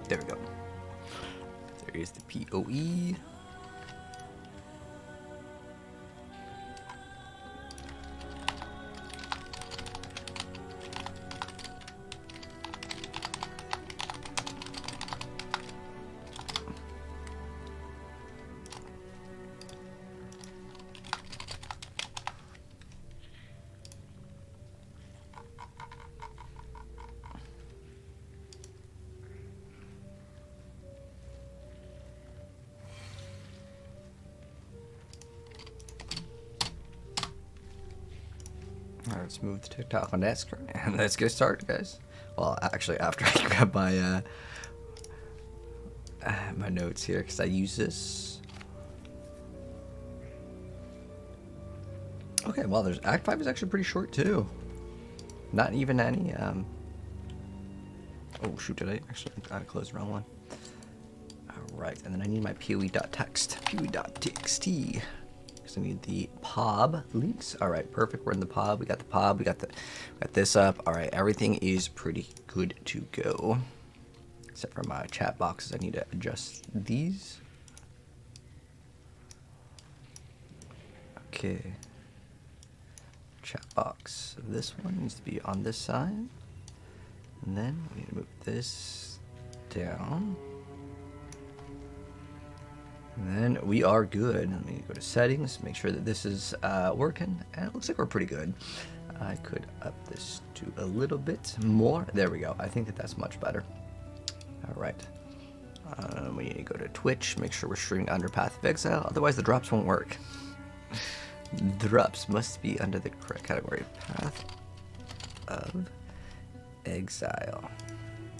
There we go. There is the POE. Alright, let's move the TikTok on that screen and let's get started, guys. Well, actually, after I grab my my notes here, because I use this. Okay, well, there's Act 5 is actually pretty short too. Not even any. Oh shoot! Did I actually close the wrong one? All right, and then I need my POE.text, POE.txt. I need the POB links. All right, perfect. We're in the POB. We got the POB. We got this up. All right, everything is pretty good to go, except for my chat boxes. I need to adjust these. Okay. Chat box. This one needs to be on this side, and then we need to move this down. And then we are good. Let me go to settings, make sure that this is working, and it looks like we're pretty good. I could up this to a little bit more. There we go. I think that that's much better. All right. We need to go to Twitch, make sure we're streaming under Path of Exile, otherwise the drops won't work. Drops must be under the correct category. Path of Exile.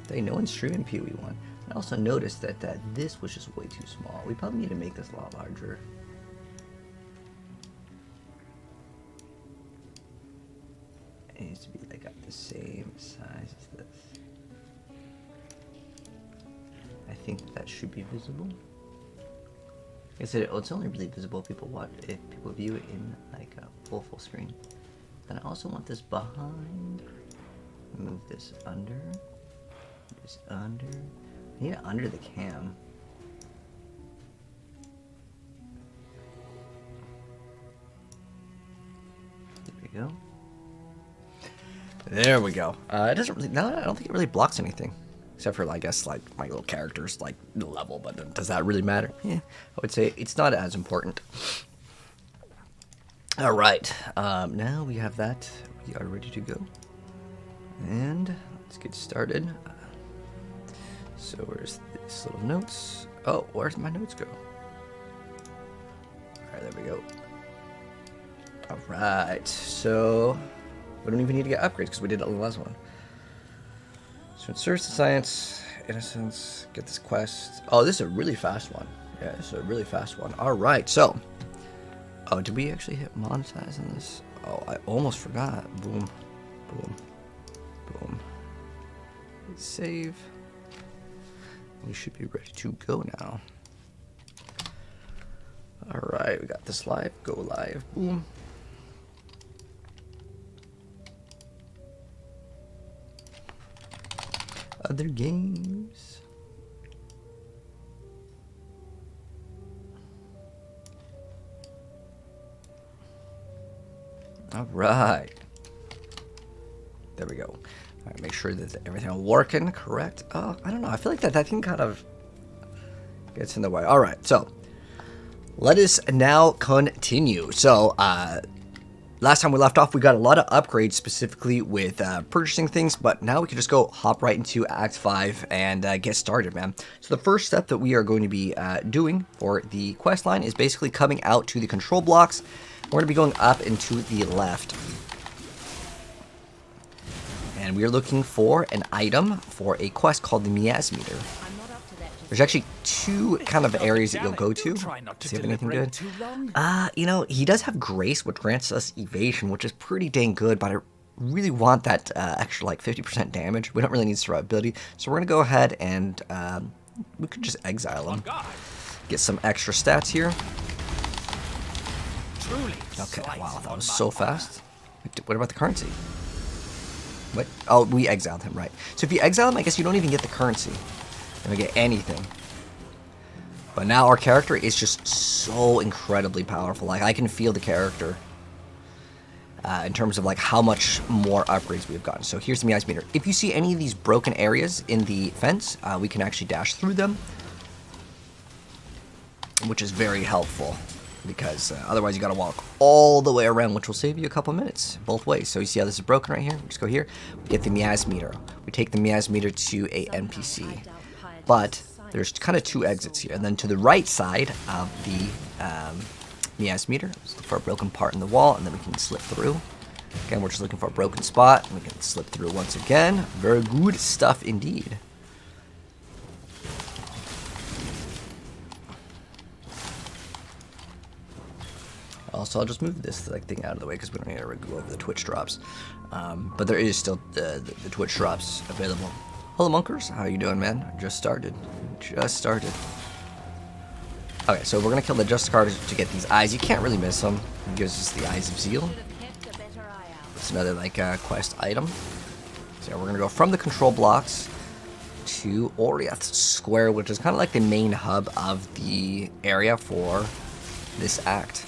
No one's streaming PoE1. I also noticed that this was just way too small. We probably need to make this a lot larger. It needs to be like up the same size as this. I think that should be visible. Like I said, it's only really visible if people view it in like a full screen. Then I also want this behind. Move this under. This under. I need it under the cam. There we go. There we go. It doesn't really. No, I don't think it really blocks anything, except for I guess like my little character's like level. But does that really matter? Yeah, I would say it's not as important. All right. Now we have that. We are ready to go, and let's get started. So where's these little notes? Oh, where's my notes go? Alright, there we go. Alright, so we don't even need to get upgrades because we did it on the last one. So insert the science, innocence, get this quest. Oh, this is a really fast one. Yeah, this is a really fast one. Alright, so. Oh, did we actually hit monetize on this? Oh, I almost forgot. Boom, boom, boom. Save. We should be ready to go now. Alright, we got this live. Go live. Boom. Other games. Alright. There we go. Alright, make sure that everything is working correct. I don't know. I feel like that thing kind of gets in the way. Alright, so let us now continue. So, last time we left off, we got a lot of upgrades specifically with purchasing things, but now we can just go hop right into Act 5 and get started, man. So the first step that we are going to be doing for the quest line is basically coming out to the control blocks. We're going to be going up and to the left. And we are looking for an item for a quest called the Miasmeter. There's actually two kind of areas that you'll go to. See if anything good. You know, he does have Grace, which grants us evasion, which is pretty dang good, but I really want that extra like 50% damage. We don't really need survivability, so we're gonna go ahead and we could just exile him. Get some extra stats here. Okay, wow, that was so fast. What about the currency? What? Oh, we exiled him, right. So if you exile him, I guess you don't even get the currency. gonna get anything. But now our character is just so incredibly powerful. Like, I can feel the character in terms of like how much more upgrades we've gotten. So here's the Meows meter. If you see any of these broken areas in the fence, we can actually dash through them, which is very helpful because otherwise you gotta walk all the way around, which will save you a couple minutes both ways. So you see how this is broken right here? We just go here, we get the Meows meter. We take the Meows meter to a NPC, but there's kind of two exits here. And then to the right side of the Meows meter, let's look for a broken part in the wall, and then we can slip through. Again, we're just looking for a broken spot, and we can slip through once again. Very good stuff indeed. Also, I'll just move this thing out of the way because we don't need to go over the Twitch drops. But there is still the Twitch drops available. Hello, Monkers. How you doing, man? Just started. Okay, so we're gonna kill the Justice card to get these eyes. You can't really miss them. It gives us the Eyes of Zeal. It's another like quest item. So we're gonna go from the control blocks to Oriath Square, which is kind of like the main hub of the area for this act.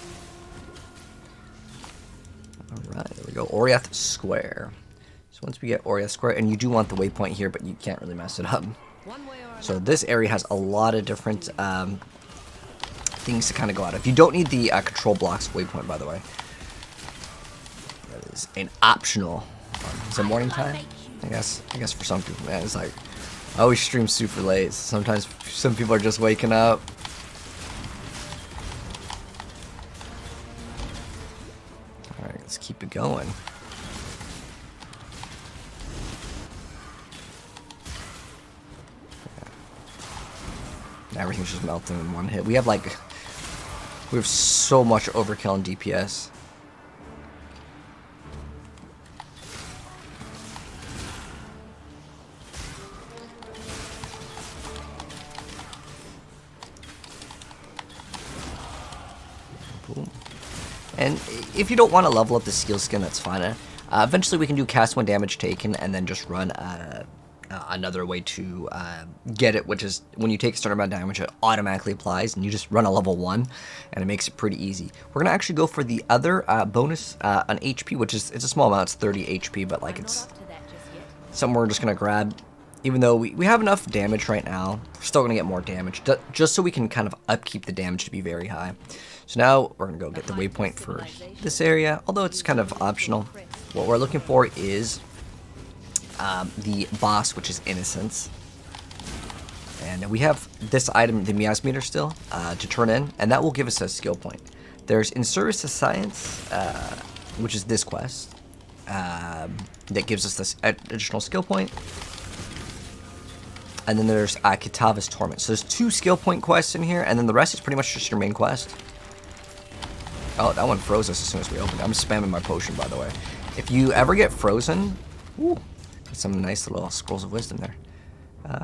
Alright, there we go. Oriath Square. So once we get Oriath Square, and you do want the waypoint here, but you can't really mess it up. So this area has a lot of different things to kind of go out of. You don't need the control blocks waypoint, by the way. That is an optional. Is it morning time? I guess for some people, man, it's like I always stream super late. Sometimes some people are just waking up. Alright, let's keep it going. Everything's just melting in one hit. We have so much overkill in DPS. Boom. And if you don't want to level up the skill skin, that's fine. Eventually we can do cast 1 damage taken and then just run another way to get it, which is when you take a certain amount of damage, it automatically applies, and you just run a level 1, and it makes it pretty easy. We're gonna actually go for the other bonus on HP, which is it's a small amount, it's 30 HP, but like it's something we're just gonna grab. Even though we have enough damage right now, we're still gonna get more damage, just so we can kind of upkeep the damage to be very high. So now we're gonna go get the waypoint for this area, although it's kind of optional. What we're looking for is the boss, which is Innocence. And we have this item, the Meows meter, still to turn in, and that will give us a skill point. There's In Service to Science, which is this quest, that gives us this additional skill point. And then there's Kitava's Torment. So there's 2 skill point quests in here, and then the rest is pretty much just your main quest. Oh, that one froze us as soon as we opened it. I'm spamming my potion, by the way. If you ever get frozen, ooh, some nice little scrolls of wisdom there.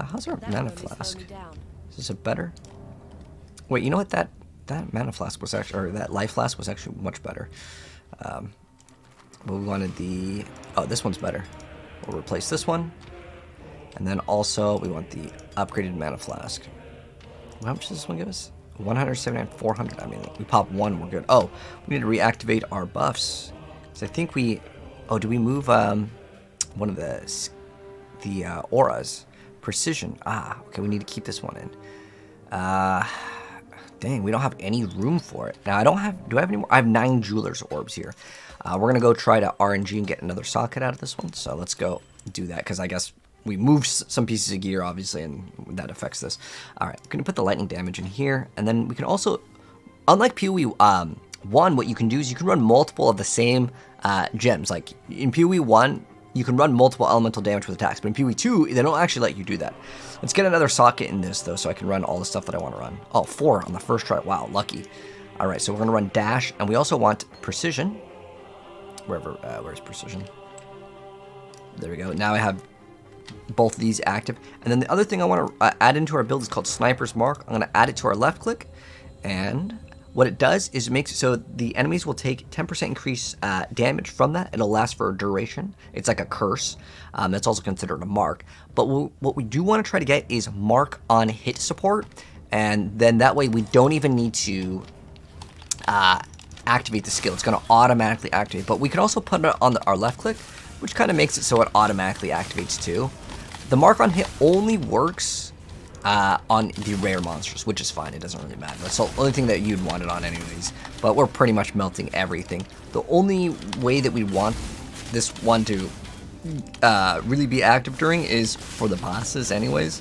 How's our mana flask? Is it better? Wait, you know what? That mana flask was actually, or that life flask was actually much better. But we wanted the, oh, this one's better. We'll replace this one. And then also we want the upgraded mana flask. How much does this one give us? 179, 400. I mean, we pop 1, we're good. Oh, we need to reactivate our buffs. So I think we, oh, do we move one of the auras? Precision. Ah, okay, we need to keep this one in. Dang, we don't have any room for it. Now, do I have any more? I have 9 Jeweler's Orbs here. We're going to go try to RNG and get another socket out of this one. So let's go do that, because I guess we moved some pieces of gear, obviously, and that affects this. All right, I'm going to put the lightning damage in here. And then we can also, unlike PoE 1, what you can do is you can run multiple of the same gems. Like in PoE 1, you can run multiple elemental damage with attacks, but in PoE 2, they don't actually let you do that. Let's get another socket in this, though, so I can run all the stuff that I want to run. Oh, 4 on the first try. Wow, lucky. All right, so we're going to run dash, and we also want precision. Where's precision? There we go. Now I have both of these active. And then the other thing I want to add into our build is called Sniper's Mark. I'm going to add it to our left click, and What it does is it makes it so the enemies will take 10% increase damage from that. It'll last for a duration. It's like a curse. That's also considered a mark. But what we do want to try to get is mark on hit support. And then that way we don't even need to activate the skill. It's going to automatically activate. But we can also put it on our left click, which kind of makes it so it automatically activates too. The mark on hit only works on the rare monsters, which is fine. It doesn't really matter. That's the only thing that you'd want it on anyways. But we're pretty much melting everything. The only way that we want this one to really be active during is for the bosses anyways.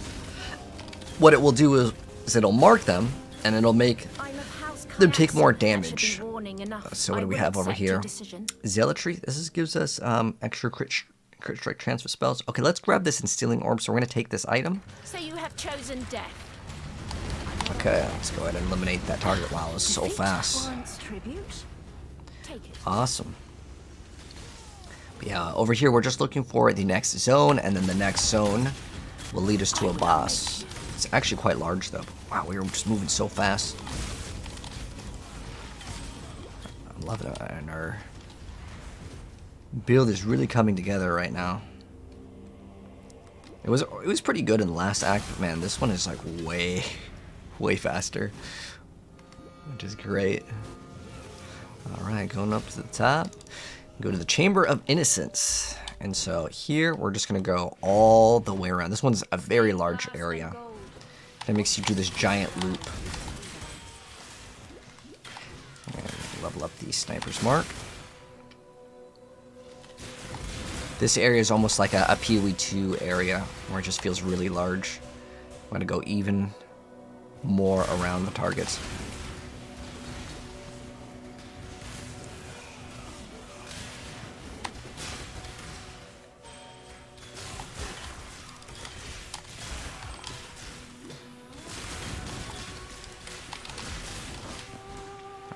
What it will do is it'll mark them, and it'll make them take more damage. So what do we have over here? Zealotry. This gives us extra crit strike transfer spells. Okay, let's grab this Instilling Orb. So we're going to take this item. So you have chosen death. Okay, let's go ahead and eliminate that target. Wow, it's so fast. Awesome. But yeah, over here we're just looking for the next zone, and then the next zone will lead us to a boss. It's actually quite large though. Wow, we were just moving so fast. I'm loving it. And our build is really coming together right now. It was pretty good in the last act, but man, this one is like way faster, which is great. All right, going up to the top, go to the Chamber of Innocence, and so here we're just gonna go all the way around. This one's a very large area. That makes you do this giant loop. And level up the Sniper's Mark. This area is almost like a PoE 2 area, where it just feels really large. I'm going to go even more around the targets.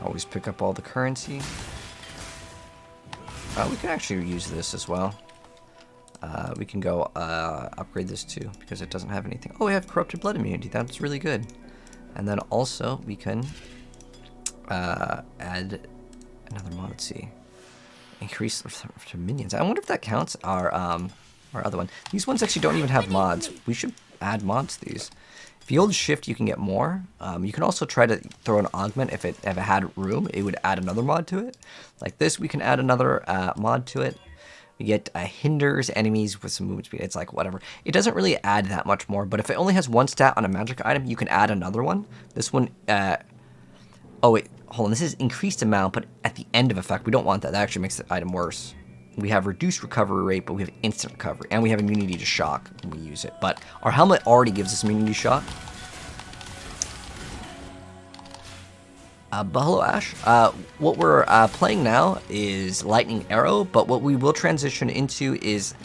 Always pick up all the currency. We can actually use this as well. We can go upgrade this too, because it doesn't have anything. Oh, we have Corrupted Blood immunity. That's really good. And then also we can add another mod. Let's see. Increase for minions. I wonder if that counts our other one. These ones actually don't even have mods. We should add mods to these. If you hold shift, you can get more. You can also try to throw an augment if it had room. It would add another mod to it. Like this, we can add another mod to it. We get hinders enemies with some movement speed. It's like whatever. It doesn't really add that much more, but if it only has one stat on a magic item, you can add another one. This one, oh wait, hold on. This is increased amount, but at the end of effect, we don't want that. That actually makes the item worse. We have reduced recovery rate, but we have instant recovery, and we have immunity to shock when we use it. But our helmet already gives us immunity to shock. But hello, Ash. What we're playing now is Lightning Arrow, but what we will transition into is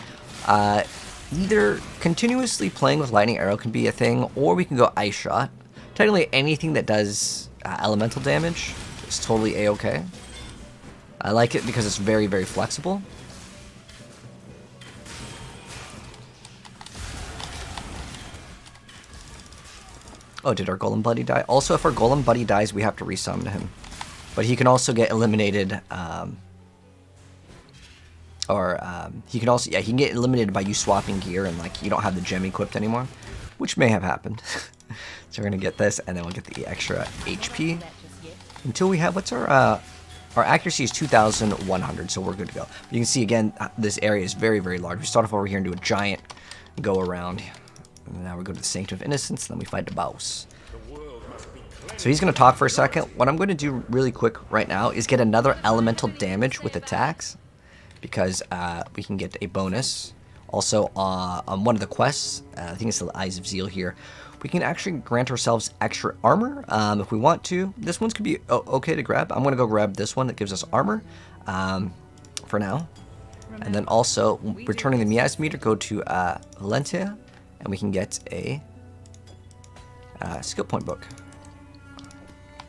either continuously playing with Lightning Arrow can be a thing, or we can go Ice Shot. Technically, anything that does elemental damage is totally a-okay. I like it because it's very, very flexible. Oh, did our Golem Buddy die? Also, if our Golem Buddy dies, we have to resummon him. But he can also get eliminated, he can also, yeah, he can get eliminated by you swapping gear and, like, you don't have the gem equipped anymore, which may have happened. So we're going to get this, and then we'll get the extra HP. Until we have, what's our accuracy is 2,100, so we're good to go. You can see, again, this area is very, very large. We start off over here and do a giant go around. And now we go to the Sanctum of Innocence, and then we fight the boss. So he's going to talk for a second. What I'm going to do really quick right now is get another elemental damage with attacks, because we can get a bonus. Also, on one of the quests, I think it's the Eyes of Zeal here, we can actually grant ourselves extra armor if we want to. This one's could be okay to grab. I'm going to go grab this one that gives us armor for now. And then also, returning the Miasma meter, go to Valentia, and we can get a skill point book.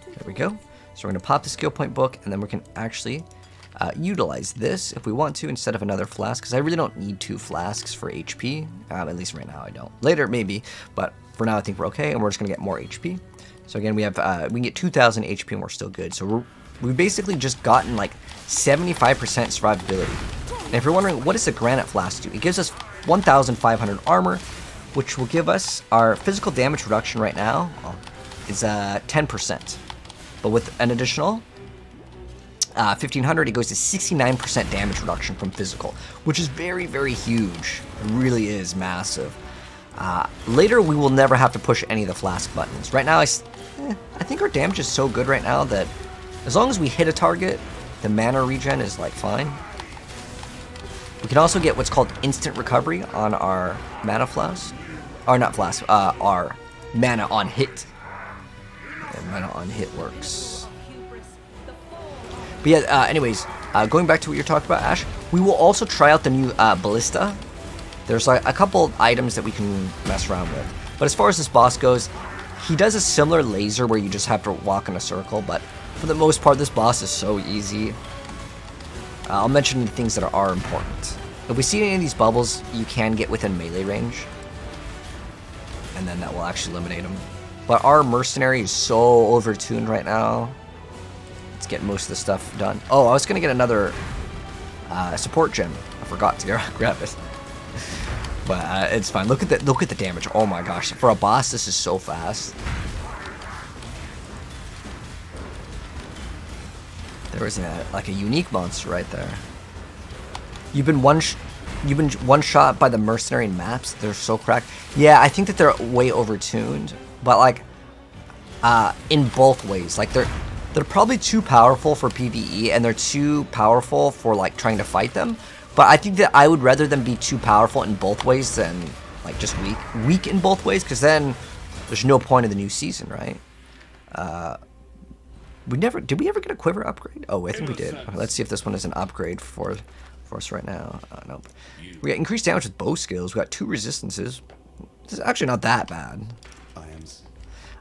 There we go. So we're going to pop the skill point book, and then we can actually utilize this if we want to instead of another flask, because I really don't need 2 flasks for HP. At least right now I don't. Later maybe, but for now, I think we're okay, and we're just gonna get more HP. So again, we have we can get 2,000 HP, and we're still good. So we've basically just gotten like 75% survivability. And if you're wondering, what does the Granite Flask do? It gives us 1,500 armor, which will give us our physical damage reduction right now is 10%. But with an additional 1,500, it goes to 69% damage reduction from physical, which is very, very huge. It really is massive. Later, we will never have to push any of the flask buttons. Right now, I think our damage is so good right now that as long as we hit a target, the mana regen is like fine. We can also get what's called instant recovery on our mana flask. Or not flask, our mana on hit. And mana on hit works. But yeah, anyways, going back to what you're talking about, Ash, we will also try out the new ballista. There's like a couple items that we can mess around with. But as far as this boss goes, he does a similar laser where you just have to walk in a circle, but for the most part, this boss is so easy. I'll mention the things that are important. If we see any of these bubbles, you can get within melee range, and then that will actually eliminate them. But our mercenary is so overtuned right now. Let's get most of the stuff done. Oh, I was gonna get another support gem. I forgot to grab it. But it's fine. Look at the damage. Oh my gosh! For a boss, this is so fast. There was like a unique monster right there. You've been one shot by the mercenary maps. They're so cracked. Yeah, I think that they're way overtuned, but like in both ways. Like they're probably too powerful for PvE, and they're too powerful for like trying to fight them. But I think that I would rather them be too powerful in both ways than like just weak in both ways, because then there's no point of the new season, right? Did we ever get a quiver upgrade? Oh, I think we did. Let's see if this one is an upgrade for us right now. Nope. We got increased damage with bow skills. We got 2 resistances. This is actually not that bad.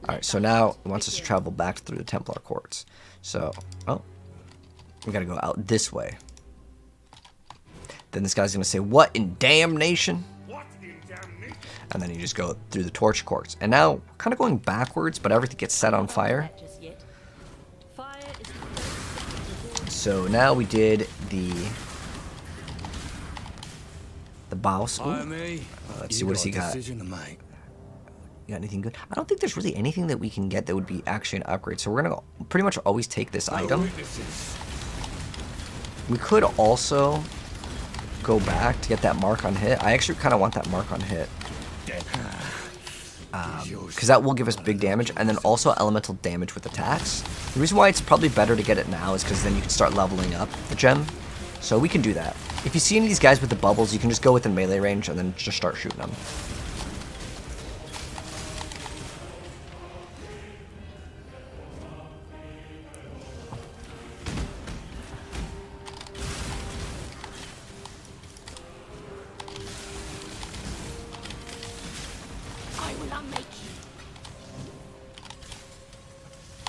Alright, so now it wants us to travel back through the Templar Courts. So, we gotta go out this way. Then this guy's gonna say, "What in damnation?" And then you just go through the Torch Courts. And now, we're kind of going backwards, but everything gets set on fire. So now we did the boss. Let's see, what does he got? You got anything good? I don't think there's really anything that we can get that would be actually an upgrade. So we're gonna pretty much always take this item. We could also go back to get that mark on hit. I actually kind of want that mark on hit. Because that will give us big damage, and then also elemental damage with attacks. The reason why it's probably better to get it now is because then you can start leveling up the gem. So we can do that. If you see any of these guys with the bubbles, you can just go within melee range and then just start shooting them.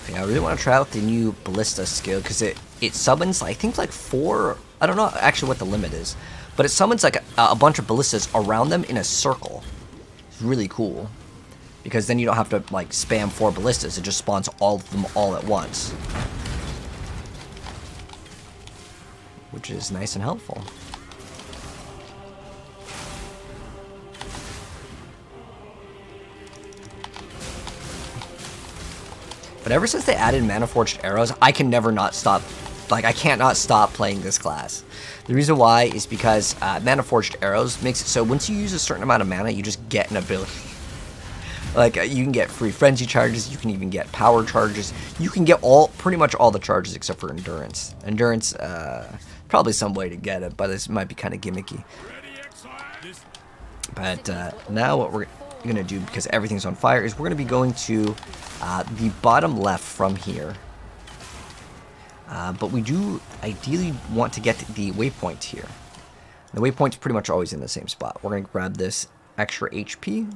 I really want to try out the new ballista skill because it summons, I think, like 4. I don't know actually what the limit is, but it summons like a bunch of ballistas around them in a circle. It's really cool because then you don't have to like spam 4 ballistas. It just spawns all of them all at once, which is nice and helpful. But ever since they added Mana Forged Arrows, I can never not stop. Like, I can't not stop playing this class. The reason why is because Mana Forged Arrows makes it so once you use a certain amount of mana, you just get an ability. Like, you can get free frenzy charges, you can even get power charges. You can get pretty much all the charges except for endurance. Endurance, probably some way to get it, but this might be kind of gimmicky. But now what we're going to do, because everything's on fire, is we're going to be going to the bottom left from here. But we do ideally want to get the waypoint here. The waypoint's pretty much always in the same spot. We're going to grab this extra HP.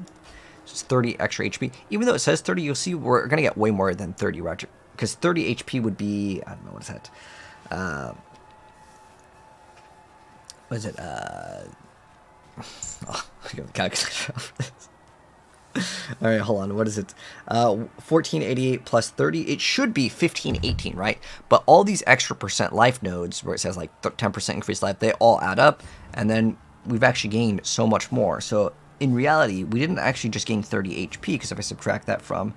It's 30 extra HP. Even though it says 30, you'll see we're going to get way more than 30, Roger. Because 30 HP would be, I don't know, what is that? What is it? Oh, I got a calculator for this. All right, hold on. What is it? 1488 plus 30. It should be 1518, right? But all these extra percent life nodes, where it says like 10% increased life, they all add up, and then we've actually gained so much more. So in reality, we didn't actually just gain 30 HP, because if I subtract that from,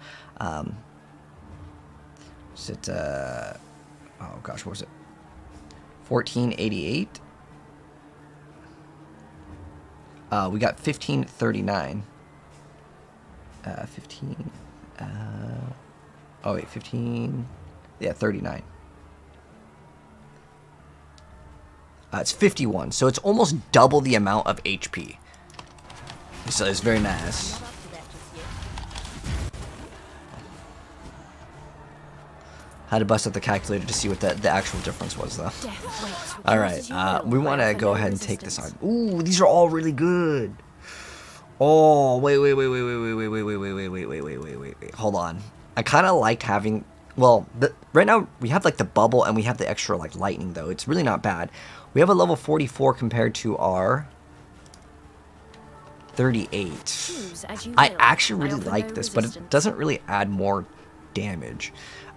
is it? Oh gosh, what was it? 1488. We got 1539. 15. Oh wait, 15. Yeah, 39. It's 51, so it's almost double the amount of HP. So it's very nice. Had to bust up the calculator to see what the actual difference was, though. All right, we want to go ahead and take this on. Ooh, these are all really good. Oh, wait. Hold on. I kind of liked having, well, right now we have like the bubble and we have the extra like lightning, though. It's really not bad. We have a level 44 compared to our 38. I actually really like this, but it doesn't really add more damage.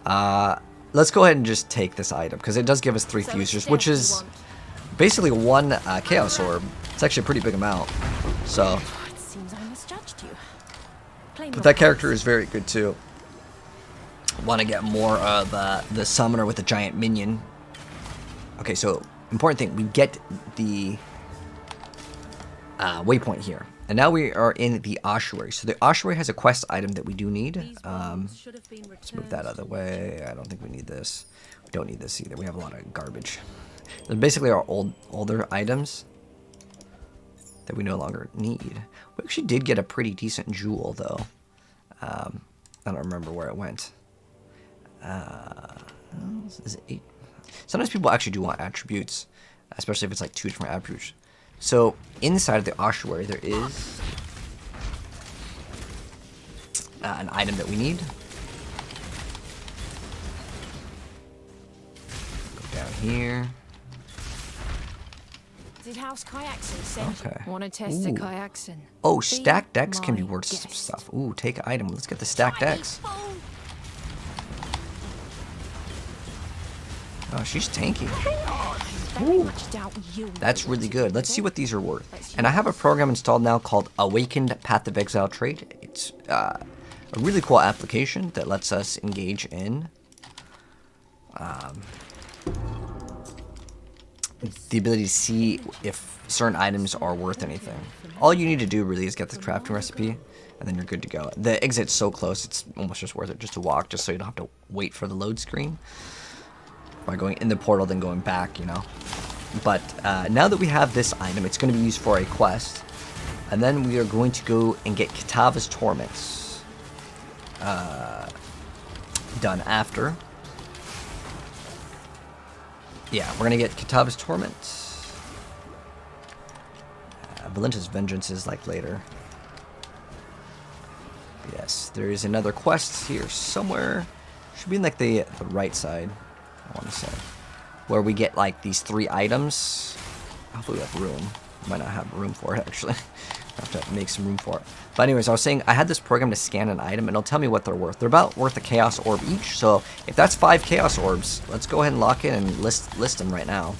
Let's go ahead and just take this item, because it does give us 3 fusers, which is basically 1 chaos orb. It's actually a pretty big amount. So, but that character is very good too. Want to get more of the summoner with the giant minion. Okay, so important thing, we get the waypoint here. And now we are in the ossuary. So the ossuary has a quest item that we do need. Let's move that out of the way. I don't think we need this. We don't need this either. We have a lot of garbage. They're basically our older items that we no longer need. We actually did get a pretty decent jewel, though. I don't remember where it went. Is it 8? Sometimes people actually do want attributes, especially if it's like 2 different attributes. So inside of the ossuary there is an item that we need. Go down here. Did House Kayakson send Okay. you? Want to test the Kayakson? Oh, stacked decks can be worth some stuff. Ooh, take item. Let's get the stacked decks. Oh, she's tanky. Ooh, that's really good. Let's see what these are worth. And I have a program installed now called Awakened Path of Exile Trade. It's a really cool application that lets us engage in the ability to see if certain items are worth anything. All you need to do really is get the crafting recipe, and then you're good to go. The exit's so close, it's almost just worth it just to walk, just so you don't have to wait for the load screen. By going in the portal, then going back, you know. But now that we have this item, it's going to be used for a quest. And then we are going to go and get Kitava's Torments done after. Yeah, we're going to get Kitava's Torments. Valentin's Vengeance is like later. Yes, there is another quest here somewhere. Should be in like the right side. I want to say, where we get like these 3 items. Hopefully we have room. Might not have room for it, actually. I have to make some room for it. But anyways, I was saying I had this program to scan an item, and it'll tell me what they're worth. They're about worth a chaos orb each. So if that's 5 chaos orbs, let's go ahead and lock in and list them right now.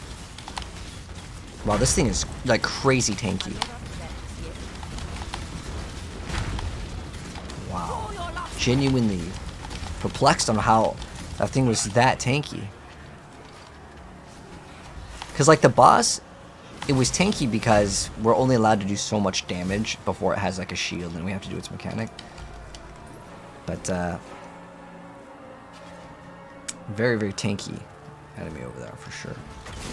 Wow, this thing is like crazy tanky. Wow, genuinely perplexed on how that thing was that tanky. Because, like, the boss, it was tanky because we're only allowed to do so much damage before it has, like, a shield, and we have to do its mechanic. But, very, very tanky enemy over there, for sure.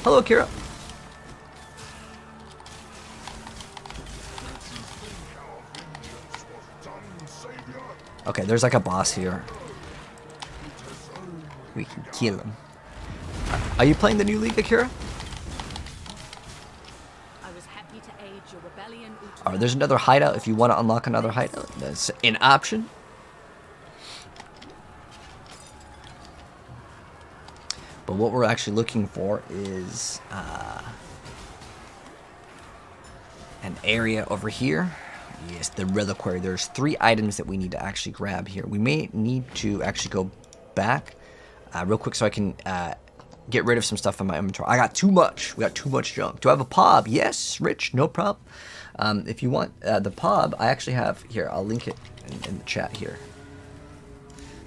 Hello, Kira. Okay, there's, like, a boss here. We can kill him. Are you playing the new League, Akira? Alright, there's another hideout. If you want to unlock another hideout, that's an option. But what we're actually looking for is an area over here Yes, the reliquary. There's 3 items that we need to actually grab here. We may need to actually go back real quick so I can get rid of some stuff in my inventory. I got too much. We got too much junk. Do I have a POB? Yes, Rich, no problem. If you want the POB, I actually have here. I'll link it in the chat here.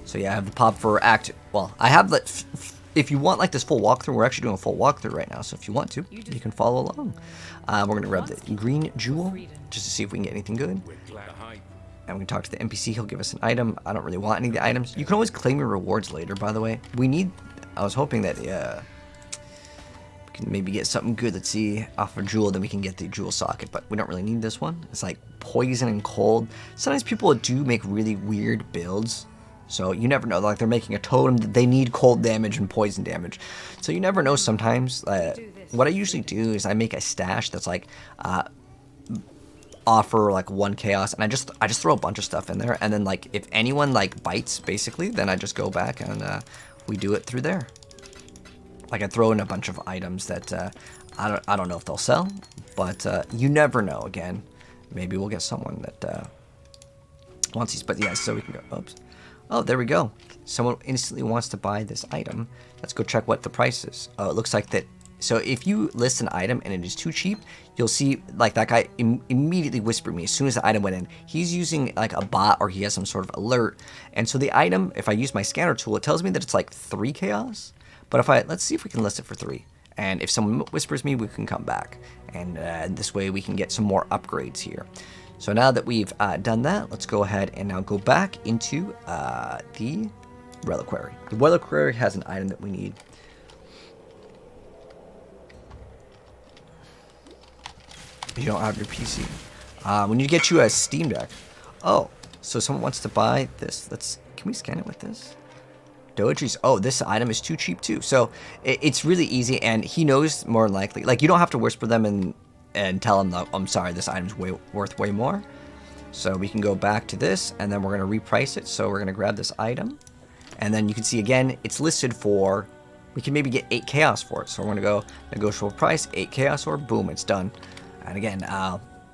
So yeah, I have the POB for well, I have that. If you want like this full walkthrough, we're actually doing a full walkthrough right now. So if you want to, you can follow along. We're gonna grab the green jewel just to see if we can get anything good. And we can talk to the NPC. He'll give us an item. I don't really want any of the items. You can always claim your rewards later, by the way. I was hoping that we can maybe get something good. Let's see, off a jewel, then we can get the jewel socket. But we don't really need this one. It's like poison and cold. Sometimes people do make really weird builds. So you never know, like they're making a totem that they need cold damage and poison damage. So you never know sometimes. What I usually do is I make a stash that's like offer like 1 chaos, and I just throw a bunch of stuff in there, and then like if anyone like bites basically, then I just go back and we do it through there. Like I throw in a bunch of items that I don't know if they'll sell, but you never know. Again, maybe we'll get someone that wants these. But yeah, so we can go, oops. Oh, there we go. Someone instantly wants to buy this item. Let's go check what the price is. Oh, it looks like that. So if you list an item and it is too cheap, you'll see like that guy immediately whispered me as soon as the item went in. He's using like a bot or he has some sort of alert. And so the item, if I use my scanner tool, it tells me that it's like 3 chaos. But let's see if we can list it for 3. And if someone whispers me, we can come back. And this way we can get some more upgrades here. So now that we've done that, let's go ahead and now go back into the reliquary. The reliquary has an item that we need. You don't have your PC. We need to get you a Steam Deck. Oh, so someone wants to buy this. Can we scan it with this? Doji's. Oh, this item is too cheap too. So it's really easy, and he knows more than likely. Like you don't have to whisper them and tell them, that, I'm sorry, this item's worth way more. So we can go back to this, and then we're going to reprice it. So we're going to grab this item, and then you can see again, it's listed for, we can maybe get 8 chaos for it. So we're going to go negotiable price, 8 chaos, or boom, it's done. And again,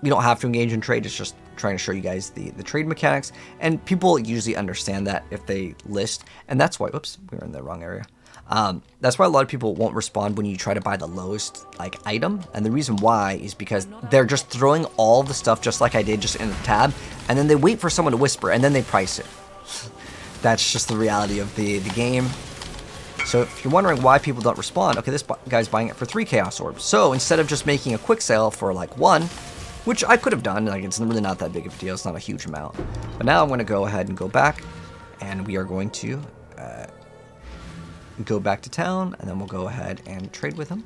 you don't have to engage in trade. It's just trying to show you guys the trade mechanics, and people usually understand that if they list, and that's why, oops, we were in the wrong area. That's why a lot of people won't respond when you try to buy the lowest like item, and the reason why is because they're just throwing all the stuff just like I did, just in a tab, and then they wait for someone to whisper, and then they price it. That's just the reality of the game. So if you're wondering why people don't respond, okay, this guy's buying it for 3 chaos orbs. So instead of just making a quick sale for like 1, which I could have done, like it's really not that big of a deal, it's not a huge amount. But now I'm going to go ahead and go back, and we are going to go back to town, and then we'll go ahead and trade with him.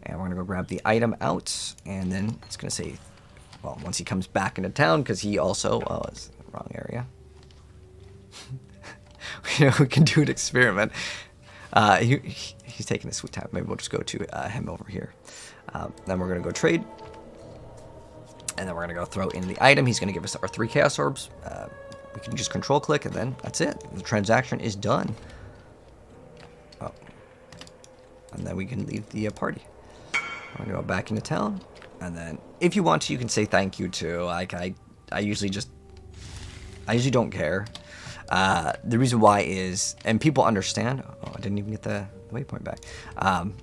And we're going to go grab the item out, and then it's going to say, well, once he comes back into town, because he also, oh, it's the wrong area. We can do an experiment. He's taking a sweet time. Maybe we'll just go to him over here. Then we're going to go trade. And then we're going to go throw in the item. He's going to give us our 3 chaos orbs. We can just control click, and then that's it. The transaction is done. Oh. And then we can leave the party. We're going to go back into town. And then if you want to, you can say thank you too. Like I usually don't care. The reason why is, and people understand. Oh, I didn't even get the waypoint back.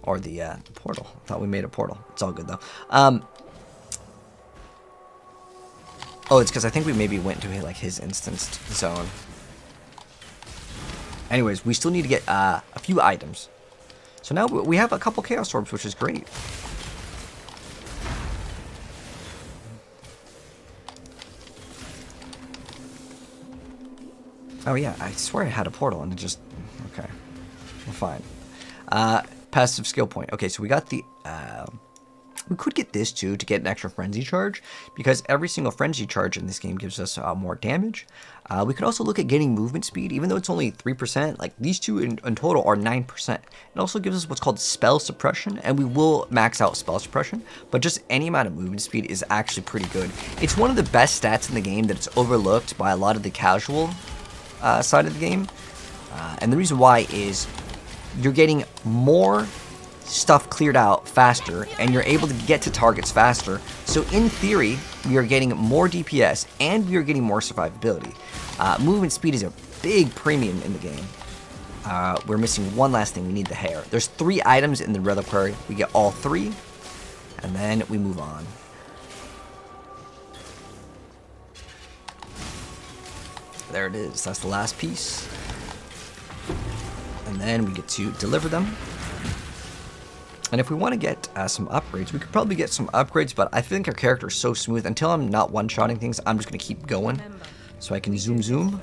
Or the portal. I thought we made a portal. It's all good though. Oh, it's because I think we maybe went to like his instanced zone. Anyways, we still need to get a few items. So now we have a couple chaos orbs, which is great. Oh yeah, I swear I had a portal and it just, okay, well, fine. Passive skill point. Okay, so we got the, we could get this too to get an extra frenzy charge, because every single frenzy charge in this game gives us more damage. We could also look at getting movement speed, even though it's only 3%, like these two in total are 9%. It also gives us what's called spell suppression, and we will max out spell suppression, but just any amount of movement speed is actually pretty good. It's one of the best stats in the game that it's overlooked by a lot of the casual side of the game. And the reason why is you're getting more stuff cleared out faster, and you're able to get to targets faster. So in theory, we are getting more DPS, and we are getting more survivability. Movement speed is a big premium in the game. We're missing one last thing. We need the hair. There's 3 items in the reliquary. We get all 3, and then we move on. There it is. That's the last piece. And then we get to deliver them. And if we want to get some upgrades, we could probably get some upgrades, but I think our character is so smooth. Until I'm not one-shotting things, I'm just going to keep going. So I can zoom.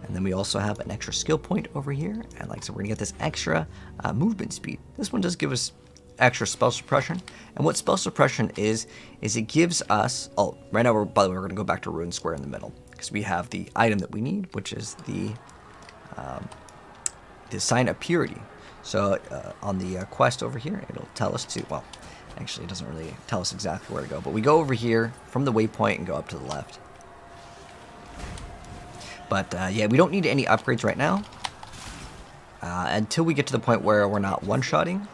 And then we also have an extra skill point over here. And like I said, we're going to get this extra movement speed. This one does give us extra spell suppression. And what spell suppression is it gives us... Oh, right now, by the way, we're going to go back to Ruin Square in the middle. Because we have the item that we need, which is the Sign of Purity. So on the quest over here, it'll tell us to... Well, actually, it doesn't really tell us exactly where to go. But we go over here from the waypoint and go up to the left. But yeah, we don't need any upgrades right now until we get to the point where we're not one-shotting.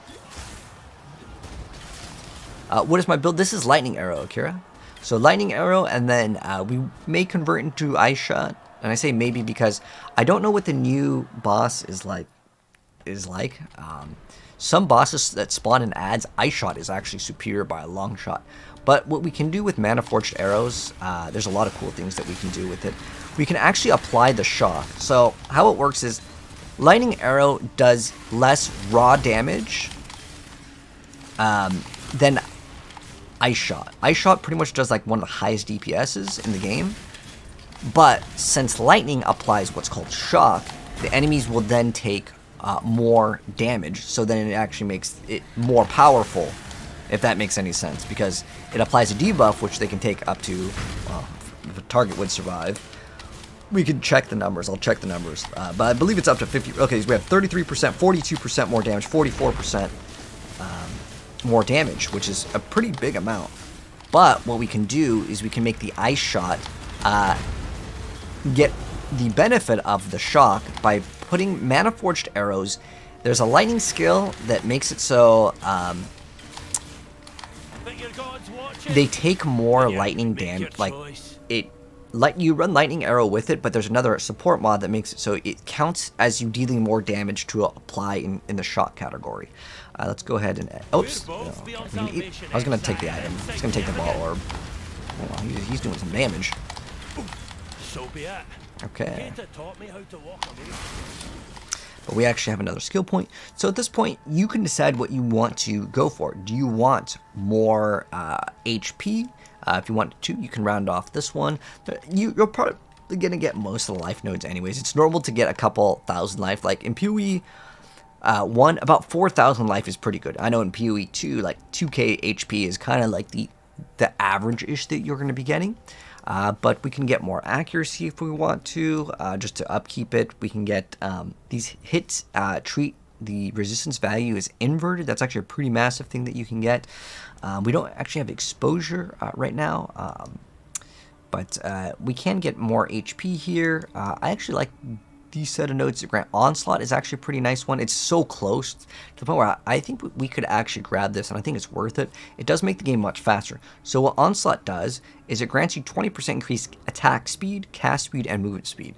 What is my build? This is Lightning Arrow, Akira. So Lightning Arrow, and then we may convert into Ice Shot. And I say maybe because I don't know what the new boss is like. Some bosses that spawn in ads, Ice Shot is actually superior by a long shot. But what we can do with Mana Forged Arrows, there's a lot of cool things that we can do with it. We can actually apply the shock. So how it works is Lightning Arrow does less raw damage than Ice Shot. Ice Shot pretty much does like one of the highest DPSs in the game. But since Lightning applies what's called shock, the enemies will then take more damage. So then it actually makes it more powerful, if that makes any sense. Because it applies a debuff, which they can take up to, well, if a target would survive. We can check the numbers. I'll check the numbers. But I believe it's up to 50. Okay, so we have 33%, 42% more damage, 44% more damage, which is a pretty big amount. But what we can do is we can make the Ice Shot get the benefit of the shock by putting Mana Forged Arrows. There's a lightning skill that makes it so they take more lightning damage. Like you run Lightning Arrow with it, but there's another support mod that makes it so it counts as you dealing more damage to apply in the shock category. Let's go ahead and... Oops. No, I was going to take the item. I was going to take the ball orb. Oh, he's doing some damage. Okay. But we actually have another skill point. So at this point, you can decide what you want to go for. Do you want more HP? If you want to, you can round off this one. You're probably going to get most of the life nodes anyways. It's normal to get a couple thousand life. Like in PoE 1, about 4,000 life is pretty good. I know in PoE 2, like 2k HP is kind of like the average-ish that you're going to be getting. But we can get more accuracy if we want to, just to upkeep it. We can get these hits treat the resistance value is inverted. That's actually a pretty massive thing that you can get. We don't actually have exposure right now, but we can get more HP here. I actually like these set of nodes that grant Onslaught is actually a pretty nice one. It's so close to the point where I think we could actually grab this, and I think it's worth it. It does make the game much faster. So what Onslaught does is it grants you 20% increased attack speed, cast speed, and movement speed.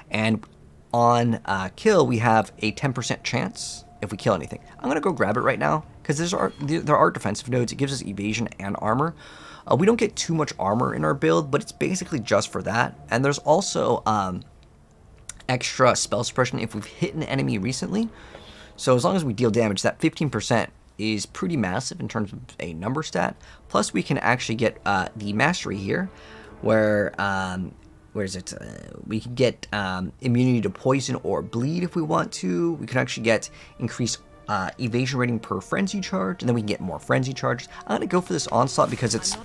And on kill, we have a 10% chance if we kill anything. I'm going to go grab it right now, because there are defensive nodes. It gives us evasion and armor. We don't get too much armor in our build, but it's basically just for that. And there's also extra spell suppression if we've hit an enemy recently. So as long as we deal damage, that 15% is pretty massive in terms of a number stat. Plus we can actually get the mastery here, where where is it? We can get immunity to poison or bleed if we want to. We can actually get increased evasion rating per frenzy charge, and then we can get more frenzy charges. I'm gonna go for this onslaught because it's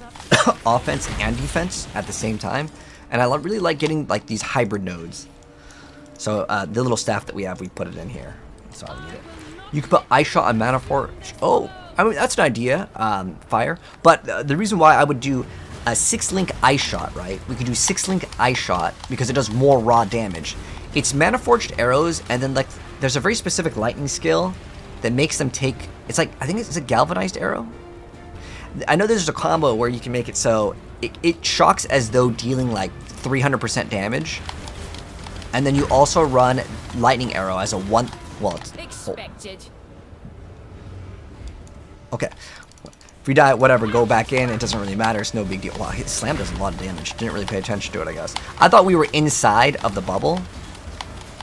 offense and defense at the same time, and I really like getting like these hybrid nodes. So the little staff that we have, we put it in here. So I need it. You can put Ice Shot on Mana Forge. Oh, I mean that's an idea. Fire. But the reason why I would do a 6-link Ice Shot, right? We could do 6-link Ice Shot because it does more raw damage. It's Mana Forged Arrows, and then like there's a very specific lightning skill that makes them take. It's like, I think it's a galvanized arrow. I know there's a combo where you can make it so it shocks as though dealing like 300% damage, and then you also run lightning arrow as a one. Well, it's Expected. okay. If we die, whatever, go back in. It doesn't really matter. It's no big deal. Wow, his slam does a lot of damage. Didn't really pay attention to it, I guess. I thought we were inside of the bubble.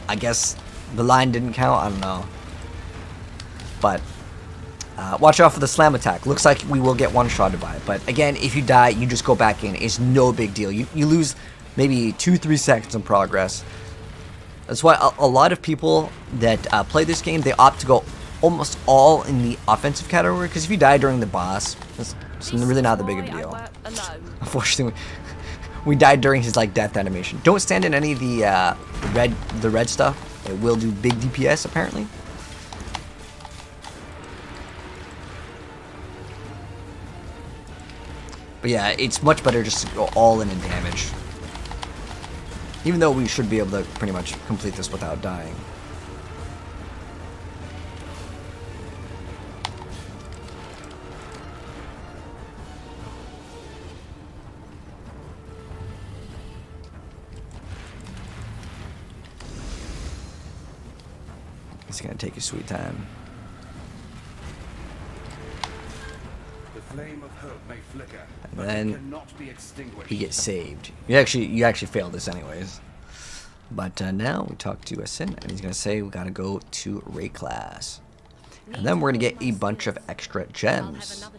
I guess the line didn't count. I don't know. But watch out for the slam attack. Looks like we will get one-shotted by it. But again, if you die, you just go back in. It's no big deal. You lose maybe 2-3 seconds in progress. That's why a lot of people that play this game, they opt to go almost all in the offensive category, because if you die during the boss, it's really not that big of a deal. Unfortunately, we died during his like death animation. Don't stand in any of the red stuff. It will do big DPS apparently. But yeah, it's much better just to go all in damage. Even though we should be able to pretty much complete this without dying. It's gonna take your sweet time. The flame of hope may flicker, And but then it cannot be extinguished. he gets saved. You actually failed this anyways. But now we talk to Sin, and he's gonna say we gotta go to Ray class, and then we're gonna get a bunch of extra gems.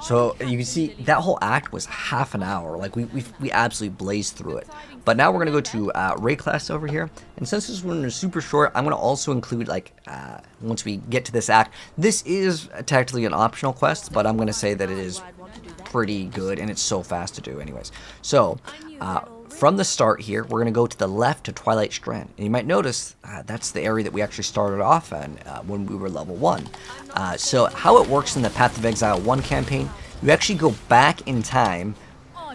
So you can see that whole act was half an hour. Like we absolutely blazed through it. But now we're gonna go to Ray class over here, and since this one is super short, I'm gonna also include like once we get to this act. This is technically an optional quest, but I'm gonna say that it is pretty good, and it's so fast to do anyways. So from the start here, we're going to go to the left to Twilight Strand. And you might notice that's the area that we actually started off in when we were level 1. So how it works in the Path of Exile 1 campaign, you actually go back in time,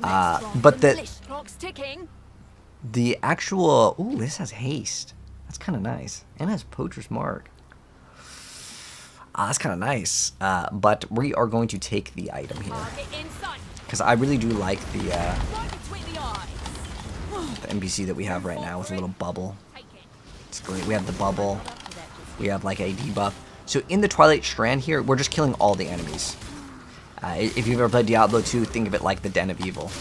but the actual... Ooh, this has haste. That's kind of nice. And it has Poacher's Mark. That's kind of nice. But we are going to take the item here. Because I really do like the NPC that we have right now with a little bubble. It's great. We have the bubble. We have like a debuff. So in the Twilight Strand here, we're just killing all the enemies. If you've ever played Diablo 2, think of it like the Den of Evil.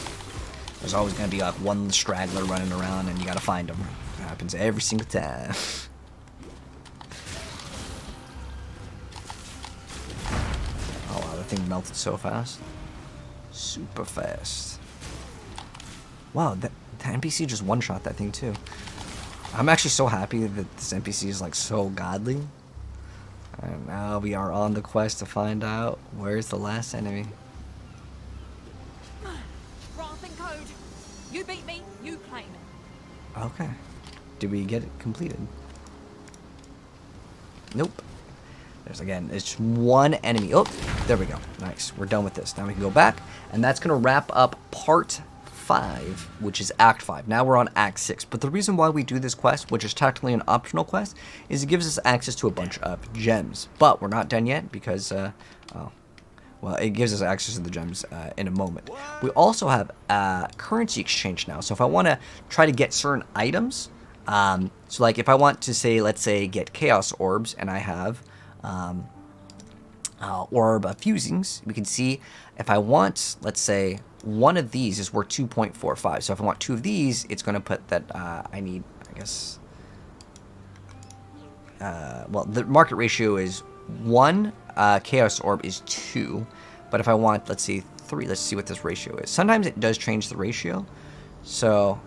There's always going to be like one straggler running around, and you got to find them. It happens every single time. Oh wow, that thing melted so fast. Super fast. Wow, the NPC just one-shot that thing too. I'm actually so happy that this NPC is like so godly. And now we are on the quest to find out where's the last enemy. Wrath and code. You beat me, you claim it. Okay. Did we get it completed? Nope. It's one enemy. Oh, there we go. Nice. We're done with this. Now we can go back, and that's going to wrap up part 5, which is Act 5. Now we're on Act 6. But the reason why we do this quest, which is technically an optional quest, is it gives us access to a bunch of gems. But we're not done yet because, well, it gives us access to the gems in a moment. We also have currency exchange now. So if I want to try to get certain items, so like if I want to say, let's say, get Chaos Orbs, and I have orb of fusings, we can see if I want, let's say, one of these is worth 2.45. So if I want 2 of these, it's going to put that I need, I guess, well, the market ratio is 1 Chaos Orb is 2. But if I want, let's see, 3, let's see what this ratio is. Sometimes it does change the ratio. So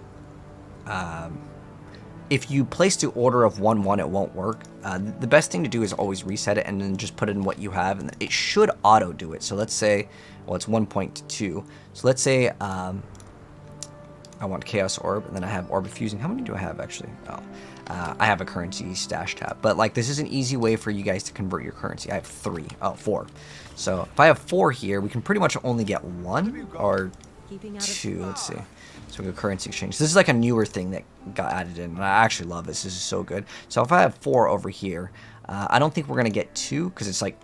if you place the order of 1-1, it won't work. The best thing to do is always reset it and then just put in what you have, and it should auto do it. So let's say, well, it's 1.2. So let's say I want Chaos Orb, and then I have Orb of Fusing. How many do I have actually? Oh, I have a currency stash tab. But like, this is an easy way for you guys to convert your currency. I have 3. Oh, 4. So if I have 4 here, we can pretty much only get 1 or 2. Let's see. So we go currency exchange. This is like a newer thing that got added in, and I actually love this. This is so good. So if I have 4 over here, I don't think we're going to get 2 because it's like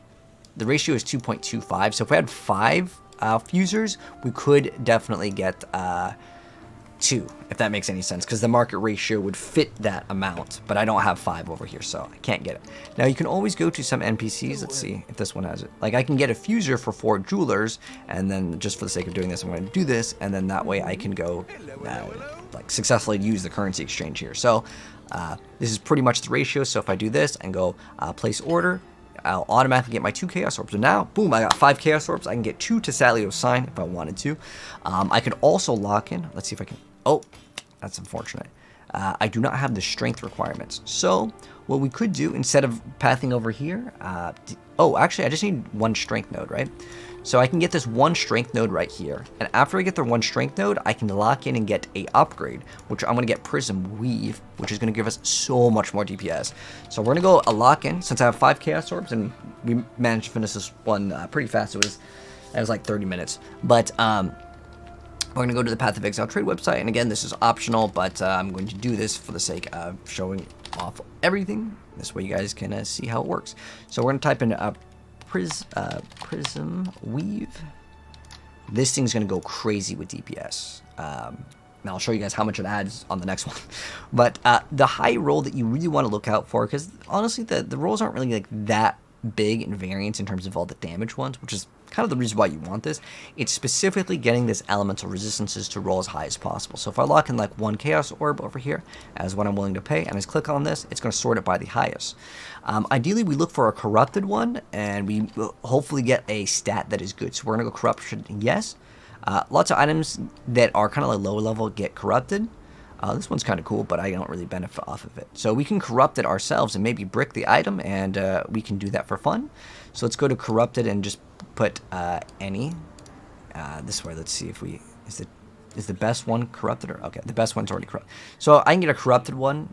the ratio is 2.25. So if we had 5 fusers, we could definitely get 2, if that makes any sense, because the market ratio would fit that amount, but I don't have 5 over here, so I can't get it. Now you can always go to some NPCs. Let's see if this one has it. Like I can get a fuser for 4 jewelers, and then just for the sake of doing this, I'm going to do this, and then that way I can go like successfully use the currency exchange here. So this is pretty much the ratio. So if I do this and go place order, I'll automatically get my 2 Chaos Orbs. So now, boom, I got 5 Chaos Orbs. I can get 2 Tessalio's Sign if I wanted to. I could also lock in. Let's see if I can. Oh, that's unfortunate. I do not have the strength requirements. So what we could do, instead of pathing over here, oh, actually, I just need 1 strength node, right? So I can get this 1 strength node right here. And after I get the 1 strength node, I can lock in and get a upgrade, which I'm going to get Prism Weave, which is going to give us so much more DPS. So we're going to go a lock in, since I have 5 Chaos Orbs, and we managed to finish this one pretty fast. It was like 30 minutes. But we're going to go to the Path of Exile trade website. And again, this is optional, but I'm going to do this for the sake of showing off everything. This way you guys can see how it works. So we're going to type in Prism Weave. This thing's going to go crazy with DPS. Now I'll show you guys how much it adds on the next one. But the high roll that you really want to look out for, because honestly the rolls aren't really like that big in variance in terms of all the damage ones, which is kind of the reason why you want this. It's specifically getting this elemental resistances to roll as high as possible. So if I lock in like 1 Chaos Orb over here as what I'm willing to pay, and I just click on this, it's going to sort it by the highest. Ideally, we look for a corrupted one, and we will hopefully get a stat that is good. So we're going to go corruption, yes. Lots of items that are kind of like low level get corrupted. This one's kind of cool, but I don't really benefit off of it. So we can corrupt it ourselves and maybe brick the item, and we can do that for fun. So let's go to corrupted and just put any. This way, let's see if we is the best one corrupted, or okay, the best one's already corrupted. So I can get a corrupted one.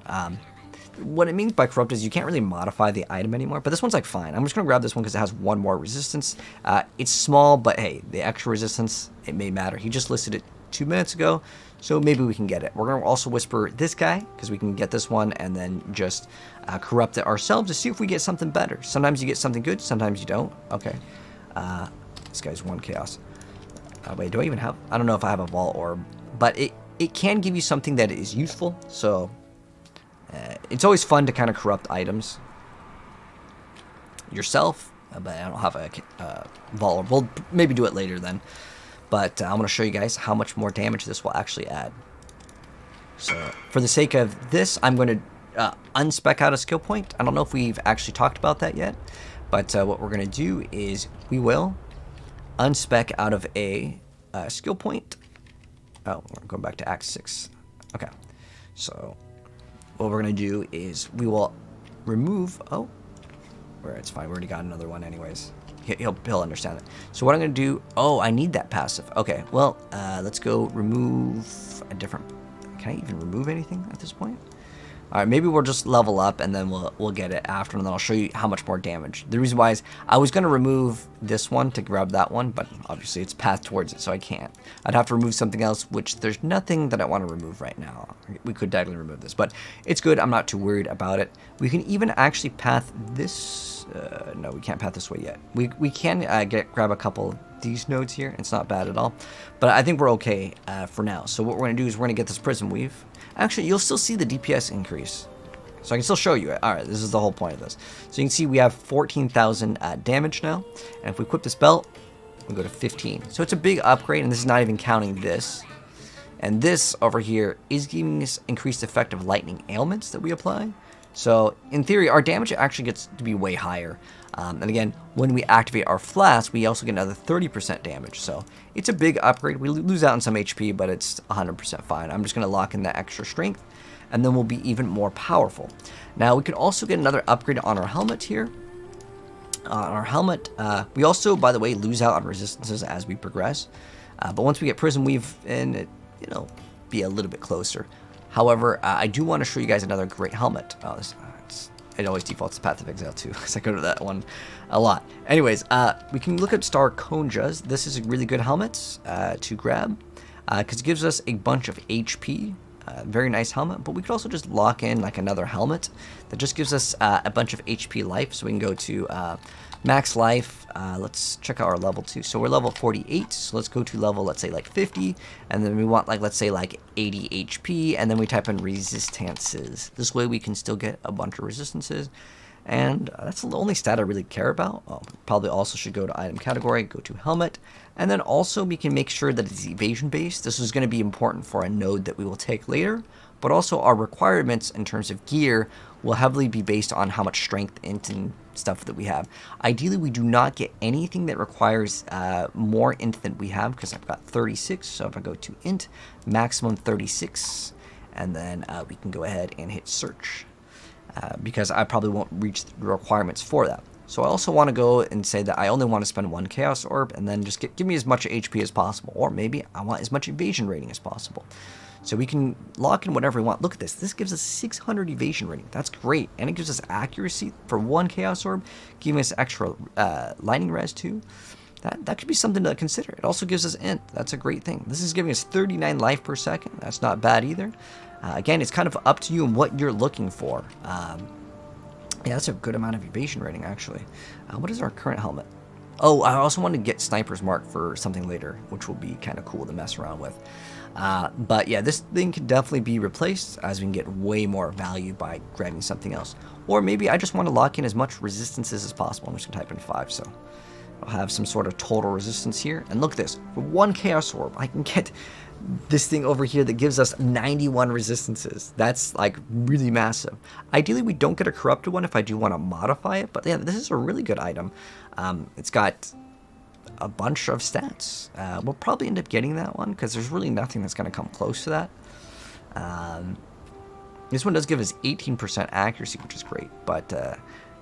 What it means by corrupted is you can't really modify the item anymore, but this one's like fine. I'm just gonna grab this one because it has 1 more resistance. It's small, but hey, the extra resistance, it may matter. He just listed it 2 minutes ago, so maybe we can get it. We're going to also whisper this guy because we can get this one and then just corrupt it ourselves to see if we get something better. Sometimes you get something good, sometimes you don't. Okay, this guy's 1 chaos. Wait, do I even have, I don't know if I have a Vault Orb, but it can give you something that is useful. So it's always fun to kind of corrupt items yourself, but I don't have a Vault Orb. We'll maybe do it later then. But I'm going to show you guys how much more damage this will actually add. So for the sake of this, I'm going to unspec out a skill point. I don't know if we've actually talked about that yet. But what we're going to do is we will unspec out of a skill point. Oh, we're going back to Act 6. Okay. So what we're going to do is we will remove... Oh, where it's fine. We already got another one anyways. He'll understand it. So what I'm going to do... Oh, I need that passive. Okay, well, let's go remove a different... Can I even remove anything at this point? All right, maybe we'll just level up and then we'll get it after, and then I'll show you how much more damage. The reason why is I was going to remove this one to grab that one, but obviously it's path towards it, so I can't. I'd have to remove something else, which there's nothing that I want to remove right now. We could definitely remove this, but it's good. I'm not too worried about it. We can even actually path this. No, we can't path this way yet. We can grab a couple of these nodes here. It's not bad at all, but I think we're okay for now. So what we're going to do is we're going to get this Prism Weave. Actually, you'll still see the DPS increase. So I can still show you it. Alright, this is the whole point of this. So you can see we have 14,000 damage now. And if we equip this belt, we go to 15. So it's a big upgrade, and this is not even counting this. And this over here is giving us increased effective lightning ailments that we apply. So in theory, our damage actually gets to be way higher. And again, when we activate our flask, we also get another 30% damage. So it's a big upgrade. We lose out on some HP, but it's 100% fine. I'm just going to lock in that extra strength, and then we'll be even more powerful. Now, we can also get another upgrade on our helmet here. On our helmet, we also, by the way, lose out on resistances as we progress. But once we get Prism Weave in, it, be a little bit closer. However, I do want to show you guys another great helmet. Oh, it always defaults to Path of Exile too, because I go to that one a lot. Anyways, we can look at Star Konja's. This is a really good helmet to grab, because it gives us a bunch of HP Very nice helmet, but we could also just lock in like another helmet that just gives us a bunch of HP life. So we can go to max life. Let's check out our level too. So we're level 48. So let's go to level, let's say like 50, and then we want like, let's say like 80 HP, and then we type in resistances. This way we can still get a bunch of resistances. And that's the only stat I really care about. Probably also should go to item category, go to helmet, and then also we can make sure that it's evasion based. This is going to be important for a node that we will take later, but also our requirements in terms of gear will heavily be based on how much strength int and stuff that we have. Ideally, we do not get anything that requires more int than we have, because I've got 36. So if I go to int, maximum 36, and then we can go ahead and hit search. Because I probably won't reach the requirements for that. So I also want to go and say that I only want to spend 1 Chaos Orb and then just give me as much HP as possible. Or maybe I want as much evasion rating as possible. So we can lock in whatever we want. Look at this. This gives us 600 evasion rating. That's great. And it gives us accuracy for 1 Chaos Orb, giving us extra lightning res too. That could be something to consider. It also gives us int. That's a great thing. This is giving us 39 life per second. That's not bad either. Again, it's kind of up to you and what you're looking for. Yeah, that's a good amount of evasion rating, actually. What is our current helmet? Oh, I also want to get Sniper's Mark for something later, which will be kind of cool to mess around with. But yeah, this thing can definitely be replaced, as we can get way more value by grabbing something else. Or maybe I just want to lock in as much resistances as possible. I'm just going to type in 5, so I'll have some sort of total resistance here. And look at this. For 1 Chaos Orb, I can get this thing over here that gives us 91 resistances. That's like really massive. Ideally, we don't get a corrupted one if I do want to modify it. But yeah, this is a really good item. It's got a bunch of stats. We'll probably end up getting that one because there's really nothing that's going to come close to that. This one does give us 18% accuracy, which is great. But the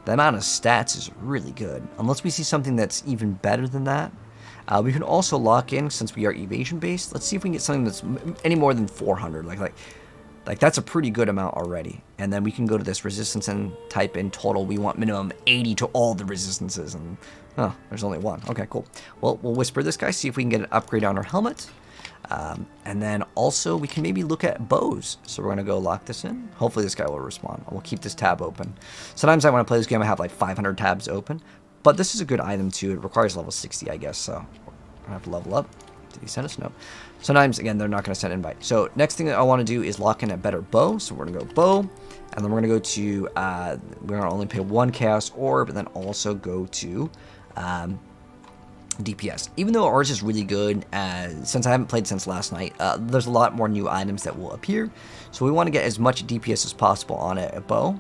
amount of stats is really good. Unless we see something that's even better than that. We can also lock in, since we are evasion based. Let's see if we can get something that's any more than 400. Like that's a pretty good amount already. And then we can go to this resistance and type in total. We want minimum 80 to all the resistances. And oh, there's only 1. Okay, cool. Well, we'll whisper this guy, see if we can get an upgrade on our helmet. And then also we can maybe look at bows. So we're going to go lock this in. Hopefully this guy will respond. We'll keep this tab open. Sometimes I want to play this game, I have like 500 tabs open. But this is a good item too. It requires level 60, I guess. So I have to level up. Did he send us? No. Sometimes, again, they're not going to send an invite. So next thing that I want to do is lock in a better bow. So we're going to go bow. And then we're going to go to, we're going to only pay 1 Chaos Orb. And then also go to DPS. Even though ours is really good, since I haven't played since last night, there's a lot more new items that will appear. So we want to get as much DPS as possible on a bow.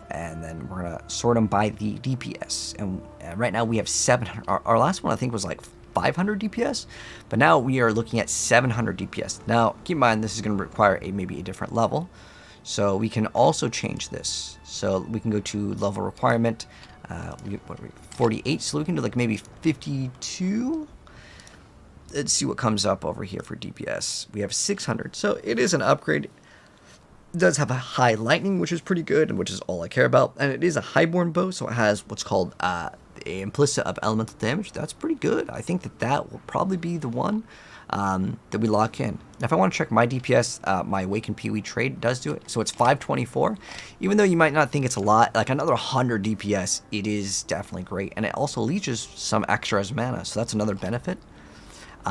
And then we're going to sort them by the DPS. And right now we have 700. Our last one, I think, was like 500 DPS. But now we are looking at 700 DPS. Now, keep in mind, this is going to require maybe a different level. So we can also change this. So we can go to level requirement. 48. So we can do like maybe 52. Let's see what comes up over here for DPS. We have 600. So it is an upgrade. It does have a high lightning, which is pretty good, and which is all I care about. And it is a highborn bow, so it has what's called the implicit of elemental damage. That's pretty good. I think that will probably be the one that we lock in. Now, if I want to check my DPS, my Awakened Peewee trade does do it. So it's 524. Even though you might not think it's a lot, like another 100 DPS, it is definitely great. And it also leeches some extra as mana, so that's another benefit.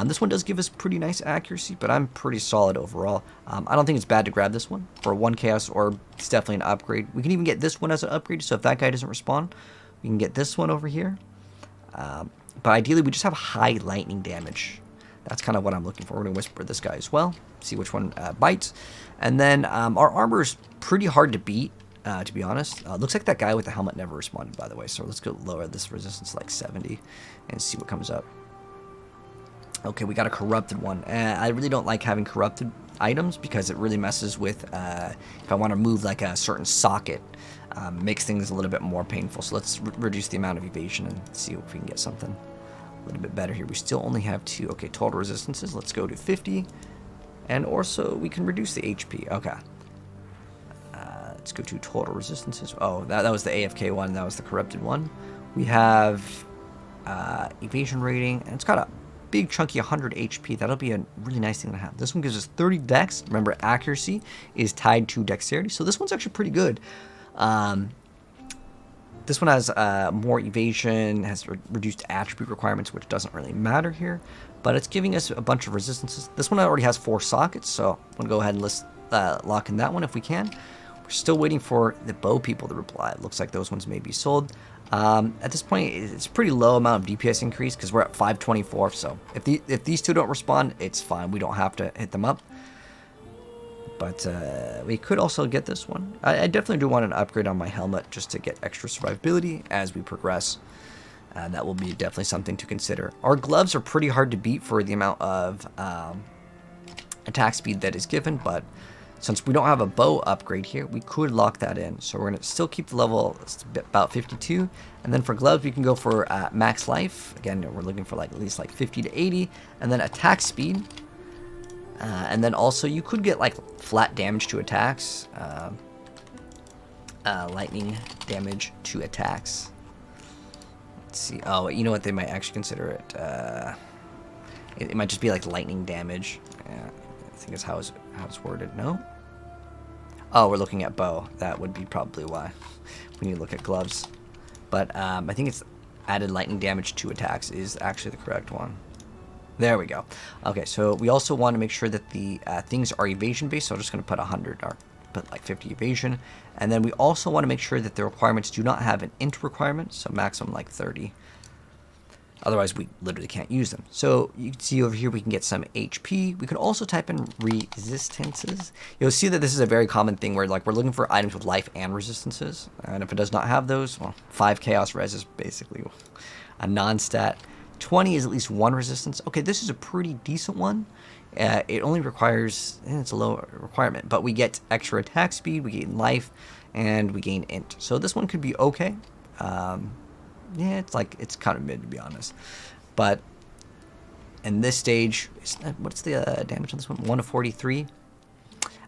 This one does give us pretty nice accuracy, but I'm pretty solid overall. I don't think it's bad to grab this one. For 1 Chaos Orb, it's definitely an upgrade. We can even get this one as an upgrade, so if that guy doesn't respond, we can get this one over here. But ideally, we just have high lightning damage. That's kind of what I'm looking for. We're going to whisper this guy as well, see which one bites. And then our armor is pretty hard to beat, to be honest. Looks like that guy with the helmet never responded, by the way. So let's go lower this resistance to like 70 and see what comes up. Okay, we got a corrupted one. I really don't like having corrupted items because it really messes with, if I want to move like a certain socket, makes things a little bit more painful. So let's reduce the amount of evasion and see if we can get something a little bit better here. We still only have 2. Okay, total resistances. Let's go to 50. And also, we can reduce the HP. Okay. Let's go to total resistances. Oh, that was the AFK one. That was the corrupted one. We have evasion rating, and it's got a big chunky 100 HP. That'll be a really nice thing to have. This one gives us 30 dex. Remember, accuracy is tied to dexterity, so this one's actually pretty good. This one has more evasion, has reduced attribute requirements, which doesn't really matter here, but it's giving us a bunch of resistances. This one already has 4 sockets, so I'm going to go ahead and lock in that one if we can. We're still waiting for the bow people to reply. It looks like those ones may be sold. At this point, it's a pretty low amount of DPS increase because we're at 524, so if these two don't respond, it's fine. We don't have to hit them up. But we could also get this one. I definitely do want an upgrade on my helmet just to get extra survivability as we progress. That will be definitely something to consider. Our gloves are pretty hard to beat for the amount of attack speed that is given, but since we don't have a bow upgrade here, we could lock that in. So we're going to still keep the level about 52. And then for gloves, we can go for max life. Again, we're looking for like at least like 50 to 80. And then attack speed. And then also you could get like flat damage to attacks. Lightning damage to attacks. Let's see. Oh, you know what? They might actually consider it. It might just be like lightning damage. Yeah, I think that's how it's worded. No? Oh, we're looking at bow. That would be probably why. We need to look at gloves. But I think it's added lightning damage to attacks is actually the correct one. There we go. Okay, so we also want to make sure that the things are evasion based. So I'm just going to put 100 or put like 50 evasion. And then we also want to make sure that the requirements do not have an int requirement. So maximum like 30. Otherwise, we literally can't use them. So you can see over here we can get some HP. We can also type in resistances. You'll see that this is a very common thing where like we're looking for items with life and resistances. And if it does not have those, well, 5 chaos res is basically a non-stat. 20 is at least 1 resistance. Okay, this is a pretty decent one. It only requires, it's a low requirement, but we get extra attack speed, we gain life, and we gain int. So this one could be okay. Yeah, it's kind of mid to be honest. But in this stage, what's the damage on this one? 1 to 43.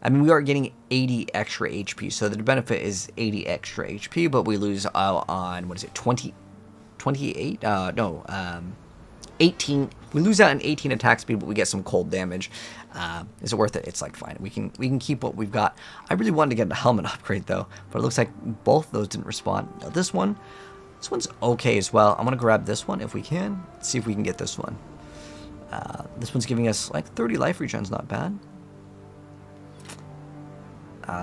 I mean, we are getting 80 extra HP, so the benefit is 80 extra HP, but we lose out on, what is it, 28? 18. We lose out on 18 attack speed, but we get some cold damage. Is it worth it? It's like fine. We can keep what we've got. I really wanted to get a helmet upgrade though, but it looks like both of those didn't respond. Now, this one's okay as well. I'm gonna grab this one if we can. See if we can get this one. This one's giving us like 30 life regens, not bad.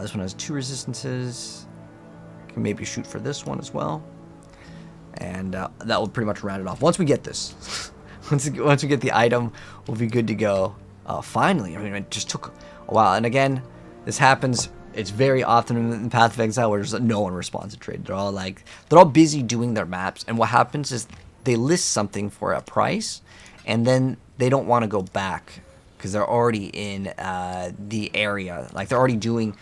This one has 2 resistances. Can maybe shoot for this one as well. And that will pretty much round it off. Once we get this, once we get the item, we'll be good to go. Finally, I mean, it just took a while. And again, this happens. It's very often in Path of Exile where no one responds to trade. They're all busy doing their maps. And what happens is they list something for a price, and then they don't want to go back because they're already in the area. Like they're doing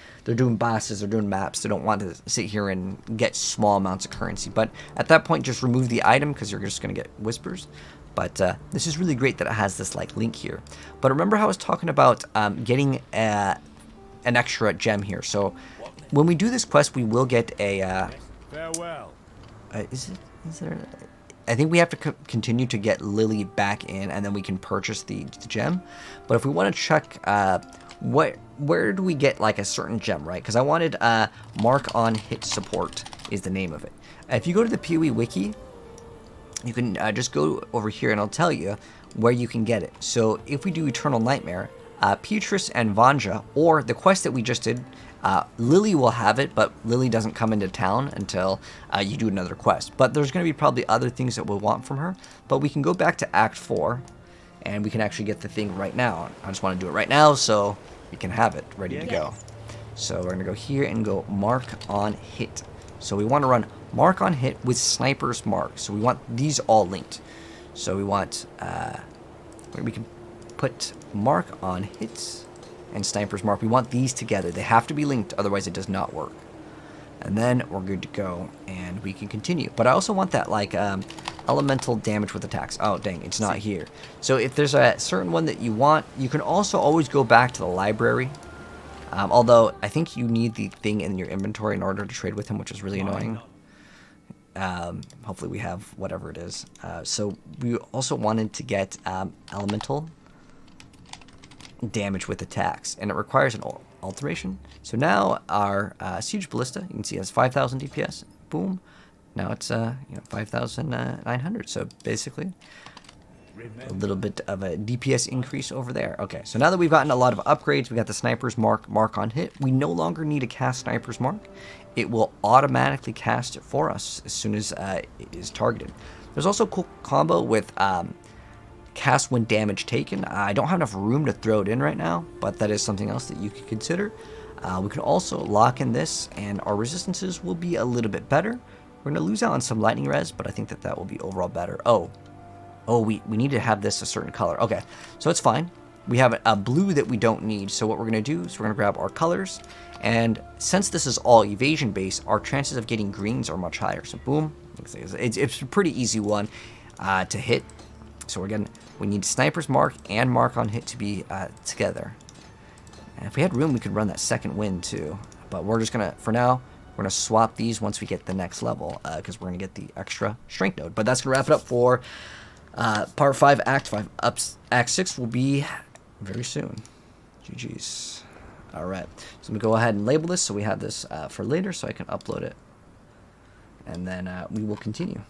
bosses, they're doing maps. They don't want to sit here and get small amounts of currency. But at that point, just remove the item because you're just going to get whispers. But this is really great that it has this like link here. But remember how I was talking about getting an extra gem here. So when we do this quest, we will get a. Farewell. Is there? I think we have to continue to get Lily back in, and then we can purchase the gem. But if we want to check where do we get like a certain gem, right? Because I wanted Mark on Hit Support is the name of it. If you go to the PoE wiki, you can just go over here and I'll tell you where you can get it. So if we do Eternal Nightmare, Petrus and Vanja, or the quest that we just did, Lily will have it, but Lily doesn't come into town until you do another quest. But there's going to be probably other things that we'll want from her. But we can go back to Act 4, and we can actually get the thing right now. I just want to do it right now so we can have it ready to go. So we're going to go here and go Mark on Hit. So we want to run Mark on Hit with Sniper's Mark. So we want these all linked. So we want, we can put Mark on Hit and Sniper's Mark. We want these together. They have to be linked, otherwise it does not work. And then we're good to go, and we can continue. But I also want that, like, elemental damage with attacks. Oh, dang, it's not here. So if there's a certain one that you want, you can also always go back to the library. Although, I think you need the thing in your inventory in order to trade with him, which is really annoying. Hopefully we have whatever it is. So we also wanted to get elemental damage with attacks, and it requires an alteration. So now our siege ballista, you can see, has 5,000 DPS. Boom. Now it's 5,900. So basically, a little bit of a DPS increase over there. Okay, so now that we've gotten a lot of upgrades, we got the Sniper's Mark on hit. We no longer need to cast Sniper's Mark. It will automatically cast it for us as soon as it is targeted. There's also a cool combo with cast when damage taken. I don't have enough room to throw it in right now, but that is something else that you could consider. We can also lock in this, and our resistances will be a little bit better. We're going to lose out on some lightning res, but I think that that will be overall better. Oh, we need to have this a certain color. Okay, so it's fine. We have a blue that we don't need, so what we're going to do is we're going to grab our colors, and since this is all evasion based, our chances of getting greens are much higher. So boom, it's a pretty easy one to hit. So again, we need Sniper's Mark and Mark on hit to be together. And if we had room, we could run that second wind too, but we're just going to, for now, we're going to swap these once we get the next level, because we're going to get the extra strength node. But that's going to wrap it up for Part 5, Act 5. Act 6 will be very soon. GG's. Alright, so I'm going to go ahead and label this so we have this for later so I can upload it. And then we will continue.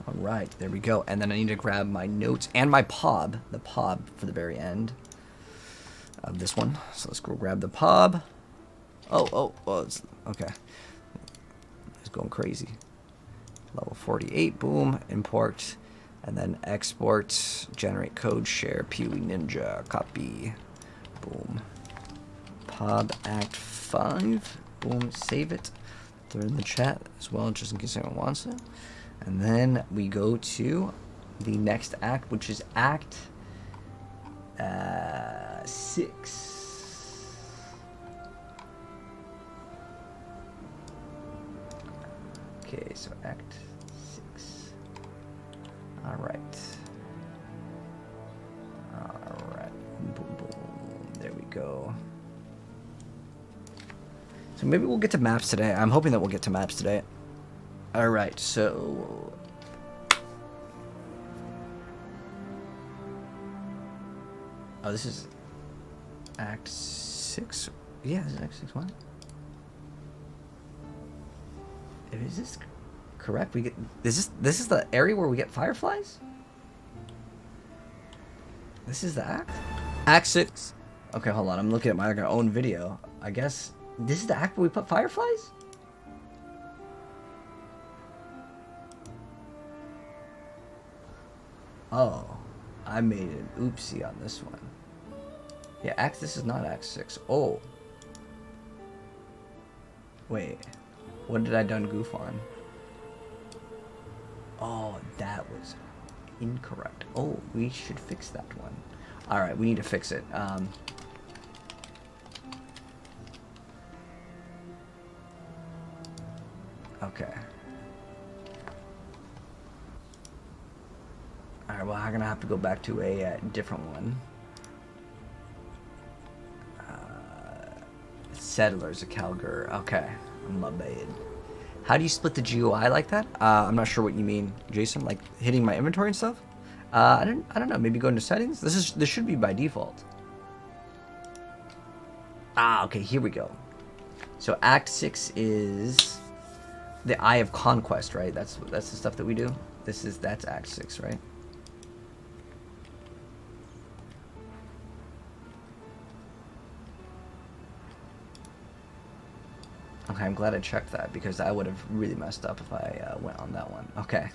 Alright, there we go. And then I need to grab my notes and my POB. The POB for the very end of this one. So let's go grab the POB. Oh, it's, okay. It's going crazy. Level 48, boom, import, and then export, generate code, share, Pewee Ninja, copy, boom. POB Act 5, boom, save it, throw it in the chat as well, just in case anyone wants it. And then we go to the next act, which is Act 6. Okay, so Act 6. Alright. Alright. Boom, boom. There we go. So maybe we'll get to maps today. I'm hoping that we'll get to maps today. Alright, so... Oh, this is Act 6? Yeah, this is Act 6, what? Is this correct? We get this is the area where we get fireflies? This is the act? Act 6. Okay, hold on. I'm looking at my own video. I guess this is the act where we put fireflies? Oh, I made an oopsie on this one. Yeah, this is not Act 6. Oh. Wait. What did I done goof on? Oh, that was incorrect. Oh, we should fix that one. Alright, we need to fix it. Okay. Alright, well, I'm gonna have to go back to a different one. Settlers of Calgur. Okay. My bad. How do you split the GUI like that? I'm not sure what you mean, Jason. Like hitting my inventory and stuff? I don't know. Maybe go into settings. This should be by default. Okay. Here we go. So Act 6 is the Eye of Conquest, right? That's the stuff that we do. That's Act 6, right? Okay, I'm glad I checked that because I would have really messed up if I went on that one. Okay.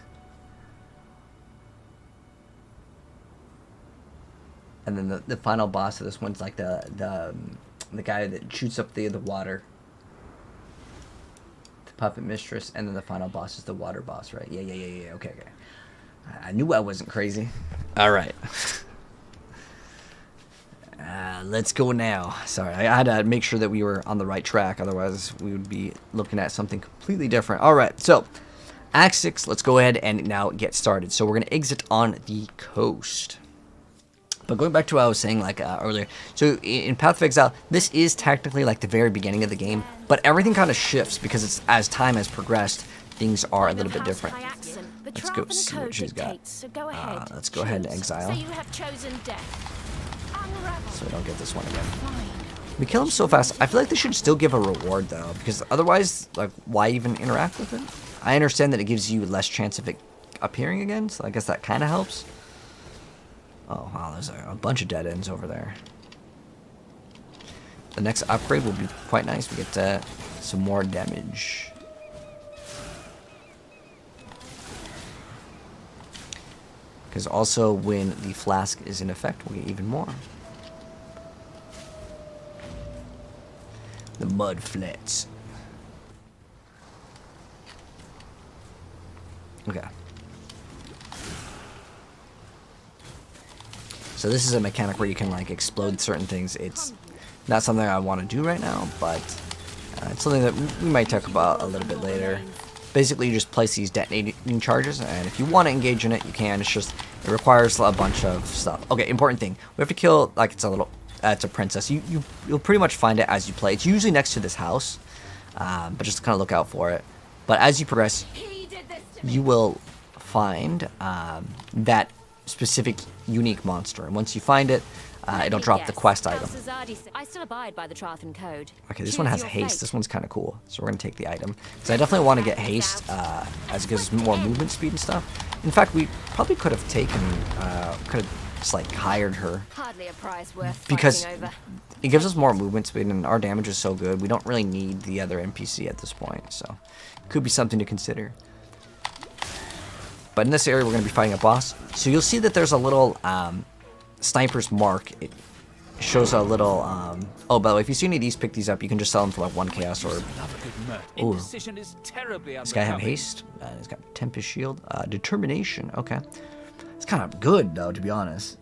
And then the final boss of this one's like the guy that shoots up the water. The puppet mistress, and then the final boss is the water boss, right? Yeah. Okay. I knew I wasn't crazy. All right. Let's go now. Sorry, I had to make sure that we were on the right track. Otherwise, we would be looking at something completely different. All right, so Act 6, let's go ahead and now get started. So we're going to exit on the coast. But going back to what I was saying like earlier, so in Path of Exile, this is technically like the very beginning of the game, but everything kind of shifts because it's as time has progressed, things are a little bit different. Let's go see what she's got. Let's go ahead and exile, so we don't get this one again. We kill him so fast. I feel like they should still give a reward though, because otherwise, like, why even interact with it? I understand that it gives you less chance of it appearing again, so I guess that kind of helps. Oh wow, there's a bunch of dead ends over there. The next upgrade will be quite nice. We get some more damage. Because also when the flask is in effect, we'll get even more. The mud flats. Okay. So this is a mechanic where you can like explode certain things. It's not something I want to do right now, but it's something that we might talk about a little bit later. Basically, you just place these detonating charges, and if you want to engage in it, you can. It's just, it requires a bunch of stuff. Okay, important thing. We have to kill, like, it's a princess. You'll pretty much find it as you play. It's usually next to this house, but just kind of look out for it. But as you progress, you will find that specific unique monster, and once you find it, it'll drop the quest item. I still abide by the Trathan code. Okay, this one has haste. This one's kind of cool, so we're gonna take the item because I definitely want to get haste as it gives us more movement speed and stuff. In fact, we probably could have taken, could have just like hired her, Hardly a prize worth because fighting over. it gives us more movement speed and our damage is so good. We don't really need the other NPC at this point, so it could be something to consider. But in this area, we're going to be fighting a boss. So you'll see that there's a little sniper's mark. It shows a little... oh, by the way, if you see any of these, pick these up. You can just sell them for like 1 chaos orb. Ooh. This guy have haste. He's got Tempest Shield. Determination. Okay. It's kind of good, though, to be honest.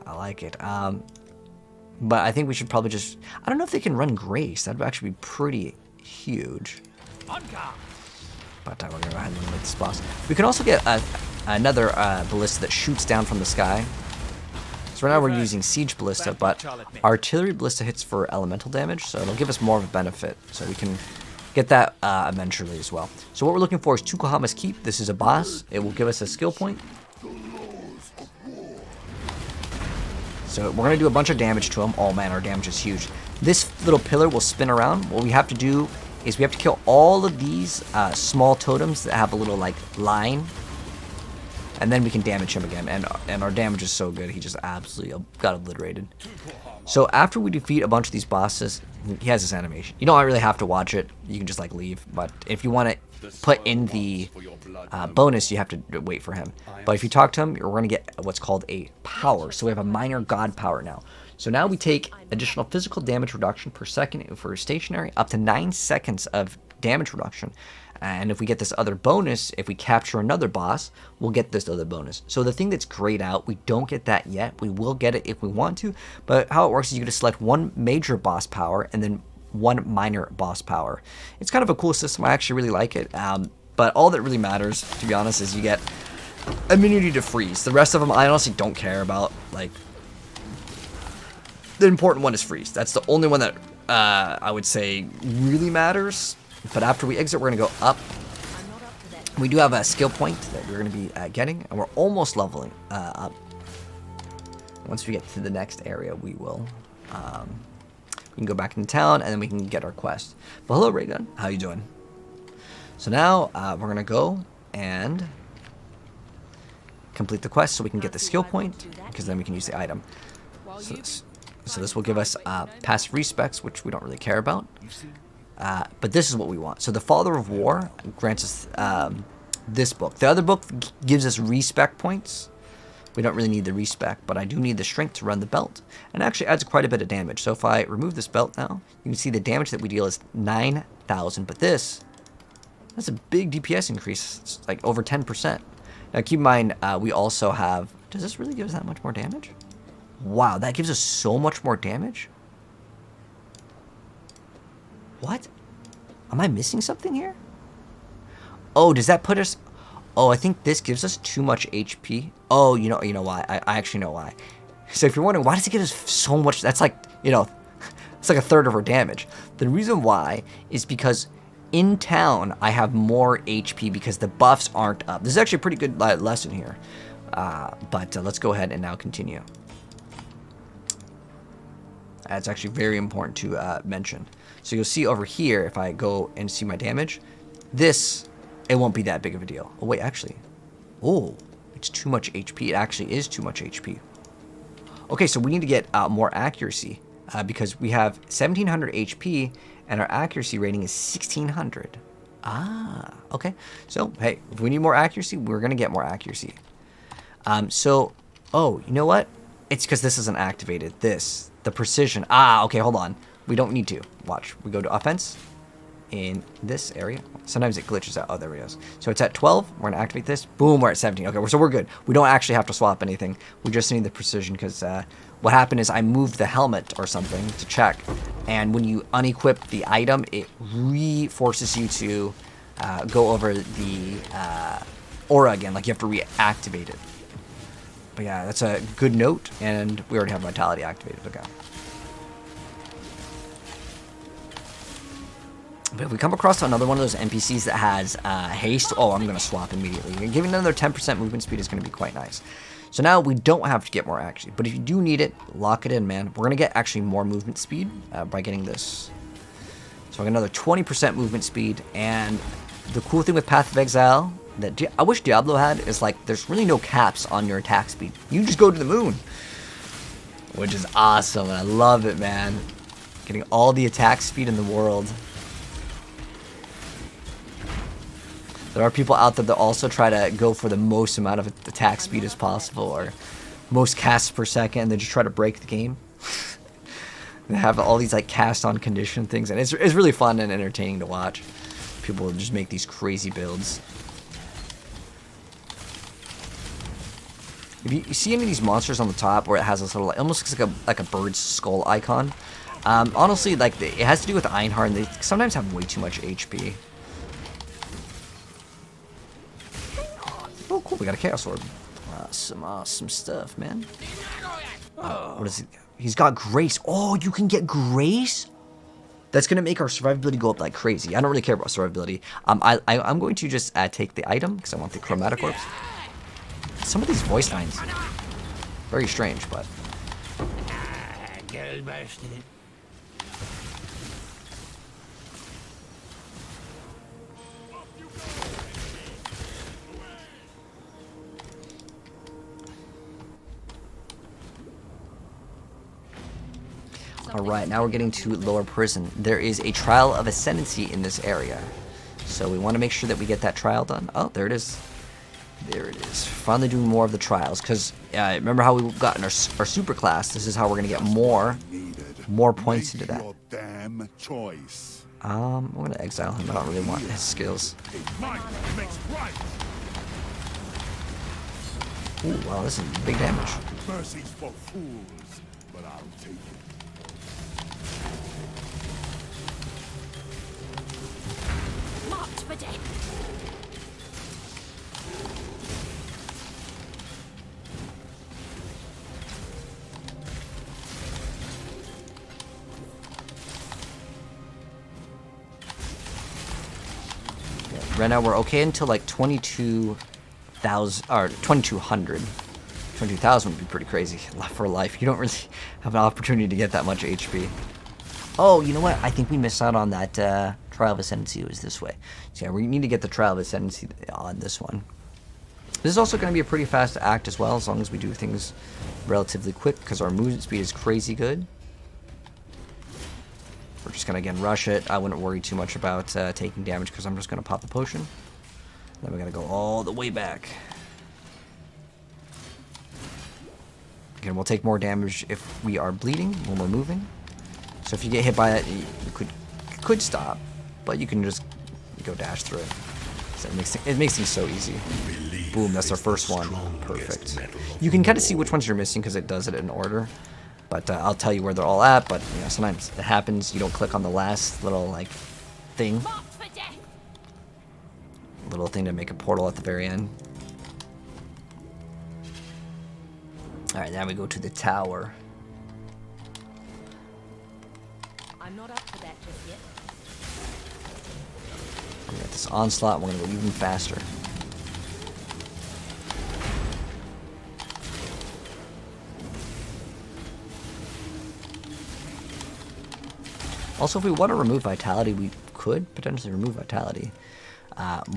I like it. But I think we should probably just... I don't know if they can run Grace. That would actually be pretty huge. But we're going to go ahead and eliminate this boss. We can also get another ballista that shoots down from the sky. So right now we're using Siege Ballista, but Artillery Ballista hits for elemental damage, so it'll give us more of a benefit. So we can get that eventually as well. So what we're looking for is Tukohama's Keep. This is a boss. It will give us a skill point. So we're going to do a bunch of damage to him. Oh man, our damage is huge. This little pillar will spin around. What we have to do is we have to kill all of these small totems that have a little like line, and then we can damage him again, and our damage is so good, he just absolutely got obliterated. So after we defeat a bunch of these bosses, he has this animation. You don't really have to watch it, you can just like leave, but if you want to put in the bonus, you have to wait for him. But if you talk to him, you're going to get what's called a power. So we have a minor god power now. So now we take additional physical damage reduction per second for stationary, up to 9 seconds of damage reduction. And if we get this other bonus, if we capture another boss, we'll get this other bonus. So the thing that's grayed out, we don't get that yet. We will get it if we want to. But how it works is you just select one major boss power and then one minor boss power. It's kind of a cool system. I actually really like it. But all that really matters, to be honest, is you get immunity to freeze. The rest of them, I honestly don't care about. Like, the important one is freeze. That's the only one that I would say really matters. But after we exit, we're going to go up. We do have a skill point that we're going to be getting, and we're almost leveling up. Once we get to the next area, we will we can go back into town, and then we can get our quest. But hello, Raygun. How you doing? So now we're going to go and complete the quest so we can get the skill point, because then we can use the item. So this will give us passive respecs, which we don't really care about. But this is what we want. So the Father of War grants us this book. The other book gives us respec points. We don't really need the respec, but I do need the strength to run the belt. And it actually adds quite a bit of damage. So if I remove this belt now, you can see the damage that we deal is 9,000. But that's a big DPS increase. It's like over 10%. Now keep in mind, we also have... Does this really give us that much more damage? Wow, that gives us so much more damage? What? Am I missing something here? Oh, does that put us... Oh, I think this gives us too much HP. Oh, you know why? I actually know why. So if you're wondering, why does it give us so much? That's like, you know, it's like a third of our damage. The reason why is because in town, I have more HP because the buffs aren't up. This is actually a pretty good lesson here. But let's go ahead and now continue. That's actually very important to mention. So you'll see over here, if I go and see my damage, this, it won't be that big of a deal. Oh, wait, actually. Oh, it's too much HP. It actually is too much HP. Okay, so we need to get more accuracy because we have 1700 HP and our accuracy rating is 1600. Ah, okay. So, hey, if we need more accuracy, we're going to get more accuracy. Oh, you know what? It's because this isn't activated. The precision. Ah, okay, hold on. We don't need to. Watch. We go to offense in this area. Sometimes it glitches out. Oh, there it goes. So it's at 12. We're going to activate this. Boom, we're at 17. Okay, so we're good. We don't actually have to swap anything. We just need the precision because what happened is I moved the helmet or something to check. And when you unequip the item, it re-forces you to go over the aura again. Like you have to reactivate it. But yeah, that's a good note. And we already have Vitality activated. Okay. But if we come across another one of those NPCs that has haste, oh, I'm going to swap immediately. Giving another 10% movement speed is going to be quite nice. So now we don't have to get more accuracy. But if you do need it, lock it in, man. We're going to get actually more movement speed by getting this. So I got another 20% movement speed. And the cool thing with Path of Exile that I wish Diablo had is like there's really no caps on your attack speed. You just go to the moon. Which is awesome. And I love it, man. Getting all the attack speed in the world. There are people out there that also try to go for the most amount of attack speed as possible or most casts per second and they just try to break the game. They have all these like cast on condition things and it's really fun and entertaining to watch. People just make these crazy builds. If you see any of these monsters on the top where it has this little, it almost looks like a bird's skull icon. Honestly, like it has to do with Einhar and they sometimes have way too much HP. Oh, cool, we got a Chaos Orb. Some awesome stuff, man. What is it? He's got Grace. Oh, you can get Grace? That's going to make our survivability go up like crazy. I don't really care about survivability. I'm going to just take the item because I want the Chromatic Orbs. Some of these voice lines, very strange, but... Alright, now we're getting to Lower Prison. There is a Trial of Ascendancy in this area. So we want to make sure that we get that trial done. Oh, there it is. There it is. Finally doing more of the trials. Because, remember how we got in our super class? This is how we're going to get more points into that. I'm going to exile him. I don't really want his skills. Ooh, wow, this is big damage. Mercy's for fools, but I'll take it. Marked for death. Right now we're okay until like 22,000 or 2,200. 22,000 would be pretty crazy for life. You don't really have an opportunity to get that much HP. Oh, you know what? I think we missed out on that Trial of Ascendancy. It was this way. So yeah, we need to get the Trial of Ascendancy on this one. This is also going to be a pretty fast act as well, as long as we do things relatively quick, because our movement speed is crazy good. We're just going to, again, rush it. I wouldn't worry too much about taking damage, because I'm just going to pop the potion. Then we got to go all the way back. Again, we'll take more damage if we are bleeding when we're moving. So if you get hit by it, you could stop, but you can just go dash through it. So it makes things so easy. Boom, that's our first one. Perfect. You can kind of see which ones you're missing because it does it in order. But I'll tell you where they're all at, but you know, sometimes it happens. You don't click on the last little like thing. A little thing to make a portal at the very end. Alright, now we go to the tower. I'm not up for that just yet. We got this onslaught, we're gonna go even faster. Also, if we want to remove vitality, we could potentially remove vitality.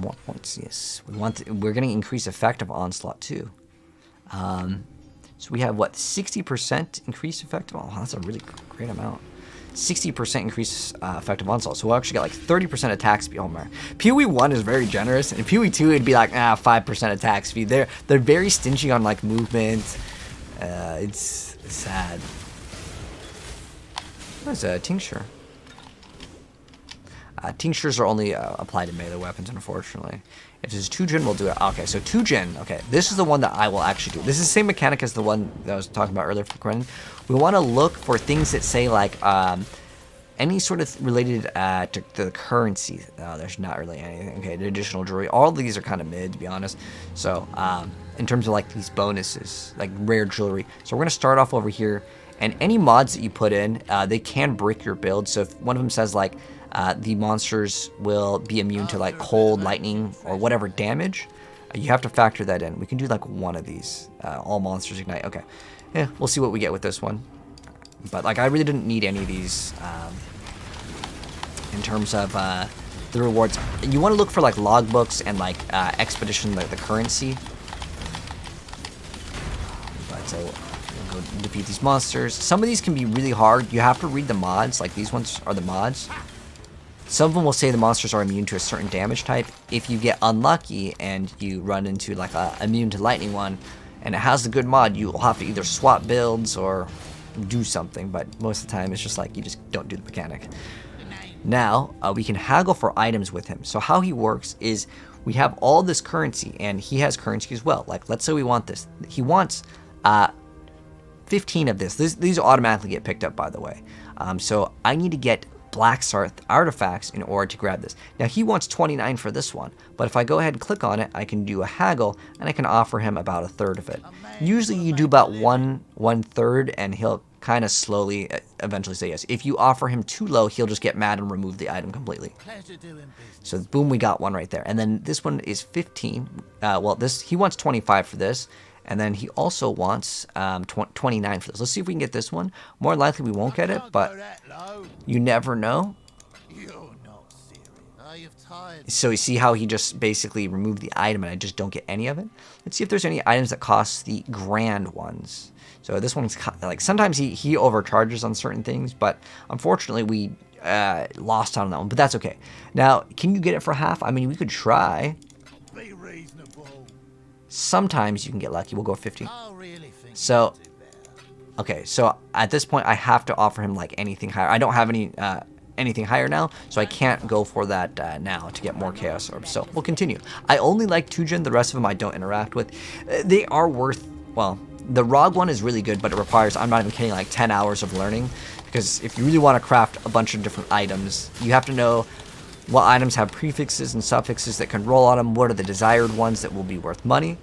More points, yes. We're going to increase effective onslaught too. So we have what, 60% increased effective? Oh, that's a really great amount. 60% increase effective onslaught. So we'll actually get like 30% attack speed. Oh man, PoE 1 is very generous, and PoE 2 it'd be like 5% attack speed. They're very stingy on like movement. It's sad. There's a tincture. Tinctures are only applied to melee weapons, unfortunately. If there's 2 gen, we'll do it. Okay, so 2 gen. Okay, this is the one that I will actually do. This is the same mechanic as the one that I was talking about earlier for Quentin. We want to look for things that say like any sort of related to the currency. Oh, there's not really anything. Okay, the additional jewelry. All of these are kind of mid, to be honest. So in terms of like these bonuses, like rare jewelry. So we're gonna start off over here, and any mods that you put in, they can brick your build. So if one of them says like the monsters will be immune to like cold, lightning, or whatever damage, you have to factor that in. We can do like one of these. All monsters ignite. Okay, yeah, we'll see what we get with this one. But like, I really didn't need any of these in terms of the rewards. You want to look for like logbooks and like expedition, like the currency. But so we'll go defeat these monsters. Some of these can be really hard. You have to read the mods. Like these ones are the mods. Some of them will say the monsters are immune to a certain damage type. If you get unlucky and you run into like a immune to lightning one, and it has a good mod, you'll have to either swap builds or do something. But most of the time, it's just like you just don't do the mechanic. Now we can haggle for items with him. So how he works is we have all this currency, and he has currency as well. Like let's say we want this. He wants 15 of this. These automatically get picked up, by the way. So I need to get Black Star artifacts in order to grab this. Now he wants 29 for this one, but if I go ahead and click on it, I can do a haggle, and I can offer him about a third of it. Usually you do about one third, and he'll kind of slowly eventually say yes. If you offer him too low, he'll just get mad and remove the item completely. So boom, we got one right there. And then this one is 15. Well, this he wants 25 for this. And then he also wants 29 for this. Let's see if we can get this one. More likely we won't get it, but you never know. So you see how he just basically removed the item and I just don't get any of it? Let's see if there's any items that cost the grand ones. So this one's like, sometimes he overcharges on certain things, but unfortunately we lost out on that one, but that's okay. Now, can you get it for half? I mean, we could try. Sometimes you can get lucky. We'll go 50. So, okay. So at this point, I have to offer him like anything higher. I don't have any anything higher now, so I can't go for that now to get more Chaos Orbs. So we'll continue. I only like 2 gen. The rest of them I don't interact with. They are worth, well, the ROG one is really good, but it requires, I'm not even kidding, like 10 hours of learning. Because if you really want to craft a bunch of different items, you have to know what items have prefixes and suffixes that can roll on them, what are the desired ones that will be worth money.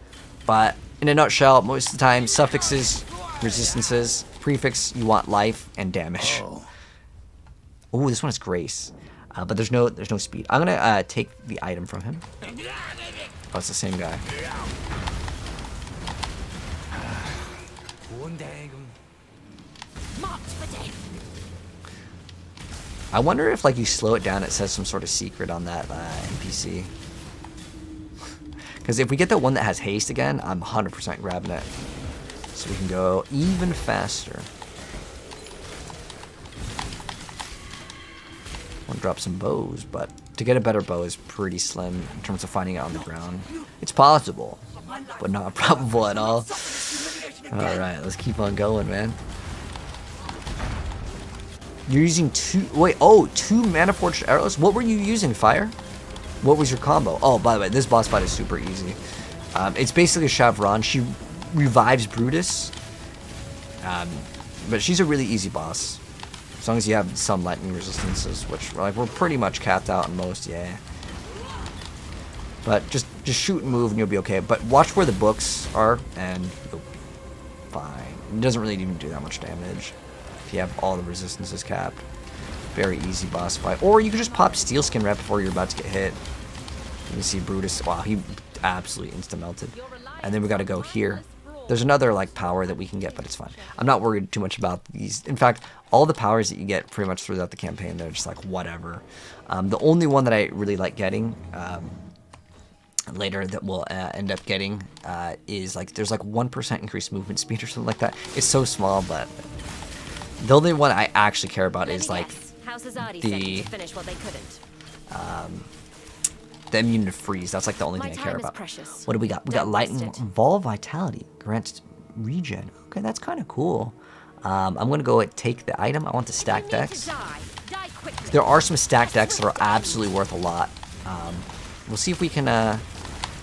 But in a nutshell, most of the time, suffixes, resistances, prefix, you want life and damage. Oh, this one is grace, but there's no speed. I'm gonna take the item from him. Oh, it's the same guy. I wonder if like you slow it down, it says some sort of secret on that NPC. Because if we get the one that has haste again, I'm 100% grabbing it. So we can go even faster. I want to drop some bows, but to get a better bow is pretty slim in terms of finding it on the ground. It's possible, but not probable at all. Alright, let's keep on going, man. You're using two Mana Forged arrows? What were you using, Fire? What was your combo? Oh, by the way, this boss fight is super easy. It's basically a Chevron. She revives Brutus. But she's a really easy boss. As long as you have some lightning resistances, which we're pretty much capped out on most, yeah. But just shoot and move and you'll be okay. But watch where the books are and you'll be fine. It doesn't really even do that much damage if you have all the resistances capped. Very easy boss fight. Or you could just pop Steel Skin right before you're about to get hit. You can see Brutus. Wow, he absolutely insta-melted. And then we got to go here. There's another like power that we can get, but it's fine. I'm not worried too much about these. In fact, all the powers that you get pretty much throughout the campaign, they're just like whatever. The only one that I really like getting later that we'll end up getting is like there's like 1% increased movement speed or something like that. It's so small, but the only one I actually care about is like the finish what they couldn't. The immune to freeze. That's like the only thing I care about. Precious. What do we got? We got Lightning Vol Vitality. Grants regen. Okay, that's kind of cool. I'm going to go and take the item. I want the stack decks. There are some stack decks that are absolutely worth a lot. We'll see if we can,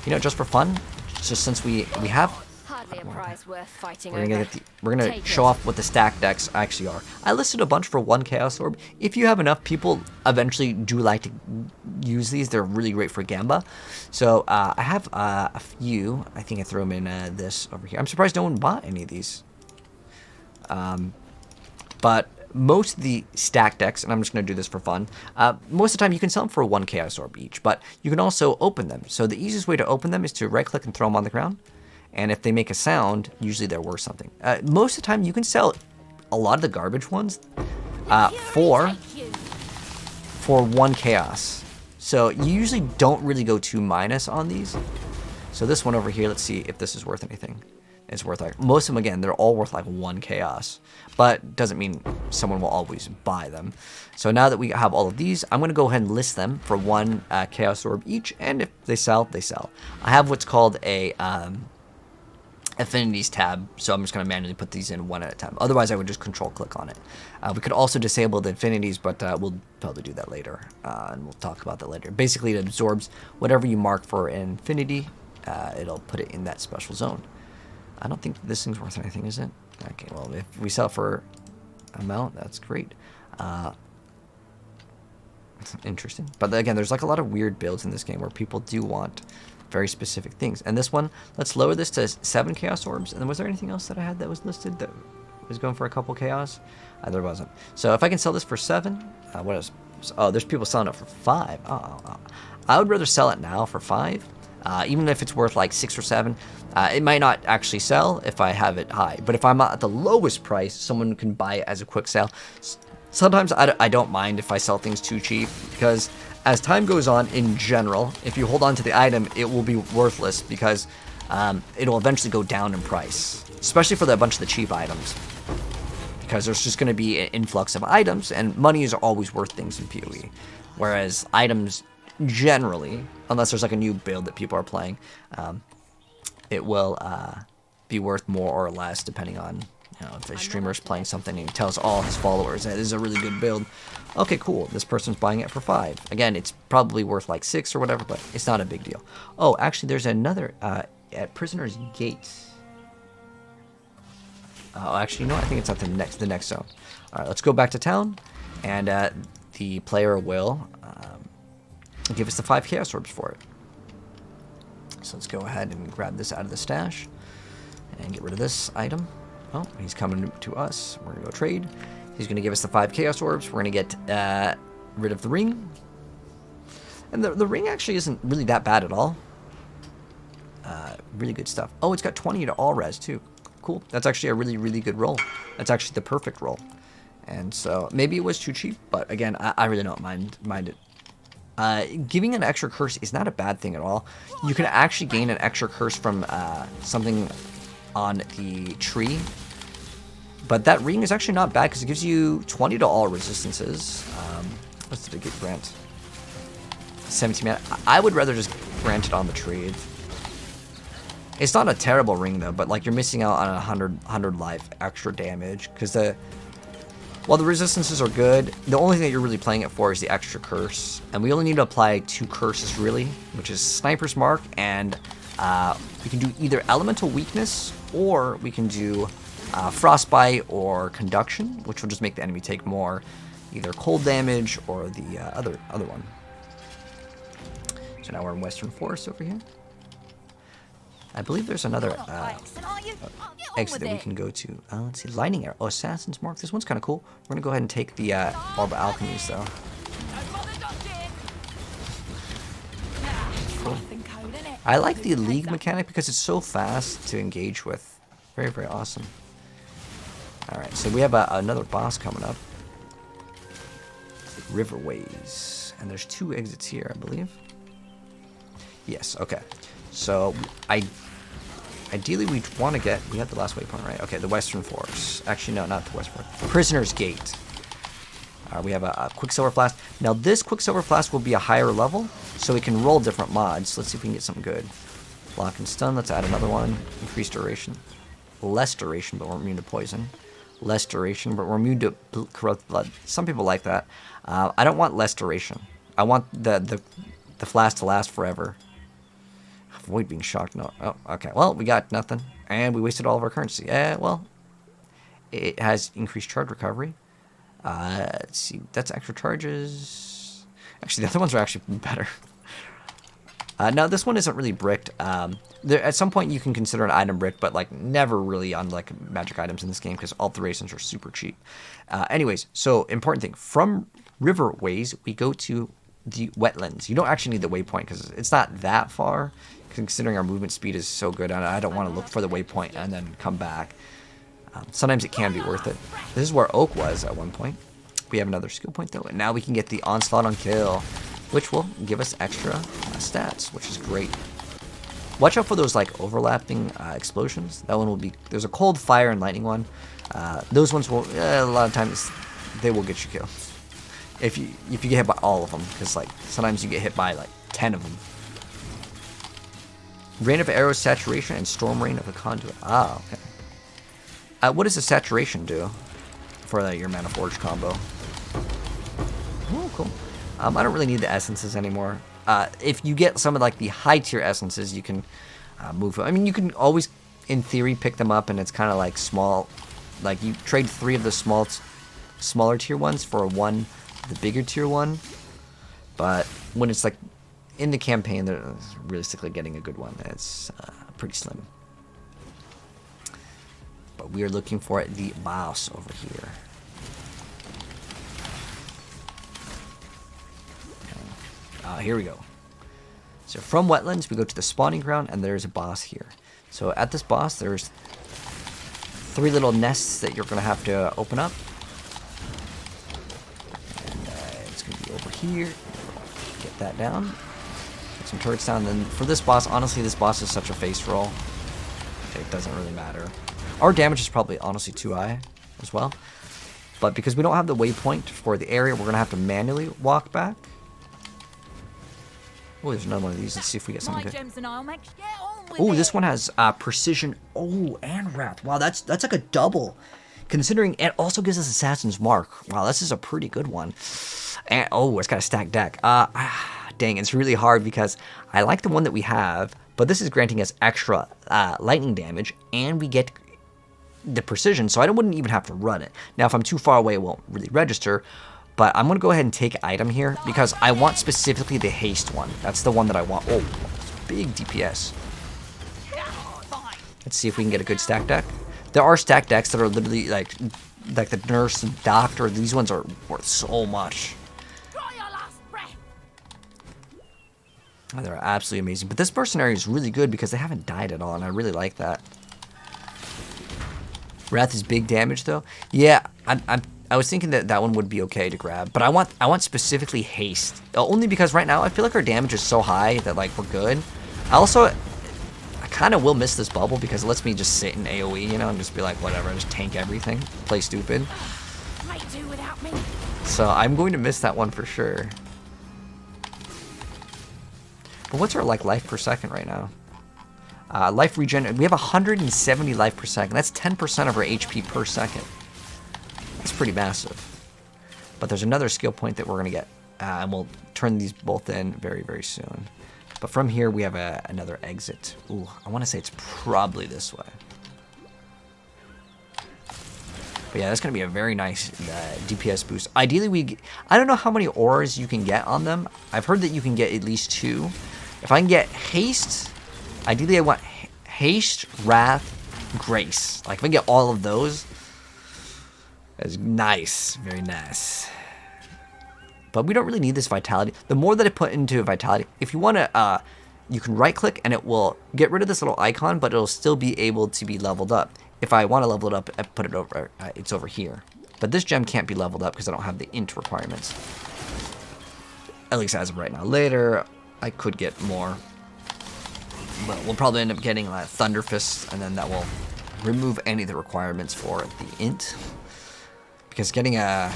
you know, just for fun, just since we have... Hardly a prize worth fighting We're gonna show off what the stack decks actually are. I listed a bunch for 1 Chaos Orb. If you have enough, people eventually do like to use these. They're really great for Gamba. So I have a few. I think I threw them in this over here. I'm surprised no one bought any of these. But most of the stack decks, and I'm just going to do this for fun, most of the time you can sell them for 1 Chaos Orb each, but you can also open them. So the easiest way to open them is to right-click and throw them on the ground. And if they make a sound, usually they're worth something. Most of the time, you can sell a lot of the garbage ones for 1 chaos. So you usually don't really go 2 minus on these. So this one over here, let's see if this is worth anything. It's worth like, most of them, again, they're all worth like 1 chaos. But doesn't mean someone will always buy them. So now that we have all of these, I'm going to go ahead and list them for 1 chaos orb each. And if they sell, they sell. I have what's called a... affinities tab, so I'm just going to manually put these in one at a time. Otherwise, I would just control click on it. We could also disable the affinities, but we'll probably do that later, and we'll talk about that later. Basically, it absorbs whatever you mark for an infinity. It'll put it in that special zone. I don't think this thing's worth anything, is it? Okay, well, if we sell for amount, that's great. Interesting. But again, there's like a lot of weird builds in this game where people do want very specific things. And this one, let's lower this to 7 chaos orbs. And then was there anything else that I had that was listed that was going for a couple chaos? There wasn't. So if I can sell this for 7, what else? Oh, there's people selling it for 5. I would rather sell it now for 5. Even if it's worth like 6 or 7. It might not actually sell if I have it high. But if I'm at the lowest price, someone can buy it as a quick sale. Sometimes I don't mind if I sell things too cheap, because as time goes on, in general, if you hold on to the item, it will be worthless because it'll eventually go down in price, especially for a bunch of the cheap items, because there's just going to be an influx of items, and money is always worth things in PoE, whereas items generally, unless there's like a new build that people are playing, it will be worth more or less depending on, you know, if a streamer's playing something and he tells all his followers that this is a really good build. Okay, cool. This person's buying it for 5. Again, it's probably worth like 6 or whatever, but it's not a big deal. Oh, actually, there's another at Prisoner's Gate. Oh, actually, no, I think it's at the next zone. All right, let's go back to town, and the player will give us the 5 Chaos Orbs for it. So let's go ahead and grab this out of the stash and get rid of this item. Oh, he's coming to us. We're going to go trade. He's going to give us the 5 Chaos Orbs. We're going to get rid of the ring. And the ring actually isn't really that bad at all. Really good stuff. Oh, it's got 20 to all res too. Cool. That's actually a really, really good roll. That's actually the perfect roll. And so maybe it was too cheap, but again, I really don't mind it. Giving an extra curse is not a bad thing at all. You can actually gain an extra curse from something on the tree. But that ring is actually not bad because it gives you 20 to all resistances. What's the good grant? 17 mana. I would rather just grant it on the tree. It's not a terrible ring though, but like you're missing out on 100 life extra damage because while the resistances are good, the only thing that you're really playing it for is the extra curse. And we only need to apply 2 curses really, which is Sniper's Mark, and we can do either Elemental Weakness, or we can do Frostbite or Conduction, which will just make the enemy take more either cold damage or the other one. So now we're in Western Forest over here. I believe there's another exit that we can go to. Let's see, Lightning Arrow. Oh, Assassin's Mark. This one's kind of cool. We're gonna go ahead and take the Orb of Alchemies though. Cool. I like the League mechanic because it's so fast to engage with. Very, very awesome. Alright, so we have another boss coming up. Riverways. And there's 2 exits here, I believe. Yes, okay. So, ideally we want to get... We have the last waypoint, right? Okay, the Western Forest. Actually, no, not the Western Forest. Prisoner's Gate. We have a Quicksilver Flask. Now, this Quicksilver Flask will be a higher level, so we can roll different mods. Let's see if we can get something good. Lock and Stun. Let's add another one. Increased duration. Less duration, but we're immune to poison. Less duration, but we're immune to corrupt blood. Some people like that. I don't want less duration. I want the flask to last forever. Avoid being shocked. No. Oh, okay. Well, we got nothing. And we wasted all of our currency. Well, it has increased charge recovery. Let's see. That's extra charges. Actually, the other ones are actually better. Now, this one isn't really bricked. At some point, you can consider an item brick, but like never really on like magic items in this game because alterations are super cheap. Anyways, so important thing. From Riverways, we go to the wetlands. You don't actually need the waypoint because it's not that far. Considering our movement speed is so good, and I don't want to look for the waypoint and then come back. Sometimes it can be worth it. This is where Oak was at one point. We have another skill point though, and now we can get the Onslaught on Kill, which will give us extra stats, which is great. Watch out for those like overlapping explosions. That one will be... There's a cold, fire, and lightning one. Those ones will... a lot of times they will get you killed. If you get hit by all of them, because like sometimes you get hit by like 10 of them. Rain of Arrows, Saturation, and Storm Rain of the Conduit. Ah, okay. What does the Saturation do for your Mana Forge combo? Oh, cool. I don't really need the essences anymore. If you get some of like the high tier essences, you can move. I mean, you can always, in theory, pick them up, and it's kind of like small. Like you trade 3 of the smaller tier ones for one, the bigger tier one. But when it's like in the campaign, they're realistically getting a good one. It's pretty slim. But we are looking for the boss over here. Here we go. So from wetlands, we go to the spawning ground, and there's a boss here. So at this boss, there's 3 little nests that you're going to have to open up. And it's going to be over here. Get that down. Get some turrets down. Then for this boss, honestly, this boss is such a face roll. It doesn't really matter. Our damage is probably honestly too high as well. But because we don't have the waypoint for the area, we're going to have to manually walk back. Oh, there's another one of these. Let's see if we get something good. Oh, this one has precision. Oh, and wrath. Wow, that's like a double. Considering it also gives us Assassin's Mark. Wow, this is a pretty good one. And oh, it's got a stacked deck. Dang, it's really hard because I like the one that we have, but this is granting us extra lightning damage, and we get the precision, so I wouldn't even have to run it. Now, if I'm too far away, it won't really register. But I'm going to go ahead and take item here because I want specifically the haste one. That's the one that I want. Oh, big DPS. Let's see if we can get a good stack deck. There are stack decks that are literally like the nurse and doctor. These ones are worth so much. Oh, they're absolutely amazing. But this mercenary is really good because they haven't died at all, and I really like that. Wrath is big damage though. Yeah, I was thinking that that one would be okay to grab, but I want specifically haste. Only because right now I feel like our damage is so high that like we're good. I kind of will miss this bubble because it lets me just sit in AoE, you know, and just be like whatever, just tank everything, play stupid. Might do without me. So I'm going to miss that one for sure. But what's our like life per second right now? Life regen. We have 170 life per second. That's 10% of our HP per second. It's pretty massive. But there's another skill point that we're going to get. And we'll turn these both in very, very soon. But from here, we have another exit. Ooh, I want to say it's probably this way. But yeah, that's going to be a very nice DPS boost. Ideally, I don't know how many auras you can get on them. I've heard that you can get at least 2. If I can get haste, ideally I want haste, wrath, grace. Like if I get all of those, that's nice, very nice. But we don't really need this vitality. The more that I put into vitality, if you want to, you can right click and it will get rid of this little icon, but it'll still be able to be leveled up. If I want to level it up, I put it over, it's over here. But this gem can't be leveled up because I don't have the int requirements. At least as of right now. Later, I could get more. But we'll probably end up getting Thunder Fist, and then that will remove any of the requirements for the int. Because getting a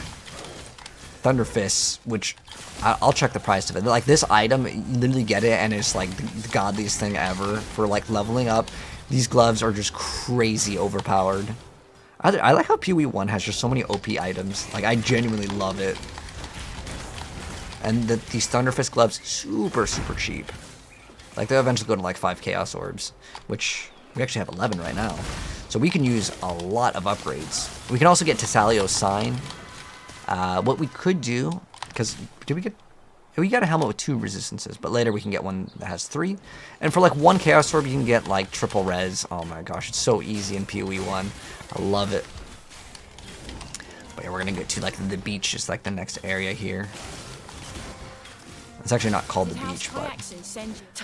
Thunder Fist, which I'll check the price of it. Like this item, you literally get it, and it's like the godliest thing ever for like leveling up. These gloves are just crazy overpowered. I like how PoE 1 has just so many OP items. Like, I genuinely love it. And these Thunder Fist gloves, super, super cheap. Like, they'll eventually go to, like, 5 Chaos Orbs, which we actually have 11 right now. So we can use a lot of upgrades. We can also get Tessalio's Sign. What we could do, because, we got a helmet with 2 resistances, but later we can get one that has 3. And for like 1 Chaos Orb, you can get like triple res. Oh my gosh, it's so easy in PoE 1. I love it. But yeah, we're gonna go to like the beach, just like the next area here. It's actually not called the beach, but...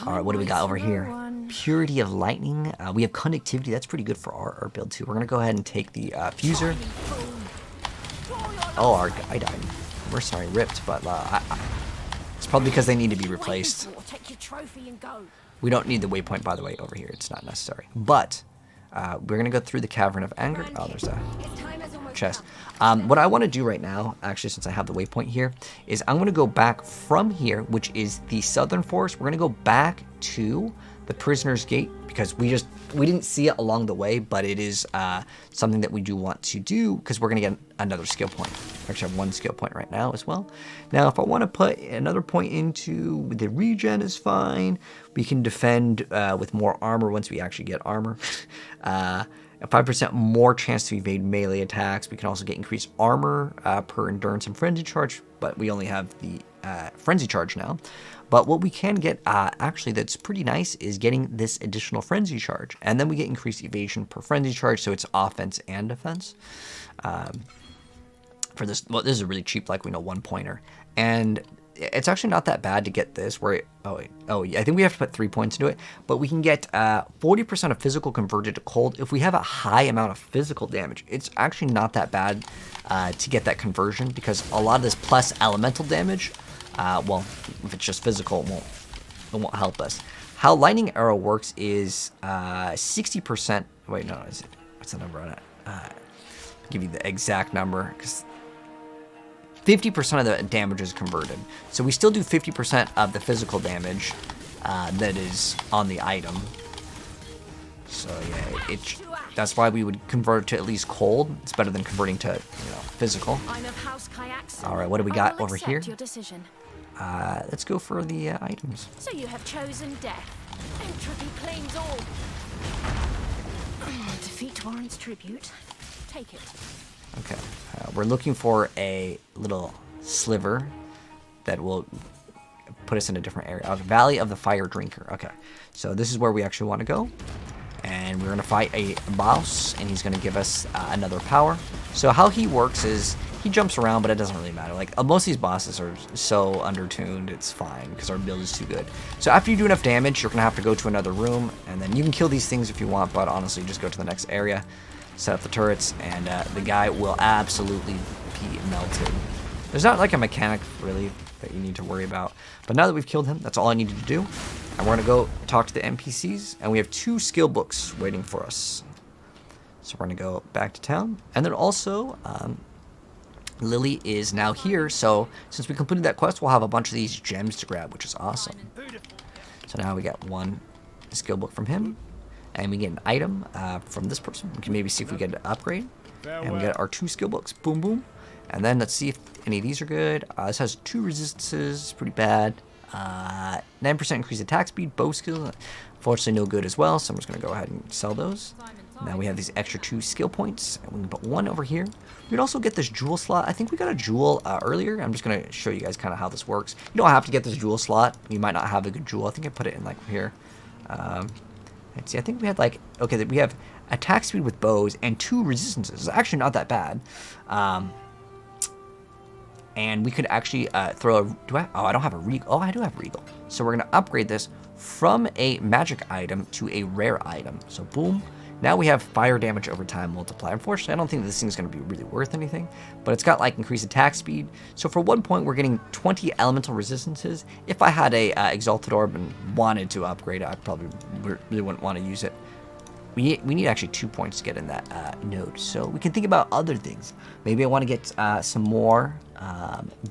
Alright, what do we got over here? Purity of Lightning. We have Conductivity. That's pretty good for our build too. We're gonna go ahead and take the Fuser. Oh, our guy died. We're sorry, ripped, but it's probably because they need to be replaced. We don't need the waypoint, by the way, over here. It's not necessary. But we're going to go through the Cavern of Anger. Oh, there's a chest. What I want to do right now, actually, since I have the waypoint here, is I'm going to go back from here, which is the Southern Forest. We're going to go back to the Prisoner's Gate, because we didn't see it along the way, but it is something that we do want to do, because we're going to get another skill point. I actually have 1 skill point right now as well. Now, if I want to put another point into the regen is fine. We can defend with more armor once we actually get armor. A 5% more chance to evade melee attacks. We can also get increased armor per endurance and frenzy charge, but we only have the frenzy charge now. But what we can get, actually, that's pretty nice is getting this additional frenzy charge. And then we get increased evasion per frenzy charge, so it's offense and defense. For this, well, this is a really cheap, like, 1-pointer. And it's actually not that bad to get this, where, yeah, I think we have to put 3 points into it. But we can get 40% of physical converted to cold. If we have a high amount of physical damage, it's actually not that bad to get that conversion, because a lot of this plus elemental damage, well, if it's just physical, it won't help us. How Lightning Arrow works is 60%. Wait, no, is it? What's the number on it? I'll give you the exact number, because 50% of the damage is converted. So we still do 50% of the physical damage that is on the item. So yeah, that's why we would convert to at least cold. It's better than converting to physical. All right, what do we got over here? Let's go for the items. So you have chosen death. Entropy claims all. Defeat warrants tribute. Take it. Okay, we're looking for a little sliver that will put us in a different area. Okay, Valley of the Fire Drinker. Okay, so this is where we actually want to go. And we're going to fight a boss, and he's going to give us another power. So how he works is he jumps around, but it doesn't really matter. Like, most of these bosses are so undertuned, it's fine, because our build is too good. So after you do enough damage, you're going to have to go to another room, and then you can kill these things if you want, but honestly, just go to the next area, set up the turrets, and the guy will absolutely be melted. There's not like a mechanic, really, that you need to worry about. But now that we've killed him, that's all I needed to do. And we're going to go talk to the NPCs, and we have 2 skill books waiting for us. So we're going to go back to town. And then also, Lily is now here, so since we completed that quest, we'll have a bunch of these gems to grab, which is awesome. So now we got 1 skill book from him, and we get an item from this person. We can maybe see if we get an upgrade. And we get our 2 skill books. Boom, boom. And then let's see if any of these are good. This has 2 resistances, pretty bad. 9% increased attack speed, bow skill, unfortunately no good as well, so I'm just going to go ahead and sell those. Now we have these extra 2 skill points. And we can put 1 over here. We can also get this jewel slot. I think we got a jewel earlier. I'm just going to show you guys kind of how this works. You don't have to get this jewel slot. You might not have a good jewel. I think I put it in like here. Let's see. I think we had like, okay, we have attack speed with bows and 2 resistances. It's actually not that bad. And we could actually throw a, I don't have a regal. Oh, I do have regal. So we're going to upgrade this from a magic item to a rare item. So boom. Now we have fire damage over time multiplier. Unfortunately, I don't think this thing is going to be really worth anything, but it's got like increased attack speed. So for 1 point, we're getting 20 elemental resistances. If I had a exalted orb and wanted to upgrade it, I probably really wouldn't want to use it. We need actually 2 points to get in that node. So we can think about other things. Maybe I want to get some more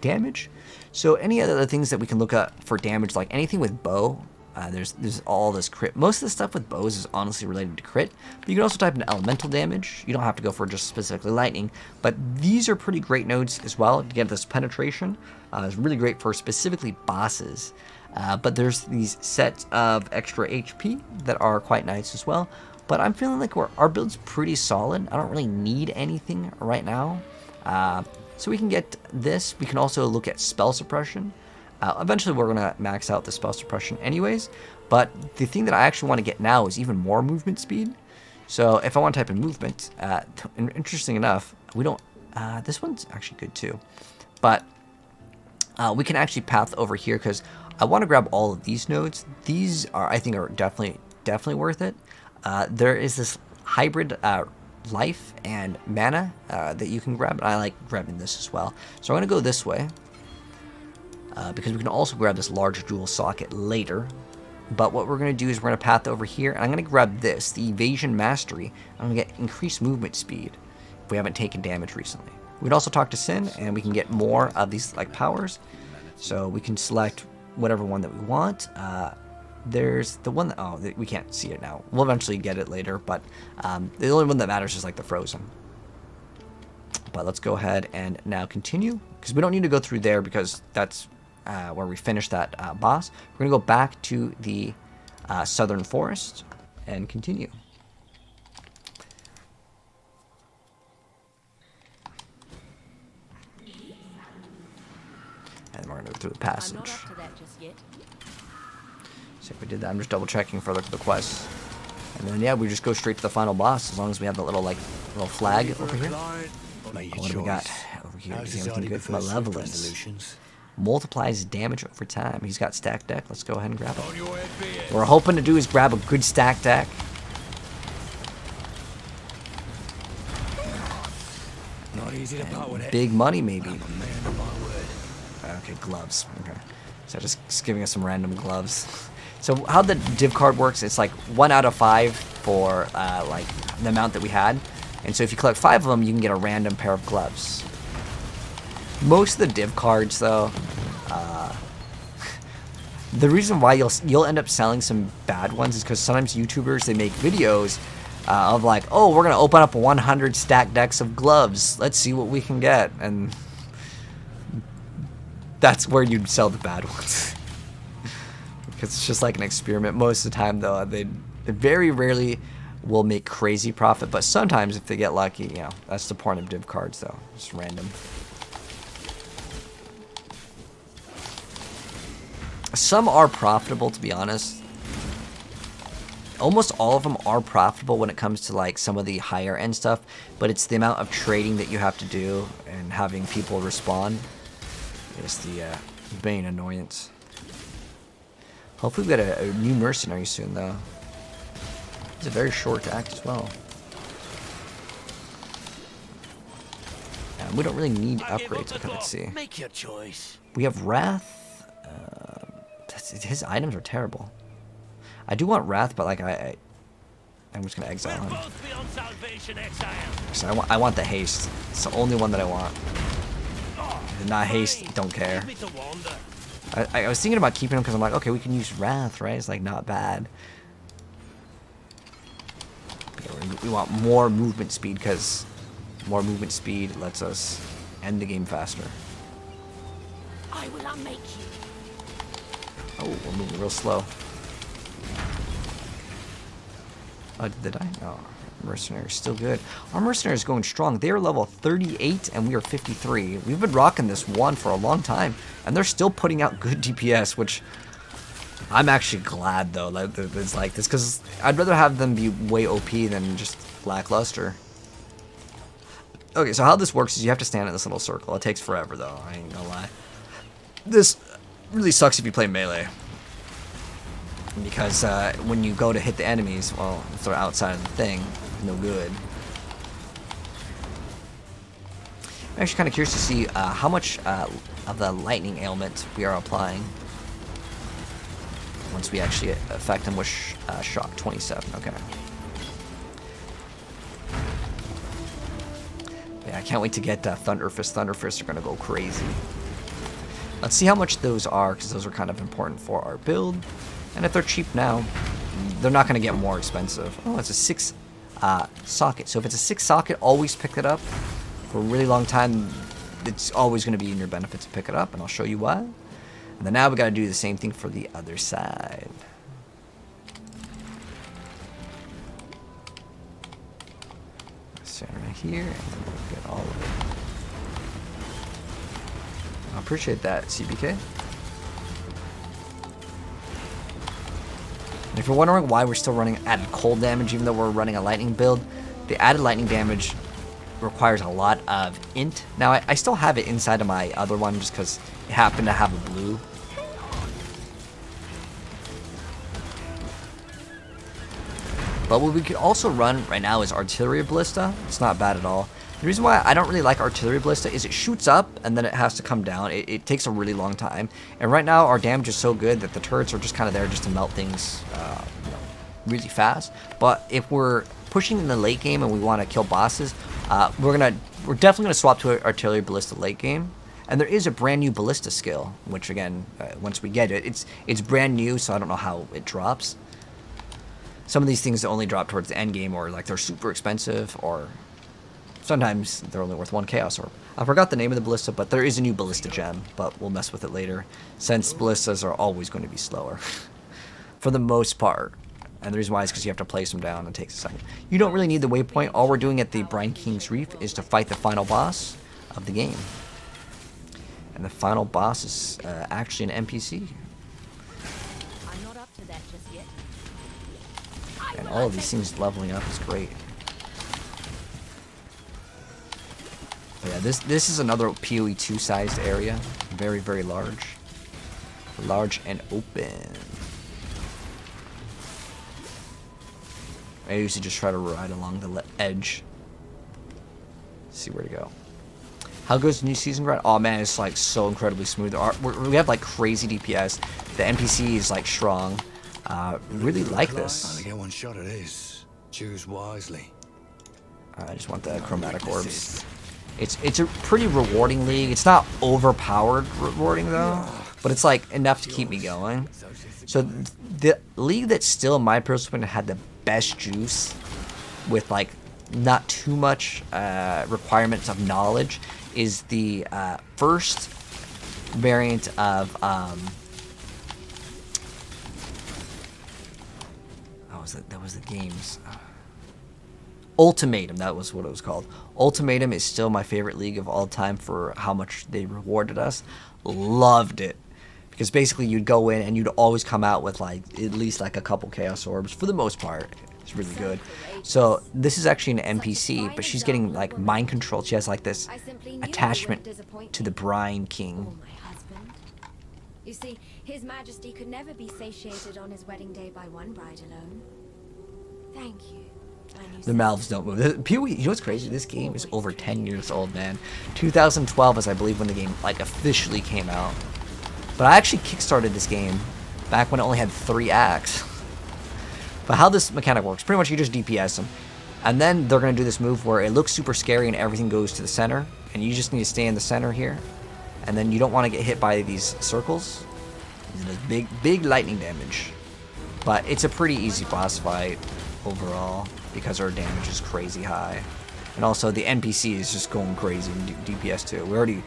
damage. So any other things that we can look at for damage, like anything with bow. There's all this crit. Most of the stuff with bows is honestly related to crit. But you can also type in elemental damage. You don't have to go for just specifically lightning. But these are pretty great nodes as well to get this penetration. It's really great for specifically bosses. But there's these sets of extra HP that are quite nice as well. But I'm feeling like our build's pretty solid. I don't really need anything right now. So we can get this. We can also look at spell suppression. Eventually we're going to max out the spell suppression anyways, but the thing that I actually want to get now is even more movement speed. So if I want to type in movement, interesting enough, we don't, this one's actually good too, but we can actually path over here because I want to grab all of these nodes. These are, I think, are definitely worth it. There is this hybrid life and mana that you can grab, and I like grabbing this as well. So I'm going to go this way. Because we can also grab this large jewel socket later. But what we're going to do is we're going to path over here, and I'm going to grab this, the Evasion Mastery. I'm going to get increased movement speed if we haven't taken damage recently. We can also talk to Sin, and we can get more of these like powers. So we can select whatever one that we want. There's the one that, oh, we can't see it now. We'll eventually get it later, but the only one that matters is like the Frozen. But let's go ahead and now continue, because we don't need to go through there because that's where we finished that boss. We're going to go back to the southern forest and continue. And we're going to go through the passage. I'm not up to that just yet. So if we did that, I'm just double checking for the quest. And then yeah, we just go straight to the final boss as long as we have the little flag over here. What do we got over here? Is anything good for my levelings? Multiplies damage over time. He's got stack deck. Let's go ahead and grab it. What we're hoping to do is grab a good stack deck. Not easy to part with it. Big money, maybe. Okay, gloves. Okay. So just giving us some random gloves. So how the div card works, it's like 1 out of 5 for like the amount that we had. And so if you collect 5 of them, you can get a random pair of gloves. Most of the div cards, though, the reason why you'll end up selling some bad ones is because sometimes YouTubers, they make videos of like, oh, we're gonna open up 100 stack decks of gloves. Let's see what we can get, and that's where you'd sell the bad ones. Because it's just like an experiment. Most of the time, though, they very rarely will make crazy profit, but sometimes if they get lucky, you know, that's the point of div cards, though. Just random. Some are profitable, to be honest. Almost all of them are profitable when it comes to like some of the higher end stuff, but it's the amount of trading that you have to do and having people respond is the main annoyance. Hopefully we get a new mercenary soon, though. It's a very short act as well. We don't really need upgrades. Okay, let's see. Make your choice. We have Wrath. His items are terrible. I do want Wrath, but like I'm just gonna exile him. So I want the haste. It's the only one that I want. Not haste. Don't care. I was thinking about keeping him because I'm like, okay, we can use Wrath, right? It's like not bad. We want more movement speed because more movement speed lets us end the game faster. I will unmake you. Oh, we're moving real slow. Oh, did I? Oh. Mercenaries still good. Our mercenaries going strong. They are level 38 and we are 53. We've been rocking this one for a long time, and they're still putting out good DPS, which I'm actually glad though that it's like this, because I'd rather have them be way OP than just lackluster. Okay, so how this works is you have to stand in this little circle. It takes forever though, I ain't gonna lie. This really sucks if you play melee, because when you go to hit the enemies, well, if they're outside of the thing, no good. I'm actually kind of curious to see how much of the lightning ailment we are applying once we actually affect them with shock 27. Okay. Yeah, I can't wait to get Thunderfist. Thunderfists are going to go crazy. Let's see how much those are, because those are kind of important for our build. And if they're cheap now, they're not going to get more expensive. Oh, it's a 6 socket. So if it's a 6 socket, always pick it up. For a really long time, it's always going to be in your benefit to pick it up, and I'll show you why. And then now we got to do the same thing for the other side. Center here, and then we'll get all of it. I appreciate that, CBK. And if you're wondering why we're still running added cold damage even though we're running a lightning build, the added lightning damage requires a lot of int. Now I still have it inside of my other one just because it happened to have a blue. But what we could also run right now is Artillery Ballista. It's not bad at all. The reason why I don't really like Artillery Ballista is it shoots up and then it has to come down. It takes a really long time. And right now our damage is so good that the turrets are just kind of there just to melt things really fast. But if we're pushing in the late game and we want to kill bosses, we're definitely gonna swap to Artillery Ballista late game. And there is a brand new Ballista skill, which again, once we get it, it's brand new, so I don't know how it drops. Some of these things only drop towards the end game, or like they're super expensive, or sometimes they're only worth 1 Chaos Orb. I forgot the name of the Ballista, but there is a new Ballista gem, but we'll mess with it later, since Ballistas are always going to be slower, for the most part. And the reason why is because you have to place them down, and it takes a second. You don't really need the waypoint. All we're doing at the Brine King's Reef is to fight the final boss of the game. And the final boss is actually an NPC. I'm not up to that just yet. And all of these things leveling up is great. But yeah, this is another PoE 2 sized area. Very, very large. Large and open. I usually just try to ride along the edge. See where to go. How goes the new season grind? Oh man, it's like so incredibly smooth. We have like crazy DPS. The NPC is like strong. Really like this. Only get one shot at this. Choose wisely. I just want the chromatic orbs. It's a pretty rewarding league. It's not overpowered rewarding though, but it's like enough to keep me going. So the league that still, in my personal opinion, had the best juice with like not too much requirements of knowledge is the first variant of that was the games. Ultimatum, that was what it was called. Ultimatum is still my favorite league of all time for how much they rewarded us. Loved it. Because basically you'd go in and you'd always come out with like at least like a couple Chaos Orbs for the most part. It's really good. So this is actually an NPC, but she's getting like mind control. She has like this attachment to the Brine King. Oh, my husband. You see, His Majesty could never be satiated on his wedding day by one bride alone. Thank you. The mouths don't move. PoE, you know what's crazy? This game is over 10 years old, man. 2012 is, I believe, when the game like officially came out. But I actually kickstarted this game back when it only had 3 acts. But how this mechanic works, pretty much you just DPS them. And then they're going to do this move where it looks super scary and everything goes to the center. And you just need to stay in the center here. And then you don't want to get hit by these circles. It does big lightning damage. But it's a pretty easy boss fight overall, because our damage is crazy high. And also the NPC is just going crazy in DPS too. We already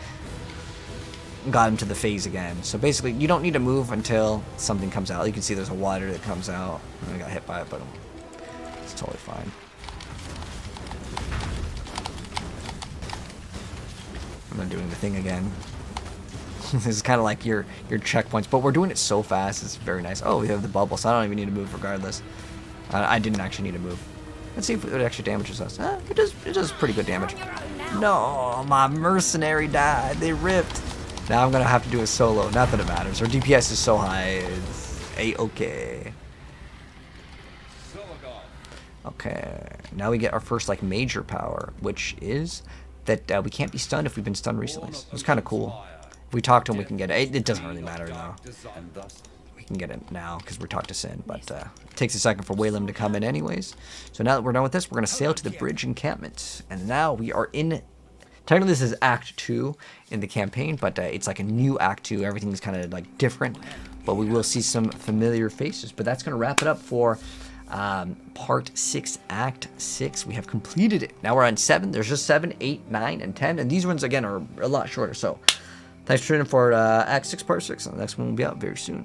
got him to the phase again. So basically you don't need to move until something comes out. You can see there's a water that comes out. I got hit by it, but it's totally fine. doing the thing again. This is kind of like your checkpoints, but we're doing it so fast. It's very nice. Oh, we have the bubble, so I don't even need to move regardless. I didn't actually need to move. Let's see if it actually damages us. It does pretty good damage. No, my mercenary died. They ripped. Now I'm gonna have to do a solo. Not that it matters. Our DPS is so high. It's a-okay. Okay, now we get our first like major power, which is that we can't be stunned if we've been stunned recently. It's kind of cool. If we talk to him, we can get it. It doesn't really matter though. We can get it now because we're talked to Sin, but it takes a second for Waylem to come in anyways. So now that we're done with this, we're gonna sail to the bridge encampment, and now we are in. Technically, this is Act 2 in the campaign, but it's like a new Act 2. Everything's kind of like different, but we will see some familiar faces. But that's gonna wrap it up for. Part 6, Act 6. We have completed it. Now we're on 7. There's just 7, 8, 9, and 10. And these ones, again, are a lot shorter. So, thanks for tuning in for Act 6, Part 6. And the next one will be out very soon.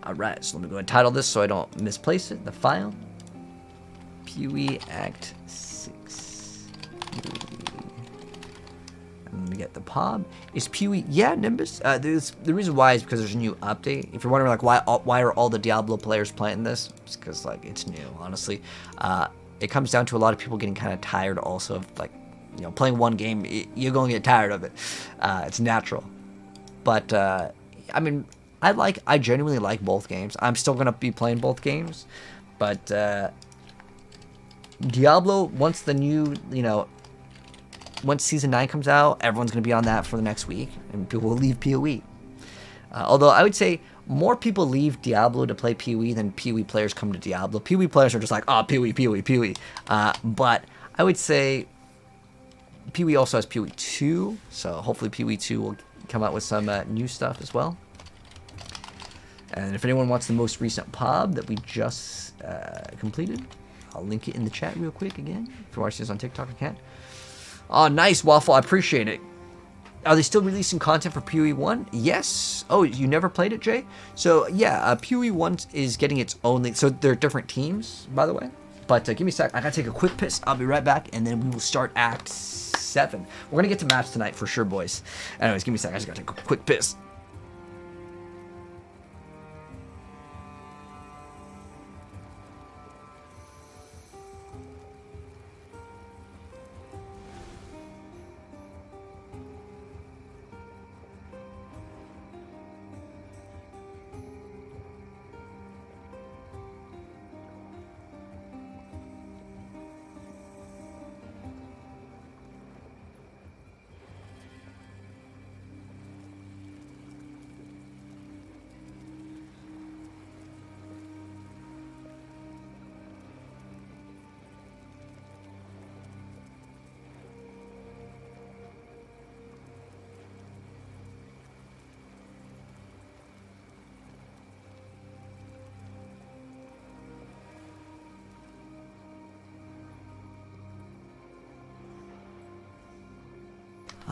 Alright, so let me go ahead and title this so I don't misplace it. The file. PoE Act 6. And let me get the POB. Is PoE... Yeah, Nimbus. The reason why is because there's a new update. If you're wondering, like, why are all the Diablo players playing this? It's because, like, it's new, honestly. It comes down to a lot of people getting kind of tired also of, like, you know, playing one game. You're going to get tired of it. It's natural. But, I mean, I genuinely like both games. I'm still going to be playing both games. But, Diablo, once the new, you know... Once Season 9 comes out, everyone's going to be on that for the next week, and people will leave PoE. Although I would say more people leave Diablo to play PoE than PoE players come to Diablo. PoE players are just like, oh, PoE, PoE, PoE. But I would say PoE also has PoE 2, so hopefully PoE 2 will come out with some new stuff as well. And if anyone wants the most recent POB that we just completed, I'll link it in the chat real quick again. If you're watching this on TikTok, I can. Oh, nice, Waffle. I appreciate it. Are they still releasing content for PoE 1? Yes. Oh, you never played it, Jay? So, yeah, PoE 1 is getting its own... So, they're different teams, by the way. But give me a sec. I gotta take a quick piss. I'll be right back, and then we will start Act 7. We're gonna get to maps tonight for sure, boys. Anyways, give me a sec. I just gotta take a quick piss.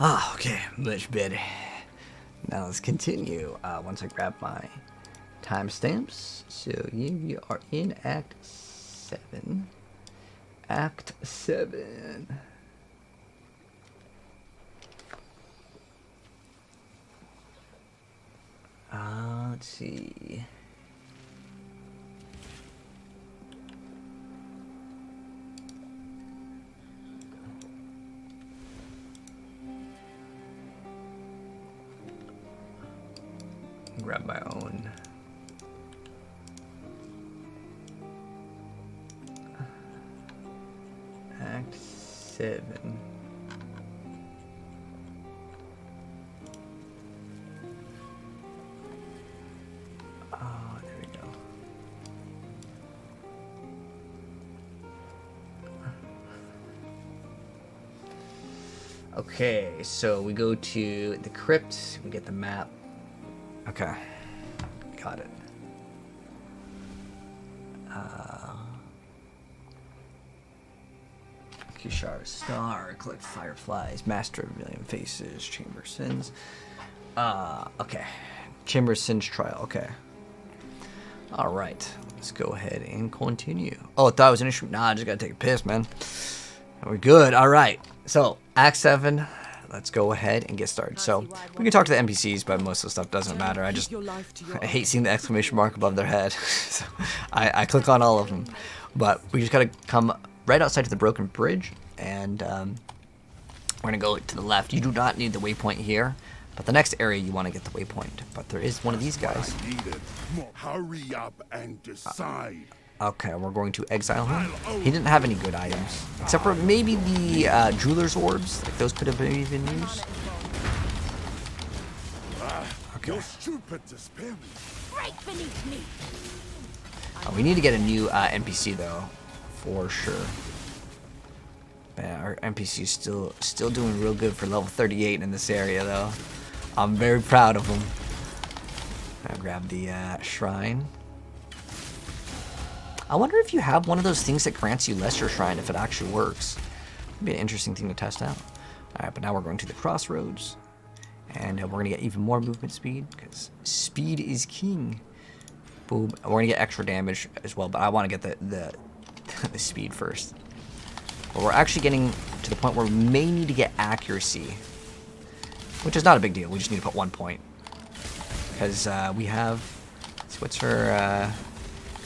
Ah, okay, much better. Now let's continue. Once I grab my timestamps. So you are in Act 7. Act 7. Let's see. Grab my own. Act 7. Oh, there we go. Okay, so we go to the crypt, we get the map. Okay, got it. Kishara Star, collect fireflies, master of a million faces, chamber sins. Okay, chamber sins trial. Okay. All right, let's go ahead and continue. Oh, I thought it was an issue. Nah, I just gotta take a piss, man. We're good. All right. So Act 7. let's go ahead and get started. So we can talk to the NPCs, but most of the stuff doesn't matter. I hate seeing the exclamation mark above their head. So I click on all of them. But we just gotta come right outside of the broken bridge, and we're gonna go to the left. You do not need the waypoint here, but the next area you want to get the waypoint. But there is one of these guys. I need it. Hurry up and decide. Okay, we're going to exile him. He didn't have any good items, except for maybe the jeweler's orbs. Like those could have maybe been used. Okay. You're stupid to spare me. Break beneath me. Oh, we need to get a new NPC though, for sure. Man, our NPC is still doing real good for level 38 in this area though. I'm very proud of him. I'll grab the shrine. I wonder if you have one of those things that grants you lesser shrine, if it actually works. It'd be an interesting thing to test out. Alright, but now we're going to the crossroads. And we're going to get even more movement speed, because speed is king. Boom. We're going to get extra damage as well, but I want to get the speed first. But we're actually getting to the point where we may need to get accuracy, which is not a big deal. We just need to put 1 point. Because we have... What's her...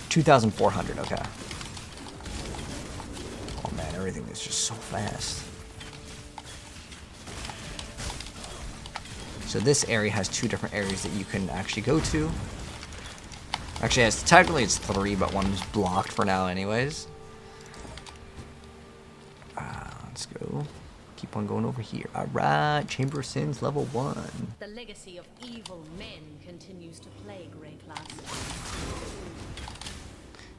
2,400, okay. Oh man, everything is just so fast. So this area has 2 different areas that you can actually go to. Actually, technically it's 3, but one's blocked for now anyways. Let's go. Keep on going over here. Alright, Chamber of Sins, level 1. The legacy of evil men continues to plague Rayclass.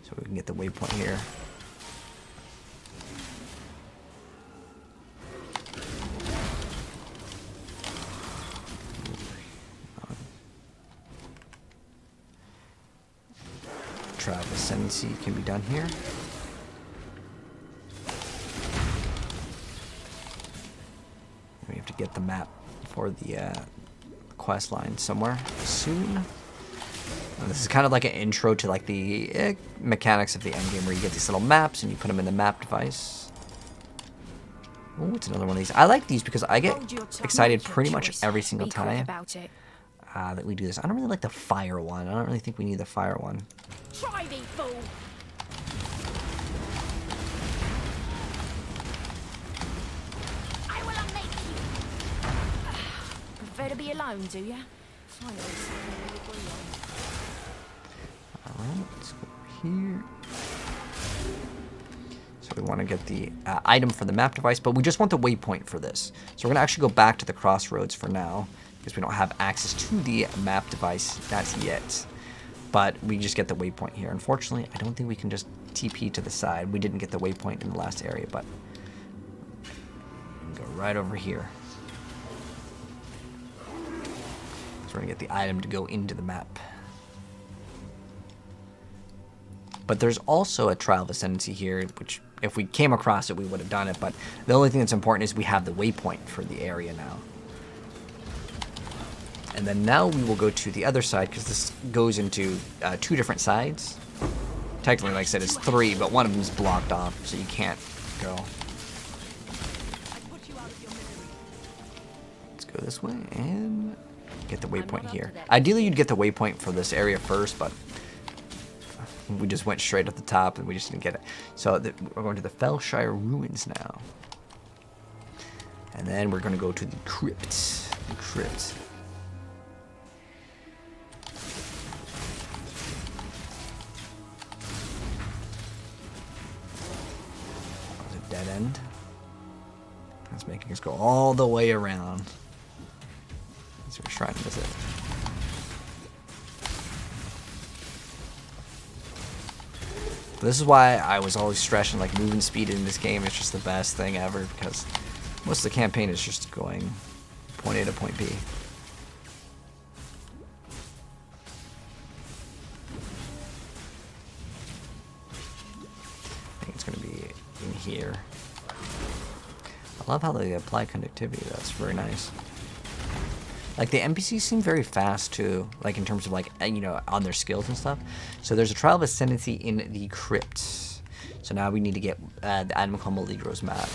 So we can get the waypoint here. Trial of Ascendancy can be done here. We have to get the map for the quest line somewhere soon. And this is kind of like an intro to like the mechanics of the endgame, where you get these little maps and you put them in the map device. Oh, it's another one of these. I like these because I get excited pretty much every single time that we do this. I don't really like the fire one. I don't really think we need the fire one. Try me, fool! I will unmake you! Prefer to be alone, do ya? Alright, let's go over here. So we want to get the item for the map device, but we just want the waypoint for this. So we're going to actually go back to the crossroads for now, because we don't have access to the map device as yet. But we just get the waypoint here. Unfortunately, I don't think we can just TP to the side. We didn't get the waypoint in the last area, but we can go right over here. So we're going to get the item to go into the map. But there's also a Trial of Ascendancy here, which if we came across it, we would have done it. But the only thing that's important is we have the waypoint for the area now. And then now we will go to the other side, because this goes into 2 different sides. Technically, like I said, it's 3, but one of them is blocked off, so you can't go. Let's go this way and get the waypoint here. Ideally, you'd get the waypoint for this area first, but we just went straight at the top and we just didn't get it. So we're going to the Felshire Ruins now. And then we're going to go to the crypt. The crypt. That was a dead end. That's making us go all the way around. So we're trying to visit. This is why I was always stressing like movement speed in this game is just the best thing ever, because most of the campaign is just going point A to point B. I think it's going to be in here. I love how they apply conductivity. That's very nice. Like, the NPCs seem very fast, too, like, in terms of, like, you know, on their skills and stuff. So there's a Trial of Ascendancy in the crypt. So now we need to get the item called Maligro's map.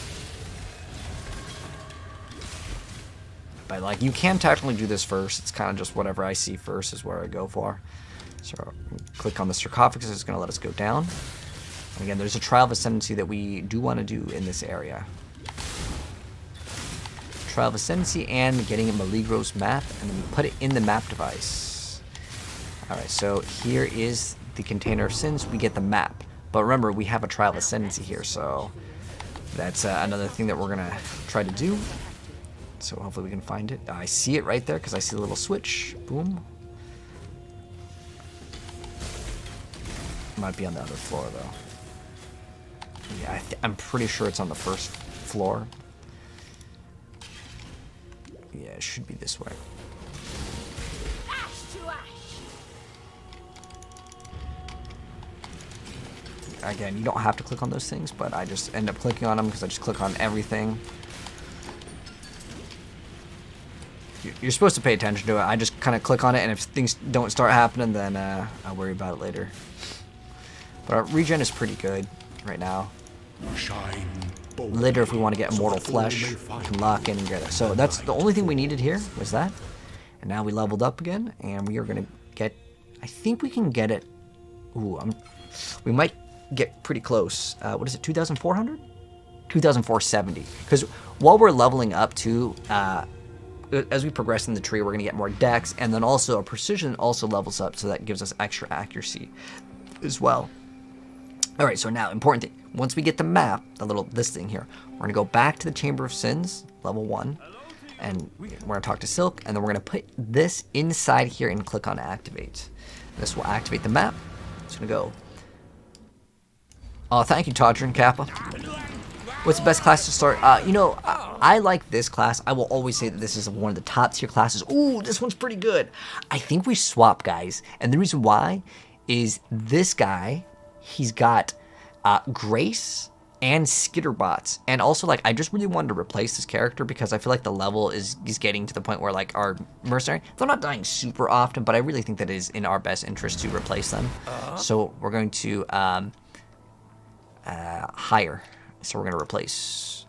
But like, you can technically do this first. It's kind of just whatever I see first is where I go for. So click on the sarcophagus. It's going to let us go down. And again, there's a trial of ascendancy that we do want to do in this area. Trial of ascendancy and getting a Maligro's map, and then we put it in the map device. Alright, so here is the container of sins. We get the map. But remember, we have a trial of ascendancy here, so that's another thing that we're going to try to do. So hopefully we can find it. I see it right there because I see the little switch. Boom. Might be on the other floor, though. Yeah, I'm pretty sure it's on the first floor. Yeah, it should be this way. Ash to ash. Again, you don't have to click on those things, but I just end up clicking on them because I just click on everything. You're supposed to pay attention to it. I just kind of click on it, and if things don't start happening, then I'll worry about it later. But our regen is pretty good right now. Shine bold. Later, if we want to get So immortal that all may flesh, we find can lock in and get it. So that's the only thing we needed here was that. And now we leveled up again, and we are going to get... I think we can get it... Ooh, we might get pretty close. What is it, 2,400? 2,470. Because while we're leveling up to... as we progress in the tree, we're going to get more dex, and then also our precision also levels up, so that gives us extra accuracy as well. Alright, so now, important thing. Once we get the map, this thing here, we're going to go back to the Chamber of Sins, level 1, and we're going to talk to Silk, and then we're going to put this inside here and click on Activate. This will activate the map. It's going to go. Oh, thank you, Todrin Kappa. What's the best class to start? You know, I like this class. I will always say that this is one of the top tier classes. Ooh, this one's pretty good. I think we swap, guys. And the reason why is this guy, he's got Grace and Skitterbots. And also, like, I just really wanted to replace this character because I feel like the level is getting to the point where, like, our mercenary, they're not dying super often, but I really think that it is in our best interest to replace them. So we're going to hire. So we're going to replace.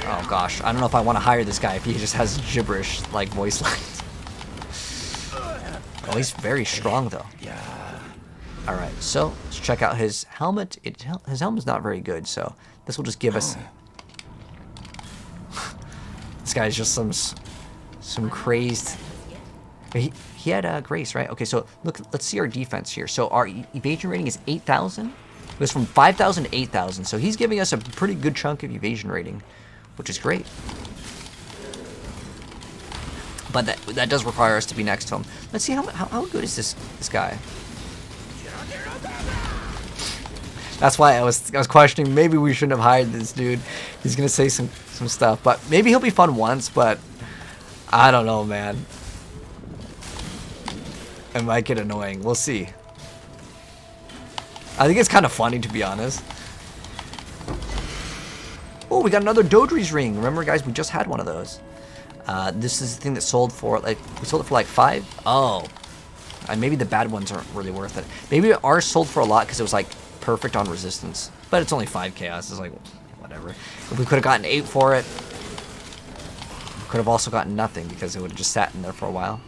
Oh gosh, I don't know if I want to hire this guy if he just has gibberish like voice lines. Oh, he's very strong though. Yeah. All right, so let's check out his helmet. His helmet's not very good, so this will just give us. This guy's just some crazed. He had Grace, right? Okay, so look, let's see our defense here. So our evasion rating is 8,000. It was from 5,000 to 8,000. So he's giving us a pretty good chunk of evasion rating, which is great. But that does require us to be next to him. Let's see how good is this guy. That's why I was questioning. Maybe we shouldn't have hired this dude. He's gonna say some stuff, but maybe he'll be fun once. But I don't know, man. It might get annoying. We'll see. I think it's kind of funny, to be honest. Oh, we got another Dodri's ring. Remember, guys, we just had one of those. This is the thing that sold for, like, we sold it for like 5. Oh. Maybe the bad ones aren't really worth it. Maybe ours sold for a lot because it was, like, perfect on resistance. But it's only 5 chaos. It's like, whatever. If we could have gotten 8 for it, we could have also gotten nothing because it would have just sat in there for a while.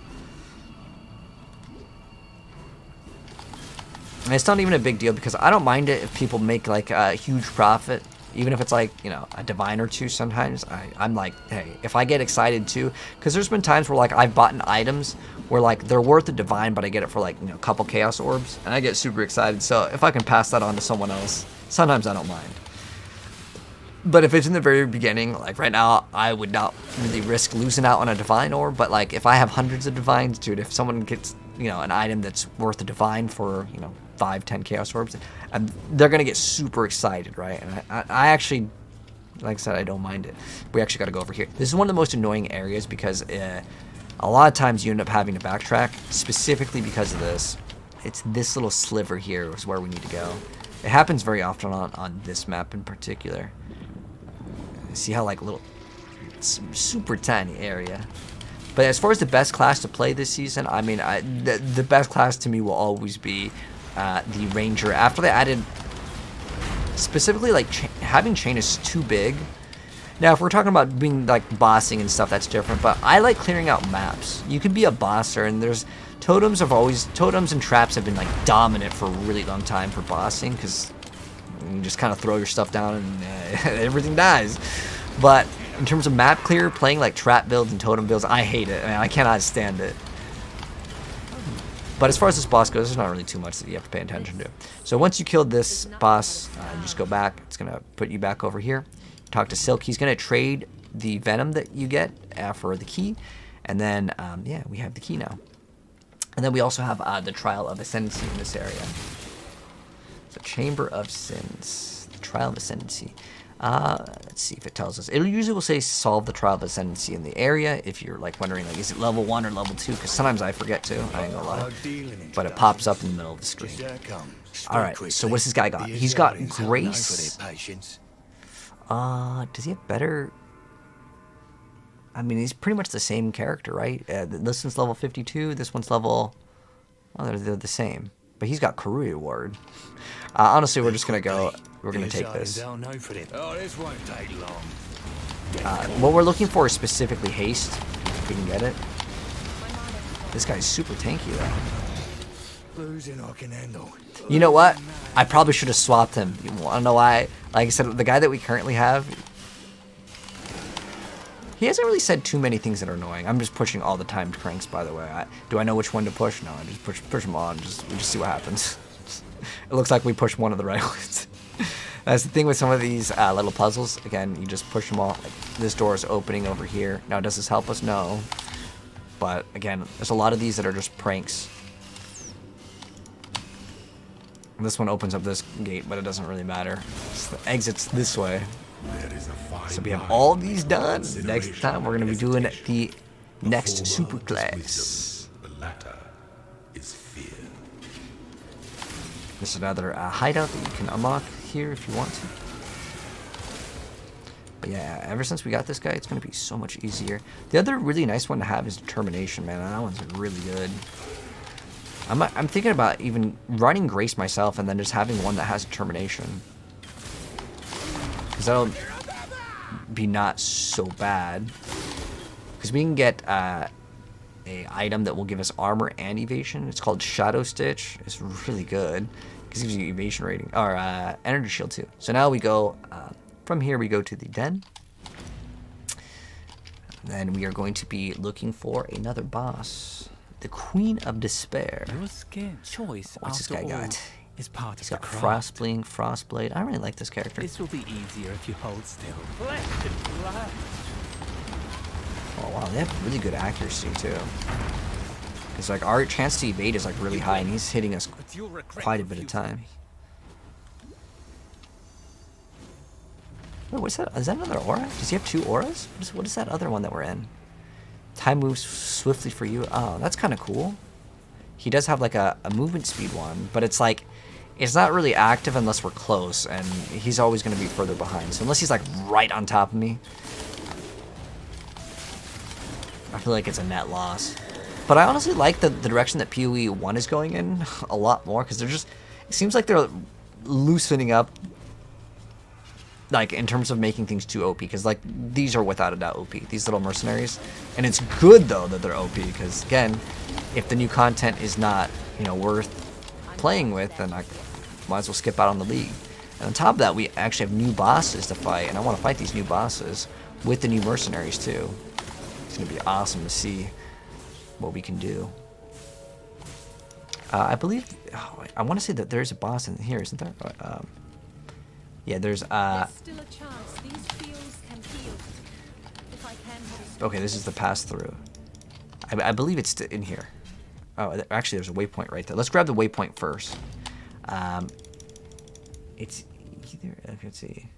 And it's not even a big deal because I don't mind it if people make like a huge profit, even if it's like, you know, a divine or two. Sometimes I'm like, hey, if I get excited too, because there's been times where like I've bought items where like they're worth a divine, but I get it for like, you know, a couple chaos orbs, and I get super excited. So if I can pass that on to someone else, sometimes I don't mind. But if it's in the very beginning, like right now, I would not really risk losing out on a divine orb. But like if I have hundreds of divines, dude, if someone gets, you know, an item that's worth a divine for, you know, 5-10 chaos orbs, and they're gonna get super excited, right? And I actually, like I said, I don't mind it. We actually got to go over here. This is one of the most annoying areas because a lot of times you end up having to backtrack, specifically because of this. It's this little sliver here is where we need to go. It happens very often on this map in particular. See how like little, super tiny area. But as far as the best class to play this season, I mean, the best class to me will always be the Ranger. After they added, specifically like having chain is too big Now, if we're talking about being like bossing and stuff, that's different. But I like clearing out maps. You can be a bosser, and there's totems and traps have been like dominant for a really long time for bossing, because you just kind of throw your stuff down and everything dies. But in terms of map clear, playing like trap builds and totem builds, I hate it. I mean, I cannot stand it. But as far as this boss goes, there's not really too much that you have to pay attention to. So once you killed this boss, you just go back. It's gonna put you back over here. Talk to Silk. He's going to trade the venom that you get for the key. And then, yeah, we have the key now. And then we also have the Trial of Ascendancy in this area. So Chamber of Sins. The Trial of Ascendancy. Let's see if it tells us. It usually will say solve the Trial of Ascendancy in the area. If you're like wondering, like, is it level 1 or level 2? Because sometimes I forget to. I ain't gonna lie. But it pops up in the middle of the screen. Alright, so what's this guy got? He's got Grace. Does he have better? I mean, he's pretty much the same character, right? This one's level 52. This one's level... Oh, they're the same. But he's got Karui Ward. Honestly, we're just going to go... We're going to take this. Oh, this won't take long. What we're looking for is specifically haste. If we can get it. This guy's super tanky, though. Bruising I can handle. You know what? I probably should have swapped him. You want to know why? Like I said, the guy that we currently have, he hasn't really said too many things that are annoying. I'm just pushing all the timed cranks, by the way. Do I know which one to push? No, I just push them on. We just see what happens. It looks like we push one of the right ones. That's the thing with some of these little puzzles. Again, you just push them all. Like, this door is opening over here. Now, does this help us? No. But again, there's a lot of these that are just pranks. This one opens up this gate, but it doesn't really matter. The exit's this way. So we have all these done. Next time, we're going to be doing the next super class. The latter is fear. This is another hideout that you can unlock here if you want to. But yeah, ever since we got this guy, it's going to be so much easier. The other really nice one to have is Determination, man. That one's really good. I'm thinking about even running Grace myself and then just having one that has Determination. Because that'll be not so bad. Because we can get a item that will give us armor and evasion. It's called Shadow Stitch. It's really good. Because it gives you evasion rating. Or energy shield too. So now we go, from here we go to the den. Then we are going to be looking for another boss. The Queen of Despair. Your skin choice. What's this guy got? Is part He's of got the craft. Frostblink, Frostblade. I really like this character. This will be easier if you hold still. Oh wow, they have really good accuracy too. It's like our chance to evade is like really high, and he's hitting us quite a bit of time. Wait, what's that? Is that another aura? Does he have 2 auras? What is that other one that we're in? Time moves swiftly for you. Oh, that's kind of cool. He does have like a movement speed one, but it's like, it's not really active unless we're close, and he's always going to be further behind. So unless he's like right on top of me, I feel like it's a net loss. But I honestly like the direction that PoE 1 is going in a lot more, because they're just, it seems like they're loosening up, like in terms of making things too OP, because like these are without a doubt OP, these little mercenaries. And it's good though that they're OP, because again, if the new content is not, you know, worth playing with, then I might as well skip out on the league. And on top of that, we actually have new bosses to fight, and I want to fight these new bosses with the new mercenaries too. It's going to be awesome to see what we can do. I believe, I want to say that there's a boss in here, isn't there? Yeah, there's still a chance these fields can heal. If I can have a okay, this is the pass through. I believe it's in here. Oh, actually, there's a waypoint right there. Let's grab the waypoint first. It's either, let's see.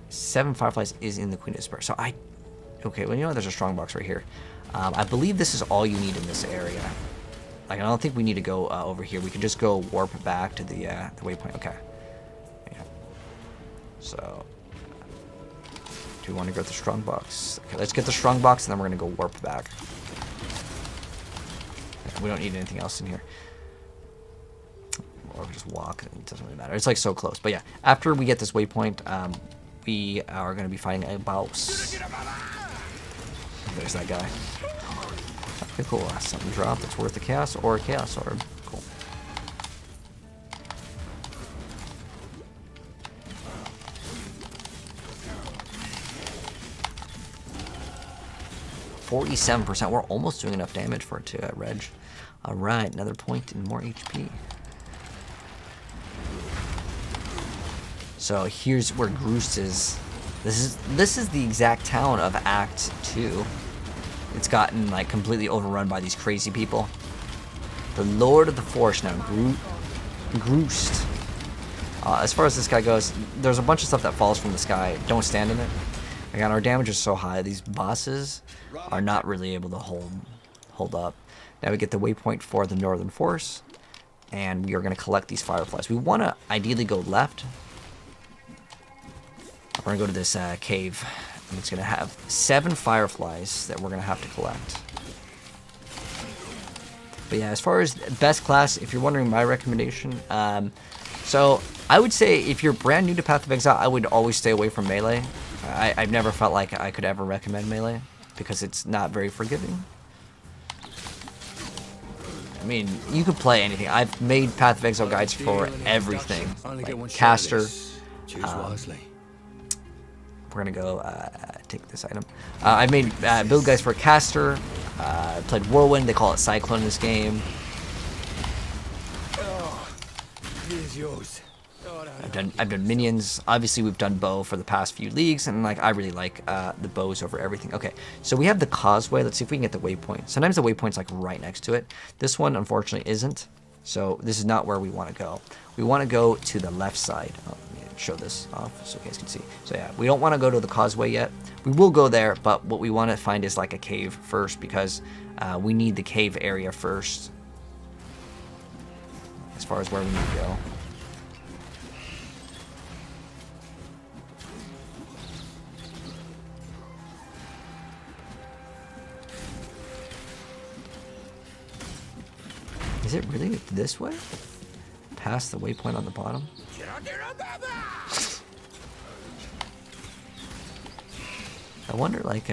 7 Fireflies is in the Queen of Despair. So okay, well, you know what? There's a strong box right here. I believe this is all you need in this area. Like, I don't think we need to go over here. We can just go warp back to the waypoint. Okay. So, do we want to go with the strong box? Okay, let's get the strong box, and then we're going to go warp back. Yeah, we don't need anything else in here. Or we just walk, it doesn't really matter. It's like so close. But yeah, after we get this waypoint, we are going to be fighting a boss. There's that guy. Okay, cool. Something drop that's worth a chaos or a chaos orb. Cool. %. We're almost doing enough damage for it to reg. All right, another point and more HP. So here's where Groose is. This is the exact town of Act 2. It's gotten like completely overrun by these crazy people. The Lord of the Forest now, Groosed. As far as this guy goes, there's a bunch of stuff that falls from the sky. Don't stand in it. Again, our damage is so high. These bosses are not really able to hold up. Now we get the waypoint for the Northern Forest, and we are going to collect these fireflies. We want to ideally go left. We're going to go to this cave, and it's going to have 7 fireflies that we're going to have to collect. But yeah, as far as best class, if you're wondering my recommendation, so I would say if you're brand new to Path of Exile, I would always stay away from melee. I've never felt like I could ever recommend melee because it's not very forgiving. I mean, you could play anything. I've made Path of Exile guides for everything. Like caster. Choose wisely. We're gonna go take this item. I've made build guides for caster. Played Whirlwind. They call it Cyclone in this game. Here's yours. I've done minions. Obviously, we've done bow for the past few leagues, and like I really like the bows over everything. Okay, so we have the causeway. Let's see if we can get the waypoint. Sometimes the waypoint's like right next to it. This one, unfortunately, isn't. So this is not where we want to go. We want to go to the left side. Oh, let me show this off so you guys can see. So yeah, we don't want to go to the causeway yet. We will go there, but what we want to find is like a cave first because we need the cave area first. As far as where we need to go. Is it really this way? Past the waypoint on the bottom? I wonder, like,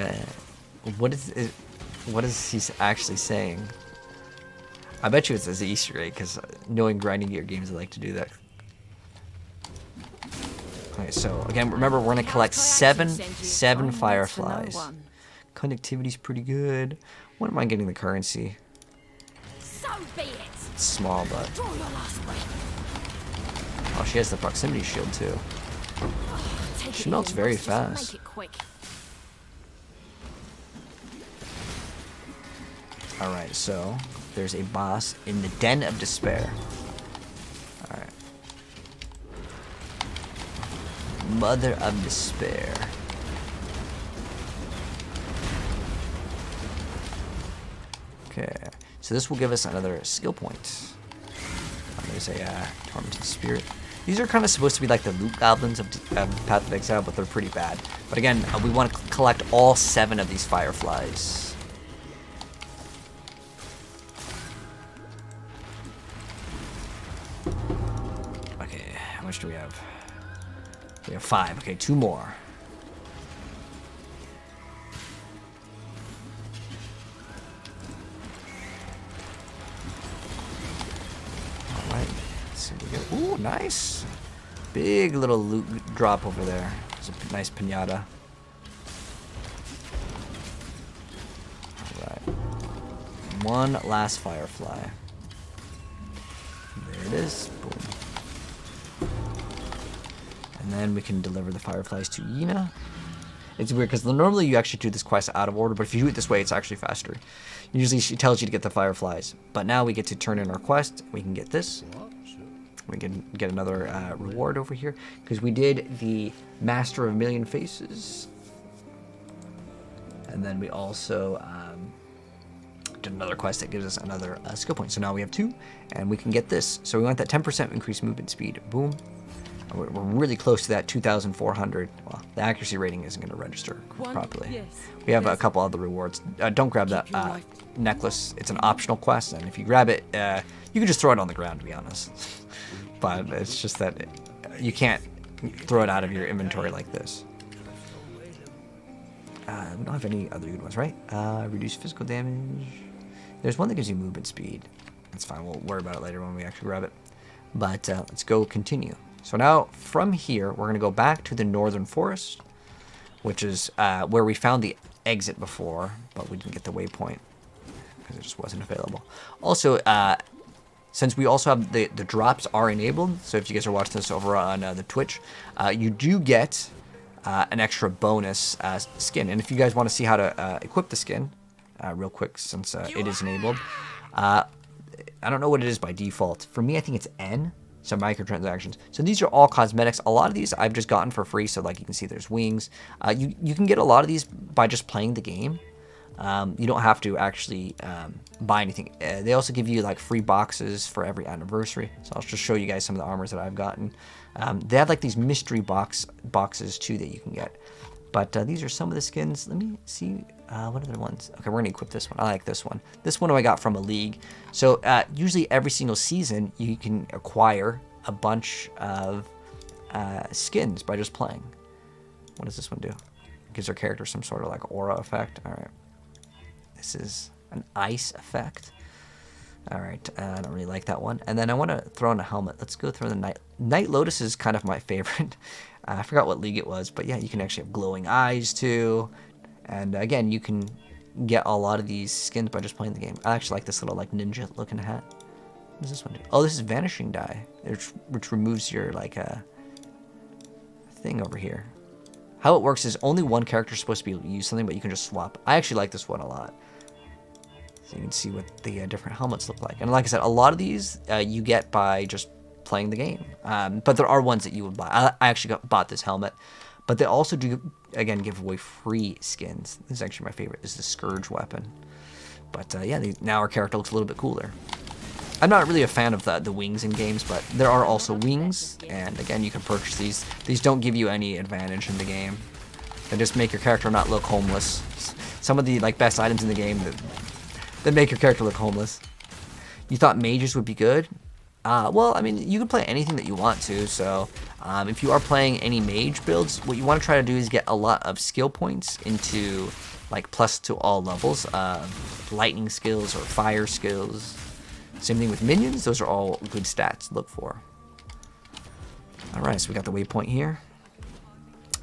what is he actually saying? I bet you it's an Easter egg, because knowing grinding gear games, I like to do that. Okay, so again, remember we're gonna collect seven fireflies. Conductivity's pretty good. When am I getting the currency? So be it. It's small, but Draw your last breath. oh, she has the proximity shield too. Take She it melts easy, very just fast. Make it quick. All right, so there's a boss in the Den of Despair. All right. Mother of Despair. Okay, so this will give us another skill point. There's a Tormented Spirit. These are kind of supposed to be like the loot goblins of Path of Exile, but they're pretty bad. But again, we want to collect all 7 of these fireflies. Okay, how much do we have? We have 5. Okay, 2 more. Alright, let's see what we get. Ooh, nice. Big little loot drop over there. It's a nice pinata. Alright. One last firefly. There it is. Boom. And then we can deliver the fireflies to Yina. It's weird because normally you actually do this quest out of order, but if you do it this way, it's actually faster. Usually she tells you to get the fireflies, but now we get to turn in our quest. We can get this. We can get another reward over here because we did the Master of a Million Faces. And then we also did another quest that gives us another skill point. So now we have 2, and we can get this. So we want that 10% increased movement speed. Boom. We're really close to that 2,400. Well, the accuracy rating isn't going to register properly. Yes. We have a couple other rewards. Don't grab that necklace. It's an optional quest, and if you grab it, you can just throw it on the ground, to be honest. But it's just that you can't throw it out of your inventory like this. We don't have any other good ones, right? Reduce physical damage. There's one that gives you movement speed. That's fine. We'll worry about it later when we actually grab it. But let's go continue. So now from here, we're going to go back to the northern forest, which is where we found the exit before, but we didn't get the waypoint because it just wasn't available. Also, since we also have the drops are enabled, so if you guys are watching this over on the Twitch, you do get an extra bonus skin. And if you guys want to see how to equip the skin, real quick, since it is enabled, I don't know what it is by default. For me, I think it's N, so microtransactions. So these are all cosmetics. A lot of these I've just gotten for free, so like you can see there's wings. You can get a lot of these by just playing the game. You don't have to actually buy anything. They also give you like free boxes for every anniversary. So I'll just show you guys some of the armors that I've gotten. They have like these mystery boxes too that you can get. But these are some of the skins. Let me see. What other ones? Okay, we're going to equip this one. I like this one. This one I got from a league. So usually every single season, you can acquire a bunch of skins by just playing. What does this one do? It gives our character some sort of like aura effect. All right. This is an ice effect. All right. I don't really like that one. And then I want to throw in a helmet. Let's go through the Night Lotus is kind of my favorite. I forgot what league it was, but yeah, you can actually have glowing eyes too. And again, you can get a lot of these skins by just playing the game. I actually like this little like ninja looking hat. What does this one do? Oh, this is vanishing dye, which removes your like thing over here. How it works is only one character is supposed to be able to use something, but you can just swap. I actually like this one a lot. So you can see what the different helmets look like. And like I said, a lot of these you get by just playing the game. But there are ones that you would buy. I actually bought this helmet. But they also do, again, give away free skins. This is actually my favorite. This is the Scourge weapon. But yeah, now our character looks a little bit cooler. I'm not really a fan of the wings in games, but there are also wings. And again, you can purchase these. These don't give you any advantage in the game. They just make your character not look homeless. Some of the like best items in the game that make your character look homeless. You thought mages would be good? Well, I mean, you can play anything that you want to, so if you are playing any mage builds, what you want to try to do is get a lot of skill points into, like, plus to all levels, lightning skills or fire skills. Same thing with minions, those are all good stats to look for. Alright, so we got the waypoint here.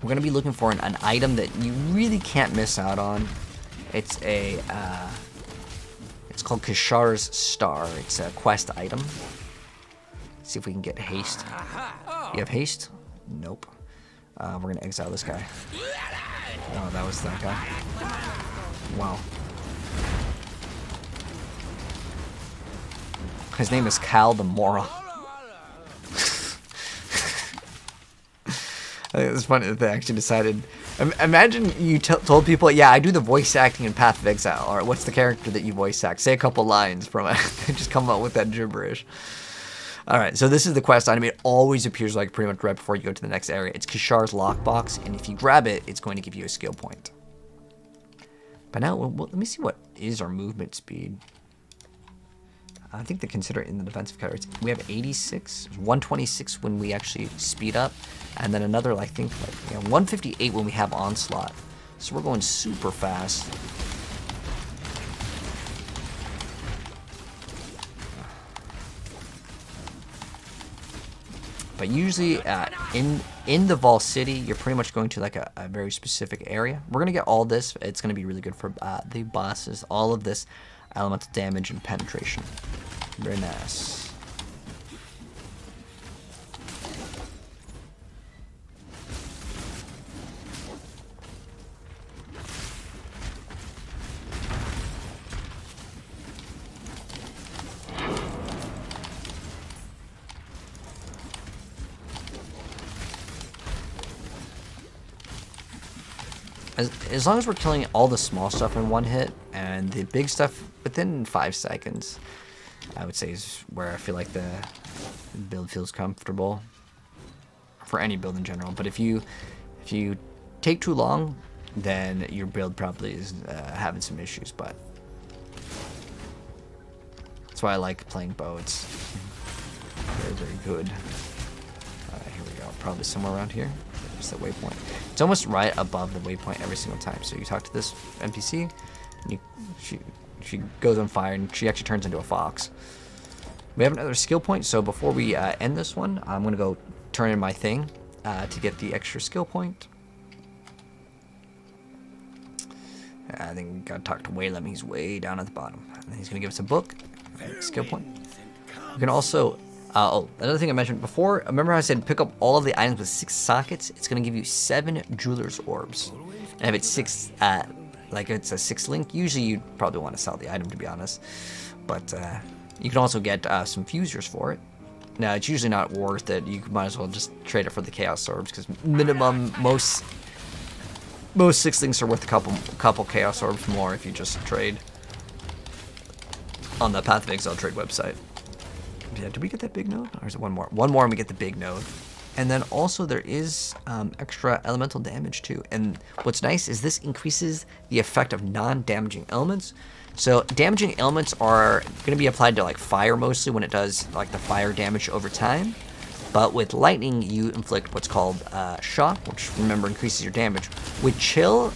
We're going to be looking for an item that you really can't miss out on. It's a, it's called Kashar's Star. It's a quest item. See if we can get haste. You have haste? Nope. We're going to exile this guy. Oh, that was that guy. Wow. His name is Cal the Mora. I think it's funny that they actually decided. Imagine you told people, yeah, I do the voice acting in Path of Exile. Or what's the character that you voice act? Say a couple lines from it. They just come up with that gibberish. Alright, so this is the quest item. It always appears like pretty much right before you go to the next area. It's Kashar's lockbox, and if you grab it, it's going to give you a skill point. But now, well, let me see what is our movement speed. I think they consider it in the defensive categories. We have 86, 126 when we actually speed up, and then another, I think, like 158 when we have onslaught. So we're going super fast. But usually in the Vol City, you're pretty much going to like a very specific area. We're going to get all this. It's going to be really good for the bosses. All of this elemental damage and penetration. Very nice. As long as we're killing all the small stuff in one hit, and the big stuff within 5 seconds, I would say is where I feel like the build feels comfortable. For any build in general. But if you take too long, then your build probably is having some issues, but that's why I like playing bow. It's very, very good. Here we go. probably somewhere around here. Just the waypoint. It's almost right above the waypoint every single time. So you talk to this NPC, and she goes on fire, and she actually turns into a fox. We have another skill point, so before we end this one, I'm going to go turn in my thing to get the extra skill point. I think we got to talk to Waylem. He's way down at the bottom. And he's going to give us a book, skill point. You can also... oh, another thing I mentioned before, remember how I said pick up all of the items with 6 sockets? It's going to give you 7 jeweler's orbs. And if it's 6, like it's a 6 link, usually you'd probably want to sell the item, to be honest. But you can also get some fusers for it. Now, it's usually not worth it. You might as well just trade it for the chaos orbs, because minimum, most 6 links are worth a couple chaos orbs more if you just trade on the Path of Exile trade website. Yeah, did we get that big node? Or is it one more? One more and we get the big node. And then also there is extra elemental damage too. And what's nice is this increases the effect of non-damaging elements. So damaging elements are going to be applied to like fire mostly when it does like the fire damage over time. But with lightning, you inflict what's called shock, which remember increases your damage. With chill,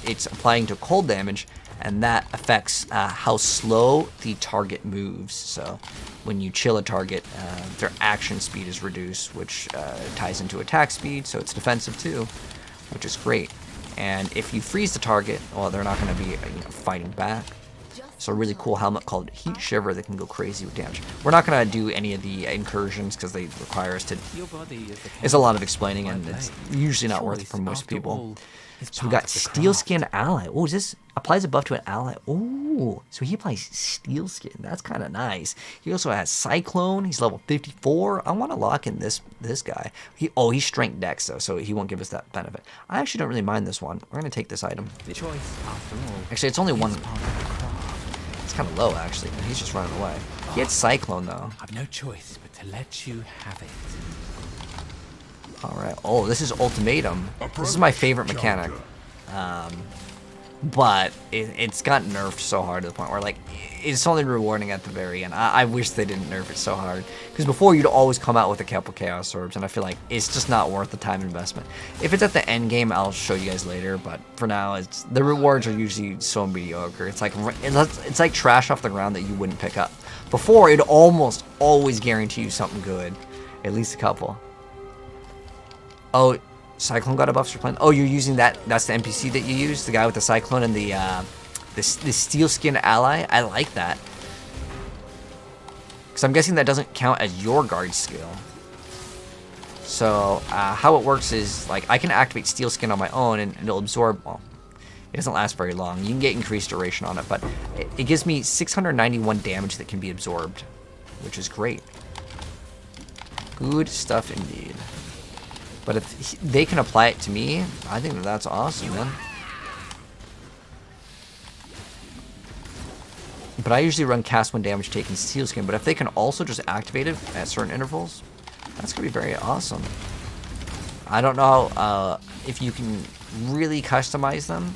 it's applying to cold damage, and that affects how slow the target moves. So when you chill a target, their action speed is reduced, which ties into attack speed, so it's defensive too, which is great. And if you freeze the target, well, they're not going to be fighting back. So a really cool helmet called Heat Shiver that can go crazy with damage. We're not going to do any of the incursions because they require us to... It's a lot of explaining, and it's usually not worth it for most people. So we got Steel Skin Ally. Oh, this applies a buff to an ally. Oh, so he applies Steel Skin. That's kind of nice. He also has Cyclone. He's level 54. I want to lock in this guy. He's Strength Dex though, so he won't give us that benefit. I actually don't really mind this one. We're going to take this item. The choice, after all, actually, it's only one... is part of the craft. It's kind of low, actually, but he's just running away. He had Cyclone, though. I've no choice but to let you have it. Alright. Oh, this is Ultimatum. This is my favorite mechanic. But it's got nerfed so hard to the point where, like, it's only rewarding at the very end. I wish they didn't nerf it so hard. Because before, you'd always come out with a couple Chaos Orbs, and I feel like it's just not worth the time investment. If it's at the end game, I'll show you guys later, but for now, the rewards are usually so mediocre. It's like trash off the ground that you wouldn't pick up. Before, it'd almost always guarantee you something good. At least a couple. Oh, Cyclone got a buff for playing. Oh, you're using that. That's the NPC that you use, the guy with the Cyclone and the Steel Skin Ally. I like that, because I'm guessing that doesn't count as your guard skill. So how it works is, like, I can activate Steel Skin on my own, and it'll absorb. Well, it doesn't last very long. You can get increased duration on it, but it gives me 691 damage that can be absorbed, which is great. Good stuff indeed. But if they can apply it to me, I think that's awesome, man. But I usually run cast when damage taken Steel Skin, but if they can also just activate it at certain intervals, that's going to be very awesome. I don't know if you can really customize them,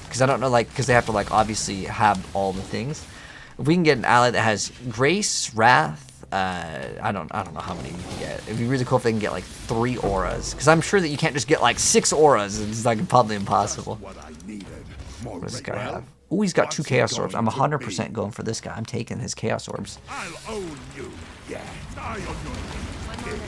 because I don't know, like, because they have to, like, obviously have all the things. If we can get an ally that has Grace, Wrath, I don't know how many you can get. It'd be really cool if they can get like 3 auras, because I'm sure that you can't just get like 6 auras. It's like probably impossible. What does this guy have? Oh, he's got 2 Chaos Orbs. I'm 100% going for this guy. I'm taking his Chaos Orbs. I'll own you. Yeah, I own you.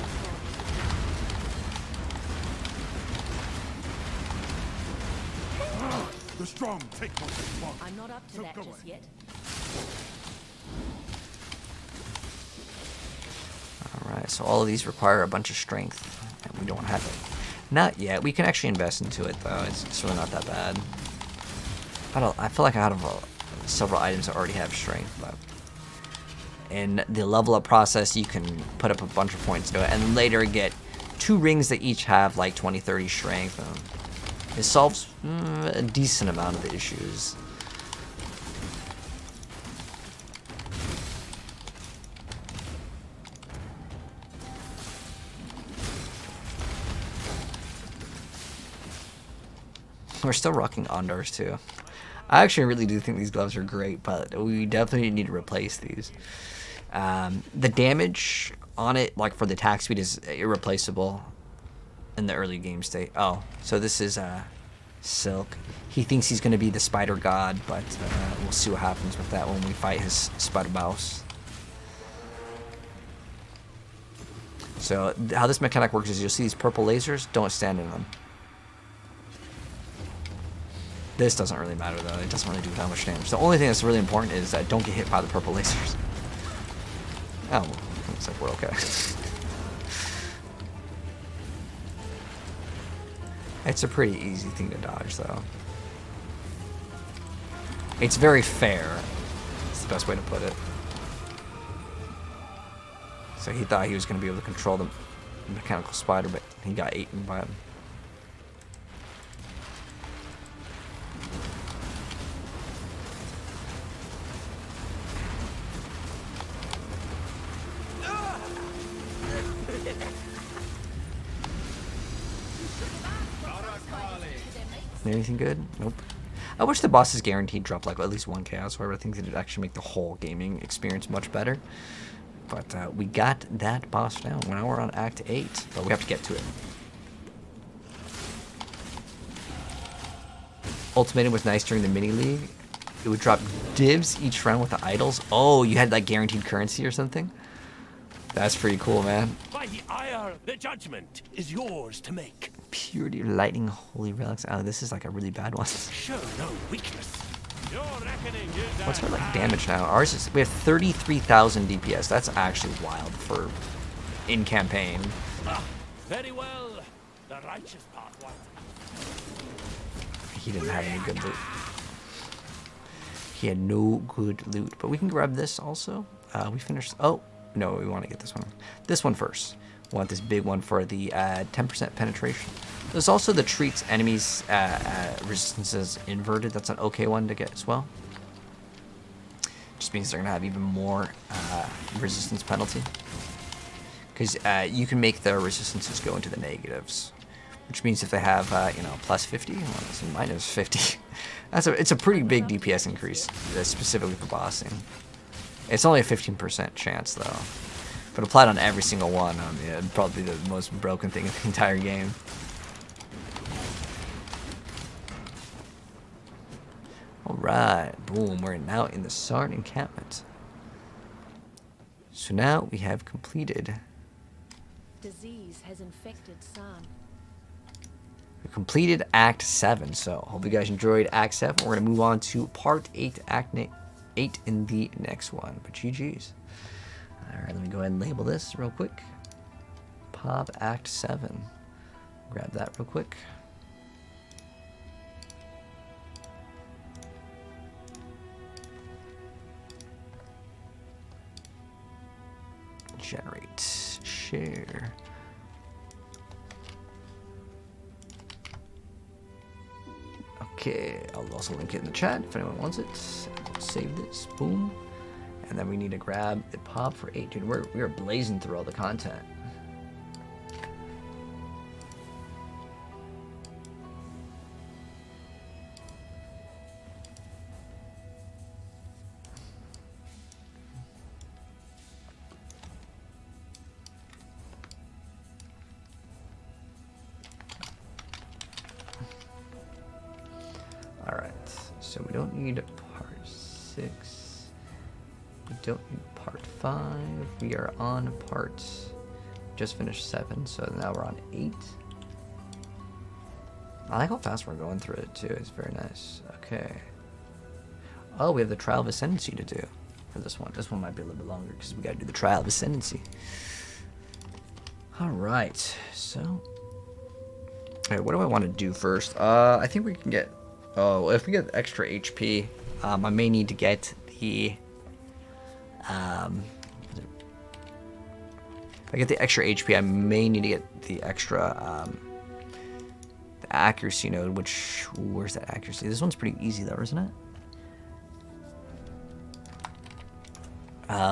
The strong take what they want. I'm not up to that just yet. Alright, so all of these require a bunch of strength, and we don't have it. Not yet. We can actually invest into it, though. It's really not that bad. I feel like I have several items that already have strength, but in the level up process, you can put up a bunch of points to it, and later get 2 rings that each have like 20-30 strength. It solves a decent amount of the issues. We're still rocking Ondars too. I actually really do think these gloves are great, but we definitely need to replace these. The damage on it, like for the attack speed, is irreplaceable in the early game state. Oh, so this is Silk. He thinks he's going to be the spider god, but we'll see what happens with that when we fight his spider mouse. So how this mechanic works is you'll see these purple lasers, don't stand in them. This doesn't really matter though, it doesn't really do that much damage. The only thing that's really important is that don't get hit by the purple lasers. Oh, looks like we're okay. It's a pretty easy thing to dodge though. It's very fair. It's the best way to put it. So he thought he was going to be able to control the mechanical spider, but he got eaten by him. Anything good? Nope. I wish the bosses guaranteed drop like at least one chaos. However, I think it'd actually make the whole gaming experience much better. But we got that boss down. Now we're on Act 8, but we have to get to it. Ultimatum was nice during the mini league. It would drop dibs each round with the idols. Oh, you had like guaranteed currency or something? That's pretty cool, man. By the ire, the judgment is yours to make. Purity, lightning, holy relics. Oh, this is like a really bad one. Show no weakness. Your reckoning is What's our like damage now? Ours is we have 33,000 DPS. That's actually wild for in campaign. Very well. The righteous path once. He didn't have any good loot. He had no good loot, but we can grab this also. We finished. Oh no, we want to get this one. This one first. We want this big one for the 10% penetration. There's also the treats enemies resistances inverted. That's an okay one to get as well. Just means they're gonna have even more resistance penalty. Because you can make their resistances go into the negatives, which means if they have you know plus 50, well, it's minus 50. It's a pretty big DPS increase, specifically for bossing. It's only a 15% chance though. But applied on every single one, yeah, it'd probably be the most broken thing in the entire game. Alright, boom, we're now in the Sarn encampment. So now we have completed. Disease has infected San. We completed Act 7, so hope you guys enjoyed Act 7. We're going to move on to Part 8, Act 8 in the next one. But GG's. Alright, let me go ahead and label this real quick. Pop Act 7. Grab that real quick. Generate. Share. Okay, I'll also link it in the chat if anyone wants it. We'll save this. Boom. And then we need to grab the pop for 8. Dude, we are blazing through all the content. Alright, so we don't need part 6. We don't need part 5. We are on part, just finished 7, so now we're on 8. I like how fast we're going through it too, it's very nice. Okay. Oh, we have the Trial of Ascendancy to do for this one. This one might be a little bit longer because we gotta do the Trial of Ascendancy. Alright, so. Alright, what do I want to do first? I think we can get, oh, if we get extra HP, I may need to get the, if I get the extra HP, I may need to get the extra, the accuracy node, which, where's that accuracy? This one's pretty easy though, isn't it?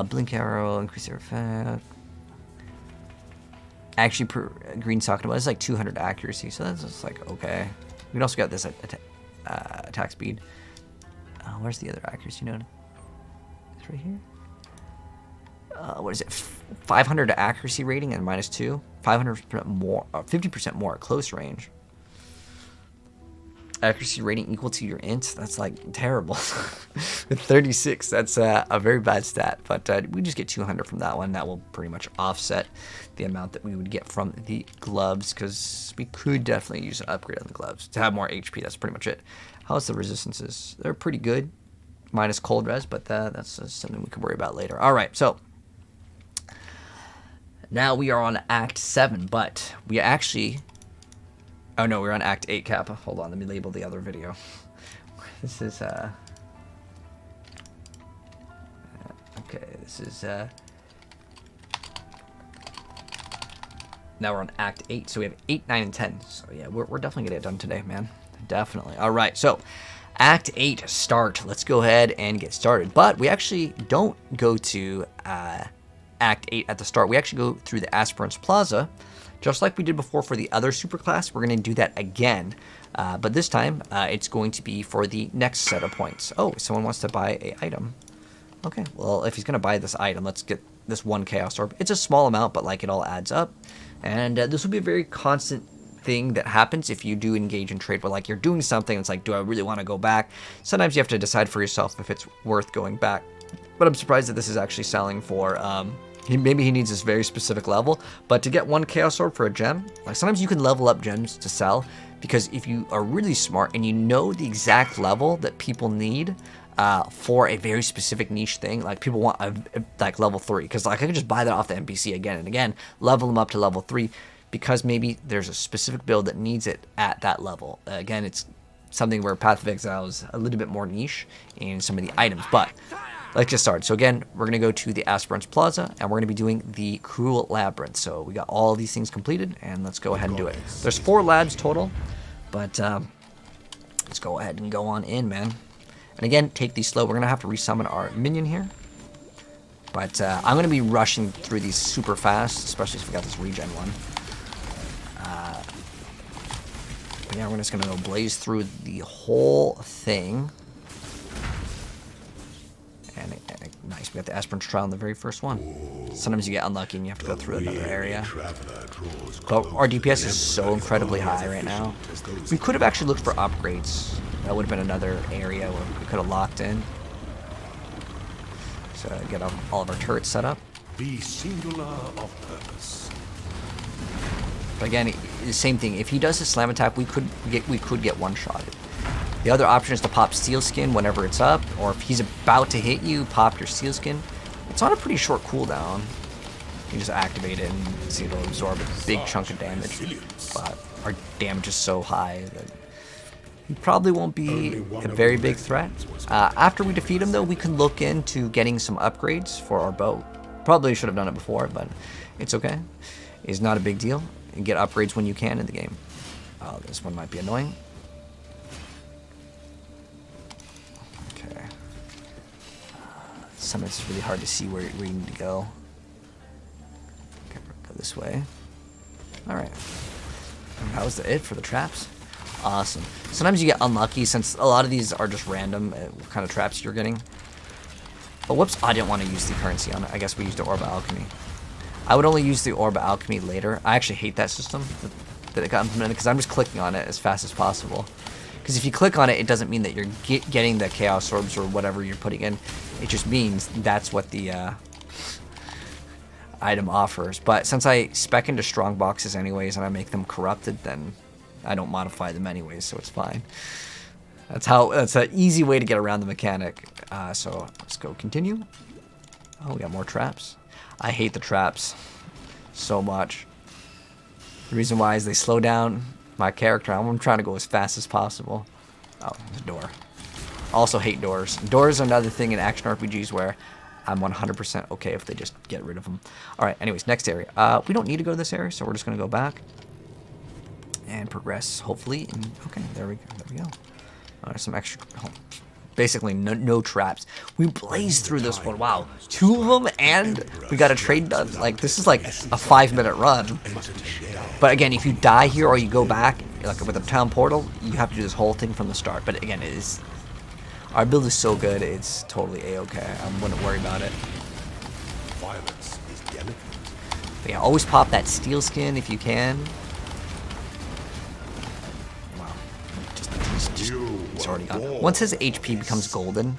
Blink arrow, increase their effect. Actually, per green socket, it's like 200 accuracy, so that's just like, okay. We also got this attack speed. Where's the other accuracy node? It's right here. what is it? 500 accuracy rating and -2. 500% more, 50% more at close range. Accuracy rating equal to your int. That's like terrible. With 36, that's a very bad stat. But we just get 200 from that one. That will pretty much offset the amount that we would get from the gloves, because we could definitely use an upgrade on the gloves to have more HP. That's pretty much it. How's the resistances? They're pretty good, minus cold res, but that's something we can worry about later. All right, so now we are on Act 7, but we actually... Oh no, we're on Act 8, Kappa. Hold on, let me label the other video. This is, okay, this is, now we're on Act 8, so we have 8, 9, and 10. So yeah, we're definitely gonna get it done today, man. Definitely. All right, so Act 8, start. Let's go ahead and get started. But we actually don't go to Act 8 at the start. We actually go through the Aspirants Plaza, just like we did before for the other superclass. We're going to do that again, but this time it's going to be for the next set of points. Oh, someone wants to buy a item. Okay, well, if he's going to buy this item, let's get this 1 Chaos Orb. It's a small amount, but like it all adds up. And this will be a very constant thing that happens if you do engage in trade, where like you're doing something, it's like, do I really want to go back? Sometimes you have to decide for yourself if it's worth going back. But I'm surprised that this is actually selling for... maybe he needs this very specific level, but to get 1 Chaos Orb for a gem, like sometimes you can level up gems to sell, because if you are really smart and you know the exact level that people need for a very specific niche thing, like people want like level 3, because like I could just buy that off the NPC again and again, level them up to level 3, because maybe there's a specific build that needs it at that level. Again, it's something where Path of Exile is a little bit more niche in some of the items, but let's get started. So again, we're going to go to the Aspirants Plaza, and we're going to be doing the Cruel Labyrinth. So we got all of these things completed, and let's go ahead and do it. There's 4 labs total, but let's go ahead and go on in, man. And again, take these slow. We're going to have to resummon our minion here. But I'm going to be rushing through these super fast, especially if we got this regen one. But yeah, we're just going to go blaze through the whole thing. And nice, we got the Aspirant's Trial in the very first one. Sometimes you get unlucky and you have to go through another area. But our DPS is so incredibly high right now. We could have actually looked for upgrades. That would have been another area where we could have locked in. So get all of our turrets set up. Be singular of purpose. But again, the same thing. If he does his slam attack, we could get one-shotted. The other option is to pop Steel Skin whenever it's up, or if he's about to hit you, pop your Steel Skin. It's on a pretty short cooldown. You just activate it and see it'll absorb a big chunk of damage. But our damage is so high that he probably won't be a very big threat. After we defeat him, though, we can look into getting some upgrades for our bow. Probably should have done it before, but it's okay. It's not a big deal. You get upgrades when you can in the game. Oh, this one might be annoying. Okay. Sometimes it's really hard to see where you need to go. Okay, go this way. Alright. That was it for the traps. Awesome. Sometimes you get unlucky since a lot of these are just random what kind of traps you're getting. But whoops, I didn't want to use the currency on it. I guess we used the Orb of Alchemy. I would only use the Orb of Alchemy later. I actually hate that system that it got implemented because I'm just clicking on it as fast as possible. Because if you click on it, it doesn't mean that you're getting the Chaos Orbs or whatever you're putting in. It just means that's what the item offers. But since I spec into strong boxes anyways and I make them corrupted, then I don't modify them anyways, so it's fine. That's an easy way to get around the mechanic. So let's go continue. Oh, we got more traps. I hate the traps so much. The reason why is they slow down my character. I'm trying to go as fast as possible. Oh, there's a door. Also hate doors. Doors are another thing in action RPGs where I'm 100% okay if they just get rid of them. Alright, anyways, next area. We don't need to go to this area, so we're just going to go back and progress, hopefully. And, okay, there we go. There's some extra... Oh, basically, no traps. We blazed through this one. Wow. 2 of them, and we got a trade done. Like, this is like a 5-minute run. But again, if you die here or you go back, like with a town portal, you have to do this whole thing from the start. But again, it is... Our build is so good, it's totally A-okay. I wouldn't worry about it. Violence is delicate. But yeah, always pop that steel skin if you can. Wow. He's already gone. Once his HP becomes golden,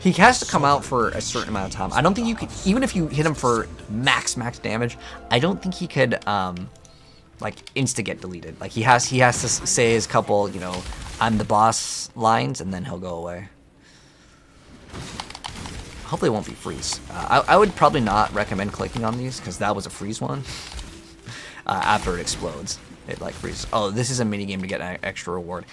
he has to come out for a certain amount of time. I don't think you could, even if you hit him for max damage, I don't think he could, like, insta get deleted. Like, he has to say his couple, you know, I'm the boss lines, and then he'll go away. Hopefully it won't be freeze. I would probably not recommend clicking on these, because that was a freeze one. After it explodes, it like freezes. Oh, this is a mini game to get an extra reward.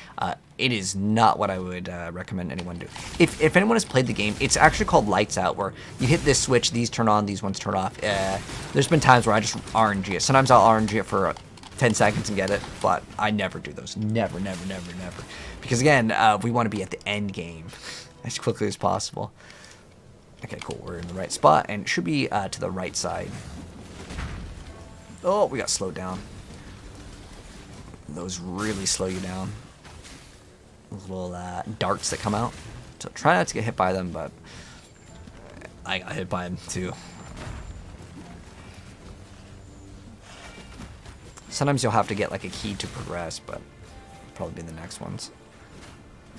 It is not what I would recommend anyone do. If anyone has played the game, it's actually called Lights Out, where you hit this switch, these turn on, these ones turn off. There's been times where I just RNG it. Sometimes I'll RNG it for 10 seconds and get it, but I never do those. Never. Because again, we want to be at the end game as quickly as possible. Okay, cool. We're in the right spot, and it should be to the right side. Oh, we got slowed down. Those really slow you down. Those little darts that come out. So try not to get hit by them, but I got hit by them too. Sometimes you'll have to get like a key to progress, but probably be the next ones.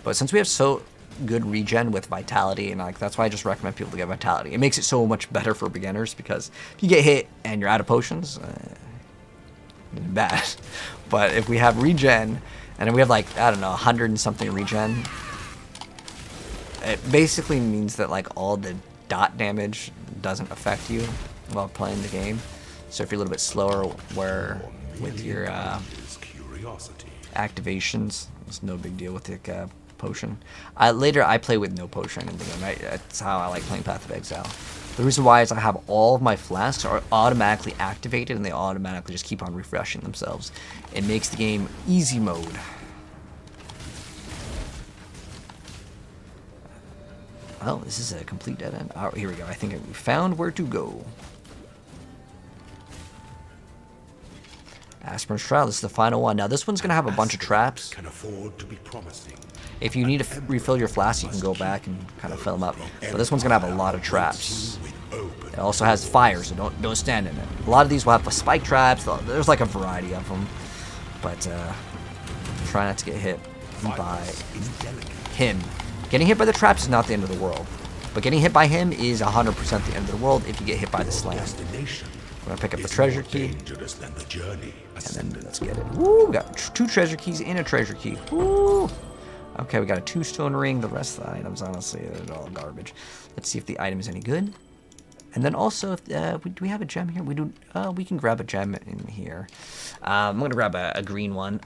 But since we have so good regen with vitality, and like that's why I just recommend people to get vitality. It makes it so much better for beginners, because if you get hit and you're out of potions, bad. But if we have regen, and we have like, I don't know, 100 and something regen, it basically means that like all the dot damage doesn't affect you while playing the game. So if you're a little bit slower with your activations, it's no big deal with the potion. Later I play with no potion in the game. That's how I like playing Path of Exile. The reason why is I have all of my flasks are automatically activated, and they automatically just keep on refreshing themselves. It makes the game easy mode. Oh, this is a complete dead end. Oh, here we go. I think we found where to go. Aspirin's Trial. This is the final one. Now this one's gonna have a bunch of traps. Can afford to be promising. If you need to refill your flask, you can go back and kind of fill them up. But this one's gonna have a lot of traps. It also has fire, so don't stand in it. A lot of these will have spike traps. There's like a variety of them, but try not to get hit by him. Getting hit by the traps is not the end of the world, but getting hit by him is 100% the end of the world if you get hit by the slam. We're gonna pick up the treasure key, and then let's get it. Woo! We got 2 treasure keys and a treasure key. Woo! Okay, we got a 2 stone ring. The rest of the items, honestly, they're all garbage. Let's see if the item is any good. And then also, if do we have a gem here? We do. We can grab a gem in here. I'm gonna grab a green one.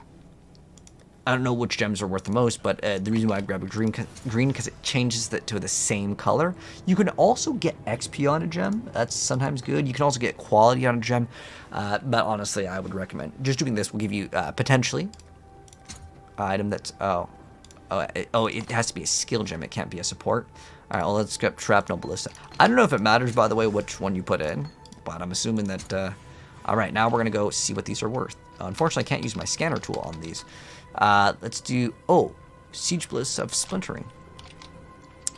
I don't know which gems are worth the most, but the reason why I grab a green because it changes to the same color. You can also get XP on a gem. That's sometimes good. You can also get quality on a gem. But honestly, I would recommend just doing this. Will give you potentially an item that's it has to be a skill gem. It can't be a support. All right, well, let's get Shrapnel Ballista. I don't know if it matters, by the way, which one you put in, but I'm assuming that. All right, now we're gonna go see what these are worth. Unfortunately, I can't use my scanner tool on these. Let's do, Siege Bliss of Splintering.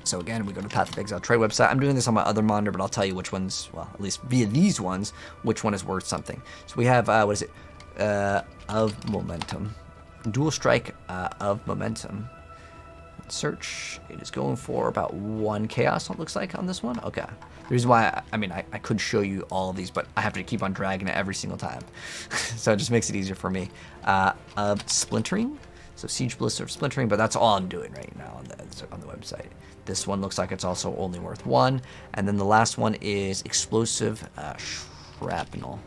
So again, we go to Path of Exile trade website. I'm doing this on my other monitor, but I'll tell you which ones, well, at least via these ones, which one is worth something. So we have, what is it? Of Momentum. Dual Strike of Momentum. Search. It is going for about 1 chaos, it looks like, on this one. Okay. The reason why, I could show you all of these, but I have to keep on dragging it every single time. So it just makes it easier for me. Of Splintering. So Siege Bliss of Splintering, but that's all I'm doing right now on the website. This one looks like it's also only worth 1. And then the last one is Explosive Shrapnel.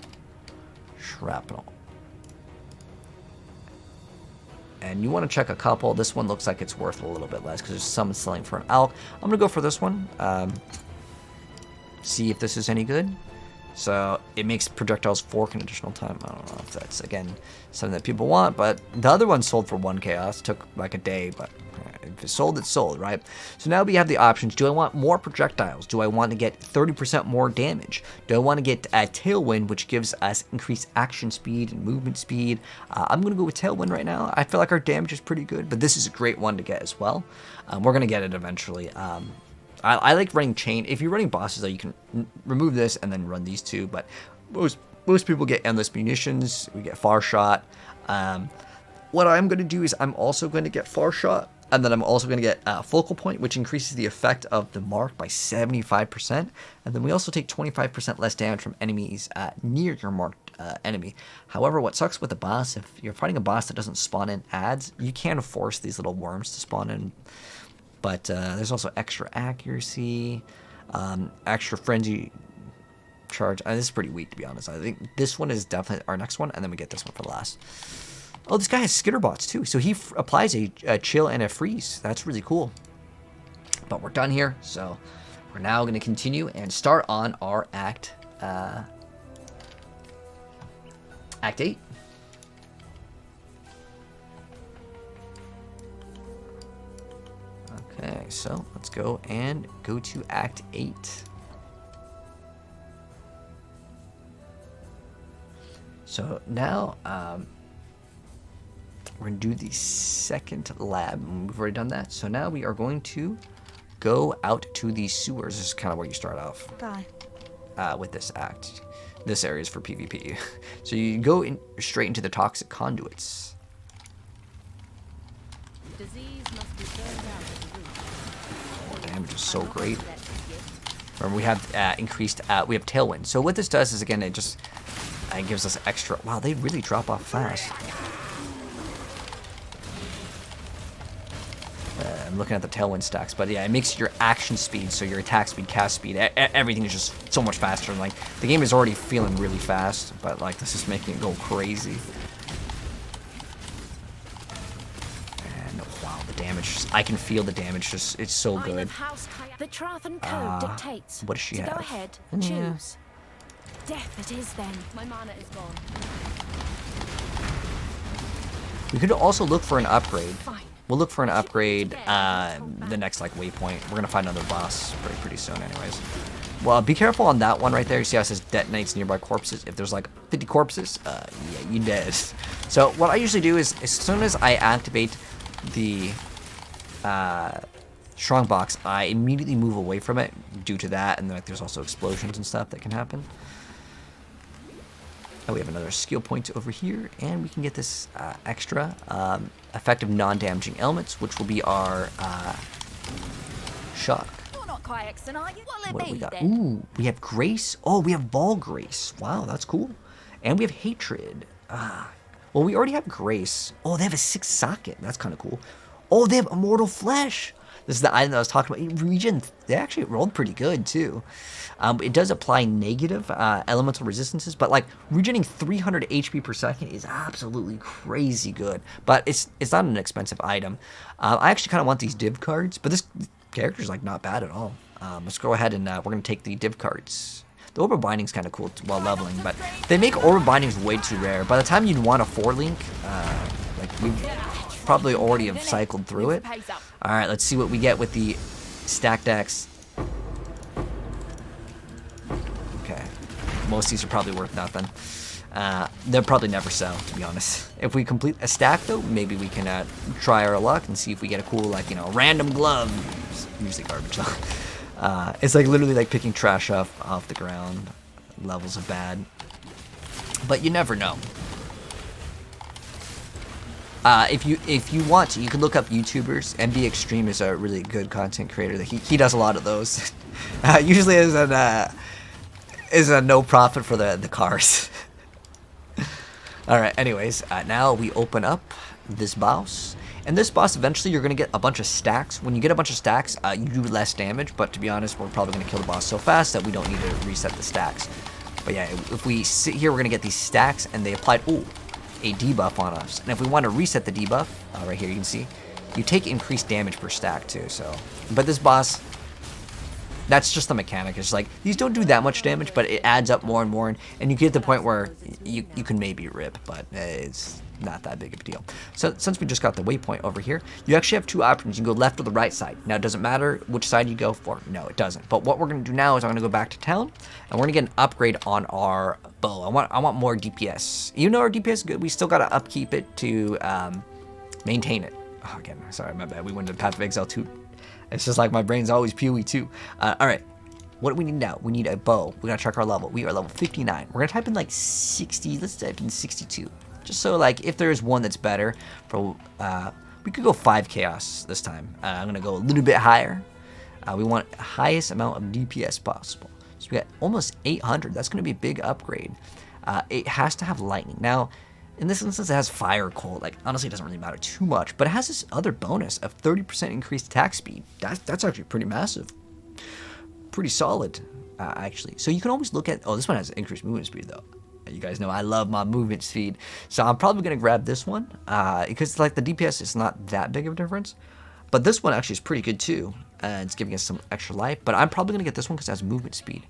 And you want to check a couple. This one looks like it's worth a little bit less because there's some selling for an elk. I'm going to go for this one. See if this is any good. So it makes projectiles fork an additional time. I don't know if that's, again, something that people want, but the other one sold for 1 chaos. Took like a day, but if it's sold, right? So now we have the options. Do I want more projectiles? Do I want to get 30% more damage? Do I want to get a Tailwind, which gives us increased action speed and movement speed? I'm going to go with Tailwind right now. I feel like our damage is pretty good, but this is a great one to get as well. We're going to get it eventually. I like running chain. If you're running bosses, though, you can remove this and then run these two. But most people get endless munitions. We get far shot. What I'm going to do is I'm also going to get far shot. And then I'm also going to get focal point, which increases the effect of the mark by 75%. And then we also take 25% less damage from enemies near your marked enemy. However, what sucks with the boss, if you're fighting a boss that doesn't spawn in adds, you can force these little worms to spawn in. But there's also extra accuracy, extra frenzy charge. This is pretty weak, to be honest. I think this one is definitely our next one, and then we get this one for last. Oh, this guy has skitterbots too. So he applies a chill and a freeze. That's really cool. But we're done here. So we're now going to continue and start on our Act 8. Okay, so let's go to Act 8. So now, we're going to do the second lab. We've already done that. So now we are going to go out to the sewers. This is kind of where you start off with this act. This area is for PvP. So you go straight into the toxic conduits. Disease must be burned out at the root. Oh, damage is so great. Remember, we have increased, we have Tailwind. So what this does is, again, it just gives us extra. Wow, they really drop off fast. I'm looking at the Tailwind stacks, but yeah, it makes your action speed, so your attack speed, cast speed, everything is just so much faster. And like, the game is already feeling really fast, but like, this is making it go crazy. And wow, the damage, I can feel the damage, just, it's so good. The Trathan code dictates. What does she have? Go ahead, Yeah. choose. Death it is then. My mana is gone. We could also look for an upgrade. Fine. We'll look for an upgrade the next like waypoint. We're gonna find another boss pretty soon anyways. Well, be careful on that one right there. You see how it says detonates nearby corpses? If there's like 50 corpses, yeah, you dead. So what I usually do is, as soon as I activate the strong box, I immediately move away from it due to that, and like there's also explosions and stuff that can happen. Oh, we have another skill point over here, and we can get this extra effective non-damaging elements, which will be our shock. You're not Kayakson, are you? Well, What do we me got? then. Ooh, we have grace. Oh, we have ball grace. Wow, that's cool. And we have hatred. Well, we already have grace. Oh, they have a 6 socket. That's kind of cool. Oh, they have immortal flesh. This is the item that I was talking about. Regen, they actually rolled pretty good too. It does apply negative elemental resistances, but like regenerating 300 HP per second is absolutely crazy good. But it's not an expensive item. I actually kind of want these div cards, but this character's like not bad at all. Let's go ahead and we're gonna take the div cards. The Orb of Binding's kind of cool while leveling, but they make Orb of Bindings way too rare. By the time you'd want a 4-link, like we probably already have cycled through it. All right, let's see what we get with the stacked axe. Okay, most of these are probably worth nothing. They'll probably never sell, to be honest. If we complete a stack, though, maybe we can try our luck and see if we get a cool, like, you know, random glove. It's usually garbage, though. It's like literally like picking trash off the ground. Levels of bad. But you never know. If you want to, you can look up YouTubers. MB Extreme is a really good content creator. He does a lot of those. Usually is a no profit for the cars. All right. Anyways, now we open up this boss, and this boss eventually you're gonna get a bunch of stacks. When you get a bunch of stacks, you do less damage. But to be honest, we're probably gonna kill the boss so fast that we don't need to reset the stacks. But yeah, if we sit here, we're gonna get these stacks, and they applied a debuff on us. And if we want to reset the debuff, right here you can see, you take increased damage per stack too. So, but this boss, that's just the mechanic. It's like these don't do that much damage, but it adds up more and more, and you get to the point where you can maybe rip, but it's not that big of a deal. So since we just got the waypoint over here, you actually have two options. You can go left or the right side. Now, it doesn't matter which side you go for. No, it doesn't. But what we're going to do now is I'm going to go back to town, and we're going to get an upgrade on our bow. I want more DPS. Even though our DPS is good, we still got to upkeep it to maintain it. Oh, again, sorry, my bad. We went to Path of Exile 2 It's just like my brain's always pewy too. All right. What do we need now? We need a bow. We're going to check our level. We are level 59. We're going to type in like 60. Let's type in 62. Just so like if there is one that's better, for we could go 5 chaos this time. I'm going to go a little bit higher. We want highest amount of DPS possible. So we got almost 800. That's going to be a big upgrade. It has to have lightning. Now, in this instance, it has fire cold. Like, honestly, it doesn't really matter too much. But it has this other bonus of 30% increased attack speed. That's actually pretty massive. Pretty solid, actually. So you can always look at... Oh, this one has increased movement speed, though. You guys know I love my movement speed. So I'm probably going to grab this one. Because, like, the DPS is not that big of a difference. But this one actually is pretty good, too. It's giving us some extra life. But I'm probably going to get this one because it has movement speed.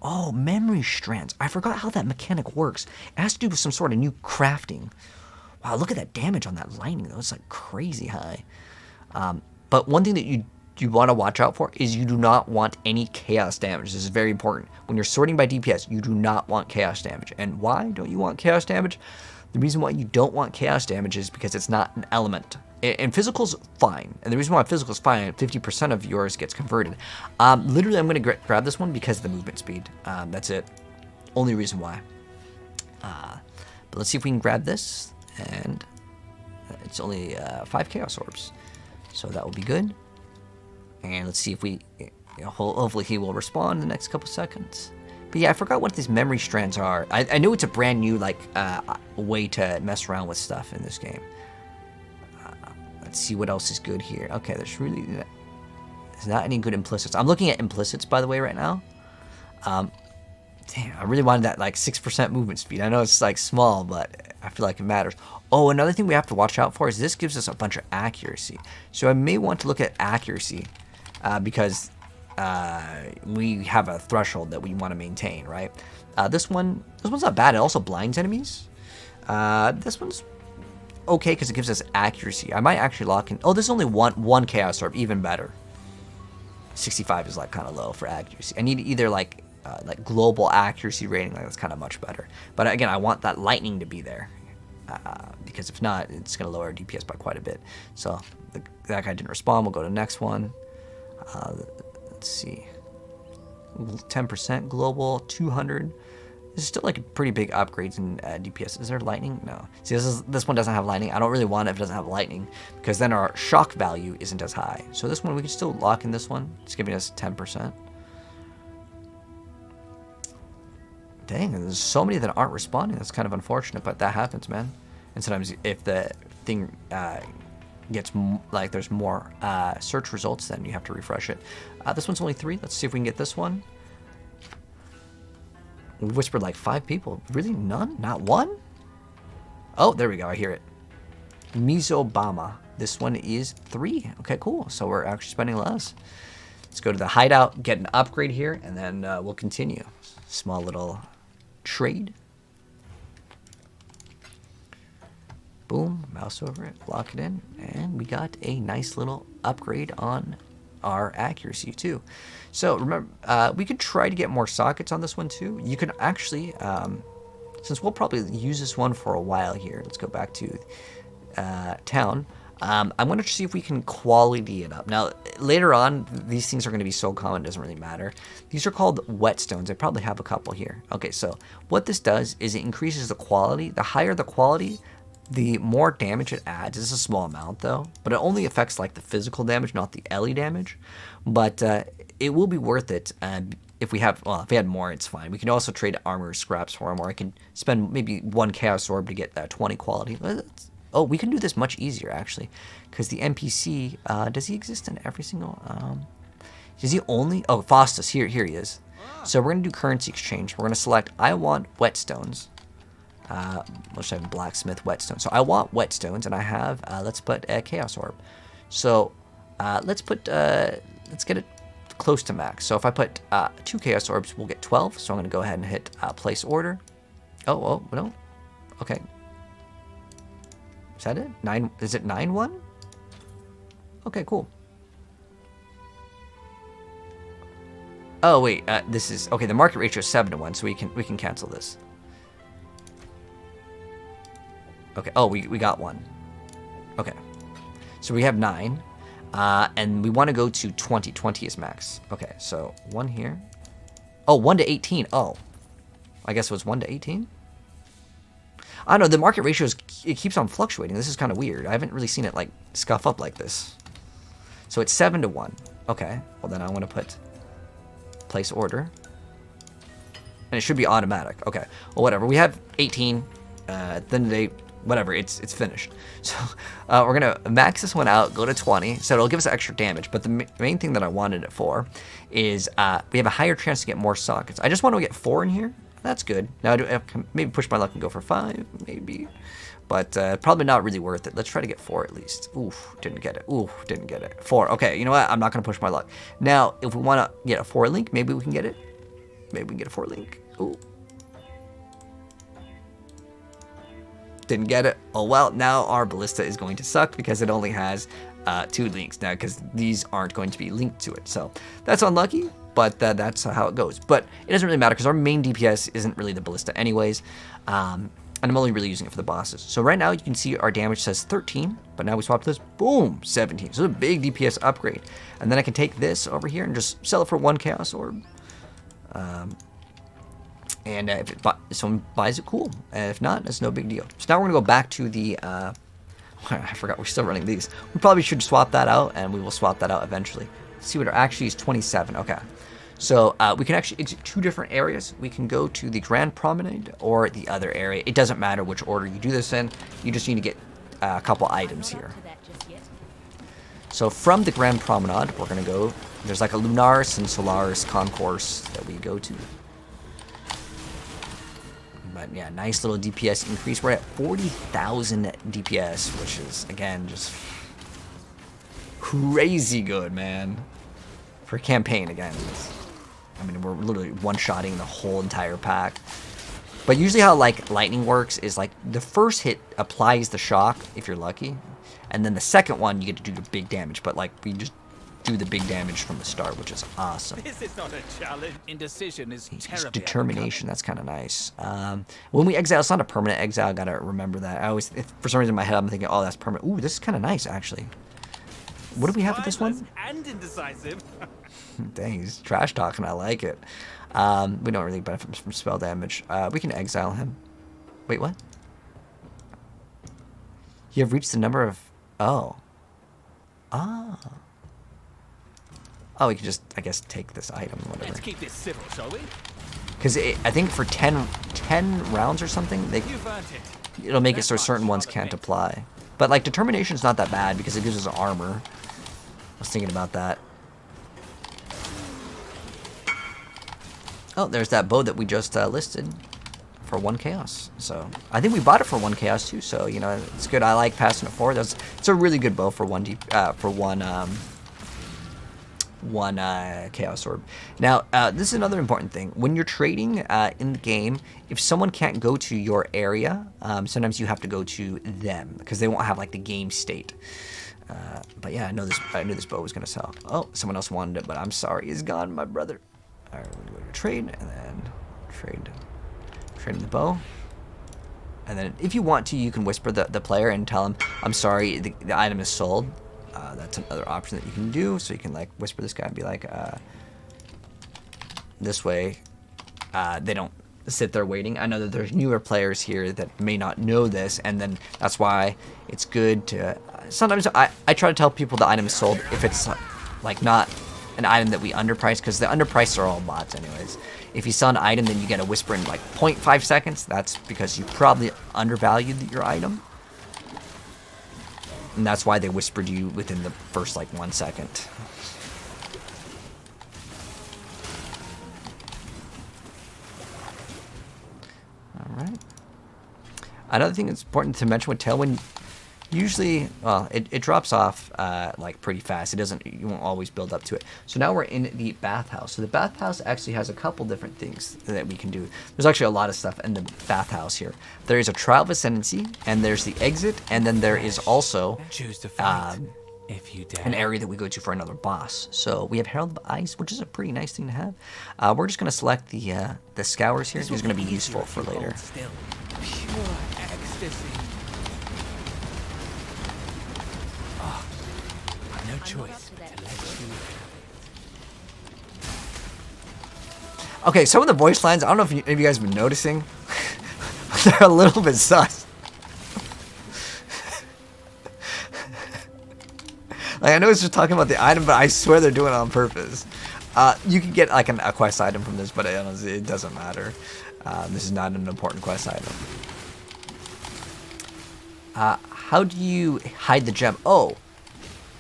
Oh, memory strands. I forgot how that mechanic works. It has to do with some sort of new crafting. Wow, look at that damage on that lightning, though. It's, like, crazy high. But one thing that you want to watch out for is you do not want any chaos damage. This is very important. When you're sorting by DPS, you do not want chaos damage. And why don't you want chaos damage? The reason why you don't want chaos damage is because it's not an element. And physical's fine. And the reason why physical's fine, 50% of yours gets converted. Literally, I'm going to grab this one because of the movement speed. That's it. Only reason why. But let's see if we can grab this. And it's only 5 chaos orbs. So that will be good. And let's see if we, hopefully he will respond in the next couple seconds. But yeah, I forgot what these memory strands are. I know it's a brand new, like, way to mess around with stuff in this game. Let's see what else is good here. Okay, there's not any good implicits. I'm looking at implicits, by the way, right now. Damn, I really wanted that, like, 6% movement speed. I know it's, like, small, but I feel like it matters. Oh, another thing we have to watch out for is this gives us a bunch of accuracy. So I may want to look at accuracy. Because we have a threshold that we want to maintain, right? This one's not bad. It also blinds enemies. This one's okay because it gives us accuracy. I might actually lock in. Oh, there's only one chaos orb, even better. 65 is like kind of low for accuracy. I need either like global accuracy rating. Like that's kind of much better. But again, I want that lightning to be there. Because if not, it's going to lower our DPS by quite a bit. So that guy didn't respond. We'll go to the next one. Let's see, 10% global, 200. This is still like a pretty big upgrades in DPS. Is there lightning? No. See, this one doesn't have lightning. I don't really want it if it doesn't have lightning because then our shock value isn't as high. So this one we can still lock in this one. It's giving us 10%. Dang, there's so many that aren't responding. That's kind of unfortunate, but that happens, man. And sometimes if the thing gets like there's more search results, then you have to refresh it. This one's only 3. Let's see if we can get this one. We whispered like 5 people. Really? None? Not one? Oh, there we go. I hear it. Mizobama. This one is 3. Okay, cool. So we're actually spending less. Let's go to the hideout, get an upgrade here, and then we'll continue. Small little trade. Boom, mouse over it, lock it in, and we got a nice little upgrade on our accuracy too. So remember, we could try to get more sockets on this one too. You can actually, since we'll probably use this one for a while here, let's go back to town. I'm going to see if we can quality it up. Now, later on, these things are going to be so common, it doesn't really matter. These are called whetstones. I probably have a couple here. Okay, so what this does is it increases the quality. The higher the quality, the more damage it adds. It's a small amount though, but it only affects like the physical damage, not the LE damage. But it will be worth it if we have, well, if we had more, it's fine. We can also trade armor scraps for them, or I can spend maybe 1 chaos orb to get 20 quality. Oh, we can do this much easier actually, because the NPC, does he exist in every single, is he only, oh, Faustus, here he is. So we're gonna do currency exchange. We're gonna select, I want whetstones. Let's have blacksmith whetstone. So I want whetstones, and I have, let's put a chaos orb. So let's get it close to max. So if I put 2 chaos orbs, we'll get 12. So I'm going to go ahead and hit place order. Oh, no. Okay. Is that it? 9, is it 9-1? Okay, cool. Oh, wait, this is, okay, the market ratio is 7-1, so we can cancel this. Okay. Oh, we got 1. Okay. So we have 9. And we want to go to 20. 20 is max. Okay, so 1 here. Oh, 1 to 18. Oh, I guess it was 1 to 18? I don't know, the market ratio it keeps on fluctuating. This is kind of weird. I haven't really seen it like scuff up like this. So it's 7 to 1. Okay, well then I want to put place order. And it should be automatic. Okay, well whatever. We have 18. At the end of the day, whatever, it's finished. So we're going to max this one out, go to 20. So it'll give us extra damage. But the main thing that I wanted it for is we have a higher chance to get more sockets. I just want to get 4 in here. That's good. Now I can maybe push my luck and go for 5, maybe. But probably not really worth it. Let's try to get 4 at least. Oof, didn't get it. Oof, didn't get it. 4. Okay, you know what? I'm not going to push my luck. Now, if we want to get a 4 link, maybe we can get it. Maybe we can get a 4 link. Ooh. Didn't get it. Oh well, now our ballista is going to suck because it only has 2 links now, because these aren't going to be linked to it. So that's unlucky, but that's how it goes. But it doesn't really matter because our main DPS isn't really the ballista anyways. And I'm only really using it for the bosses. So right now you can see our damage says 13, but now we swap this, boom, 17. So it's a big DPS upgrade. And then I can take this over here and just sell it for 1 Chaos Orb. And if someone buys it, cool. And if not, it's no big deal. So now we're going to go back to the... I forgot we're still running these. We probably should swap that out, and we will swap that out eventually. Let's see what it actually is, 27. Okay. So we can actually exit 2 different areas. We can go to the Grand Promenade or the other area. It doesn't matter which order you do this in. You just need to get a couple items here. So from the Grand Promenade, we're going to go... There's like a Lunaris and Solaris concourse that we go to. But yeah, nice little DPS increase. We're at 40,000 DPS, which is, again, just crazy good, man. For campaign, again. I mean, we're literally one-shotting the whole entire pack. But usually how, like, lightning works is, like, the first hit applies the shock, if you're lucky. And then the second one, you get to do the big damage. But, like, we just do the big damage from the start, which is awesome. This is not a challenge. Indecision is terribly Determination, that's kind of nice. When we exile, it's not a permanent exile. I gotta remember that. I always, for some reason in my head, I'm thinking, oh, that's permanent. Ooh, this is kind of nice, actually. What do we have with this one? And indecisive. Dang, he's trash talking. I like it. We don't really benefit from spell damage. We can exile him. Wait, what? You have reached the number of... Oh. Ah. Oh, we can just, I guess, take this item, whatever. Let's keep this civil, shall we? Because I think for 10 rounds or something, it'll make it so certain ones can't apply. But, like, Determination's not that bad because it gives us armor. I was thinking about that. Oh, there's that bow that we just listed for 1 Chaos. So, I think we bought it for 1 Chaos, too. So, you know, it's good. I like passing it forward. It's a really good bow for one Chaos Orb. Now, this is another important thing. When you're trading in the game, if someone can't go to your area, sometimes you have to go to them because they won't have like the game state. But yeah, I knew this bow was gonna sell. Oh, someone else wanted it, but I'm sorry, it's gone, my brother. All right, we're gonna go to trade and then trade the bow. And then if you want to, you can whisper the player and tell him, I'm sorry, the item is sold. That's another option that you can do. So you can like whisper this guy and be like, this way they don't sit there waiting. I know that there's newer players here that may not know this, and then that's why it's good to... sometimes I try to tell people the item is sold if it's like not an item that we underprice, because the underpriced are all bots anyways. If you sell an item, then you get a whisper in like 0.5 seconds. That's because you probably undervalued your item. And that's why they whispered you within the first, like, 1 second. Alright. Another thing that's important to mention with Tailwind, usually, well, it drops off, like, pretty fast. You won't always build up to it. So now we're in the bathhouse. So the bathhouse actually has a couple different things that we can do. There's actually a lot of stuff in the bathhouse here. There is a trial of ascendancy, and there's the exit, and then there is also Choose to fight, if you dare. an area that we go to for another boss. So we have Herald of Ice, which is a pretty nice thing to have. We're just going to select the scours here. These are going to be useful for later. Still. Pure ecstasy. Oh, I've no choice to but that. to let you. Okay, some of the voice lines, I don't know if you guys have been noticing. They're a little bit sus. Like, I know it's just talking about the item, but I swear they're doing it on purpose. You can get like a quest item from this, but honestly, it doesn't matter. This is not an important quest item. How do you hide the gem? Oh,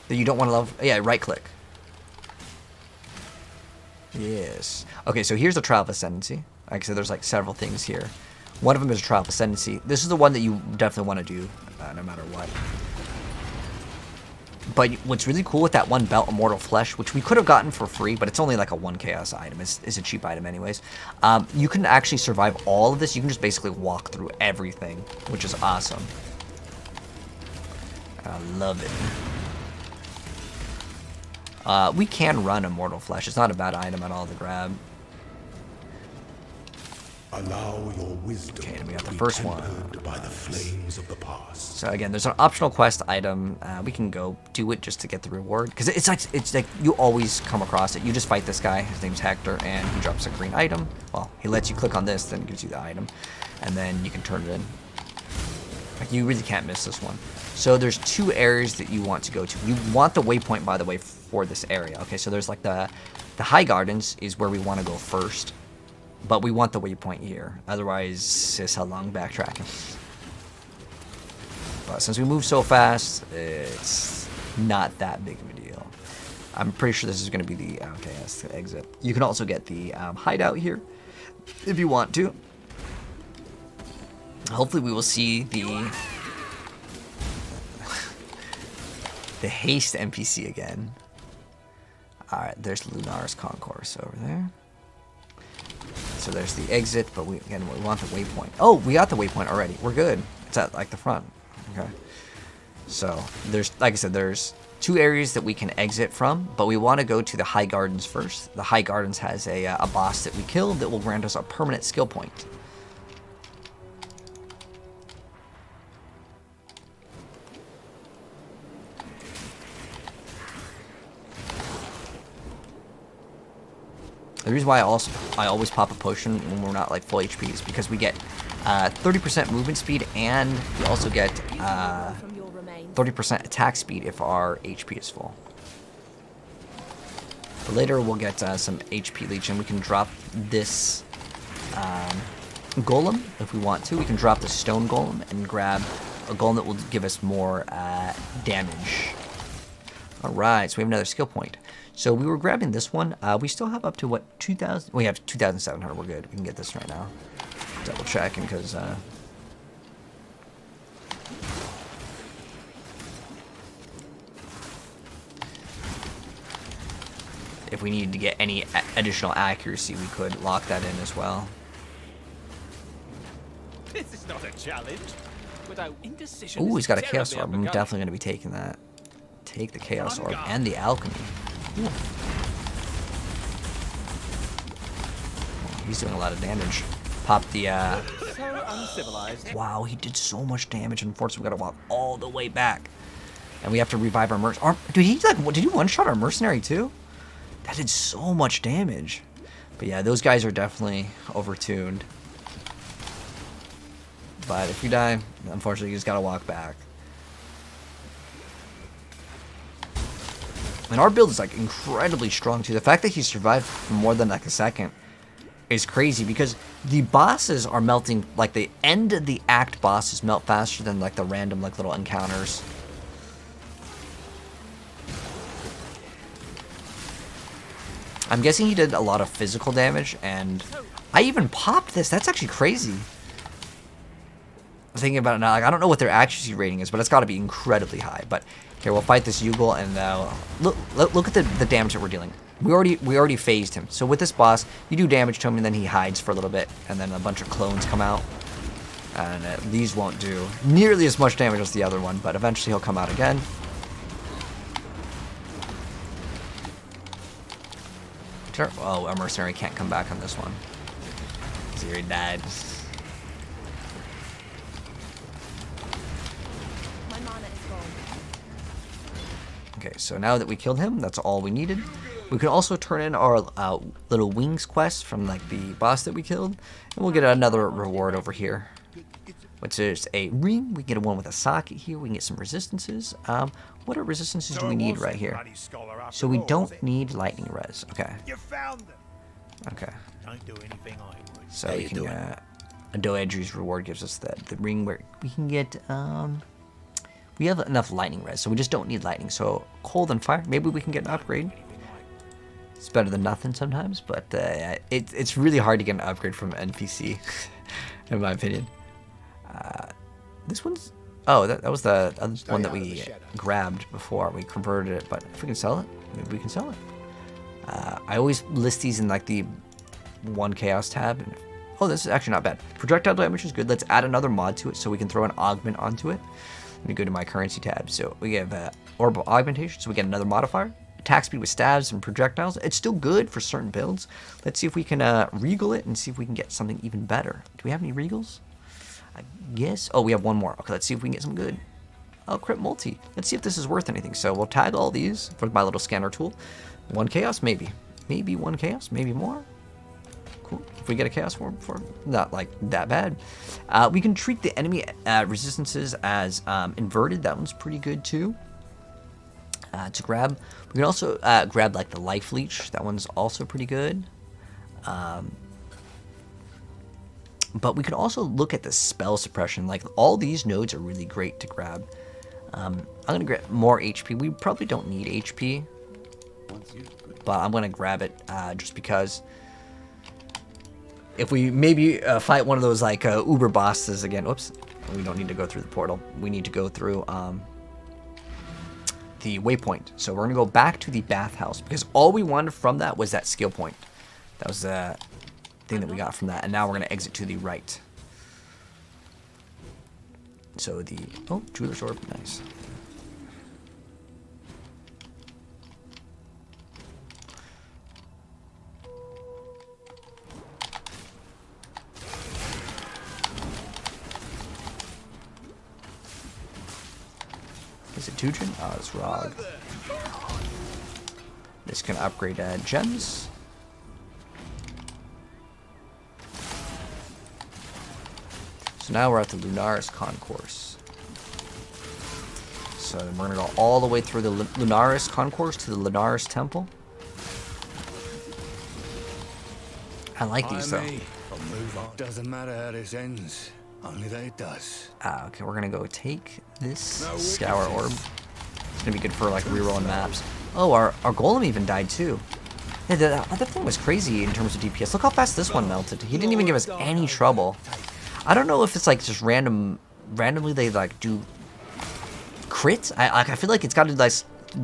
that you don't want to love. Yeah, right click. Yes. Okay, so here's the Trial of Ascendancy. Like I said, there's like several things here. One of them is a Trial of Ascendancy. This is the one that you definitely want to do, no matter what. But what's really cool with that one belt, Immortal Flesh, which we could have gotten for free, but it's only like a 1 chaos item. It's a cheap item anyways. You can actually survive all of this. You can just basically walk through everything, which is awesome. I love it. We can run Immortal Flesh. It's not a bad item at all to grab. Allow your wisdom Okay, and we got the to be first one. tempered by the flames of the past. So again, there's an optional quest item. We can go do it just to get the reward, because it's like you always come across it. You just fight this guy. His name's Hector, and he drops a green item. Well, he lets you click on this, then gives you the item, and then you can turn it in. Like, you really can't miss this one. So there's 2 areas that you want to go to. You want the waypoint, by the way, for this area. Okay, so there's like the High Gardens is where we want to go first. But we want the waypoint here. Otherwise, it's a long backtracking. But since we move so fast, it's not that big of a deal. I'm pretty sure this is going to be the... Okay, that's the exit. You can also get the hideout here, if you want to. Hopefully we will see the haste NPC again. Alright, there's Lunar's Concourse over there. So there's the exit, but we want the waypoint. Oh, we got the waypoint already. We're good. It's at like the front. Okay. So there's, like I said, there's 2 areas that we can exit from, but we want to go to the High Gardens first. The High Gardens has a boss that we killed that will grant us a permanent skill point. The reason why I always pop a potion when we're not like full HP is because we get 30% movement speed, and we also get 30% attack speed if our HP is full. But later we'll get some HP leech, and we can drop this golem if we want to. We can drop the stone golem and grab a golem that will give us more damage. Alright, so we have another skill point. So we were grabbing this one. We still have up to, what, 2,000? We have 2,700. We're good. We can get this right now. Double checking, because... if we needed to get any additional accuracy, we could lock that in as well. This is not a challenge. Without indecision. Ooh, he's got a terribly Chaos Orb. I'm undercut. definitely going to be taking that. Take the Chaos Orb and the Alchemy. Ooh. Oh, he's doing a lot of damage. Pop the, So uncivilized. Wow, he did so much damage. Unfortunately, we gotta walk all the way back. And we have to revive our mercenary. Dude, did he one-shot our mercenary too? That did so much damage. But yeah, those guys are definitely overtuned. But if you die, unfortunately, you just gotta walk back. And our build is like incredibly strong too. The fact that he survived for more than like a second is crazy, because the bosses are melting, like the end of the act bosses melt faster than like the random like little encounters. I'm guessing he did a lot of physical damage, and I even popped this. That's actually crazy. Thinking about it now, like, I don't know what their accuracy rating is, but it's got to be incredibly high. But here, we'll fight this Yugal, and look at the damage that we're dealing. We already phased him. So with this boss, you do damage to him, and then he hides for a little bit, and then a bunch of clones come out. And these won't do nearly as much damage as the other one, but eventually he'll come out again. Sure. Oh, our mercenary can't come back on this one. He already died. My mana is gone. Okay, so now that we killed him, that's all we needed. We can also turn in our little wings quest from like the boss that we killed, and we'll get another reward over here, which is a ring. We can get one with a socket here. We can get some resistances. What are resistances do we need right here? So we don't need lightning res. Okay. You found them. Okay. Don't do anything I would. So we can a Doedri's reward gives us the ring where we can get we have enough lightning res, so we just don't need lightning. So cold and fire, maybe we can get an upgrade. It's better than nothing sometimes, but it's really hard to get an upgrade from an NPC, in my opinion. This one's that was the other one that we grabbed before we converted it. But if we can sell it, maybe we can sell it. I always list these in like the 1 chaos tab. And, oh, this is actually not bad. Projectile damage is good. Let's add another mod to it so we can throw an augment onto it. Let me go to my currency tab. So we have orbital augmentation, so we get another modifier. Attack speed with stabs and projectiles. It's still good for certain builds. Let's see if we can regal it and see if we can get something even better. Do we have any regals? I guess. Oh, we have one more. Okay, let's see if we can get some good. Oh, crit multi. Let's see if this is worth anything. So we'll tag all these for my little scanner tool. 1 chaos, maybe. Maybe 1 chaos, maybe more. Cool. If we get a chaos form for not like that bad. We can treat the enemy resistances as inverted. That one's pretty good too. To grab, we can also grab like the life leech. That one's also pretty good. But we can also look at the spell suppression. Like all these nodes are really great to grab. I'm gonna grab more HP. We probably don't need HP, but I'm gonna grab it just because. If we maybe fight one of those like Uber bosses again, oops, we don't need to go through the portal. We need to go through the waypoint. So we're gonna go back to the bathhouse because all we wanted from that was that skill point. That was the thing that we got from that, and now we're gonna exit to the right. So the jeweler's orb, nice. Is it Tujin? Oh, it's Rog. This can upgrade gems. So now we're at the Lunaris Concourse. So then we're going to go all the way through the Lunaris Concourse to the Lunaris Temple. I like these though. Doesn't matter how this ends. Only that it does. Okay, we're gonna go take this Scour Orb. It's gonna be good for like rerolling maps. Oh, our Golem even died too. Yeah, that thing was crazy in terms of DPS. Look how fast this one melted. He didn't even give us any trouble. I don't know if it's like just randomly they like do crit. I feel like it's got to like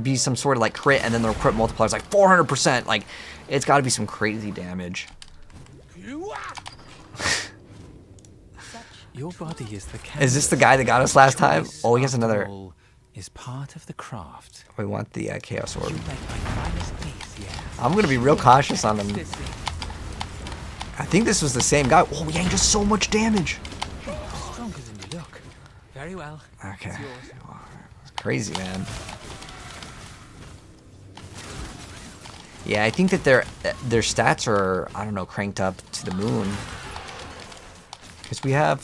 be some sort of like crit, and then their crit multiplier is like 400%. Like it's got to be some crazy damage. Your body is the Is this the guy that got us last time? Oh, he has another. Is part of the craft. We want the Chaos Orb. I'm gonna be real cautious on him. I think this was the same guy. Oh yeah, he does so much damage. Stronger than you look. Very well. Okay. Crazy, man. Yeah, I think that their stats are, I don't know, cranked up to the moon. Because we have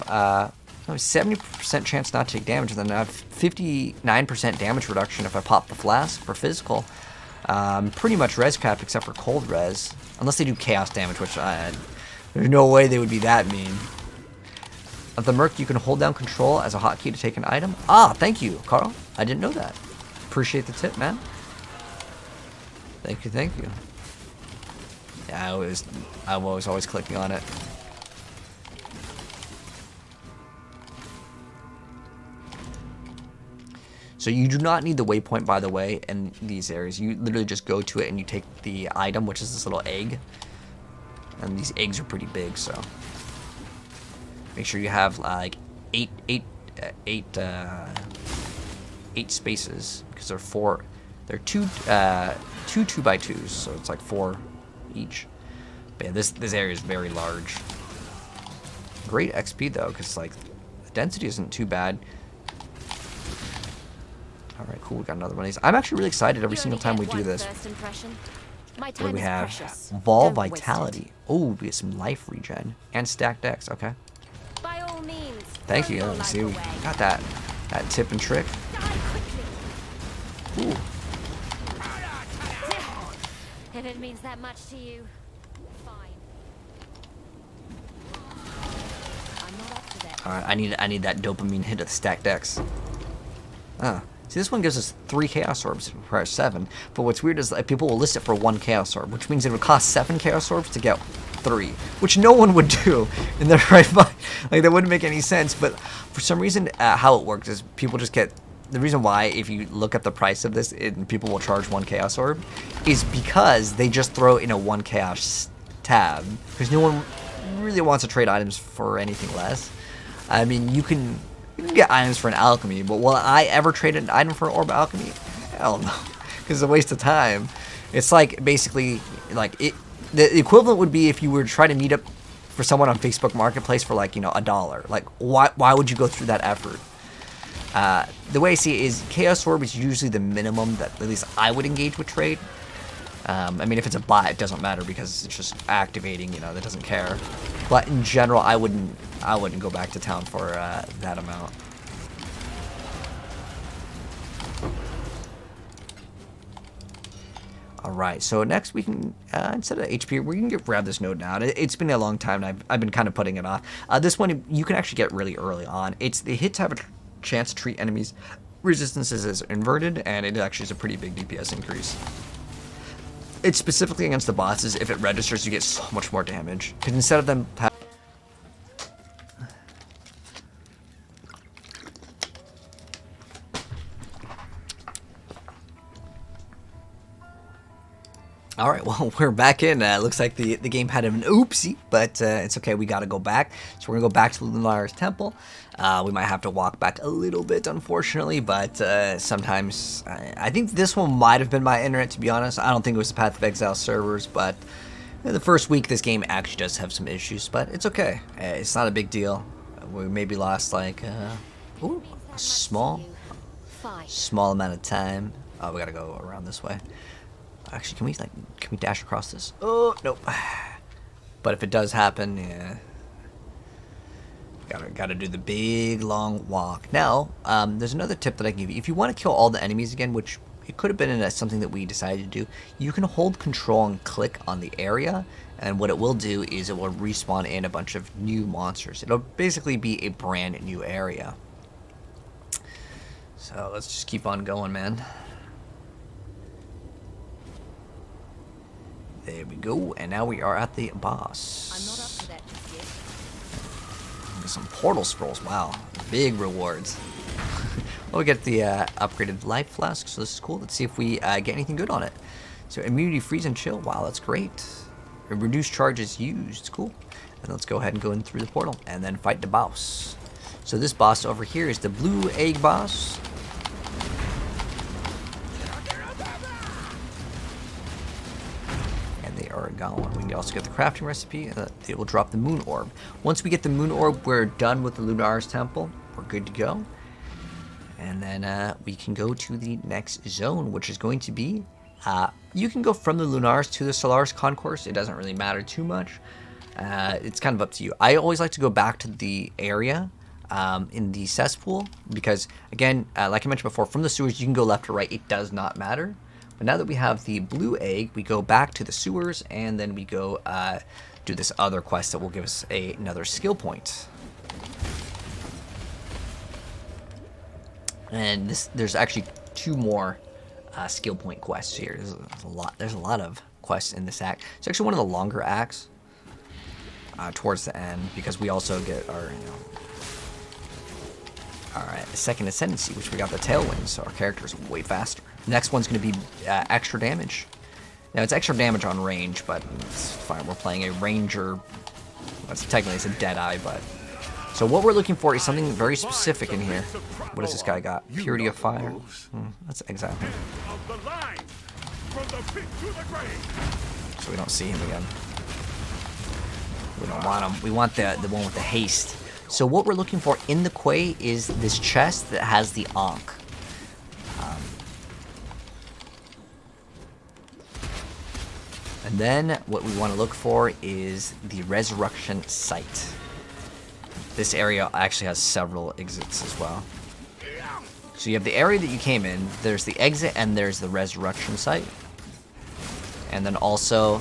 70% chance not to take damage, and then I have 59% damage reduction if I pop the flask for physical. Pretty much res cap except for cold res. Unless they do chaos damage, which there's no way they would be that mean. Of the Merc, you can hold down control as a hotkey to take an item. Ah, thank you, Carl. I didn't know that. Appreciate the tip, man. Thank you, thank you. Yeah, I'm always clicking on it. So you do not need the waypoint, by the way, in these areas. You literally just go to it and you take the item, which is this little egg. And these eggs are pretty big, so make sure you have like eight spaces, because they're two 2x2s, so it's like 4 each. But yeah, this area is very large. Great XP though, because like the density isn't too bad. All right, cool. We got another one of these. I'm actually really excited every You single only time get we do one this. first impression. My What time do we is have? precious. Vol Don't waste it. Vitality. Oh, we get some life regen and stacked decks. Okay. By all means. Thank throw you. your Yeah, life see, we away. got that tip and trick. Die quickly. Ooh. If it means that much to you, fine. I'm not up to that. All right, I need that dopamine hit of the stacked decks. See, this one gives us 3 Chaos Orbs for 7. But what's weird is that people will list it for 1 Chaos Orb, which means it would cost 7 Chaos Orbs to get 3, which no one would do in their right mind. Like, that wouldn't make any sense. But for some reason, how it works is people just get. The reason why, if you look up the price of this, and people will charge 1 Chaos Orb, is because they just throw in a 1 Chaos tab. Because no one really wants to trade items for anything less. I mean, you can get items for an alchemy, but will I ever trade an item for an orb alchemy? Hell no, because it's a waste of time. It's like basically like the equivalent would be if you were trying to meet up for someone on Facebook Marketplace for like $1. Like why would you go through that effort? The way I see it is Chaos Orb is usually the minimum that at least I would engage with trade. I mean, if it's a bot, it doesn't matter because it's just activating. That doesn't care. But in general, I wouldn't go back to town for that amount. Alright, so next we can, instead of HP, we can grab this node now. It's been a long time, and I've been kind of putting it off. This one, you can actually get really early on. The hits have a chance to treat enemies' resistances as inverted, and it actually is a pretty big DPS increase. It's specifically against the bosses. If it registers, you get so much more damage. Because instead of them Alright, well, we're back in. Looks like the game had an oopsie, but it's okay. We got to go back. So we're going to go back to Lunar's Temple. We might have to walk back a little bit, unfortunately, but sometimes... I think this one might have been my internet, to be honest. I don't think it was the Path of Exile servers, but the first week this game actually does have some issues, but it's okay. It's not a big deal. We maybe lost, like, a small amount of time. Oh, we got to go around this way. Actually, can we dash across this? Oh, nope. But if it does happen, yeah. Gotta do the big, long walk. Now, there's another tip that I can give you. If you want to kill all the enemies again, which it could have been something that we decided to do, you can hold control and click on the area, and what it will do is it will respawn in a bunch of new monsters. It'll basically be a brand new area. So let's just keep on going, man. There we go, and now we are at the boss. I'm not up to that just yet. There's some portal scrolls, wow. Big rewards. Well, we get the upgraded life flask, so this is cool. Let's see if we get anything good on it. So immunity, freeze, and chill. Wow, that's great. Reduced charges used, cool. And let's go ahead and go in through the portal, and then fight the boss. So this boss over here is the blue egg boss. Are gone. We can also get the crafting recipe. It will drop the moon orb. Once we get the moon orb, we're done with the Lunar's Temple. We're good to go. And then we can go to the next zone, which is going to be... you can go from the Lunars to the Solaris Concourse. It doesn't really matter too much. It's kind of up to you. I always like to go back to the area in the cesspool because, again, like I mentioned before, from the sewers you can go left or right. It does not matter. But now that we have the blue egg, we go back to the sewers, and then we go do this other quest that will give us another skill point. And there's actually 2 more skill point quests here. There's a lot of quests in this act. It's actually one of the longer acts towards the end because we also get our Alright, the second ascendancy, which we got the tailwind, so our character is way faster. Next one's going to be extra damage. Now, it's extra damage on range, but it's fine. We're playing a ranger. Technically, it's a Deadeye, but... So what we're looking for is something very specific in here. What does this guy got? Purity of Fire. That's Exile. So we don't see him again. We don't want him. We want the one with the haste. So what we're looking for in the quay is this chest that has the Ankh. And then what we want to look for is the Resurrection Site. This area actually has several exits as well. So you have the area that you came in, there's the exit, and there's the Resurrection Site. And then also,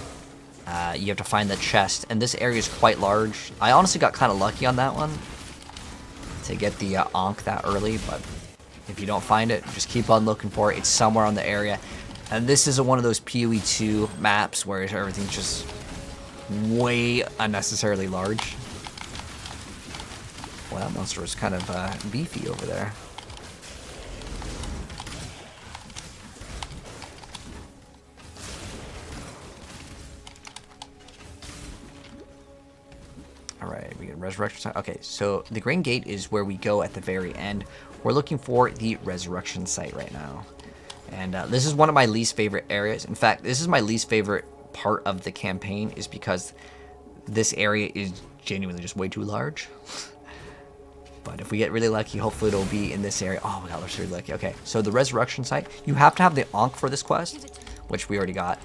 you have to find the chest, and this area is quite large. I honestly got kind of lucky on that one to get the Ankh that early, but if you don't find it, just keep on looking for it. It's somewhere on the area. And this is one of those PoE 2 maps where everything's just way unnecessarily large. Well, that monster was kind of beefy over there. Alright, we get Resurrection Site. Okay, so the Green Gate is where we go at the very end. We're looking for the Resurrection Site right now. And this is one of my least favorite areas. In fact, this is my least favorite part of the campaign, is because this area is genuinely just way too large. But if we get really lucky, hopefully it'll be in this area. Oh my god, we're really lucky. Okay, so the Resurrection Site. You have to have the Ankh for this quest, which we already got.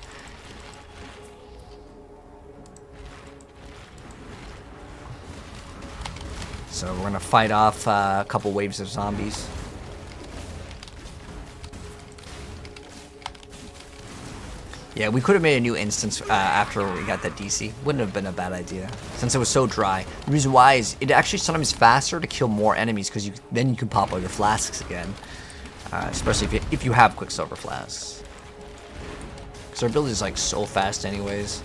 So we're gonna fight off a couple waves of zombies. Yeah, we could have made a new instance after we got that DC. Wouldn't have been a bad idea, since it was so dry. The reason why is it actually sometimes faster to kill more enemies, because then you can pop all your flasks again. Especially if you have Quicksilver flasks. Because our build is like so fast anyways.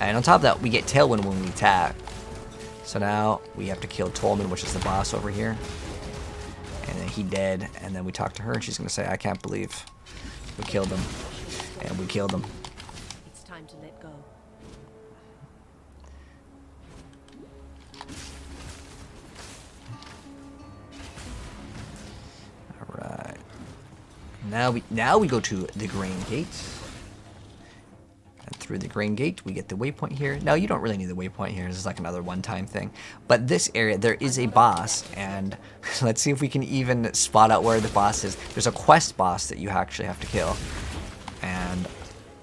And on top of that, we get Tailwind when we attack. So now we have to kill Tolman, which is the boss over here. And then he dead, and then we talk to her, and she's going to say, I can't believe we killed him. And we killed him. It's time to let go. Alright. Now we go to the Grain Gate. And through the Grain Gate, we get the waypoint here. Now, you don't really need the waypoint here. This is like another one-time thing. But this area, there is a boss, and let's see if we can even spot out where the boss is. There's a quest boss that you actually have to kill. And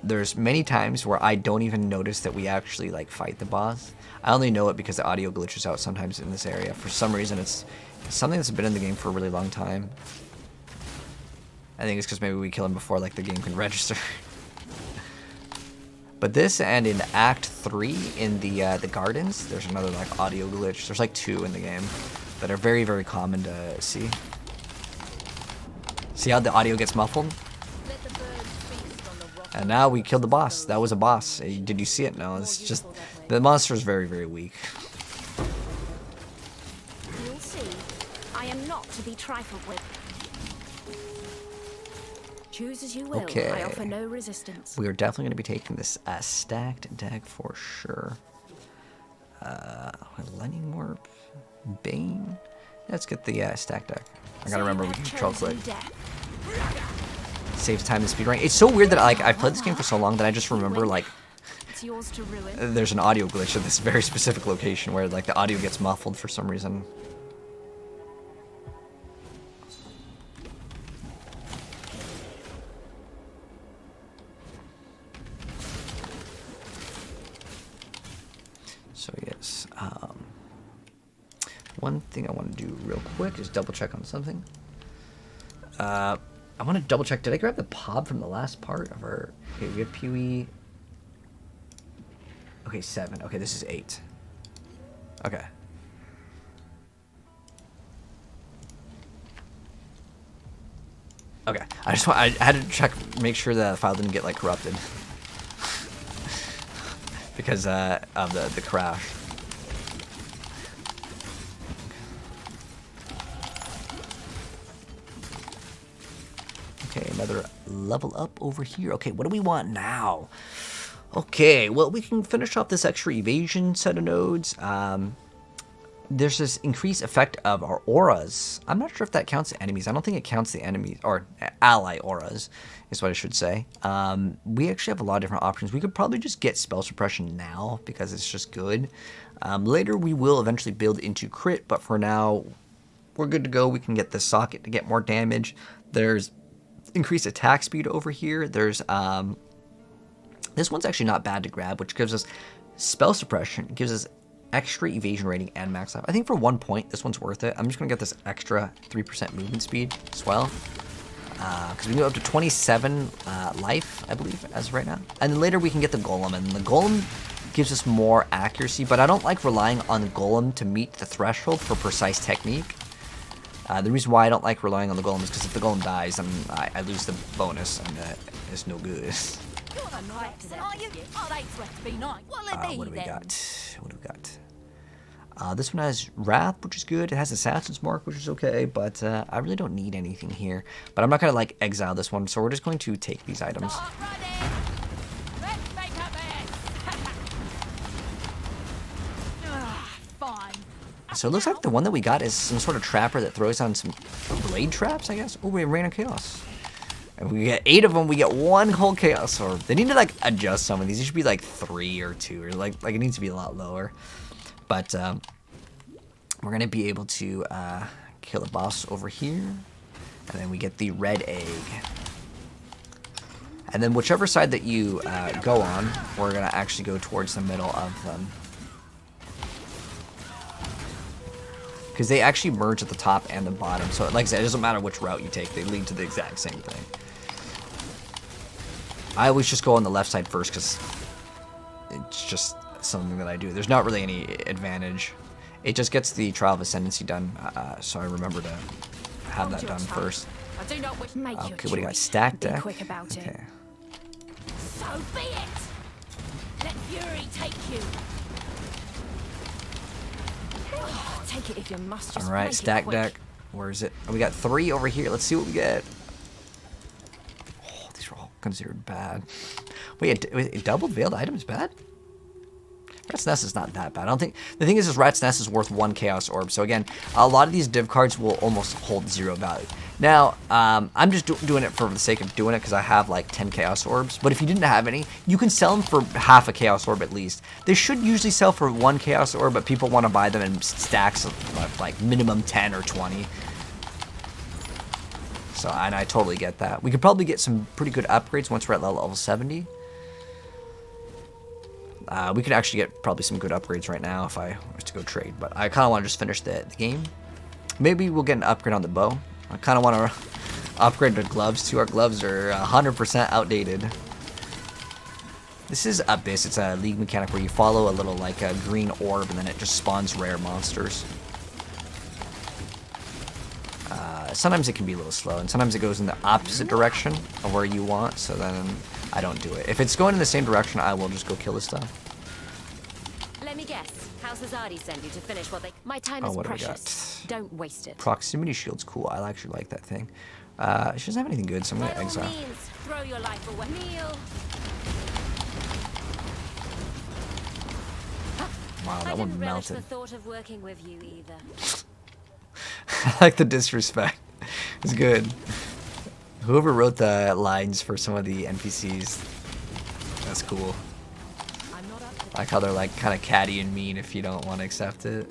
there's many times where I don't even notice that we actually like fight the boss. I only know it because the audio glitches out sometimes in this area. For some reason, it's something that's been in the game for a really long time. I think it's because maybe we kill him before like the game can register. But this, and in Act 3 in the gardens, there's another like audio glitch. There's like 2 in the game that are very, very common to see. See how the audio gets muffled? And now we killed the boss. That was a boss. Did you see it? No, it's just the monster is very, very weak. You'll see. I am not to be trifled with. Choose as you will. Okay. I offer no resistance. We are definitely going to be taking this stacked deck for sure. Lightning Warp, Bane. Let's get the stacked deck. I gotta remember we can control click. Saves time and speed rank. It's so weird that I've played this game for so long that I just remember like It's yours to ruin. there's an audio glitch at this very specific location where like the audio gets muffled for some reason. So yes, one thing I want to do real quick is double check on something. I want to double check. Did I grab the pod from the last part of our? Okay, we have PoE. Okay, 7. Okay, this is 8. Okay. Okay, I had to check, make sure the file didn't get like corrupted because of the crash. Okay, another level up over here. Okay, what do we want now? Okay, well, we can finish off this extra evasion set of nodes. There's this increased effect of our auras. I'm not sure if that counts the enemies. I don't think it counts the enemies, or ally auras, is what I should say. We actually have a lot of different options. We could probably just get spell suppression now, because it's just good. Later, we will eventually build into crit, but for now, we're good to go. We can get the socket to get more damage. There's increased attack speed over here. There's This one's actually not bad to grab, which gives us spell suppression, gives us extra evasion rating and max life. I think for 1 point, this one's worth it. I'm just going to get this extra 3% movement speed as well. Because we can go up to 27 life, I believe, as of right now. And then later we can get the Golem, and the Golem gives us more accuracy, but I don't like relying on the Golem to meet the threshold for precise technique. The reason why I don't like relying on the Golem is because if the Golem dies, then I lose the bonus, and it's no good. You're a nice, are you? Oh, they threat to be nice. What'll it be What do we then? got? What do we got? This one has Wrath, which is good. It has Assassin's Mark, which is okay, but I really don't need anything here. But I'm not going to, like, exile this one, so we're just going to take these items. Start running. Let's make a mess. Fine. So it looks like the one that we got is some sort of trapper that throws on some blade traps, I guess. Oh, we have Rain of Chaos. And we get 8 of them, we get 1 whole Chaos Orb. They need to, like, adjust some of these. These should be, like, 3 or 2, or, like it needs to be a lot lower. But we're going to be able to kill a boss over here. And then we get the red egg. And then whichever side that you go on, we're going to actually go towards the middle of them. Because they actually merge at the top and the bottom. So like I said, it doesn't matter which route you take. They lead to the exact same thing. I always just go on the left side first because it's just something that I do. There's not really any advantage. It just gets the Trial of Ascendancy done, so I remember to have that done first. I do not wish. Make your Okay, what do you got? choice. Stack Be deck? quick about it. Okay. So be it! Let fury take you! Take it if you must. Just Alright, make it stack quick. deck. Where is it? Oh, we got 3 over here. Let's see what we get. Oh, these are all considered bad. Wait, a doubled veiled item is bad? Rat's Nest is not that bad. I don't think... The thing is Rat's Nest is worth 1 Chaos Orb. So again, a lot of these div cards will almost hold 0 value. Now, I'm just doing it for the sake of doing it because I have like 10 Chaos Orbs. But if you didn't have any, you can sell them for half a Chaos Orb at least. They should usually sell for 1 Chaos Orb, but people want to buy them in stacks of like minimum 10 or 20. So, and I totally get that. We could probably get some pretty good upgrades once we're at level 70. We could actually get probably some good upgrades right now if I was to go trade, but I kind of want to just finish the game. Maybe we'll get an upgrade on the bow. I kind of want to upgrade the gloves too. Our gloves are 100% outdated. This is Abyss. It's a league mechanic where you follow a little like a green orb and then it just spawns rare monsters. Sometimes it can be a little slow, and sometimes it goes in the opposite direction of where you want, so then I don't do it. If it's going in the same direction, I will just go kill this stuff. Let me guess. How's Azadi send you to finish what they... My time Oh, is what do we precious. Don't waste it. Proximity shield's cool. I actually like that thing. She doesn't have anything good, so I'm By gonna all exile. means, throw your life away. Kneel. Wow, I that one didn't relish melted. the thought of working with you either. I like the disrespect. It's good. Whoever wrote the lines for some of the NPCs, that's cool. I'm not up to I like how they're like kind of catty and mean if you don't want to accept it.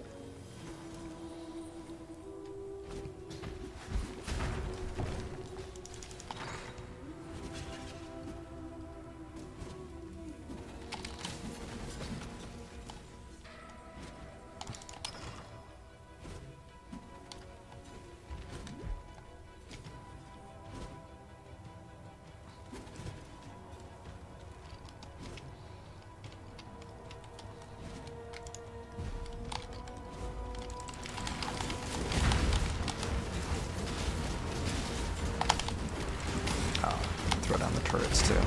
Throw down the turrets too.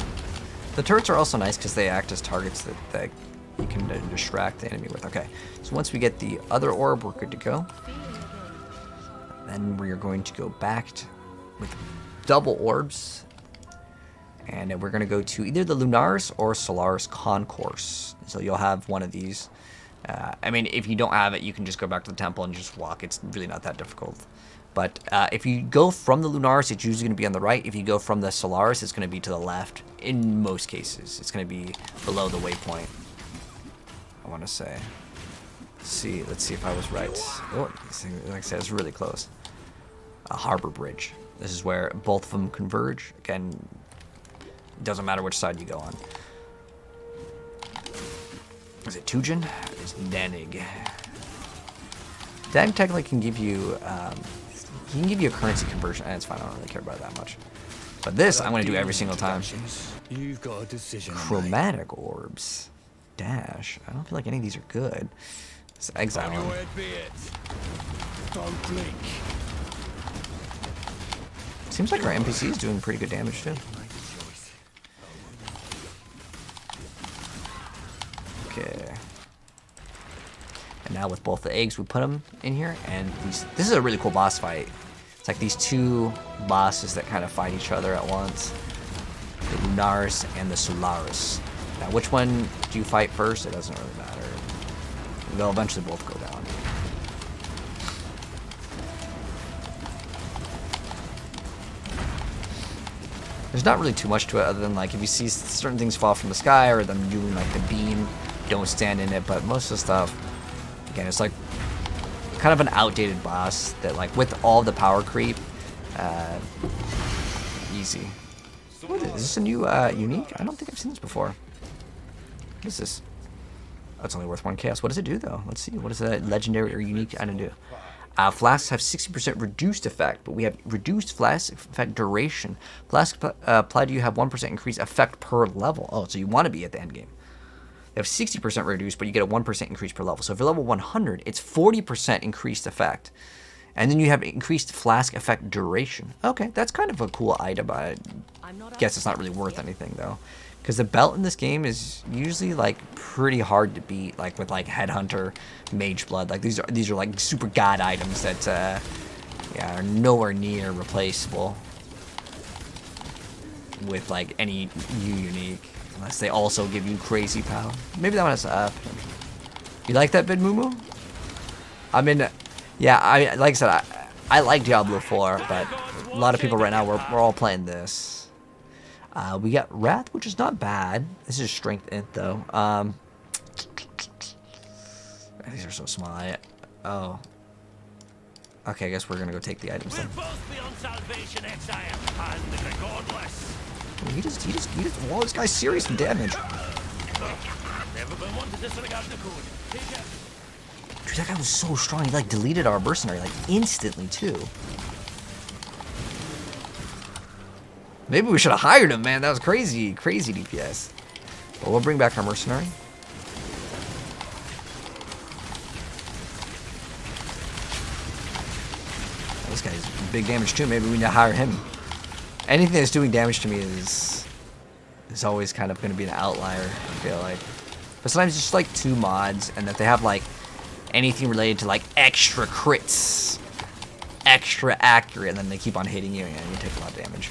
The turrets are also nice because they act as targets that you can distract the enemy with. Okay, so once we get the other orb, we're good to go. Then we are going to go back with double orbs. And then we're going to go to either the Lunaris or Solaris Concourse. So you'll have one of these. I mean, if you don't have it, you can just go back to the temple and just walk. It's really not that difficult. But if you go from the Lunaris, it's usually going to be on the right. If you go from the Solaris, it's going to be to the left. In most cases, it's going to be below the waypoint, I want to say. Let's see if I was right. Oh, like I said, it's really close. A harbor bridge. This is where both of them converge. Again, it doesn't matter which side you go on. Is it Tujin? It's Danig. Danig technically can give you, he can give you a currency conversion, and it's fine. I don't really care about it that much. But this, I'm going to do every single time. You've got a decision. Chromatic orbs. Dash. I don't feel like any of these are good. It's Exile. On your head be it. Don't blink. Seems like our NPC is doing pretty good damage too. Okay. And now with both the eggs, we put them in here, and this is a really cool boss fight. It's like these two bosses that kind of fight each other at once. The Lunaris and the Solaris. Now, which one do you fight first? It doesn't really matter. They'll eventually both go down. There's not really too much to it other than like if you see certain things fall from the sky or them doing like the beam, don't stand in it. But most of the stuff, again, it's like kind of an outdated boss that like with all the power creep, easy. What is this? A new unique? I don't think I've seen this before. What is this? Oh, it's only worth 1 chaos. What does it do though? Let's see. What is a legendary or unique item do? Flasks have 60% reduced effect, but we have reduced flask effect duration. Flasks apply to you have 1% increased effect per level. Oh, so you want to be at the end game. They have 60% reduced, but you get a 1% increase per level. So if you're level 100, it's 40% increased effect. And then you have increased flask effect duration. Okay, that's kind of a cool item. I guess it's not really worth anything though. Because the belt in this game is usually like pretty hard to beat, like with like Headhunter, Mage Blood. Like these are like super god items that yeah, are nowhere near replaceable with like any new unique, unless they also give you crazy power. Maybe that one has up. You like that bit, Moo? I mean, yeah, I like I said, I like Diablo 4, but a lot of people right now we're all playing this. We got Wrath, which is not bad. This is Strength Int, though. These are so small. Oh. Okay, I guess we're gonna go take the items then. He just, whoa, this guy's serious in damage. Dude, that guy was so strong. He like deleted our mercenary like instantly too. Maybe we should have hired him, man. That was crazy, crazy DPS. But we'll bring back our mercenary. This guy's big damage too. Maybe we need to hire him. Anything that's doing damage to me is always kind of going to be an outlier, I feel like. But sometimes it's just like 2 mods, and that they have like anything related to like extra crits, extra accurate, and then they keep on hitting you, and you take a lot of damage.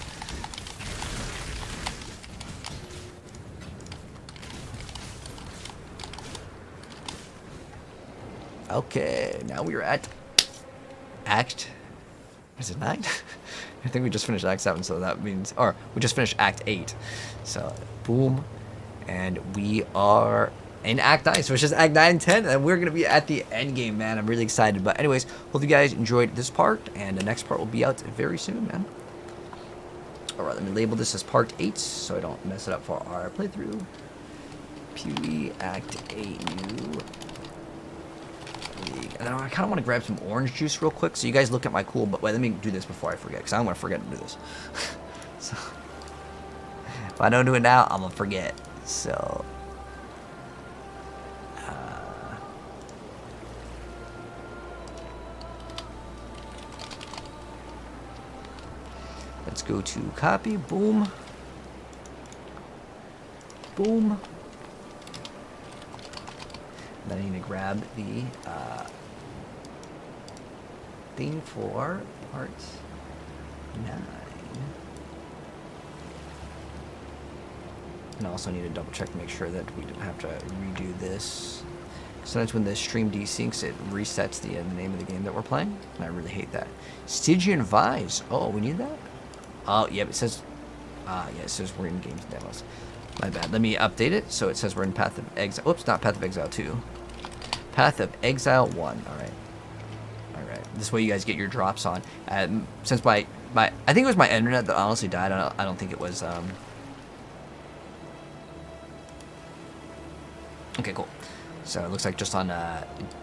Okay, now we are at Act. Is it 9? I think we just finished Act 7, so that means, or we just finished Act 8. So, boom, and we are in Act 9. So it's just Act 9 and 10, and we're gonna be at the end game, man. I'm really excited. But anyways, hope you guys enjoyed this part, and the next part will be out very soon, man. All right, let me label this as Part 8, so I don't mess it up for our playthrough. PoE Act 8 new. And then I kind of want to grab some orange juice real quick, so you guys look at my cool. But wait, let me do this before I forget, because I don't want to forget to do this. So if I don't do it now, I'm gonna forget. So let's go to copy. Boom. Boom. Then I need to grab the thing for part 9. And I also need to double check to make sure that we don't have to redo this. Sometimes when the stream desyncs, it resets the name of the game that we're playing, and I really hate that. Stygian Vise. Oh, we need that? Oh, yep, it says... yeah, it says we're in games demos. My bad. Let me update it so it says we're in Path of Exile. Oops, not Path of Exile 2. Path of Exile 1. Alright. Alright. This way you guys get your drops on. Since my I think it was my internet that honestly died. I don't think it was Okay, cool. So it looks like just on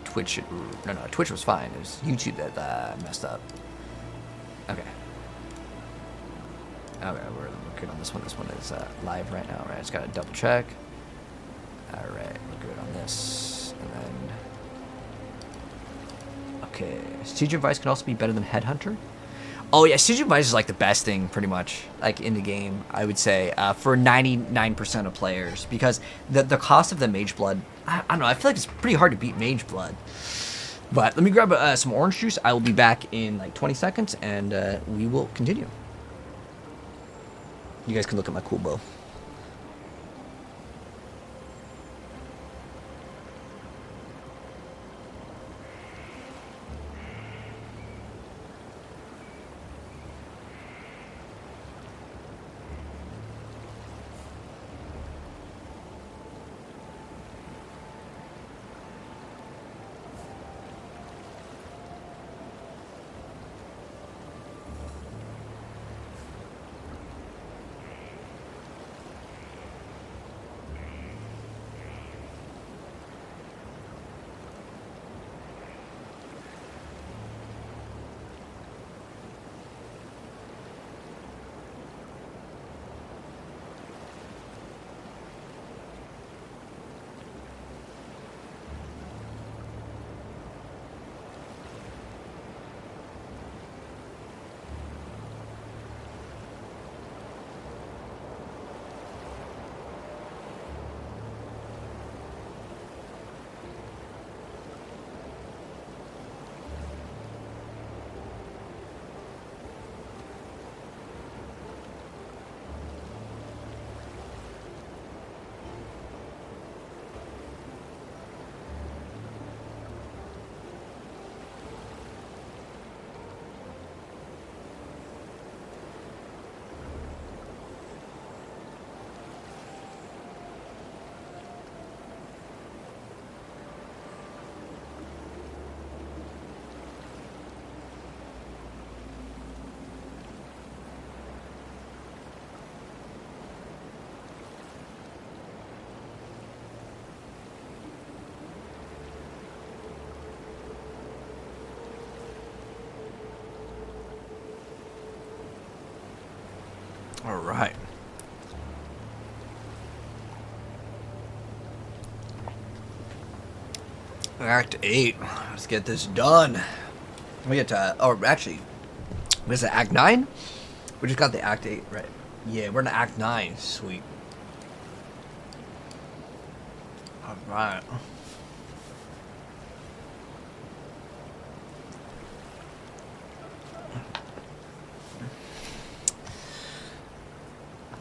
Twitch, no, Twitch was fine. It was YouTube that messed up. Okay. Okay, we're good on this one. This one is live right now, right? Just gotta double check. All right, we're good on this. And then, okay, Siege of Vice can also be better than Headhunter. Oh yeah, Siege of Vice is like the best thing, pretty much, like in the game. I would say for 99% of players, because the cost of the Mage Blood, I don't know. I feel like it's pretty hard to beat Mage Blood. But let me grab some orange juice. I will be back in like 20 seconds, and we will continue. You guys can look at my cool bow. All right. Act 8. Let's get this done. We get to, oh, actually, what is it, Act 9? We just got the Act 8, right? Yeah, we're in Act 9. Sweet. All right.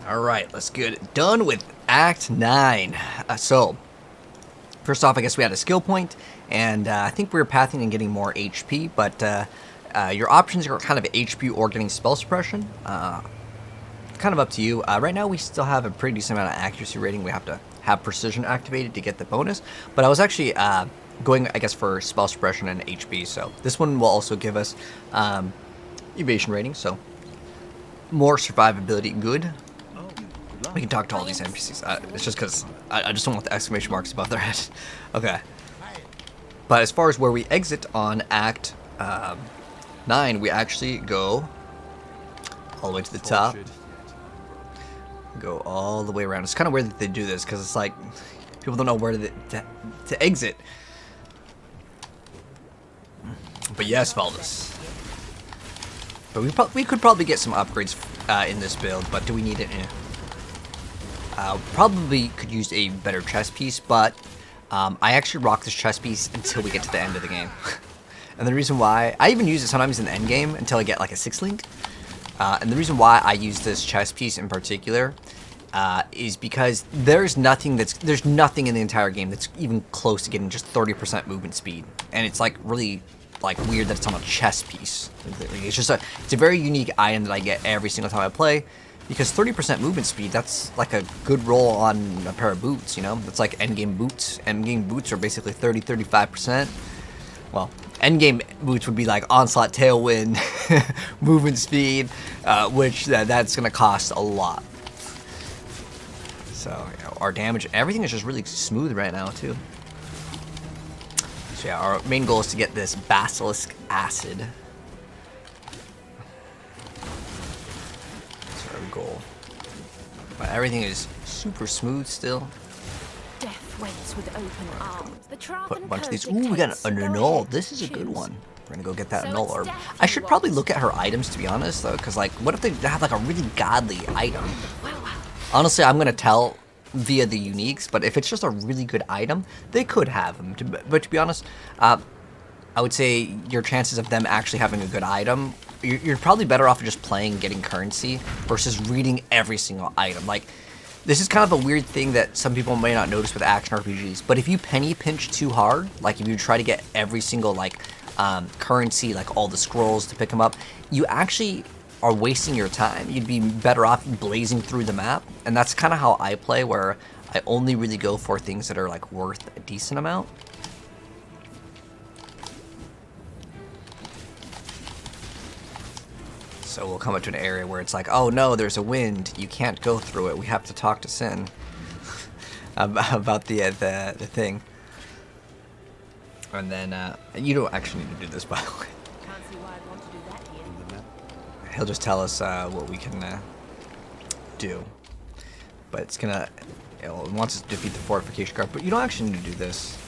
All right, let's get it done with Act 9. So, first off, I guess we had a skill point, and I think we were pathing and getting more HP, but your options are kind of HP or getting spell suppression. Kind of up to you. Right now, we still have a pretty decent amount of accuracy rating. We have to have precision activated to get the bonus, but I was actually going, I guess, for spell suppression and HP, so this one will also give us evasion rating, so more survivability good. We can talk to all these NPCs. It's just because I just don't want the exclamation marks above their head. Okay. But as far as where we exit on Act 9, we actually go all the way to the top. Go all the way around. It's kind of weird that they do this because it's like people don't know where to exit. But yes, Valdez. But we could probably get some upgrades in this build, but do we need it? Probably could use a better chest piece, but I actually rock this chest piece until we get to the end of the game. And the reason why, I even use it sometimes in the end game until I get like a 6-link. And the reason why I use this chest piece in particular is because there's nothing in the entire game that's even close to getting just 30% movement speed. And it's like really like weird that it's on a chest piece. It's a very unique item that I get every single time I play. Because 30% movement speed, that's like a good roll on a pair of boots, you know? That's like endgame boots. Endgame boots are basically 30-35%. Well, endgame boots would be like onslaught, tailwind, movement speed, which that's going to cost a lot. So, you know, our damage, everything is just really smooth right now, too. So yeah, our main goal is to get this Basilisk Acid. That's our goal. But everything is super smooth still. Death waits with open arms. The trap Put a and bunch of these. code Ooh, we got dictates. an Go annul. ahead, This is a good choose. one. We're gonna go get that So annul it's orb. death I you should probably want. look at her items, to be honest, though, because like, what if they have like a really godly item? Honestly, I'm gonna tell via the uniques, but if it's just a really good item, they could have them. But to be honest, I would say your chances of them actually having a good item, you're probably better off just playing, getting currency, versus reading every single item. Like, this is kind of a weird thing that some people may not notice with action RPGs, but if you penny pinch too hard, like if you try to get every single like currency, like all the scrolls to pick them up, you actually are wasting your time. You'd be better off blazing through the map, and that's kind of how I play, where I only really go for things that are like worth a decent amount. So we'll come up to an area where it's like, oh no, there's a wind, you can't go through it, we have to talk to Sin about the thing. And then, you don't actually need to do this, by the way. Can't see why I'd want to do that here. He'll just tell us what we can do. But it's gonna, it wants us to defeat the fortification guard, but you don't actually need to do this.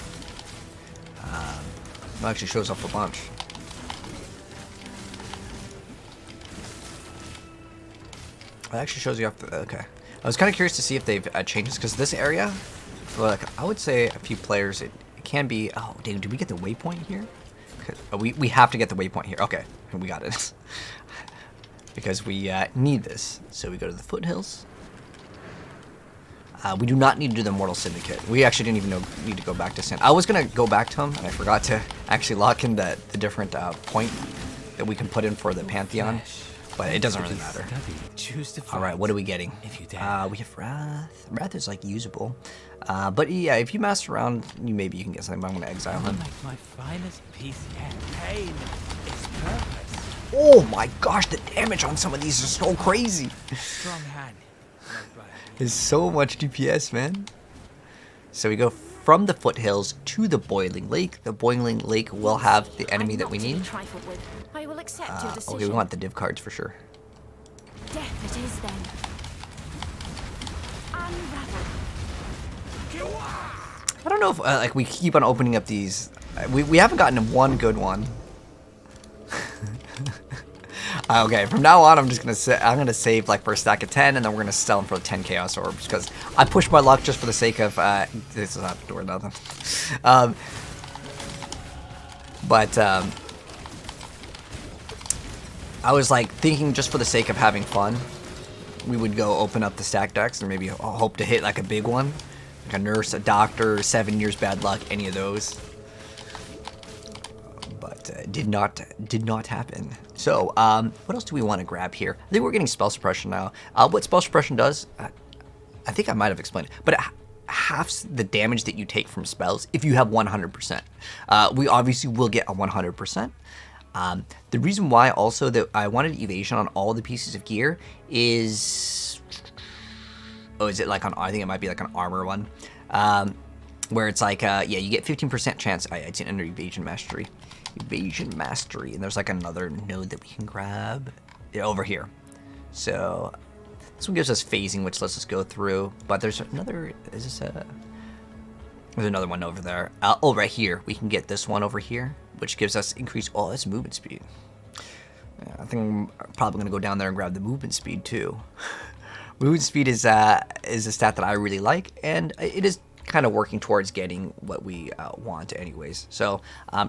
It actually shows up a bunch. It actually shows you off the, okay. I was kind of curious to see if they've changed this, because this area, like, I would say a few players, it can be, oh, dang, did we get the waypoint here? We have to get the waypoint here. Okay, we got it. Because we need this. So we go to the foothills. We do not need to do the Mortal Syndicate. We actually didn't even need to go back to Sin. I was going to go back to him, and I forgot to actually lock in the different point that we can put in for the Pantheon. But it doesn't really matter. Alright, what are we getting? We have Wrath. Wrath is like usable. But yeah, if you mess around, maybe you can get something, but I'm going to exile him. Like my finest piece yet. Pain is purpose. Oh my gosh, the damage on some of these is so crazy. Strong hand. There's so much DPS, man. So we go from the foothills to the Boiling Lake. The Boiling Lake will have the enemy that we need. Trifled with. I will accept your decision. Okay, we want the div cards for sure. Death it is then. Unravel. I don't know if like we keep on opening up these. We haven't gotten one good one. Okay, from now on, I'm just gonna save like for a stack of 10, and then we're gonna sell them for 10 Chaos Orbs, because I pushed my luck just for the sake of this is not doing nothing. I was like thinking just for the sake of having fun, we would go open up the stack decks and maybe hope to hit like a big one, like a nurse, a doctor, 7 years bad luck, any of those. But did not happen. So what else do we want to grab here? I think we're getting spell suppression now. What spell suppression does, I think I might have explained it, but it halves the damage that you take from spells if you have 100%. We obviously will get a 100%. The reason why also that I wanted evasion on all the pieces of gear is, oh, is it like on, I think it might be like an armor one, where it's like, yeah, you get 15% chance, it's under evasion mastery. Evasion mastery, and there's like another node that we can grab over here. So this one gives us phasing, which lets us go through, but there's another, is this a, there's another one over there. Oh, right here, we can get this one over here, which gives us increased, oh, that's movement speed. Yeah, I think I'm probably gonna go down there and grab the movement speed too. Movement speed is a stat that I really like, and it is kind of working towards getting what we want anyways. So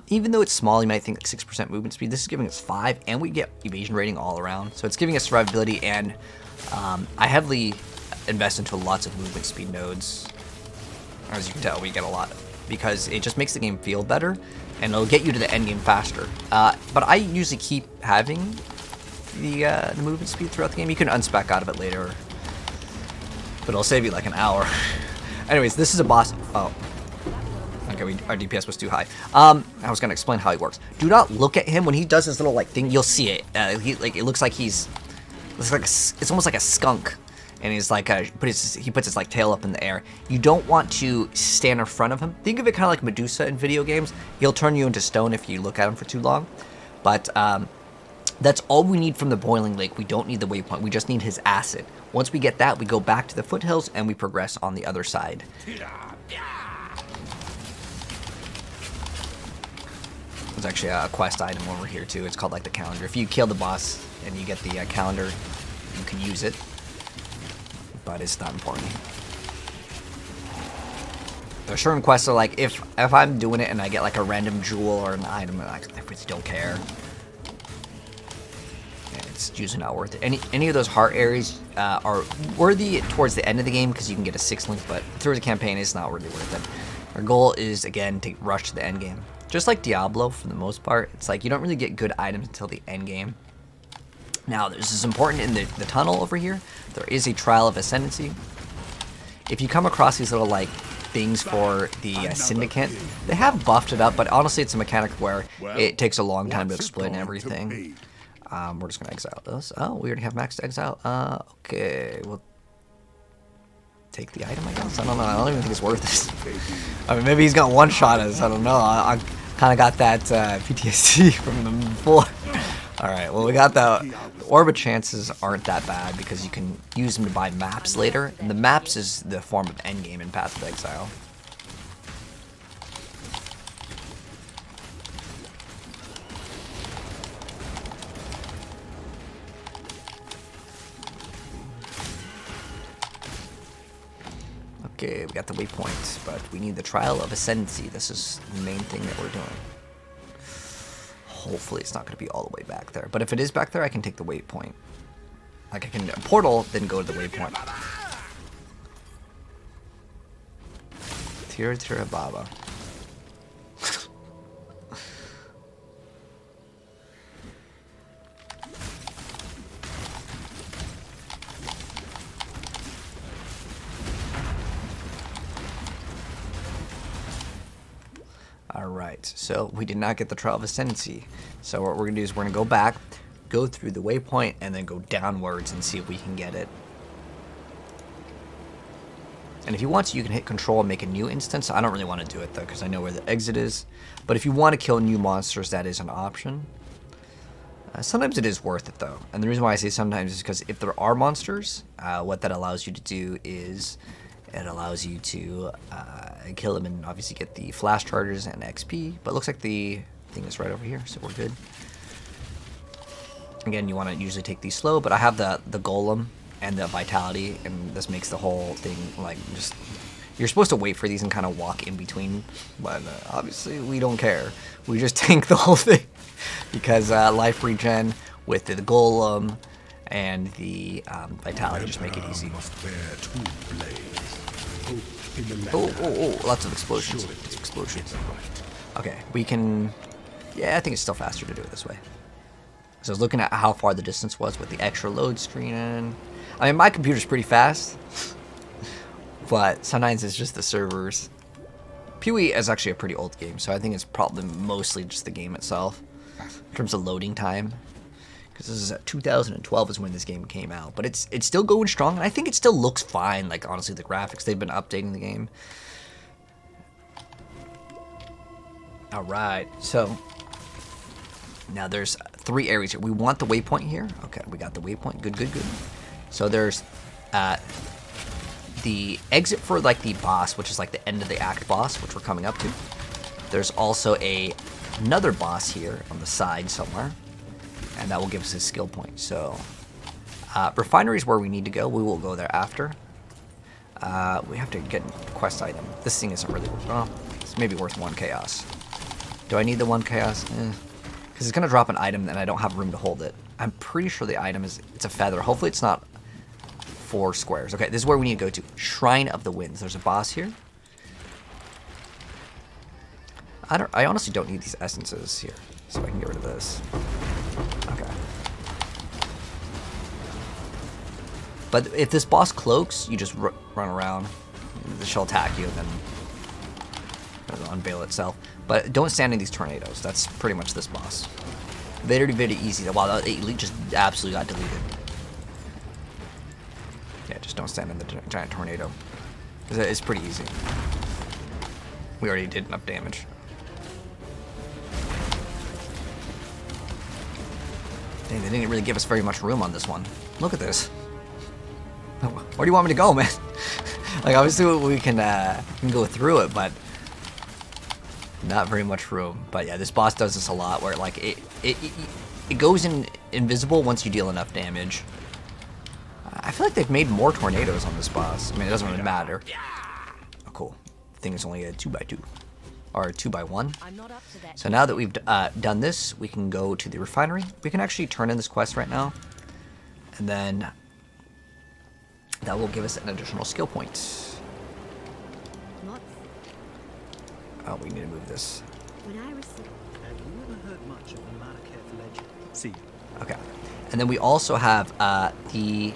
even though it's small, you might think like 6% movement speed, this is giving us 5, and we get evasion rating all around. So it's giving us survivability, and I heavily invest into lots of movement speed nodes. As you can tell, we get a lot, because it just makes the game feel better, and it'll get you to the end game faster. But I usually keep having the movement speed throughout the game. You can unspec out of it later, but it'll save you like an hour. Anyways, this is a boss. Oh, okay, our DPS was too high. I was gonna explain how he works. Do not look at him when he does his little like thing. You'll see it. It looks like he's, it's almost like a skunk. and he's like, he puts his like tail up in the air. You don't want to stand in front of him. Think of it kind of like Medusa in video games. He'll turn you into stone if you look at him for too long. But that's all we need from the Boiling Lake. We don't need the waypoint. We just need his acid. Once we get that, we go back to the foothills and we progress on the other side. There's actually a quest item over here too. It's called like the calendar. If you kill the boss and you get the calendar, you can use it. But it's not important. There are certain quests that are like, if I'm doing it and I get like a random jewel or an item, I really don't care. And it's usually not worth it. Any of those heart areas are worthy towards the end of the game because you can get a 6 link, but through the campaign, it's not really worth it. Our goal is, again, to rush to the end game. Just like Diablo, for the most part, it's like you don't really get good items until the end game. Now, this is important in the tunnel over here. There is a Trial of Ascendancy. If you come across these little, like, things for the Syndicate, they have buffed it up, but honestly, it's a mechanic where it takes a long time to exploit and everything. We're just going to exile those. Oh, we already have maxed exile. Okay, we'll take the item, I guess. I don't know. I don't even think it's worth it. I mean, maybe he's got one-shot us. I don't know. I kind of got that PTSD from them before. Alright, well, we got the orbit chances aren't that bad because you can use them to buy maps later. And the maps is the form of endgame in Path of Exile. Okay, we got the waypoint, but we need the Trial of Ascendancy. This is the main thing that we're doing. Hopefully it's not going to be all the way back there. But if it is back there, I can take the waypoint. Like I can portal, then go to the waypoint. Tira Tira Baba. Alright, so we did not get the Trial of Ascendancy. So what we're going to do is we're going to go back, go through the waypoint, and then go downwards and see if we can get it. And if you want to, you can hit control and make a new instance. I don't really want to do it though, because I know where the exit is. But if you want to kill new monsters, that is an option. Sometimes it is worth it though. And the reason why I say sometimes is because if there are monsters, what that allows you to do is it allows you to kill them and obviously get the flash charges and XP. But it looks like the thing is right over here, so we're good. Again, you want to usually take these slow, but I have the golem and the vitality, and this makes the whole thing like just... You're supposed to wait for these and kind of walk in between, but obviously we don't care. We just tank the whole thing because life regen with the golem and the vitality just make it easy. Oh, lots of explosions. Okay, we can... Yeah, I think it's still faster to do it this way. So I was looking at how far the distance was with the extra load screen in. I mean, my computer's pretty fast, but sometimes it's just the servers. PoE is actually a pretty old game, so I think it's probably mostly just the game itself in terms of loading time. Because this is 2012 is when this game came out, but it's still going strong, and I think it still looks fine. Like honestly, the graphics, they've been updating the game. All right, so now there's 3 areas here. We want the waypoint here. Okay, we got the waypoint. Good. So there's the exit for like the boss, which is like the end of the act boss, which we're coming up to. There's also another boss here on the side somewhere, and that will give us a skill point. So refinery is where we need to go. We will go there after. We have to get a quest item. This thing isn't really worth. Well, it's maybe worth 1 chaos. Do I need the 1 chaos? Because it's gonna drop an item and I don't have room to hold it. I'm pretty sure the item it's a feather. Hopefully it's not 4 squares. Okay, this is where we need to go to. Shrine of the Winds. There's a boss here. I honestly don't need these essences here, so I can get rid of this. Okay. But if this boss cloaks, you just run around. She'll attack you, and then it'll unveil itself. But don't stand in these tornadoes. That's pretty much this boss. Very easy. Wow, that elite just absolutely got deleted. Yeah, Just don't stand in the giant tornado. It's pretty easy. We already did enough damage. Dang, they didn't really give us very much room on this one. Look at this. Where do you want me to go, man? Like, obviously we can go through it, but not very much room. But yeah, this boss does this a lot, where like it goes invisible once you deal enough damage. I feel like they've made more tornadoes on this boss. I mean, it doesn't really matter. Oh, cool. The thing is only a 2x2 or a 2x1. So now that we've done this, we can go to the refinery. We can actually turn in this quest right now, and then that will give us an additional skill point. Oh, we need to move this. Have you ever heard much of the Malaketh legend? See. Okay. And then we also have the...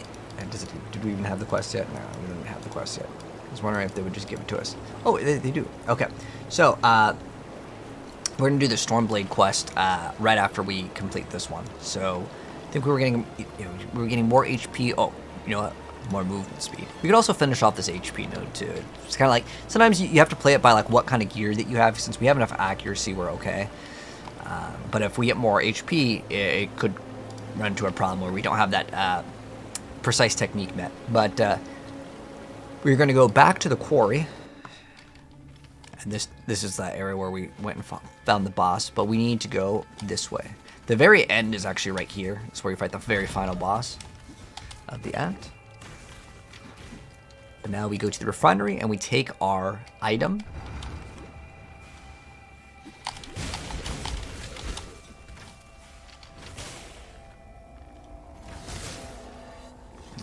Did we even have the quest yet? No, we didn't have the quest yet. I was wondering if they would just give it to us. Oh, they do. Okay. So, we're going to do the Stormblade quest right after we complete this one. So, I think we were getting more HP. Oh, you know what? More movement speed. We could also finish off this HP node too. It's kind of like, sometimes you have to play it by like what kind of gear that you have. Since we have enough accuracy, we're okay. But if we get more HP, it could run into a problem where we don't have that precise technique met. But we're going to go back to the quarry. And this is that area where we went and found the boss. But we need to go this way. The very end is actually right here. It's where you fight the very final boss of the act. But now we go to the refinery and we take our item.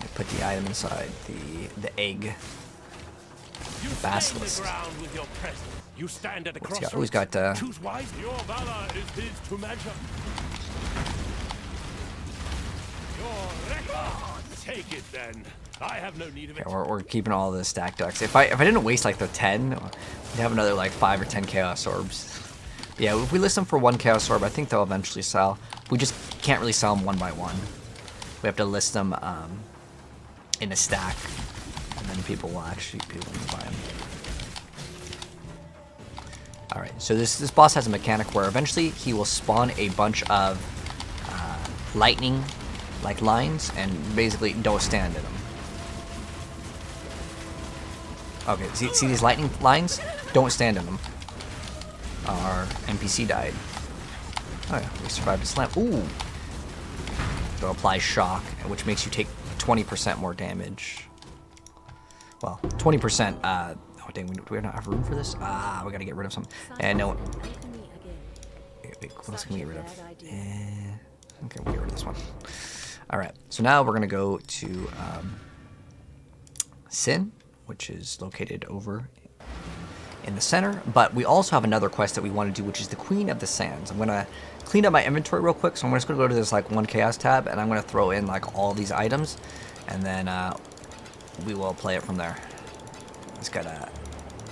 And put the item inside the egg. You Basilisk. with your presence. You stand at a What's he got? crossroads. Oh, he's got Choose wisely. Your valor is his to measure. Your record. Take it then. I have no need of it. Okay, we're keeping all the stack ducks. If I didn't waste like the 10, we'd have another like 5 or 10 chaos orbs. Yeah, if we list them for 1 chaos orb, I think they'll eventually sell. We just can't really sell them one by one. We have to list them in a stack, and then people will buy them. All right, so this boss has a mechanic where eventually he will spawn a bunch of lightning like lines, and basically don't stand in them. Okay, see these lightning lines? Don't stand in them. Our NPC died. Oh yeah, we survived a slam. Ooh! So apply shock, which makes you take 20% more damage. Well, 20%, oh dang, do we not have room for this? Ah, we gotta get rid of some. And no... Wait, what else can we get rid of? Okay, we'll get rid of this one. Alright, so now we're gonna go to Sin, which is located over in the center, but we also have another quest that we want to do, which is the Queen of the Sands. I'm gonna clean up my inventory real quick, so I'm just gonna go to this like 1 chaos tab, and I'm gonna throw in like all these items, and then we will play it from there. Just gotta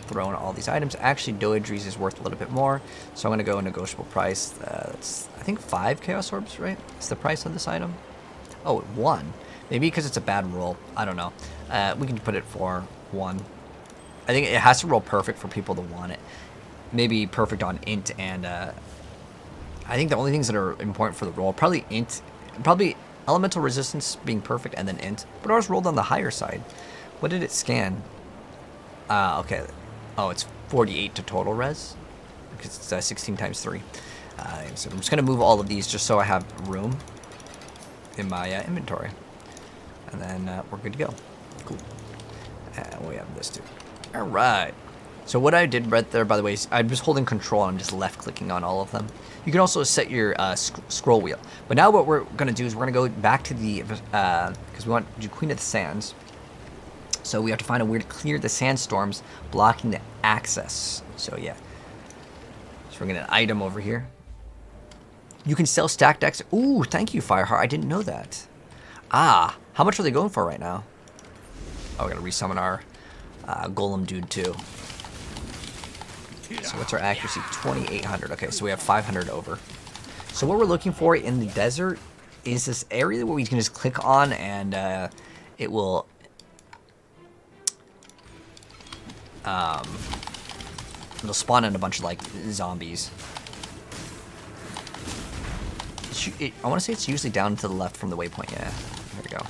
throw in all these items. Actually, Doedries is worth a little bit more, so I'm gonna go a negotiable price. That's I think 5 chaos orbs, right? It's the price of this item. Oh, 1. Maybe because it's a bad roll. I don't know. We can put it for 1. I think it has to roll perfect for people to want it. Maybe perfect on int and... I think the only things that are important for the roll, probably int, probably elemental resistance being perfect and then int. But ours rolled on the higher side. What did it scan? Okay. Oh, it's 48 to total res. Because it's 16 times 3. So I'm just going to move all of these just so I have room in my inventory. And then we're good to go. Cool. And we have this too. Alright. So what I did right there, by the way, is I'm just holding control and I'm just left clicking on all of them. You can also set your scroll wheel. But now what we're going to do is we're going to go back to the, because we want to do Queen of the Sands. So we have to find a way to clear the sandstorms blocking the access. So yeah. So we're going to get an item over here. You can sell stacked decks. Ooh, thank you, Fireheart. I didn't know that. Ah, how much are they going for right now? Oh, we got to resummon our golem dude too. So what's our accuracy? 2,800. Okay, so we have 500 over. So what we're looking for in the desert is this area where we can just click on and it will it'll spawn in a bunch of like zombies. I want to say it's usually down to the left from the waypoint. Yeah, there we go.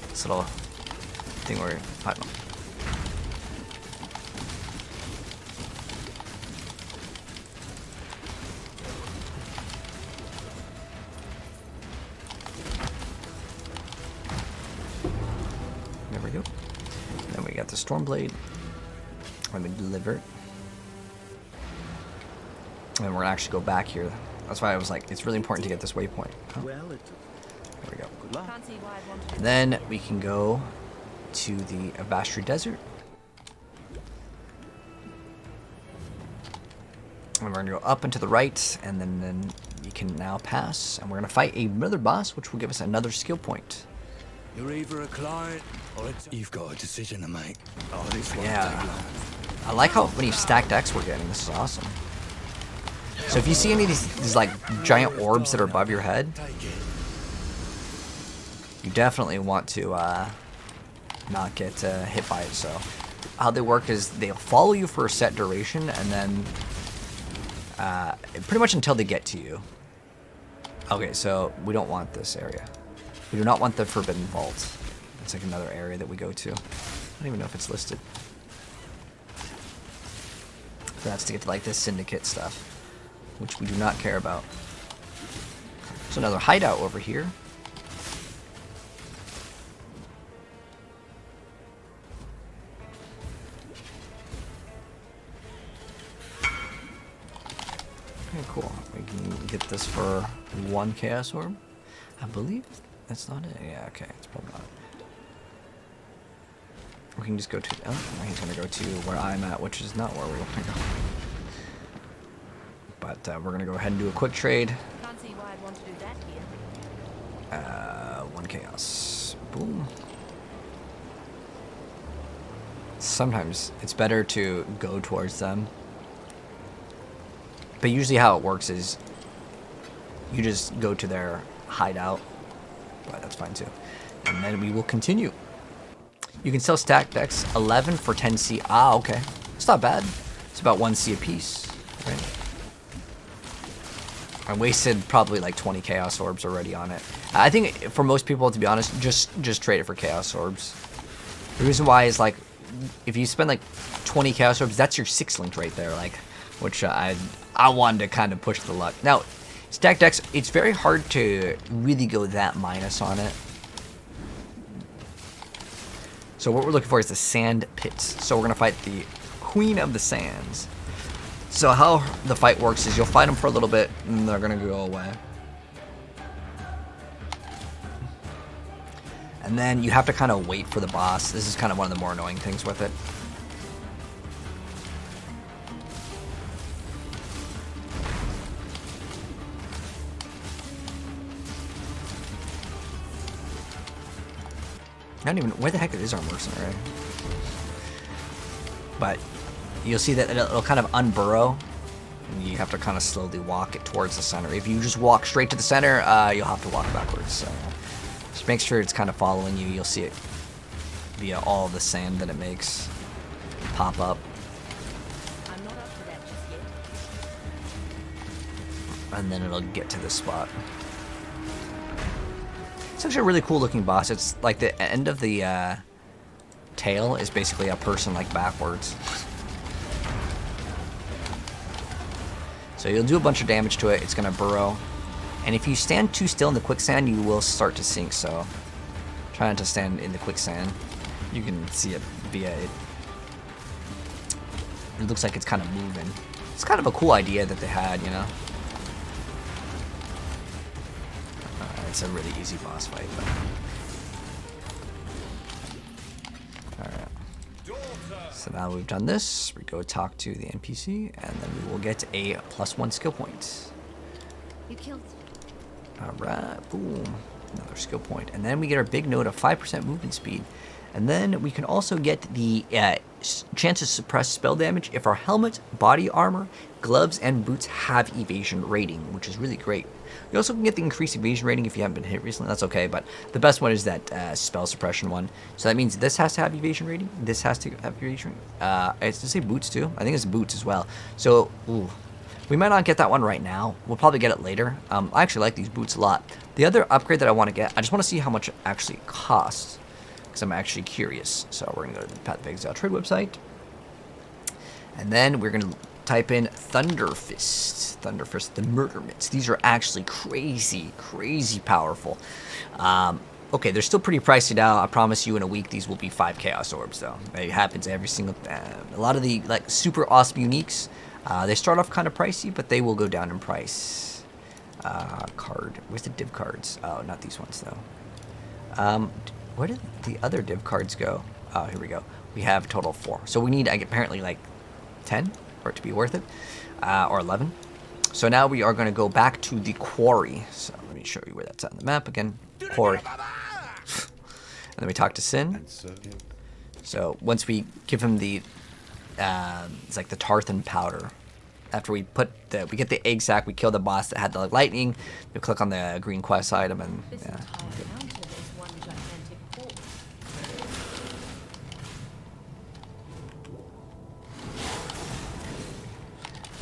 This little thing where I don't know. There we go. Then we got the Stormblade. Let me deliver it. And we're gonna actually go back here. That's why I was like, it's really important to get this waypoint. Huh? Well, There we go. good luck. Can't see why I'd want to do Then we can go to the Avastri Desert. And we're gonna go up and to the right, and then you can now pass. And we're gonna fight another boss, which will give us another skill point. You're either a client or you've got a decision to make. Oh, this won't take Yeah. long. I like how many stacked decks we're getting. This is awesome. So if you see any of these like giant orbs that are above your head, Take it. you definitely want to not get hit by it. So how they work is they'll follow you for a set duration, and then pretty much until they get to you. Okay, so we don't want this area. We do not want the Forbidden Vault. It's like another area that we go to. I don't even know if it's listed. That's to get to like this syndicate stuff, which we do not care about. There's another hideout over here. Okay, cool. We can get this for 1 Chaos Orb. I believe that's not it. Yeah, okay, it's probably not. We can just go to, oh, he's gonna go to where I'm at, which is not where we want to go. But we're gonna go ahead and do a quick trade. Can't see why I'd want to do that here. 1 Chaos. Boom. Sometimes it's better to go towards them. But usually how it works is you just go to their hideout. But that's fine too. And then we will continue. You can sell stack decks 11 for 10C. Ah, okay. It's not bad. It's about 1C a piece, right? I wasted probably like 20 Chaos Orbs already on it. I think for most people, to be honest, just trade it for Chaos Orbs. The reason why is like, if you spend like 20 Chaos Orbs, that's your 6-link right there, like, which I wanted to kind of push the luck. Now, stack decks, it's very hard to really go that minus on it. So what we're looking for is the Sand Pits. So we're going to fight the Queen of the Sands. So how the fight works is you'll fight them for a little bit, and they're going to go away. And then you have to kind of wait for the boss. This is kind of one of the more annoying things with it. I don't even, where the heck is our mercenary? But you'll see that it'll kind of unburrow, and you have to kind of slowly walk it towards the center. If you just walk straight to the center, you'll have to walk backwards. So just make sure it's kind of following you. You'll see it via all the sand that it makes pop up. I'm not up to that just yet. And then it'll get to this spot. It's actually a really cool looking boss. It's like the end of the tail is basically a person like backwards. So you'll do a bunch of damage to it. It's going to burrow. And if you stand too still in the quicksand, you will start to sink. So try not to stand in the quicksand. You can see it via it. It looks like it's kind of moving. It's kind of a cool idea that they had, you know. It's a really easy boss fight, but... Alright. So now we've done this, we go talk to the NPC, and then we will get a +1 skill point. You killed. Alright, boom. Another skill point. And then we get our big note of 5% movement speed. And then we can also get the chance to suppress spell damage if our helmet, body armor, gloves, and boots have evasion rating, which is really great. You also can get the increased evasion rating if you haven't been hit recently. That's okay, but the best one is that spell suppression one. So that means this has to have evasion rating. This has to have evasion rating. Does it say boots too? I think it's boots as well. So, ooh. We might not get that one right now. We'll probably get it later. I actually like these boots a lot. The other upgrade that I want to get, I just want to see how much it actually costs, because I'm actually curious. So we're going to go to the Path of Exile trade website. And then we're going to type in Thunderfist. Thunderfist, the Murder Mitts. These are actually crazy, crazy powerful. Okay, they're still pretty pricey now. I promise you in a week these will be 5 Chaos Orbs, though. It happens every single time. A lot of the like super awesome uniques, they start off kind of pricey, but they will go down in price. Card. Where's the div cards? Oh, not these ones, though. Where did the other div cards go? Oh, here we go. We have a total of 4. So we need, apparently, like, 10 for it to be worth it. Or 11. So now we are going to go back to the quarry. So let me show you where that's on the map again. Quarry. And then we talk to Sin. So once we give him the, it's like the Tarthan powder. After we we get the egg sack, we kill the boss that had the lightning. We click on the green quest item, and yeah.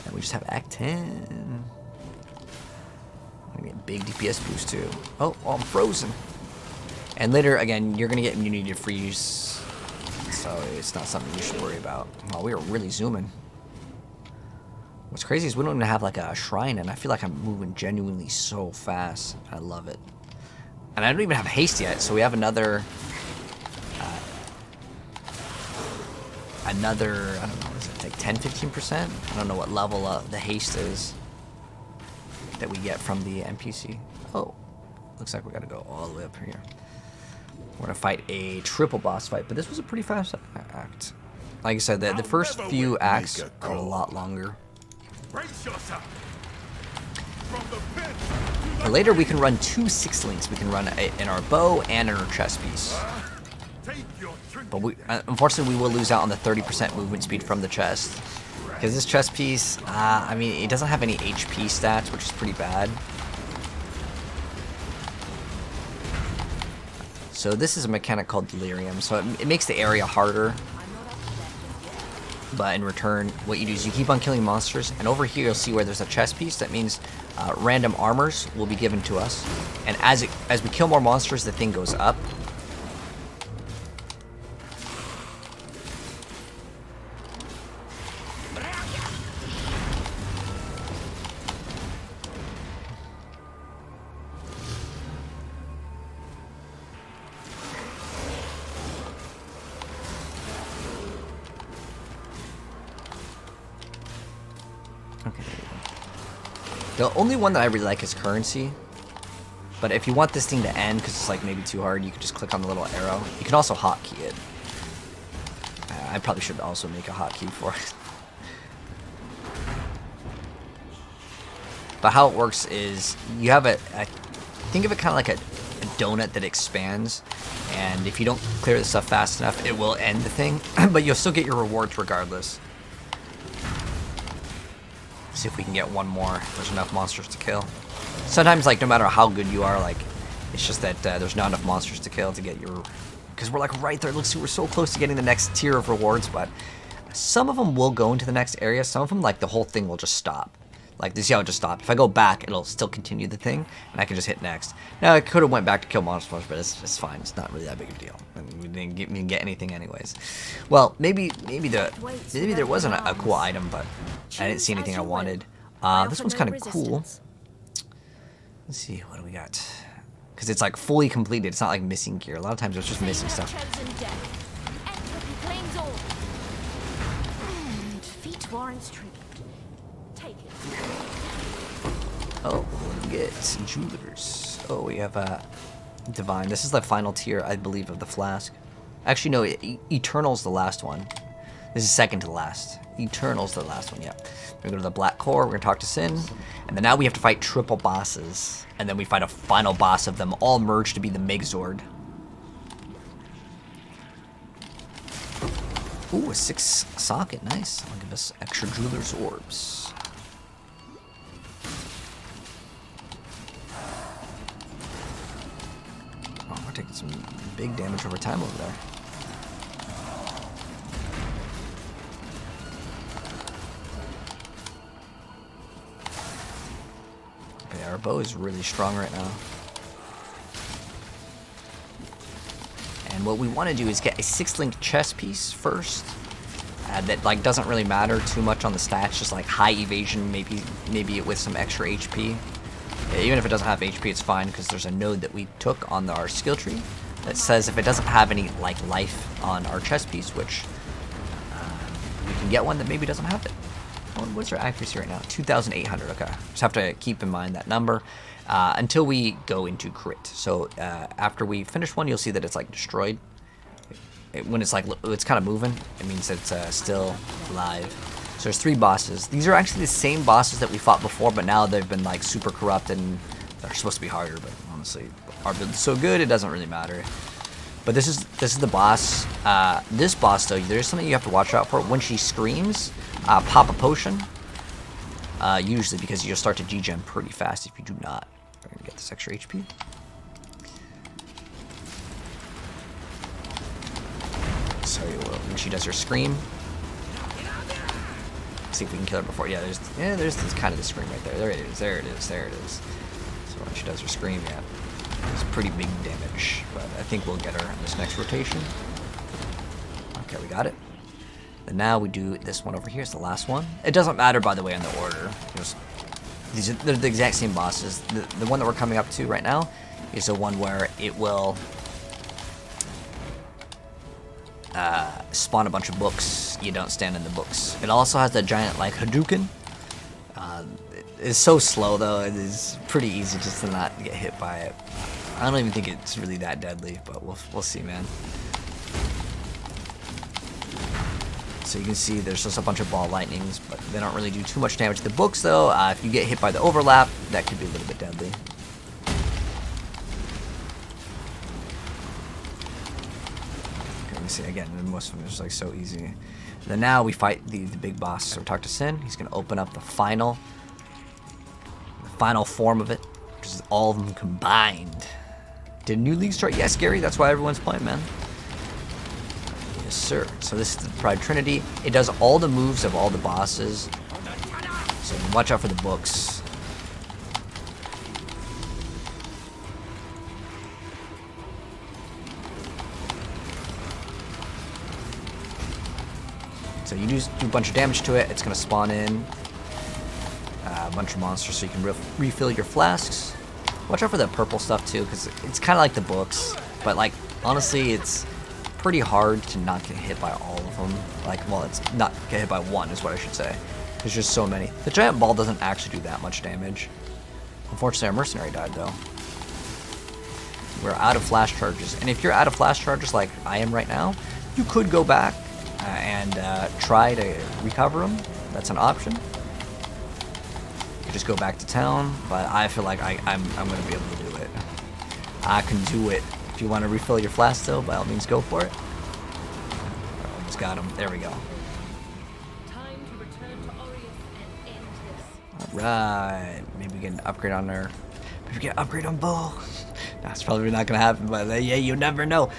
And we just have Act 10. Gonna get a big DPS boost too. Oh, I'm frozen. And later, again, you're gonna get immunity to freeze, so it's not something you should worry about. Oh, we are really zooming. What's crazy is we don't even have like a shrine, and I feel like I'm moving genuinely so fast. I love it. And I don't even have haste yet, so we have another, I don't know, is it like 10-15%? I don't know what level the haste is that we get from the NPC. Oh, looks like we gotta go all the way up here. We're gonna fight a triple boss fight, but this was a pretty fast act. Like I said, the first few acts are a lot longer. But later we can run 2 6-links. We can run in our bow and in our chest piece. But unfortunately we will lose out on the 30% movement speed from the chest. Because this chest piece, I mean, it doesn't have any HP stats, which is pretty bad. So this is a mechanic called Delirium. So it makes the area harder. But in return, what you do is you keep on killing monsters, and over here you'll see where there's a chest piece. That means random armors will be given to us, and as we kill more monsters, the thing goes up. Okay, there you go. The only one that I really like is currency. But if you want this thing to end, because it's like maybe too hard, you can just click on the little arrow. You can also hotkey it. I probably should also make a hotkey for it. But how it works is you have think of it kind of like a donut that expands. And if you don't clear this stuff fast enough, it will end the thing. But you'll still get your rewards regardless. See if we can get one more. There's enough monsters to kill. Sometimes, like, no matter how good you are, like, it's just that there's not enough monsters to kill to get your... Because we're, like, right there. Looks like we're so close to getting the next tier of rewards, but some of them will go into the next area. Some of them, like, the whole thing will just stop. Like, you see how it just stopped? If I go back, it'll still continue the thing, and I can just hit next. Now, I could have went back to kill monsters, but it's fine. It's not really that big of a deal. And we didn't get anything anyways. Well, maybe there wasn't a cool item, but I didn't see anything I wanted. This one's kind of cool. Let's see, what do we got? Because it's like fully completed. It's not like missing gear. A lot of times it's just missing stuff. Defeat warrants tribute. Take it. Oh, we get jewelers. Oh, we have divine. This is the final tier, I believe, of the flask. Actually, no, Eternal's the last one. This is second to the last. Eternal's the last one, yeah. We're gonna go to the Black Core, we're gonna talk to Sin, and then now we have to fight triple bosses. And then we fight a final boss of them, all merged to be the Megazord. Ooh, a 6 socket. Nice. I'll give us extra jeweler's orbs. Oh, we're taking some big damage over time over there. Okay, our bow is really strong right now. And what we want to do is get a 6-link chest piece first. That like doesn't really matter too much on the stats, just like high evasion, maybe it with some extra HP. Even if it doesn't have HP, it's fine because there's a node that we took on our skill tree that says if it doesn't have any like life on our chest piece, which we can get one that maybe doesn't have it. What's our accuracy right now? 2,800. Okay, just have to keep in mind that number until we go into crit. So after we finish one, you'll see that it's like destroyed. When it's like it's kind of moving, it means that it's still alive. So there's 3 bosses. These are actually the same bosses that we fought before, but now they've been like super corrupted and they're supposed to be harder. But honestly, our build is so good, it doesn't really matter. But this is the boss. This boss though, there's something you have to watch out for. When she screams, pop a potion. Usually because you'll start to G-gem pretty fast if you do not. We're gonna get this extra HP. So when she does her scream, see if we can kill her before. Yeah, there's this kind of the scream right there. There it is. There it is. There it is. So when she does her scream, yeah, it's pretty big damage. But I think we'll get her in this next rotation. Okay, we got it. And now we do this one over here. It's the last one. It doesn't matter, by the way, in the order. They're the exact same bosses. The one that we're coming up to right now is the one where it will spawn a bunch of books. You don't stand in the books. It also has the giant like Hadouken. It's so slow though. It is pretty easy just to not get hit by it. I don't even think it's really that deadly, but we'll see, man. So you can see there's just a bunch of ball lightnings, but they don't really do too much damage. The books though, if you get hit by the overlap, that could be a little bit deadly. See again, most of them are just like so easy. And then now we fight the big boss. So talk to Sin. He's gonna open up the final form of it, which is all of them combined. Did New League start? Yes, Gary. That's why everyone's playing, man. Yes, sir. So this is the Pride Trinity. It does all the moves of all the bosses. So watch out for the books. So you do a bunch of damage to it, it's going to spawn in a bunch of monsters so you can refill your flasks. Watch out for the purple stuff too, because it's kind of like the books, but like honestly it's pretty hard to not get hit by all of them. Like, well, it's not get hit by one is what I should say. There's just so many. The giant ball doesn't actually do that much damage. Unfortunately our mercenary died though. We're out of flash charges, and if you're out of flash charges like I am right now, you could go back and try to recover them. That's an option. You just go back to town, but I feel like I'm gonna be able to do it. I can do it. If you want to refill your flask though, by all means go for it. I almost got him. There we go. Time to return to Orius and end this. Alright. Maybe we can upgrade on our... Maybe we can upgrade on Bull. That's probably not gonna happen, but yeah, you never know.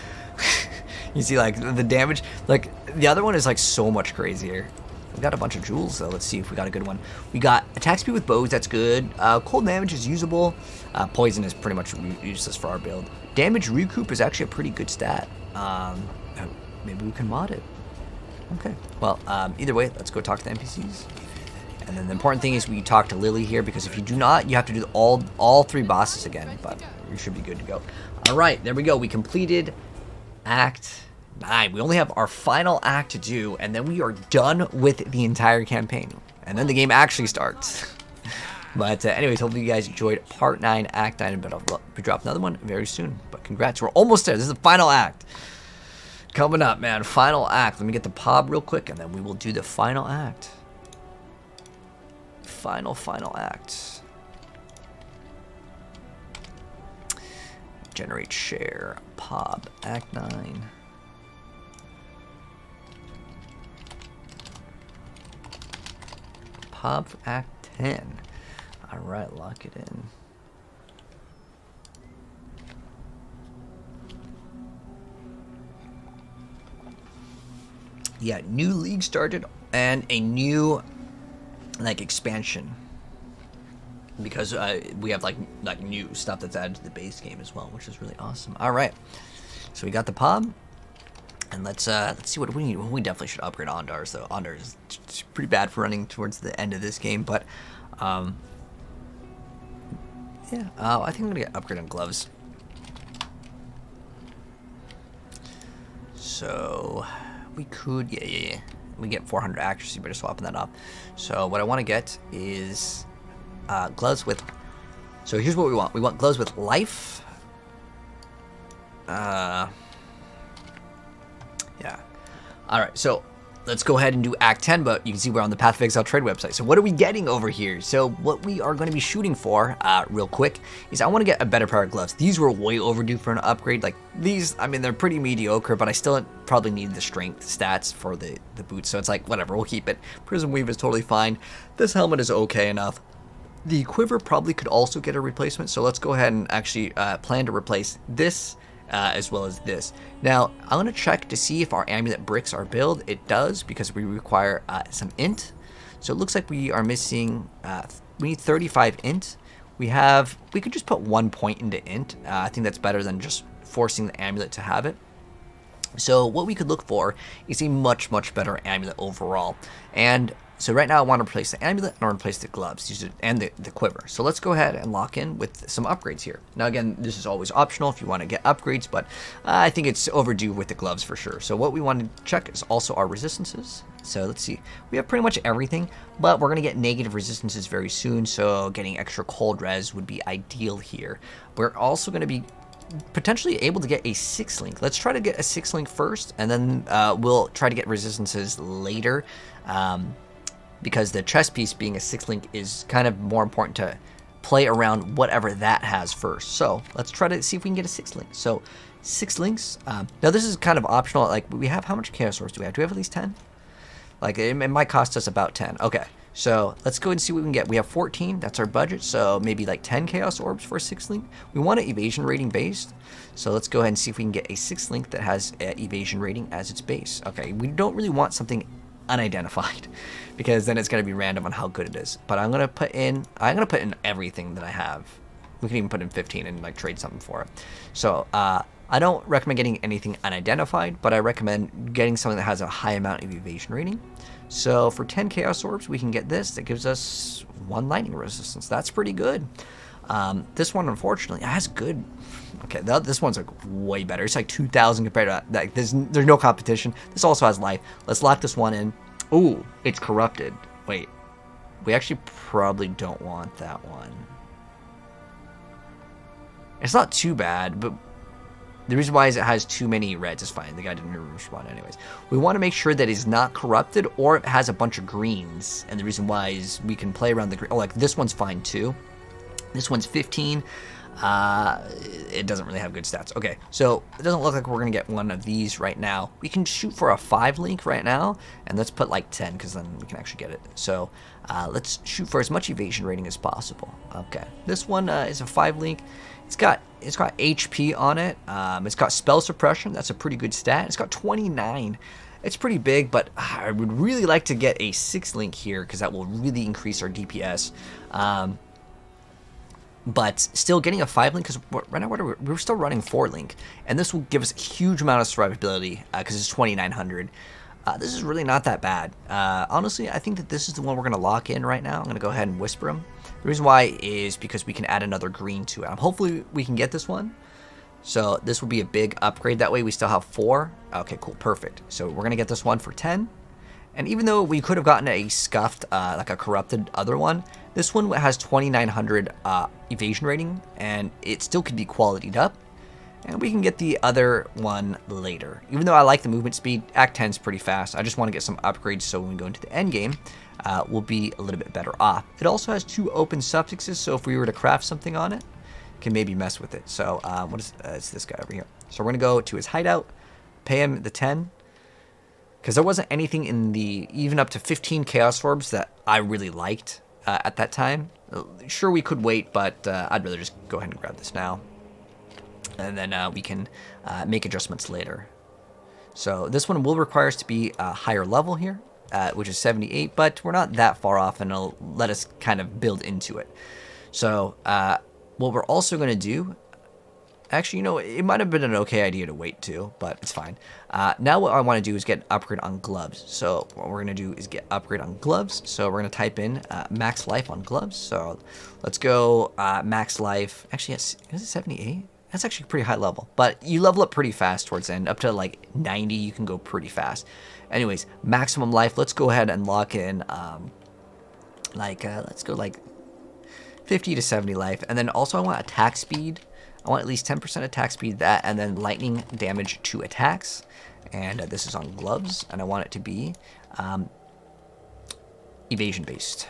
You see, like, the damage, like, the other one is, like, so much crazier. We got a bunch of jewels, though. Let's see if we got a good one. We got attack speed with bows, that's good. Cold damage is usable. Poison is pretty much useless for our build. Damage recoup is actually a pretty good stat. Maybe we can mod it. Okay. Well, either way, let's go talk to the NPCs. And then the important thing is we talk to Lily here, because if you do not, you have to do all 3 bosses again, but you should be good to go. All right, there we go. We completed Act 9. We only have our final act to do, and then we are done with the entire campaign. And then the game actually starts. But anyways, hopefully you guys enjoyed Part 9, Act 9, but I'll be dropping another one very soon. But congrats, we're almost there. This is the final act. Coming up, man. Final act. Let me get the POB real quick, and then we will do the final act. Final act. Generate share. POB. Act 9. Pop for Act 10. Alright, lock it in. Yeah, new league started and a new like expansion, because we have like new stuff that's added to the base game as well, which is really awesome. All right, so we got the pub, and let's see what we need. Well, we definitely should upgrade Ondar's though. Ondar is pretty bad for running towards the end of this game, but yeah, I think I'm gonna get upgrade on gloves. So we could, yeah. We get 400 accuracy by just swapping that up. So what I want to get is gloves with. So here's what we want. We want gloves with life. Yeah. All right. So let's go ahead and do Act 10. But you can see we're on the Path of Exile trade website. So what are we getting over here? So what we are going to be shooting for, real quick, is I want to get a better pair of gloves. These were way overdue for an upgrade. Like these, I mean, they're pretty mediocre, but I still probably need the strength stats for the boots. So it's like, whatever, we'll keep it. Prism Weave is totally fine. This helmet is okay enough. The quiver probably could also get a replacement. So let's go ahead and actually plan to replace this as well as this. Now, I'm going to check to see if our amulet bricks are build. It does, because we require some int. So it looks like we are missing, we need 35 int. We could just put 1 point into int. I think that's better than just forcing the amulet to have it. So what we could look for is a much, much better amulet overall. And so right now I want to replace the amulet and I want to replace the gloves and the quiver. So let's go ahead and lock in with some upgrades here. Now again, this is always optional if you want to get upgrades, but I think it's overdue with the gloves for sure. So what we want to check is also our resistances. So let's see, we have pretty much everything, but we're going to get negative resistances very soon. So getting extra cold res would be ideal here. We're also going to be potentially able to get a 6-link. Let's try to get a 6-link first, and then we'll try to get resistances later, because the chest piece being a 6-link is kind of more important to play around whatever that has first. So let's try to see if we can get a 6-link. So 6 links. Now this is kind of optional. Like we have, how much chaos orbs do we have? Do we have at least 10? Like it might cost us about 10. Okay. So let's go and see what we can get. We have 14, that's our budget, so maybe like 10 Chaos Orbs for a 6-link. We want an evasion rating based, so let's go ahead and see if we can get a 6-link that has an evasion rating as its base. Okay, we don't really want something unidentified, because then it's going to be random on how good it is. But I'm going to put in everything that I have. We can even put in 15 and like trade something for it. So I don't recommend getting anything unidentified, but I recommend getting something that has a high amount of evasion rating. So for 10 Chaos Orbs, we can get this. That gives us 1 lightning resistance. That's pretty good. This one, unfortunately, has good. Okay, this one's like way better. It's like 2,000 compared to that. There's no competition. This also has life. Let's lock this one in. Ooh, it's corrupted. Wait, we actually probably don't want that one. It's not too bad, but the reason why is it has too many reds. Is fine. The guy didn't respond anyways. We want to make sure that it's not corrupted or it has a bunch of greens. And the reason why is we can play around the green. Oh, like this one's fine too. This one's 15. It doesn't really have good stats. Okay, so it doesn't look like we're going to get one of these right now. We can shoot for a 5-link right now. And let's put like 10 because then we can actually get it. So let's shoot for as much evasion rating as possible. Okay, this one is a 5-link. It's got HP on it. It's got spell suppression. That's a pretty good stat. It's got 29. It's pretty big, but I would really like to get a 6-link here because that will really increase our DPS. But still getting a 5-link, because right now we're still running 4-link, and this will give us a huge amount of survivability because it's 2,900. This is really not that bad. Honestly, I think that this is the one we're going to lock in right now. I'm going to go ahead and whisper him. The reason why is because we can add another green to it. Hopefully we can get this one. So this will be a big upgrade. That way we still have 4. Okay, cool, perfect. So we're going to get this one for 10. And even though we could have gotten a scuffed, like a corrupted other one, this one has 2,900 evasion rating, and it still could be qualitied up. And we can get the other one later. Even though I like the movement speed, Act 10 is pretty fast. I just want to get some upgrades so when we go into the end game, we'll be a little bit better off. It also has 2 open suffixes, so if we were to craft something on it, can maybe mess with it. So what is it's this guy over here. So we're going to go to his hideout, pay him the 10. because there wasn't anything in the even up to 15 Chaos Orbs that I really liked at that time. Sure, we could wait, but I'd rather just go ahead and grab this now, and then we can make adjustments later. So this one will require us to be a higher level here, which is 78, but we're not that far off, and it'll let us kind of build into it. So what we're also going to do, actually, you know, it might have been an okay idea to wait too, but it's fine. Now what I want to do is get upgrade on gloves. So what we're going to do is get upgrade on gloves. So we're going to type in max life on gloves. So let's go max life. Actually, yes, is it 78? That's actually pretty high level, but you level up pretty fast towards the end. Up to like 90, you can go pretty fast. Anyways, maximum life. Let's go ahead and lock in, let's go like 50 to 70 life. And then also I want attack speed. I want at least 10% attack speed, that, and then lightning damage to attacks. And this is on gloves, and I want it to be evasion based.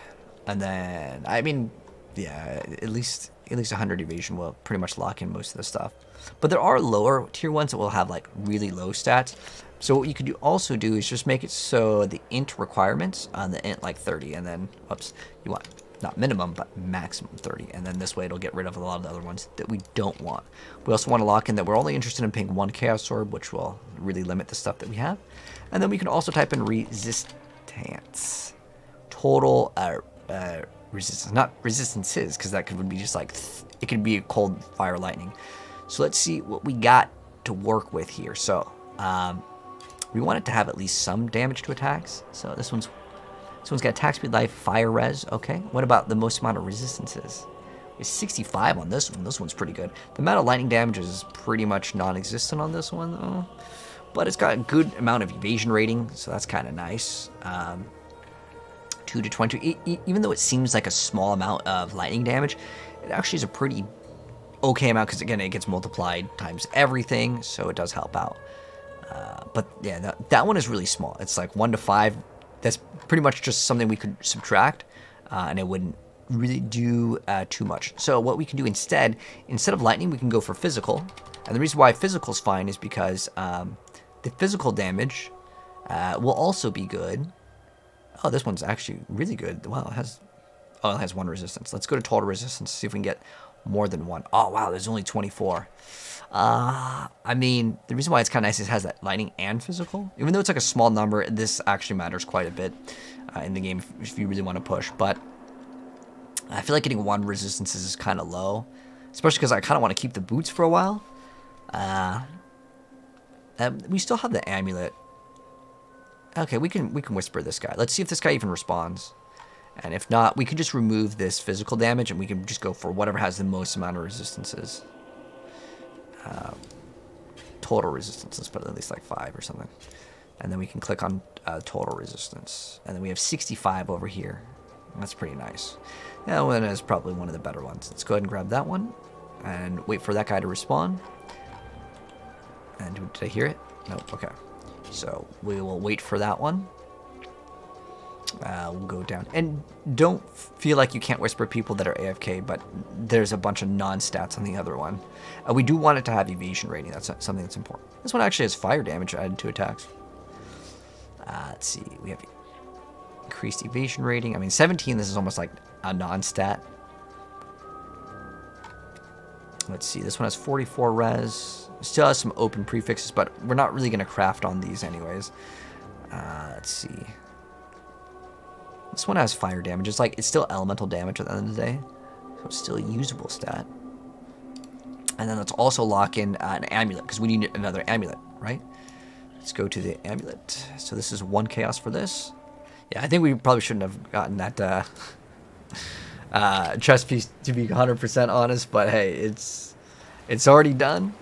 And then, I mean, yeah, at least 100 evasion will pretty much lock in most of the stuff. But there are lower tier ones that will have like really low stats. So what you could also do is just make it so the int requirements on the int like 30, and then whoops, you want not minimum but maximum 30, and then this way it'll get rid of a lot of the other ones that we don't want. We also want to lock in that we're only interested in paying 1 Chaos Orb, which will really limit the stuff that we have. And then we can also type in resistance, total resistance, not resistances, because that would be just like it could be a cold fire lightning. So let's see what we got to work with here. So we want it to have at least some damage to attacks. So this one's got attack speed, life, fire res. Okay. What about the most amount of resistances? It's 65 on this one. This one's pretty good. The amount of lightning damage is pretty much non-existent on this one, though. But it's got a good amount of evasion rating, so that's kind of nice. 2 to 20. Even though it seems like a small amount of lightning damage, it actually is a pretty okay amount, because again, it gets multiplied times everything, so it does help out. But yeah, that one is really small. It's like 1 to 5. That's pretty much just something we could subtract, and it wouldn't really do too much. So what we can do instead of lightning, we can go for physical. And the reason why physical is fine is because the physical damage will also be good. Oh, this one's actually really good. Wow, it has 1 resistance. Let's go to total resistance, see if we can get more than 1. Oh, wow, there's only 24. I mean, the reason why it's kind of nice is it has that lightning and physical. Even though it's like a small number, this actually matters quite a bit in the game if you really want to push. But I feel like getting 1 resistance is kind of low, especially because I kind of want to keep the boots for a while. We still have the amulet. Okay, we can whisper this guy. Let's see if this guy even responds. And if not, we can just remove this physical damage, and we can just go for whatever has the most amount of resistances. Total resistance, let's put at least like 5 or something. And then we can click on total resistance. And then we have 65 over here. That's pretty nice. That one is probably one of the better ones. Let's go ahead and grab that one and wait for that guy to respawn. And did I hear it? Nope, okay. So we will wait for that one. We'll go down. And don't feel like you can't whisper people that are AFK, but there's a bunch of non-stats on the other one. We do want it to have evasion rating. That's something that's important. This one actually has fire damage added to attacks. Let's see. We have increased evasion rating. I mean, 17, this is almost like a non-stat. Let's see. This one has 44 res. Still has some open prefixes, but we're not really going to craft on these anyways. Let's see. This one has fire damage. It's still elemental damage at the end of the day. So it's still a usable stat. And then let's also lock in an amulet, because we need another amulet, right? Let's go to the amulet. So this is 1 chaos for this. Yeah, I think we probably shouldn't have gotten that chest piece, to be 100% honest. But hey, it's already done.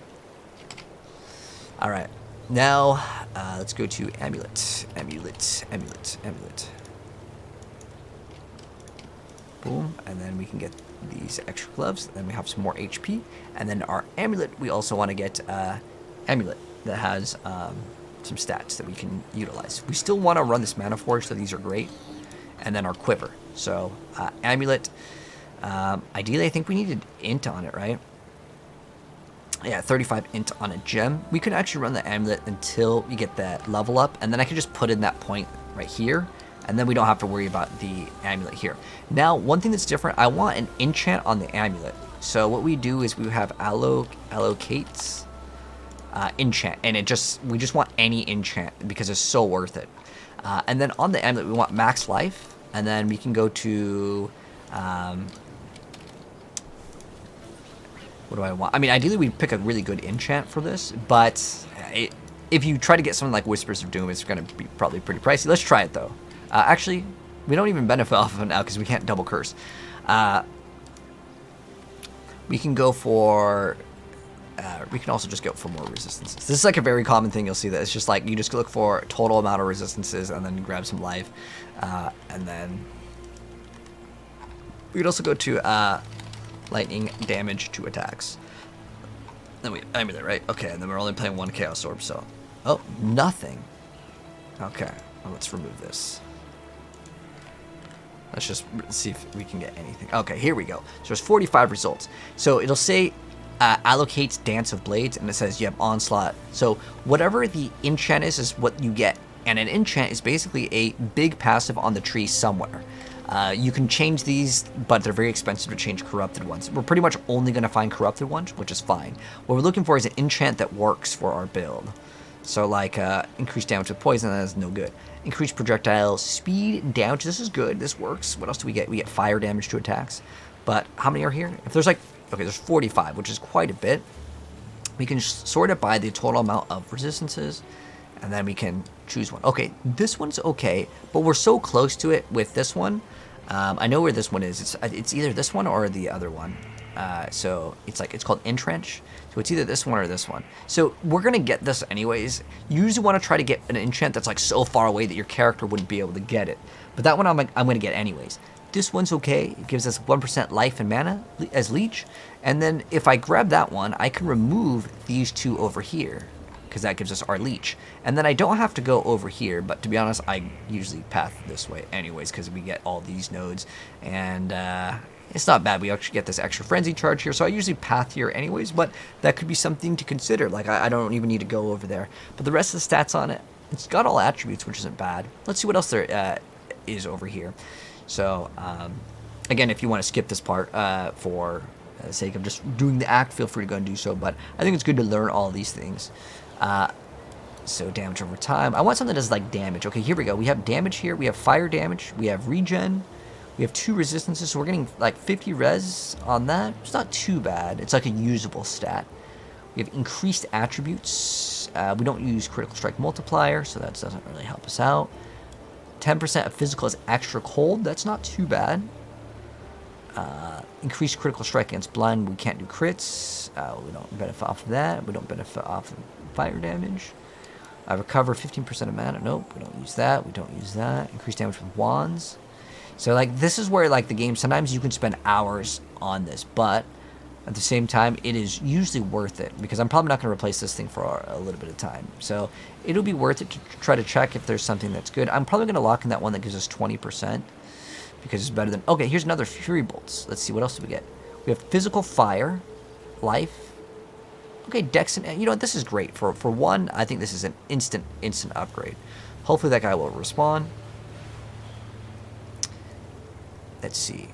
All right. Now, let's go to amulet. Amulet. Boom, and then we can get these extra gloves. Then we have some more HP, and then our amulet. We also want to get amulet that has some stats that we can utilize. We still want to run this mana forge, so these are great. And then our quiver. So amulet. Ideally, I think we needed int on it, right? Yeah, 35 int on a gem. We can actually run the amulet until we get that level up, and then I can just put in that point right here, and then we don't have to worry about the amulet here. Now, one thing that's different, I want an enchant on the amulet. So what we do is we have allocates enchant, and we just want any enchant because it's so worth it. And then on the amulet, we want max life, and then we can go to what do I want? I mean, ideally we'd pick a really good enchant for this, but if you try to get something like Whispers of Doom, it's going to be probably pretty pricey. Let's try it, though. Actually, we don't even benefit off of it now because we can't double curse. We can go for... we can also just go for more resistances. This is like a very common thing. You'll see that it's just like you just look for total amount of resistances and then grab some life. And then we could also go to... lightning damage to attacks. Then we emulate, right? Okay, and then we're only playing 1 Chaos Orb, so... Oh, nothing. Okay, well, let's remove this. Let's just see if we can get anything. Okay, here we go. So there's 45 results. So it'll say allocates Dance of Blades, and it says you have Onslaught. So whatever the enchant is what you get. And an enchant is basically a big passive on the tree somewhere. You can change these, but they're very expensive to change corrupted ones. We're pretty much only going to find corrupted ones, which is fine. What we're looking for is an enchant that works for our build. So like increased damage with poison, that is no good. Increased projectile speed, damage, this is good, this works. What else do we get? We get fire damage to attacks. But how many are here? If there's like, okay, there's 45, which is quite a bit. We can sort it by the total amount of resistances, and then we can choose one. Okay, this one's okay, but we're so close to it with this one. I know where this one is. It's either this one or the other one. So it's called Entrench. So it's either this one or this one. So we're gonna get this anyways. You usually want to try to get an enchant that's like so far away that your character wouldn't be able to get it. But that one I'm gonna get anyways. This one's okay. It gives us 1% life and mana as leech. And then if I grab that one, I can remove these two over here, because that gives us our leech. And then I don't have to go over here, but to be honest, I usually path this way anyways, because we get all these nodes, and it's not bad. We actually get this extra frenzy charge here, so I usually path here anyways, but that could be something to consider. Like, I don't even need to go over there. But the rest of the stats on it, it's got all attributes, which isn't bad. Let's see what else there is over here. So, again, if you want to skip this part for the sake of just doing the act, feel free to go and do so, but I think it's good to learn all these things. So damage over time. I want something that does like damage. Okay, here we go. We have damage here. We have fire damage. We have regen. We have 2 resistances, so we're getting like 50 res on that. It's not too bad. It's like a usable stat. We have increased attributes. We don't use critical strike multiplier, so that doesn't really help us out. 10% of physical is extra cold. That's not too bad. Increased critical strike against blind. We can't do crits. We don't benefit off of that. We don't benefit off of fire damage. Recover 15% of mana. Nope, we don't use that. We don't use that. Increased damage with wands. So like this is where like the game, sometimes you can spend hours on this, but at the same time it is usually worth it, because I'm probably not going to replace this thing for a little bit of time. So it'll be worth it to try to check if there's something that's good. I'm probably going to lock in that one that gives us 20%, because it's better than... Okay, here's another Fury Bolts. Let's see, what else do we get? We have Physical Fire, Life. Okay, Dex, and you know what, this is great. For one, I think this is an instant upgrade. Hopefully that guy will respawn. Let's see.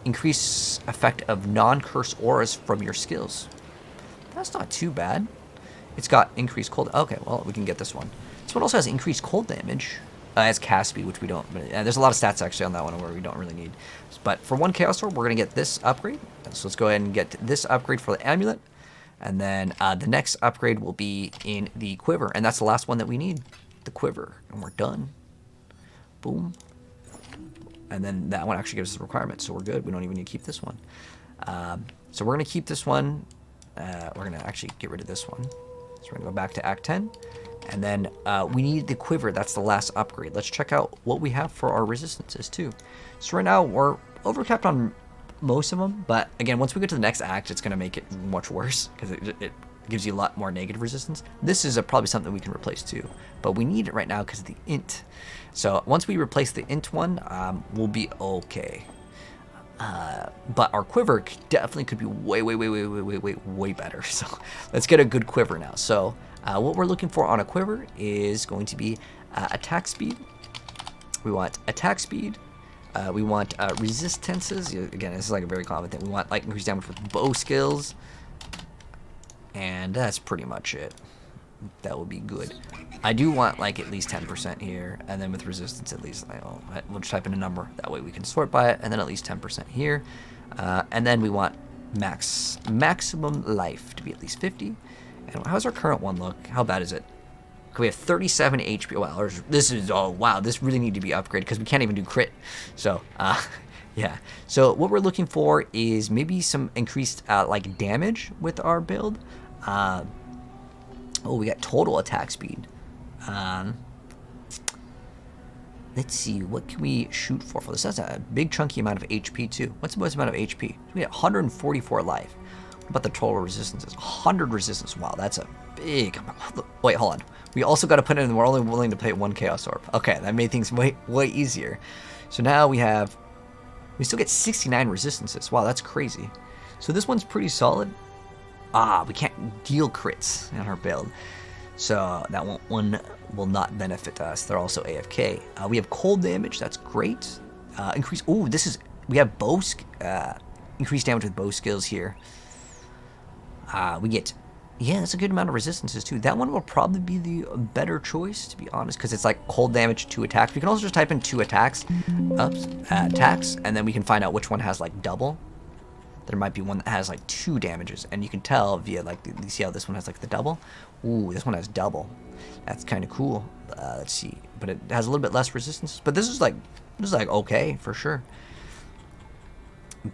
Increase effect of non-curse auras from your skills. That's not too bad. It's got increased cold... Okay, well, we can get this one. This one also has increased cold damage. As cast speed, which we don't... there's a lot of stats actually on that one where we don't really need. But for 1 Chaos Orb, we're going to get this upgrade. So let's go ahead and get this upgrade for the amulet. And then the next upgrade will be in the quiver. And that's the last one that we need. The quiver. And we're done. Boom. And then that one actually gives us a requirement. So we're good. We don't even need to keep this one. So we're going to keep this one. We're going to actually get rid of this one. So we're going to go back to Act 10. And then we need the quiver. That's the last upgrade. Let's check out what we have for our resistances too. So right now we're overcapped on most of them. But again, once we get to the next act, it's going to make it much worse, because it gives you a lot more negative resistance. This is probably something we can replace too. But we need it right now because of the int. So once we replace the int one, we'll be okay. But our quiver definitely could be way better. So let's get a good quiver now. So what we're looking for on a quiver is going to be attack speed. We want attack speed. We want resistances. Again, this is like a very common thing. We want like increased damage with bow skills. And that's pretty much it. That would be good. I do want like at least 10% here, and then with resistance at least, we'll just type in a number. That way we can sort by it, and then at least 10% here. And then we want maximum life to be at least 50. And how's our current one look? How bad is it? Okay, we have 37 HP. Wow, this is, oh wow, this really need to be upgraded because we can't even do crit. So, yeah. So what we're looking for is maybe some increased like damage with our build. Oh, we got total attack speed. Let's see, what can we shoot for this? That's a big chunky amount of HP too. What's the most amount of HP? We got 144 life. What about the total resistances? 100 resistance. Wow, that's a big amount. Wait, hold on. We also got to put in, we're only willing to play 1 Chaos Orb. Okay, that made things way easier. So now we still get 69 resistances. Wow, that's crazy. So this one's pretty solid. We can't deal crits in our build. So that one will not benefit us. They're also AFK. We have cold damage. That's great. Increase. Oh, we have bow. Increased damage with bow skills here. We get. Yeah, that's a good amount of resistances too. That one will probably be the better choice, to be honest, because it's like cold damage, 2 attacks. We can also just type in 2 attacks, attacks, and then we can find out which one has like double. There might be one that has like 2 damages, and you can tell via like, you see how this one has like the double? Ooh, this one has double. That's kind of cool. Let's see, but it has a little bit less resistance. But this is like okay for sure.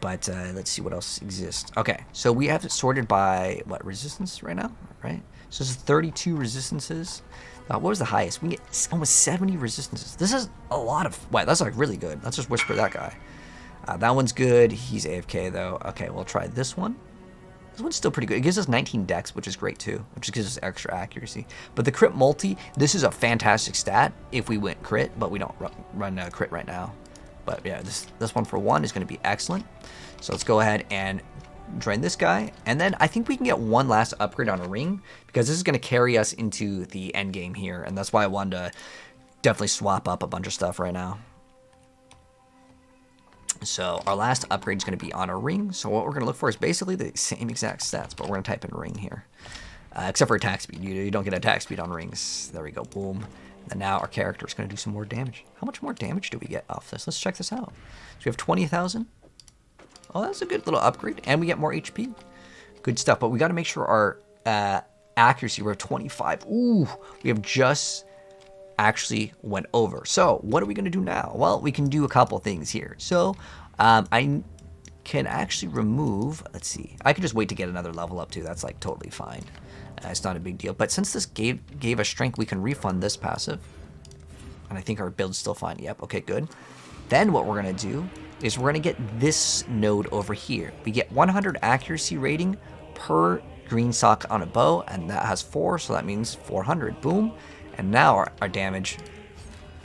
But let's see what else exists. Okay, so we have it sorted by what, resistance right now, right? So this is 32 resistances. What was the highest? We get almost 70 resistances. This is a lot of. Wow, that's like really good. Let's just whisper that guy. That one's good. He's AFK though. Okay, we'll try this one. This one's still pretty good. It gives us 19 dex, which is great too, which gives us extra accuracy. But the crit multi, this is a fantastic stat if we went crit, but we don't run crit right now. But yeah, this one for 1 is going to be excellent. So let's go ahead and join this guy. And then I think we can get one last upgrade on a ring, because this is going to carry us into the end game here. And that's why I wanted to definitely swap up a bunch of stuff right now. So our last upgrade is going to be on a ring. So what we're going to look for is basically the same exact stats, but we're going to type in ring here. Except for attack speed. You don't get attack speed on rings. There we go. Boom. And now our character is going to do some more damage. How much more damage do we get off this? Let's check this out. So we have 20,000. Oh, that's a good little upgrade. And we get more HP. Good stuff. But we got to make sure our accuracy, we're at 25. Ooh, we have just actually went over. So what are we going to do now? Well, we can do a couple things here. So I can actually remove, let's see, I can just wait to get another level up too. That's like totally fine. It's not a big deal. But since this gave us strength, we can refund this passive. And I think our build's still fine. Yep, okay, good. Then what we're going to do is we're going to get this node over here. We get 100 accuracy rating per green sock on a bow, and that has 4, so that means 400. Boom. And now our damage,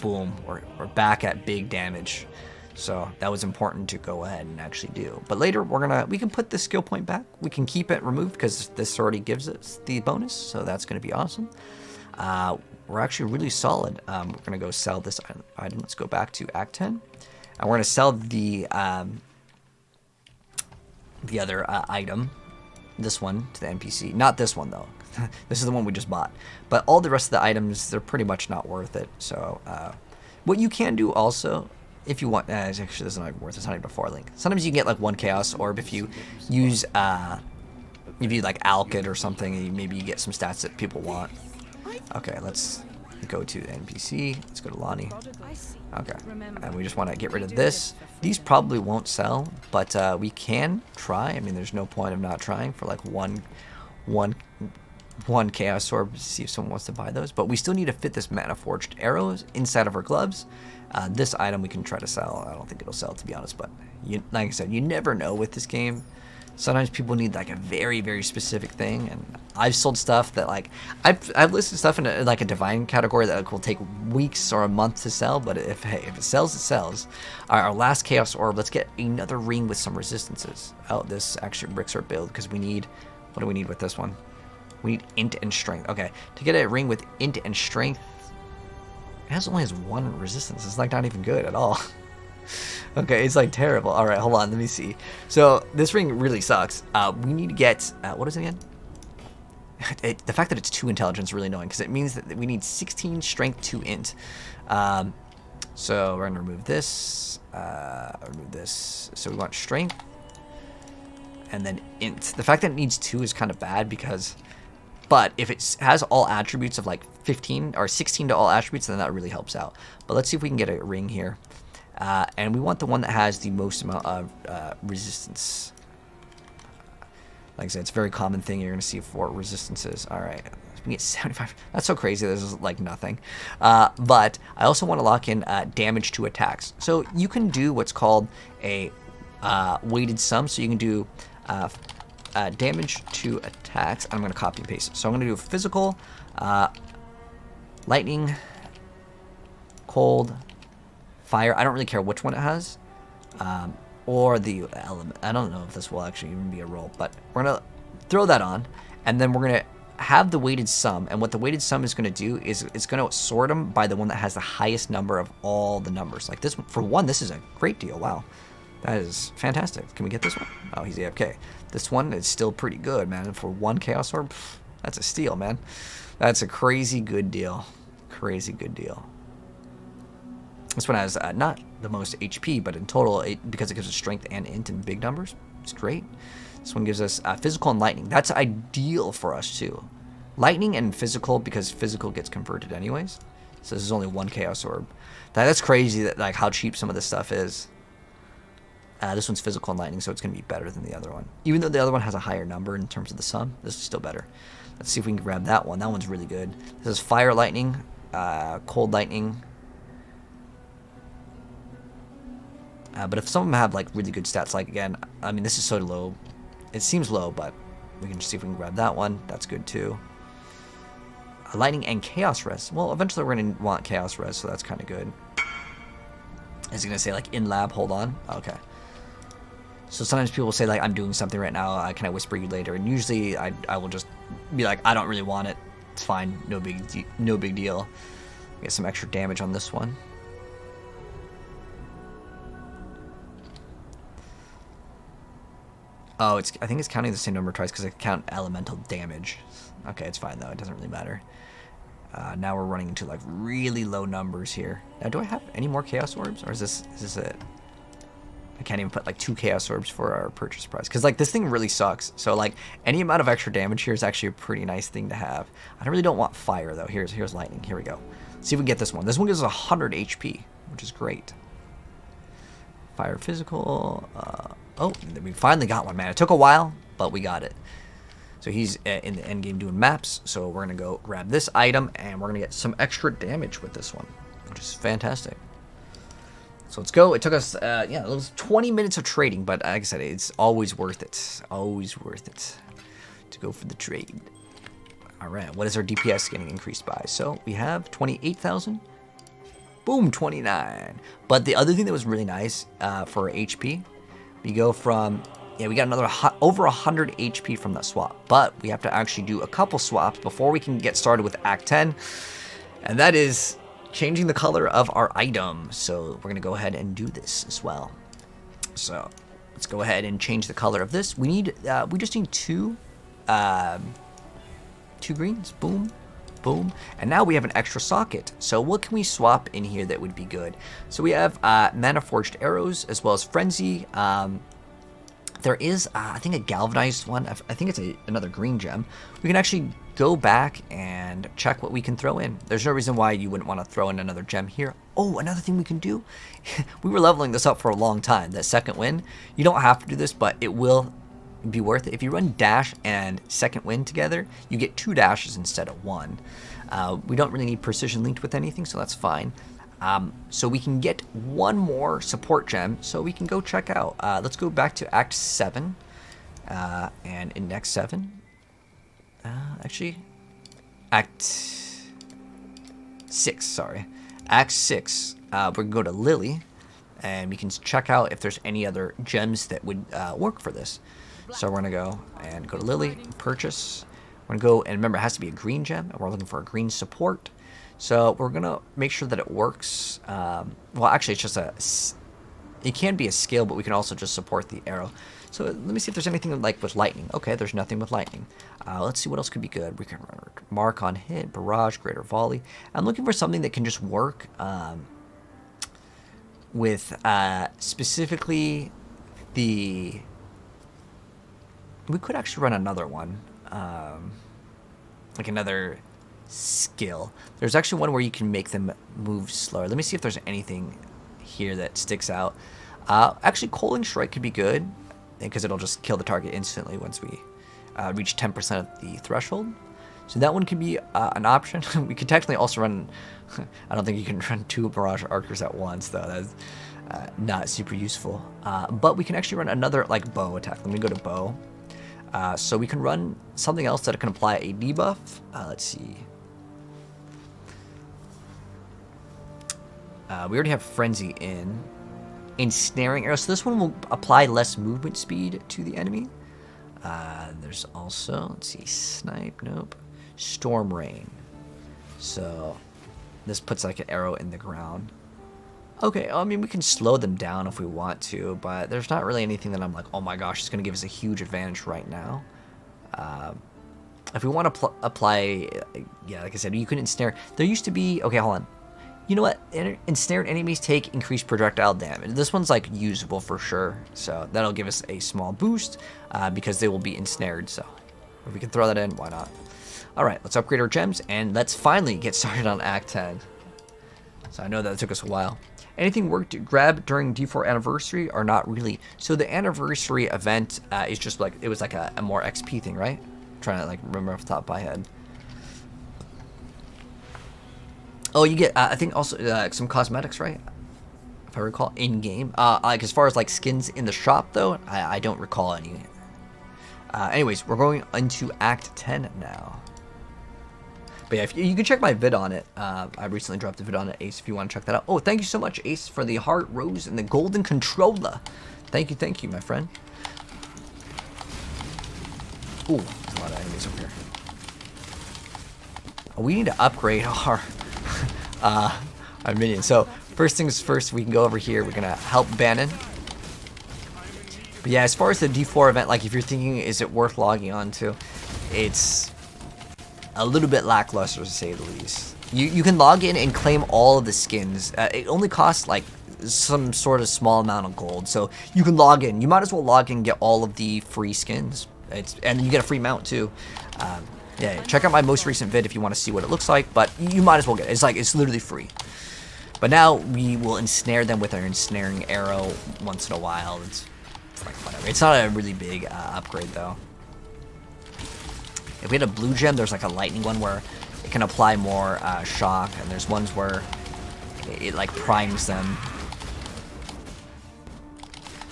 boom, we're back at big damage. So that was important to go ahead and actually do. But later we can put this skill point back. We can keep it removed because this already gives us the bonus. So that's going to be awesome. We're actually really solid. We're going to go sell this item. Let's go back to Act 10. And we're going to sell the other item, this one, to the NPC. Not this one though. This is the one we just bought. But all the rest of the items, they're pretty much not worth it. So what you can do also, if you want, actually this is not even worth it. It's not even a 4 link. Sometimes you can get like 1 Chaos Orb if you use, if you like Alkid or something, and maybe you get some stats that people want. Okay, let's go to the NPC. Let's go to Lonnie. Okay, and we just want to get rid of this. These probably won't sell, but we can try. I mean, there's no point of not trying for like one Chaos Orb to see if someone wants to buy those. But we still need to fit this Mana Forged arrows inside of our gloves. This item we can try to sell. I don't think it'll sell, to be honest, but like I said, you never know with this game. Sometimes people need like a very, very specific thing, and I've sold stuff that like I've listed stuff in like a divine category that will take weeks or a month to sell. But if it sells, it sells. Our last chaos orb. Let's get another ring with some resistances. Oh, this actually bricks our build because we need. What do we need with this one? We need int and strength. Okay, to get a ring with int and strength, it only has 1 resistance. It's like not even good at all. Okay, it's like terrible. All right, hold on. Let me see. So this ring really sucks. We need to get what is it again? The fact that it's 2 intelligence is really annoying because it means that we need 16 strength 2 int. So we're gonna remove this. Remove this. So we want strength and then int. The fact that it needs 2 is kind of bad because. But if it has all attributes of like 15 or 16 to all attributes, then that really helps out. But let's see if we can get a ring here. And we want the one that has the most amount of resistance. Like I said, it's a very common thing you're going to see for resistances. All right, we get 75. That's so crazy. This is like nothing. But I also want to lock in damage to attacks. So you can do what's called a weighted sum. So you can do damage to attacks. I'm going to copy and paste. So I'm going to do physical, lightning, cold, fire. I don't really care which one it has, or the element. I don't know if this will actually even be a roll, but we're going to throw that on, and then we're going to have the weighted sum. And what the weighted sum is going to do is it's going to sort them by the one that has the highest number of all the numbers. Like this, for one, this is a great deal. Wow. That is fantastic. Can we get this one? Oh, he's AFK. This one is still pretty good, man. For 1 Chaos Orb, that's a steal, man. That's a crazy good deal. Crazy good deal. This one has not the most HP, but in total, because it gives us strength and int in big numbers, it's great. This one gives us physical and lightning. That's ideal for us, too. Lightning and physical, because physical gets converted anyways. So this is only 1 Chaos Orb. That's crazy that like how cheap some of this stuff is. This one's physical and lightning, so it's going to be better than the other one. Even though the other one has a higher number in terms of the sum, this is still better. Let's see if we can grab that one. That one's really good. This is fire lightning, cold lightning. But if some of them have like really good stats, like again, I mean this is so low. It seems low, but we can just see if we can grab that one. That's good too. Lightning and chaos res. Well, eventually we're going to want chaos res, so that's kind of good. Is it going to say like in lab? Hold on. Okay. So sometimes people will say like, I'm doing something right now, can I whisper you later? And usually I will just be like, I don't really want it. It's fine, no big deal. Get some extra damage on this one. Oh, I think it's counting the same number twice because I count elemental damage. Okay, it's fine though, it doesn't really matter. Now we're running into like really low numbers here. Now, do I have any more chaos orbs, or is this it? I can't even put like 2 chaos orbs for our purchase price because like this thing really sucks. So like any amount of extra damage here is actually a pretty nice thing to have. I really don't want fire though. Here's lightning. Here we go. Let's see if we can get this one. This one gives us 100 HP, which is great. Fire physical. Oh, we finally got one, man. It took a while, but we got it. So he's in the end game doing maps. So we're gonna go grab this item and we're gonna get some extra damage with this one, which is fantastic. So let's go. It took us, it was 20 minutes of trading, but like I said, it's always worth it. Always worth it to go for the trade. All right, what is our DPS getting increased by? So we have 28,000. Boom, 29. But the other thing that was really nice for HP, we go from, we got another over 100 HP from that swap. But we have to actually do a couple swaps before we can get started with Act 10. And that is changing the color of our item. So we're going to go ahead and do this as well. So let's go ahead and change the color of this. We just need two greens. Boom, boom. And now we have an extra socket. So what can we swap in here that would be good? So we have mana forged arrows as well as frenzy. There is, I think, a galvanized one. I think it's another green gem. We can actually go back and check what we can throw in. There's no reason why you wouldn't want to throw in another gem here. Oh, another thing we can do. We were leveling this up for a long time. That second wind. You don't have to do this, but it will be worth it. If you run dash and second wind together, you get 2 dashes instead of 1. We don't really need precision linked with anything, so that's fine. So we can get 1 more support gem, so we can go check out. Let's go back to Act 7. And in Act 7, actually, Act 6, sorry. Act 6, we're going to go to Lily, and we can check out if there's any other gems that would work for this. So we're going to go and go to Lily, purchase. We're going to go, and remember, it has to be a green gem, and we're looking for a green support. So we're going to make sure that it works. Well, actually, it's just it can be a skill, but we can also just support the arrow. So let me see if there's anything like with lightning. Okay, there's nothing with lightning. Let's see what else could be good. We can run mark on hit, barrage, greater volley. I'm looking for something that can just work with specifically the... We could actually run another one, like another skill. There's actually one where you can make them move slower. Let me see if there's anything here that sticks out. Actually, Coaling Strike could be good, because it'll just kill the target instantly once we reach 10% of the threshold. So that one could be an option. We could technically also run... I don't think you can run 2 Barrage Archers at once, though. That's not super useful. But we can actually run another like bow attack. Let me go to bow. So we can run something else that can apply a debuff. Let's see. We already have Frenzy in. Ensnaring Arrow. So this one will apply less movement speed to the enemy. There's also, let's see, Snipe. Nope. Storm Rain. So this puts like an arrow in the ground. Okay, I mean, we can slow them down if we want to, but there's not really anything that I'm like, oh my gosh, it's going to give us a huge advantage right now. If we want to apply, yeah, like I said, you can ensnare. There used to be, okay, hold on. You know what? Ensnared enemies take increased projectile damage. This one's like usable for sure, so that'll give us a small boost because they will be ensnared. So if we can throw that in, why not? All right, let's upgrade our gems and let's finally get started on Act 10. So I know that took us a while. Anything worked to grab during D4 anniversary or not really? So the anniversary event is just like, it was like a more XP thing, right? I'm trying to like remember off the top of my head. Oh, you get, I think also some cosmetics, right? If I recall, in-game. Like as far as like skins in the shop though, I don't recall any. Anyways, we're going into Act 10 now. But yeah, you can check my vid on it. I recently dropped a vid on it, Ace, if you want to check that out. Oh, thank you so much, Ace, for the heart, rose, and the golden controller. Thank you, my friend. Ooh, there's a lot of enemies over here. Oh, we need to upgrade our minion. So first things first, we can go over here. We're gonna help Bannon. But yeah, as far as the D4 event, like if you're thinking, is it worth logging on to? It's a little bit lackluster to say the least. You can log in and claim all of the skins. It only costs like some sort of small amount of gold, so you can log in. You might as well log in and get all of the free skins. And you get a free mount too. Yeah, check out my most recent vid if you want to see what it looks like, but you might as well get it. It's literally free. But now we will ensnare them with our ensnaring arrow once in a while. It's like whatever. It's not a really big upgrade though. If we had a blue gem, there's like a lightning one where it can apply more shock, and there's ones where it like primes them.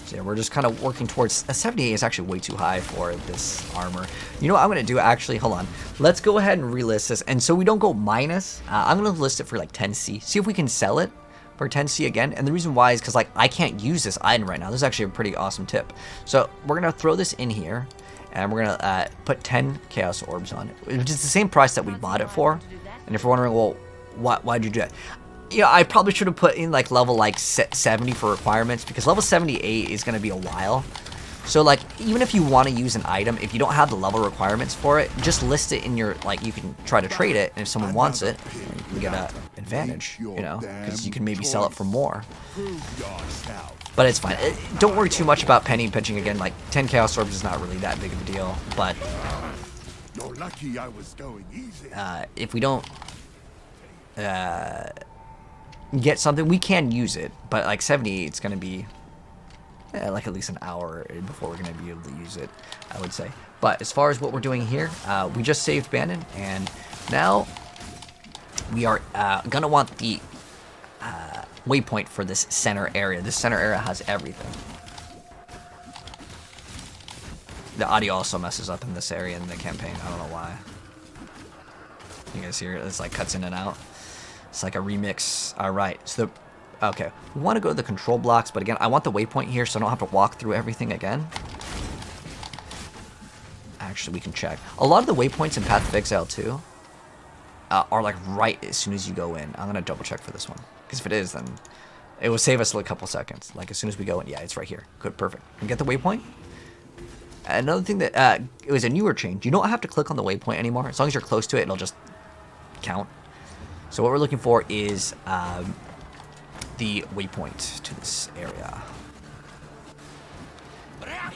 So yeah, we're just kind of working towards a 78 is actually way too high for this armor. You know what I'm gonna do? Actually, hold on. Let's go ahead and relist this, and so we don't go minus. I'm gonna list it for like 10C. See if we can sell it for 10C again. And the reason why is because like I can't use this item right now. This is actually a pretty awesome tip. So we're gonna throw this in here. And we're going to put 10 Chaos Orbs on it, which is the same price that we bought it for. And if you're wondering, well, why'd you do that? You know, I probably should have put in like level like 70 for requirements, because level 78 is going to be a while. So like, even if you want to use an item, if you don't have the level requirements for it, just list it in your, like, you can try to trade it. And if someone wants it, you get an advantage, you know, because you can maybe sell it for more. But it's fine. Don't worry too much about penny pinching again. Like 10 Chaos Orbs is not really that big of a deal. But if we don't get something, we can use it. But like 70, it's gonna be like at least an hour before we're gonna be able to use it, I would say. But as far as what we're doing here, we just saved Bannon, and now we are gonna want the waypoint for this center area. This center area has everything. The audio also messes up in this area in the campaign. I don't know why. You guys hear it? It's like cuts in and out. It's like a remix. All right. So okay, we want to go to the control blocks, but again, I want the waypoint here so I don't have to walk through everything again. Actually, we can check. A lot of the waypoints in Path of Exile 2 are like right as soon as you go in. I'm gonna double check for this one, because if it is, then it will save us a couple seconds. Like as soon as we go in, yeah, it's right here. Good, perfect. And get the waypoint. Another thing that it was a newer change. You don't have to click on the waypoint anymore. As long as you're close to it, it'll just count. So what we're looking for is the waypoint to this area.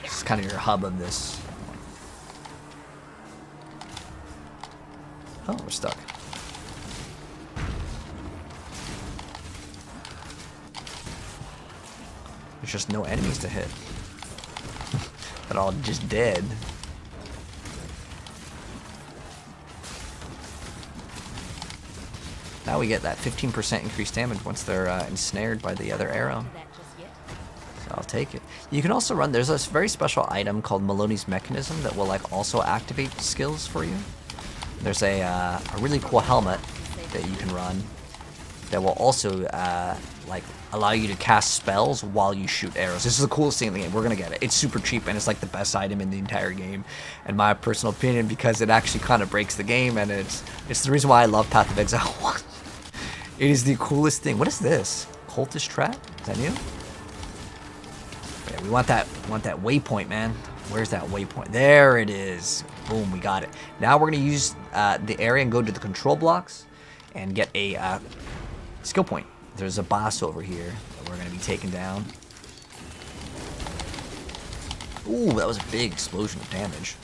It's kind of your hub of this. Oh, we're stuck. There's just no enemies to hit. They're all just dead. Now we get that 15% increased damage once they're ensnared by the other arrow. So I'll take it. You can also run, there's this very special item called Maloney's Mechanism that will like also activate skills for you. There's a really cool helmet that you can run that will also like allow you to cast spells while you shoot arrows. This is the coolest thing in the game. We're gonna get it. It's super cheap and it's like the best item in the entire game, in my personal opinion, because it actually kind of breaks the game, and it's the reason why I love Path of Exile 1. It is the coolest thing. What is this? Cultist trap? Is that new? Yeah, we want that waypoint, man. Where's that waypoint? There it is. Boom, we got it. Now we're gonna use the area and go to the control blocks and get a skill point. There's a boss over here that we're gonna be taking down. Ooh, that was a big explosion of damage.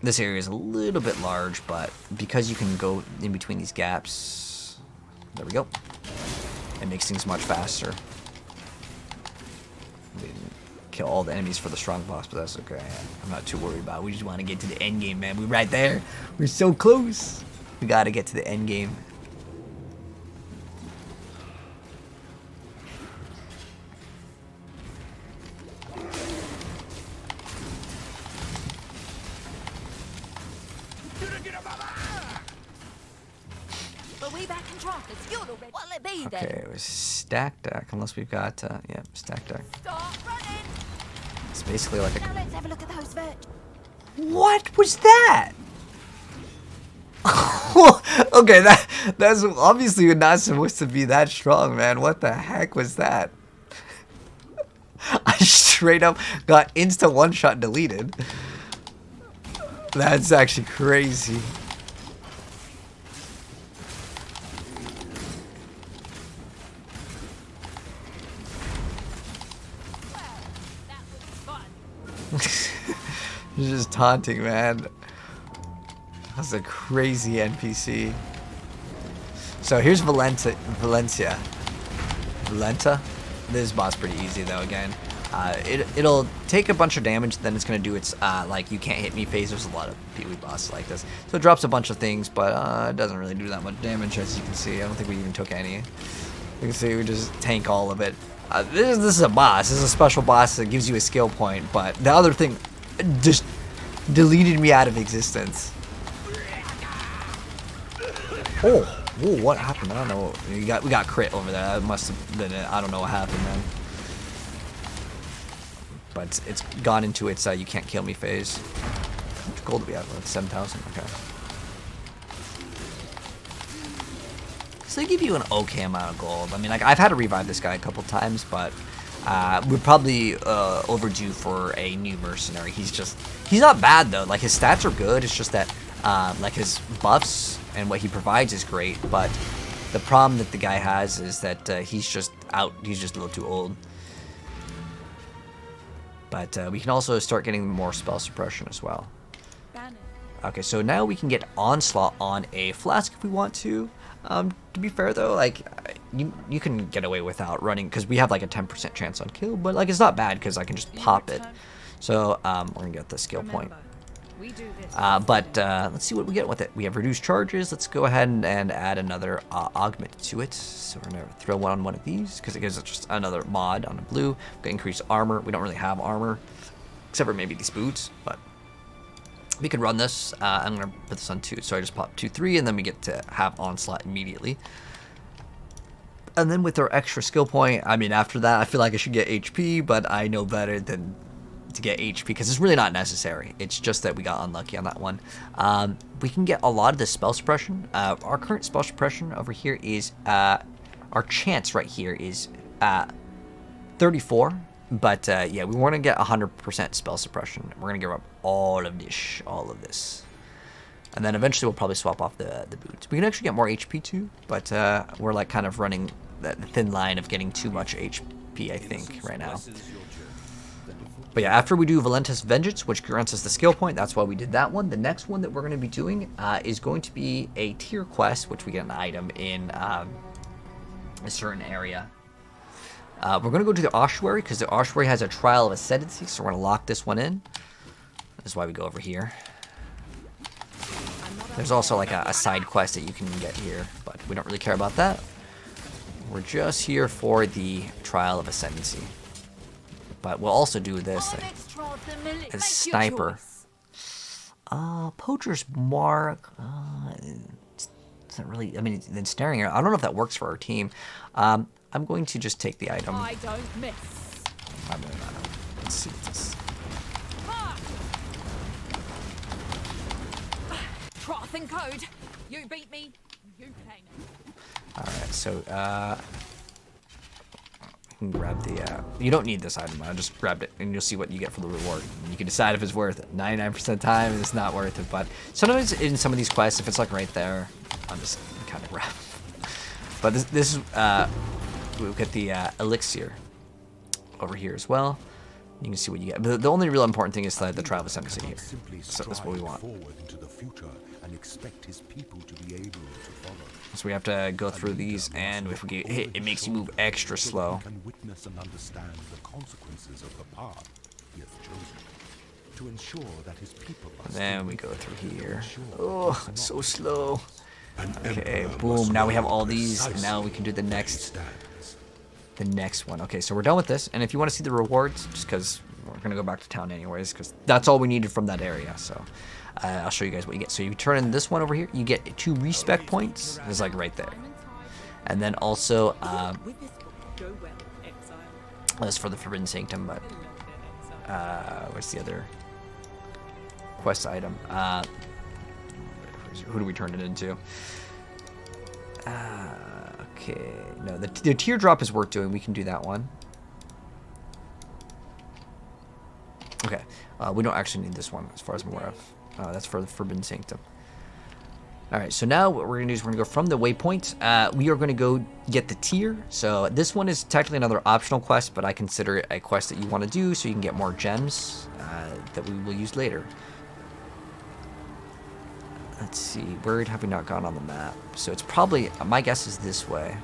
This area is a little bit large, but because you can go in between these gaps, there we go. It makes things much faster. We didn't kill all the enemies for the strong boss, but that's okay. I'm not too worried about it. We just want to get to the end game, man. We're right there. We're so close. We got to get to the end game. Okay, it was stack deck, unless we've got, yeah, stack deck. It's basically like a... Now let's have a look at those What was that? Okay, that's obviously not supposed to be that strong, man. What the heck was that? I straight up got insta one-shot deleted. That's actually crazy. He's just taunting, man. That's a crazy NPC. So here's Valencia. This boss pretty easy though. Again, it'll take a bunch of damage. Then it's gonna do its like you can't hit me phase. There's a lot of PoE bosses like this, so it drops a bunch of things, but it doesn't really do that much damage, as you can see. I don't think we even took any. You can see we just tank all of it. This is a boss. This is a special boss that gives you a skill point, but the other thing just deleted me out of existence. Oh, whoa, what happened? I don't know. We got crit over there. That must have been it. I don't know what happened then. But it's gone into its you can't kill me phase. How much gold do we have? Like 7,000. Okay. So they give you an okay amount of gold. I mean, like, I've had to revive this guy a couple times, but we're probably overdue for a new mercenary. He's not bad though. Like, his stats are good. It's just that like his buffs and what he provides is great, but the problem that the guy has is that he's just a little too old. But we can also start getting more spell suppression as well. Okay, so now we can get Onslaught on a flask if we want to. To be fair though, like you can get away without running because we have like a 10% chance on kill, but like it's not bad because I can just pop it. So we're gonna get the skill point. We do this. But let's see what we get with it. We have reduced charges. Let's go ahead and add another augment to it. So we're going to throw on one of these because it gives us just another mod on the blue. We've got increased armor. We don't really have armor, except for maybe these boots, but we could run this. I'm going to put this on 2. So I just pop 2, 3, and then we get to have onslaught immediately. And then with our extra skill point, I mean, after that, I feel like I should get HP, but I know better than to get HP because it's really not necessary. It's just that we got unlucky on that one. We can get a lot of the spell suppression. Our current spell suppression over here is, our chance right here is 34. But yeah, we want to get 100% spell suppression. We're going to give up all of this. And then eventually we'll probably swap off the boots. We can actually get more HP too, but we're like kind of running the thin line of getting too much HP, I think, right now. But yeah, after we do Valentis Vengeance, which grants us the skill point, that's why we did that one. The next one that we're going to be doing is going to be a tier quest, which we get an item in a certain area. We're going to go to the ossuary because the ossuary has a trial of ascendancy, so we're going to lock this one in. That's why we go over here. There's also like a side quest that you can get here, but we don't really care about that. We're just here for the trial of ascendancy. But we'll also do this thing. As sniper. Poacher's mark. It's not really, I mean, then snaring. I don't know if that works for our team. I'm going to just take the item. I don't miss. Let's see what this. Troth and code. You beat me. You claim it. Alright, so I can grab the you don't need this item. I just grabbed it and you'll see what you get for the reward. You can decide if it's worth it. 99% of the time it's not worth it, but sometimes in some of these quests, if it's like right there, I'm just kind of grab. But this is we'll get the elixir over here as well. You can see what you get. But the only real important thing is the trial of ascendancy here. So that's what we want. Forward into the future and expect his people to be able to follow. So we have to go through these, and if we get hit, it makes you move extra slow. Can witness and understand the consequences of the path he has chosen to ensure that his people. And then we go through here. Oh, it's so slow. Okay, boom. Now we have all these, and now we can do the next one. Okay, so we're done with this, and if you want to see the rewards, just because we're gonna go back to town anyways, because that's all we needed from that area. So I'll show you guys what you get. So you turn in this one over here, you get 2 respec points. It's like right there, and then also that's for the Forbidden Sanctum. But what's the other quest item? Who do we turn it into? Okay, no, the teardrop is worth doing. We can do that one. Okay, we don't actually need this one as far as I'm aware of. That's for the Forbidden Sanctum. Alright, so now what we're going to do is we're going to go from the waypoint. We are going to go get the tier. So this one is technically another optional quest, but I consider it a quest that you want to do so you can get more gems that we will use later. Let's see, where have we not gone on the map? So it's probably, my guess is this way.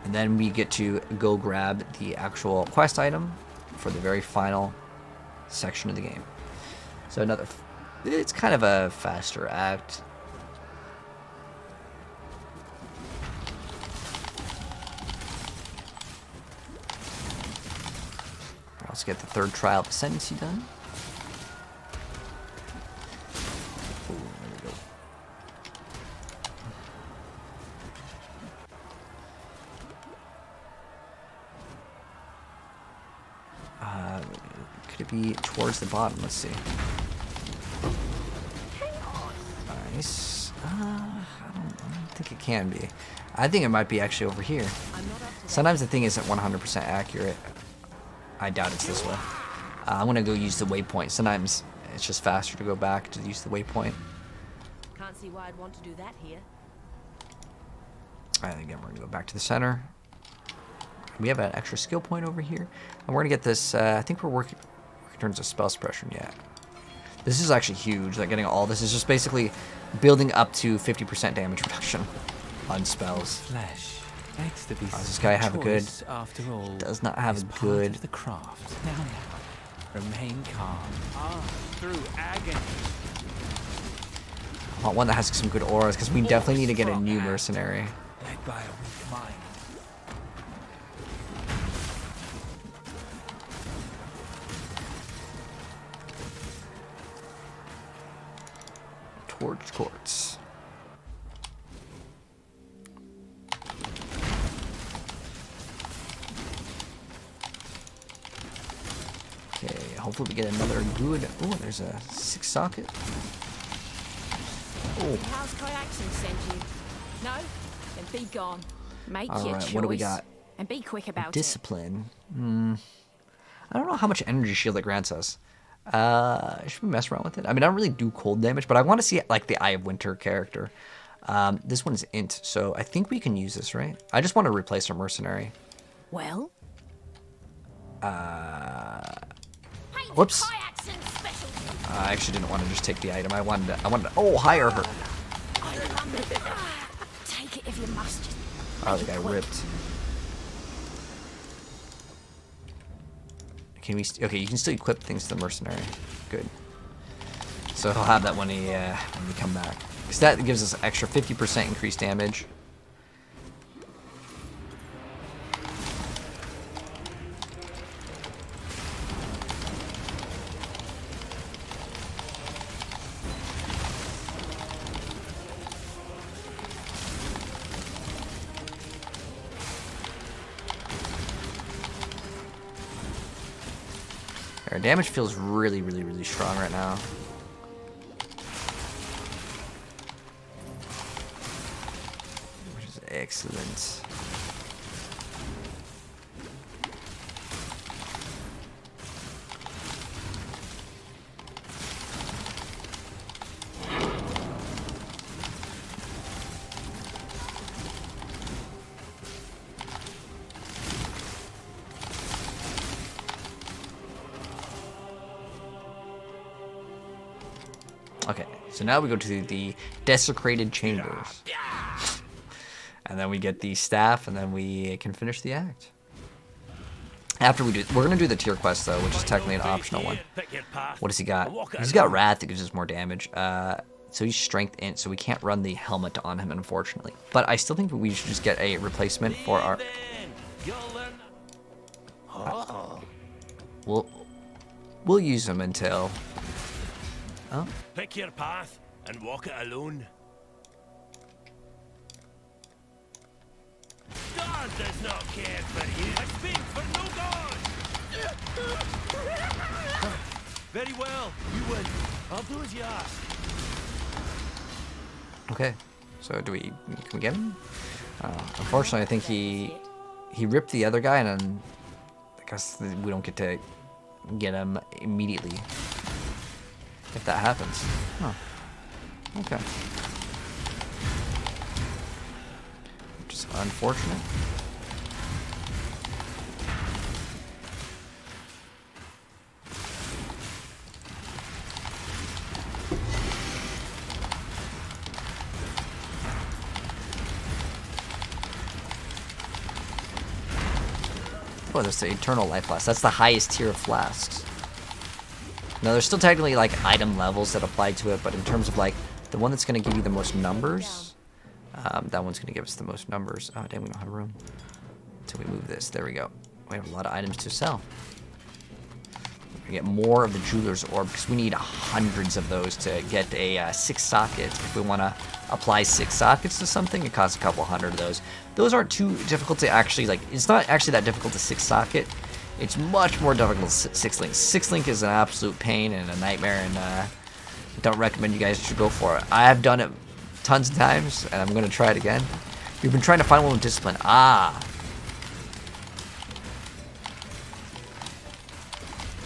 And then we get to go grab the actual quest item for the very final section of the game. So another, it's kind of a faster act. Let's get the 3rd trial of ascendancy done. Could it be towards the bottom? Let's see. Nice. I don't think it can be. I think it might be actually over here. Sometimes the thing isn't 100% accurate. I doubt it's this way. I'm gonna go use the waypoint. Sometimes it's just faster to go back to use the waypoint. Can't see why I'd want to do that here. Alright, again, we're gonna go back to the center. We have an extra skill point over here. And we're gonna get this, I think we're working in terms of spell suppression, yeah. This is actually huge, like getting all this is just basically building up to 50% damage reduction on spells. Flesh. Begs to be Does this guy have a good, after all, does not have a part good, of the craft. Now. Remain calm. Through agony. I want one that has some good auras, because we definitely need to get a new mercenary. Led by a weak mind. Torch quartz. Okay, hopefully we get another good. Oh, there's a 6 socket. Oh. How's Kyaxin send you? No? Then be gone. Make All your right, choice. what do we got? And be quick about it. Discipline. I don't know how much energy shield it grants us. Should we mess around with it? I mean, I don't really do cold damage, but I want to see like the Eye of Winter character. This one is int, so I think we can use this, right? I just want to replace our mercenary. Well? Whoops. Kyaxin's specialty. I actually didn't want to just take the item. I wanted to hire her. Take it if you must. Oh, the guy ripped. Can we? Okay, you can still equip things to the mercenary. Good. So he'll have that when we come back. Because that gives us extra 50% increased damage. Our damage feels really, really, really strong right now. Which is excellent. Okay, so now we go to the desecrated chambers. And then we get the staff, and then we can finish the act. After we do, we're going to do the tier quest, though, which is technically an optional one. What does he got? He's got Wrath that gives us more damage. So he's Strength Int, so we can't run the helmet on him, unfortunately. But I still think we should just get a replacement for our... We'll use him until... Oh. Pick your path and walk it alone. God does not care for you. I speak for no god. Very well, you win. I'll do as you ask. Okay, so can we get him? Unfortunately, I think he ripped the other guy, and then I guess we don't get to get him immediately. If that happens. Huh. Okay. Which is unfortunate. Oh, that's the Eternal Life Flask. That's the highest tier of flasks. Now, there's still technically, like, item levels that apply to it, but in terms of, like, the one that's going to give you the most numbers, that one's going to give us the most numbers. Oh, damn, we don't have room. Until we move this. There we go. We have a lot of items to sell. We get more of the Jeweler's Orb, because we need hundreds of those to get a 6 socket. If we want to apply 6 sockets to something, it costs a couple hundred of those. Those aren't too difficult to actually, like, it's not actually that difficult to 6 socket. It's much more difficult 6 link. 6 link is an absolute pain and a nightmare, and I don't recommend you guys should go for it. I have done it tons of times, and I'm going to try it again. We've been trying to find one with discipline.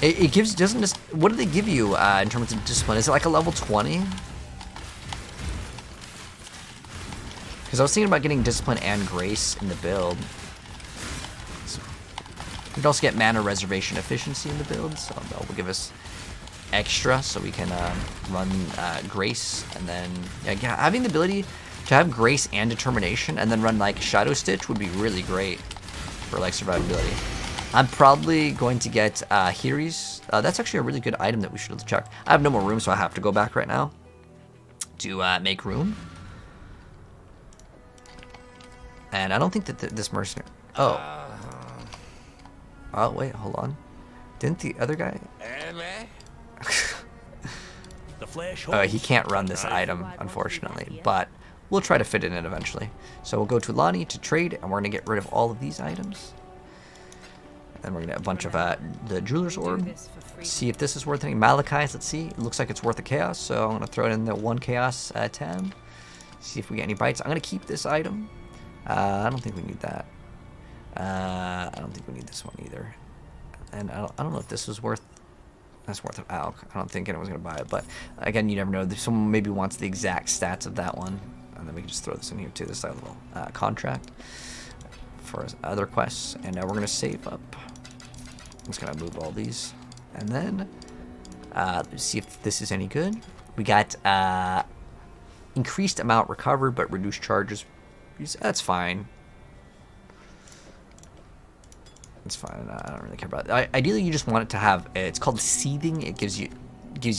It gives, doesn't just, what do they give you in terms of discipline? Is it like a level 20? Because I was thinking about getting discipline and grace in the build. We could also get mana reservation efficiency in the build, so that will give us extra, so we can run grace, and then yeah, having the ability to have grace and determination, and then run like Shadow Stitch would be really great for like survivability. I'm probably going to get Hiri's. That's actually a really good item that we should have checked. I have no more room, so I have to go back right now to make room. And I don't think that this mercenary... Oh. Oh, wait, hold on. Didn't the other guy... he can't run this item, unfortunately, but we'll try to fit it in eventually. So we'll go to Lonnie to trade, and we're going to get rid of all of these items. And we're going to get a bunch of the Jeweler's Orb. See if this is worth any. Malachi's, let's see. It looks like it's worth a Chaos, so I'm going to throw it in the 1 Chaos 10. See if we get any bites. I'm going to keep this item. I don't think we need that. I don't think we need this one either. And I don't know if this was worth... That's worth an alk. I don't think anyone's going to buy it. But again, you never know. Someone maybe wants the exact stats of that one. And then we can just throw this in here too. This is a little contract for other quests. And now we're going to save up. I'm just going to move all these. And then let's see if this is any good. We got increased amount recovered but reduced charges. That's fine. It's fine. I don't really care about it. Ideally, you just want it to have... It's called seething. It gives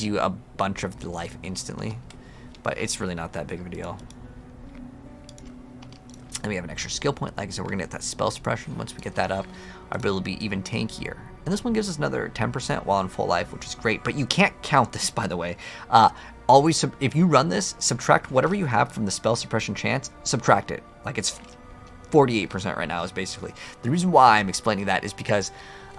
you a bunch of life instantly. But it's really not that big of a deal. And we have an extra skill point. Like I said, we're going to get that spell suppression. Once we get that up, our ability will be even tankier. And this one gives us another 10% while in full life, which is great. But you can't count this, by the way. Always, if you run this, subtract whatever you have from the spell suppression chance, subtract it. Like it's 48% right now is basically. The reason why I'm explaining that is because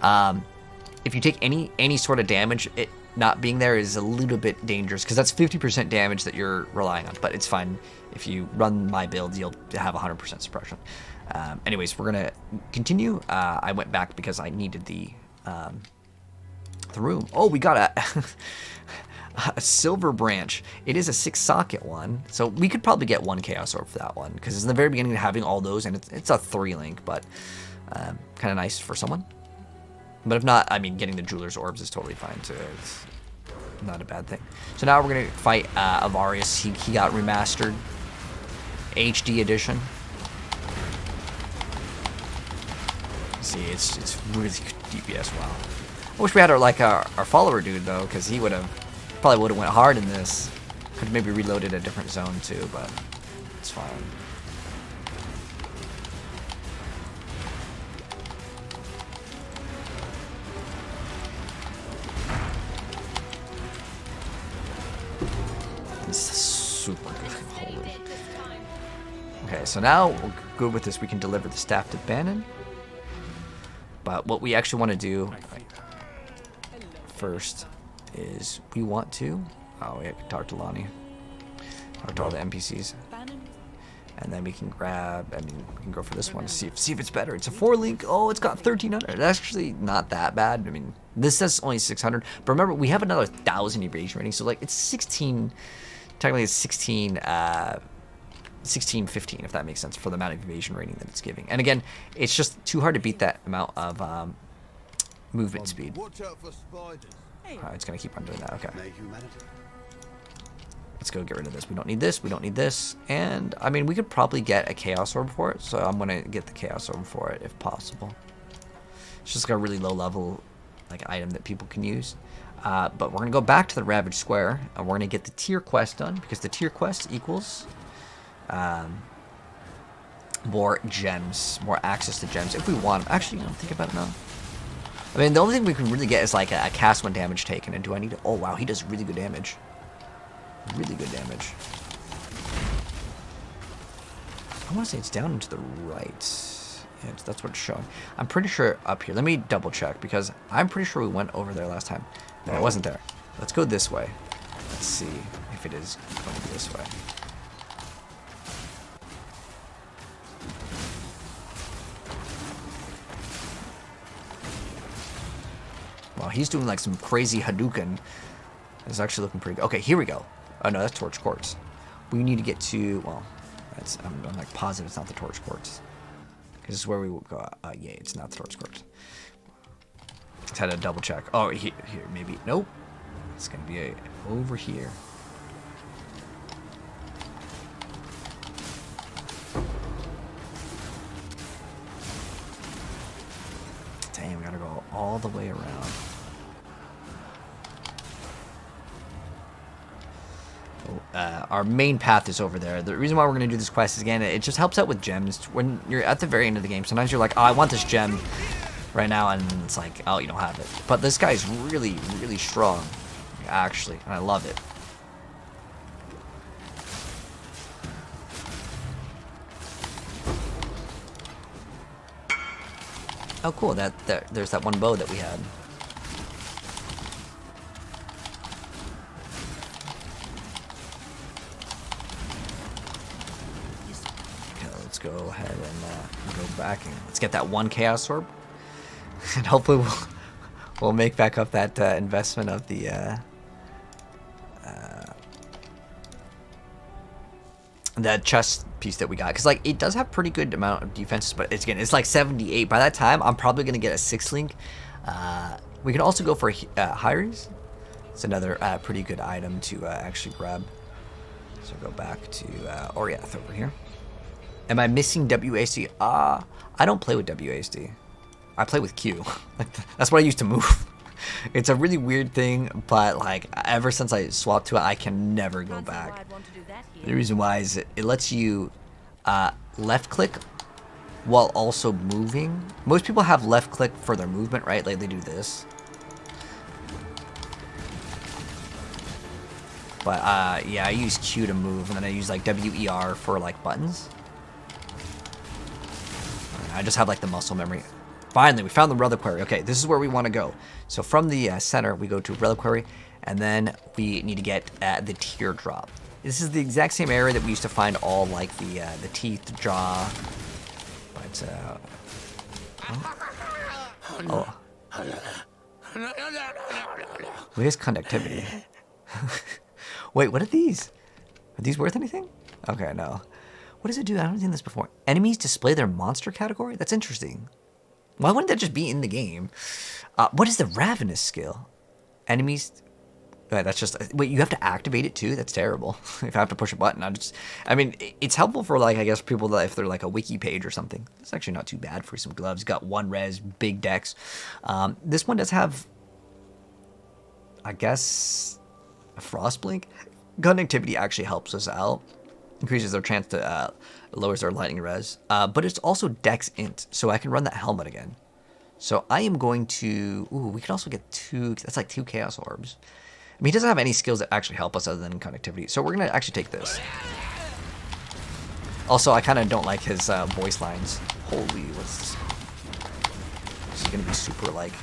if you take any sort of damage, it not being there is a little bit dangerous because that's 50% damage that you're relying on. But it's fine. If you run my build, you'll have 100% suppression. Anyways, we're going to continue. I went back because I needed the room. Oh, we got a silver branch. It is a 6-socket one, so we could probably get 1 Chaos Orb for that one because it's in the very beginning of having all those, and it's a 3-link, but kind of nice for someone. But if not, I mean, getting the Jeweler's Orbs is totally fine too. It's not a bad thing. So now we're gonna fight Avarius. He got remastered, HD edition. See, it's really good DPS. Wow. I wish we had our follower dude though, because he probably would have went hard in this. Could have maybe reloaded a different zone too, but it's fine. It's super good. Holy. Okay, so now we're good with this. We can deliver the staff to Bannon. But what we actually want to do first is we want to... Oh, we have to talk to Lonnie. Talk to all the NPCs. And then we can grab... I mean, we can go for this one to see if it's better. It's a 4-link. Oh, it's got 1,300. That's actually not that bad. I mean, this says only 600. But remember, we have another 1,000 evasion rating. So, like, it's 16... Technically, it's 16... 15, if that makes sense, for the amount of evasion rating that it's giving. And again, it's just too hard to beat that amount of movement speed. It's going to keep on doing that. Okay. Let's go get rid of this. We don't need this. We don't need this. And, I mean, we could probably get a Chaos Orb for it. So I'm going to get the Chaos Orb for it if possible. It's just like a really low level item that people can use. But we're going to go back to the Ravaged Square. And we're going to get the tier quest done. Because the tier quest equals... more gems, more access to gems if we want them. Actually, I don't think about it now. I mean, the only thing we can really get is like a cast when damage taken. And do I need to... Oh, wow, he does really good damage. Really good damage. I want to say it's down and to the right. Yeah, that's what it's showing. I'm pretty sure up here. Let me double check because I'm pretty sure we went over there last time. No, it wasn't there. Let's go this way. Let's see if it is going this way. Wow, he's doing like some crazy Hadouken. It's actually looking pretty good. Okay, here we go. Oh no, that's Torch Quartz. We need to get to, well, I'm like positive it's not the Torch Quartz. Because this is where we will go. Yeah, it's not the Torch Quartz. Just had to double check. Oh, here, maybe. Nope. It's going to be over here. Damn, we got the way around. Our main path is over there. The reason why we're going to do this quest is, again, it just helps out with gems. When you're at the very end of the game, sometimes you're like, oh, I want this gem right now, and it's like, oh, you don't have it. But this guy's really, really strong, actually, and I love it. Oh, cool. There's that one bow that we had. Go ahead and go back and let's get that one Chaos Orb, and hopefully we'll make back up that investment of the that chest piece that we got, because like it does have pretty good amount of defenses, but it's like 78. By that time, I'm probably gonna get a 6-link. We can also go for Hyres. It's another pretty good item to actually grab. So go back to Oriath over here. Am I missing WASD? I don't play with WASD. I play with Q. That's what I use to move. It's a really weird thing, but like ever since I swapped to it, I can never go back. The reason why is it lets you left click while also moving. Most people have left click for their movement, right? Like they do this. But yeah, I use Q to move, and then I use like WER for like buttons. I just have like the muscle memory. Finally, we found the reliquary. Okay, this is where we want to go. So from the center, we go to reliquary, and then we need to get the teardrop. This is the exact same area that we used to find all like the teeth, jaw. But oh, where's conductivity? Wait, what are these? Are these worth anything? Okay, no. What does it do? I haven't seen this before. Enemies display their monster category? That's interesting. Why wouldn't that just be in the game? What is the Ravenous skill? Enemies... that's just... Wait, you have to activate it too? That's terrible. If I have to push a button, I mean, it's helpful for, like, I guess, people that if they're, like, a wiki page or something. It's actually not too bad for some gloves. Got 1 res, big dex. This one does have... I guess... a frost blink. Conductivity actually helps us out. Increases their chance to lowers their lightning res, but it's also dex int, so I can run that helmet again. So I am going to... Ooh, we can also get 2... That's like 2 chaos orbs. I mean, he doesn't have any skills that actually help us other than conductivity, so we're gonna actually take this. Also, I kind of don't like his voice lines. Holy, what's this? This is gonna be super like...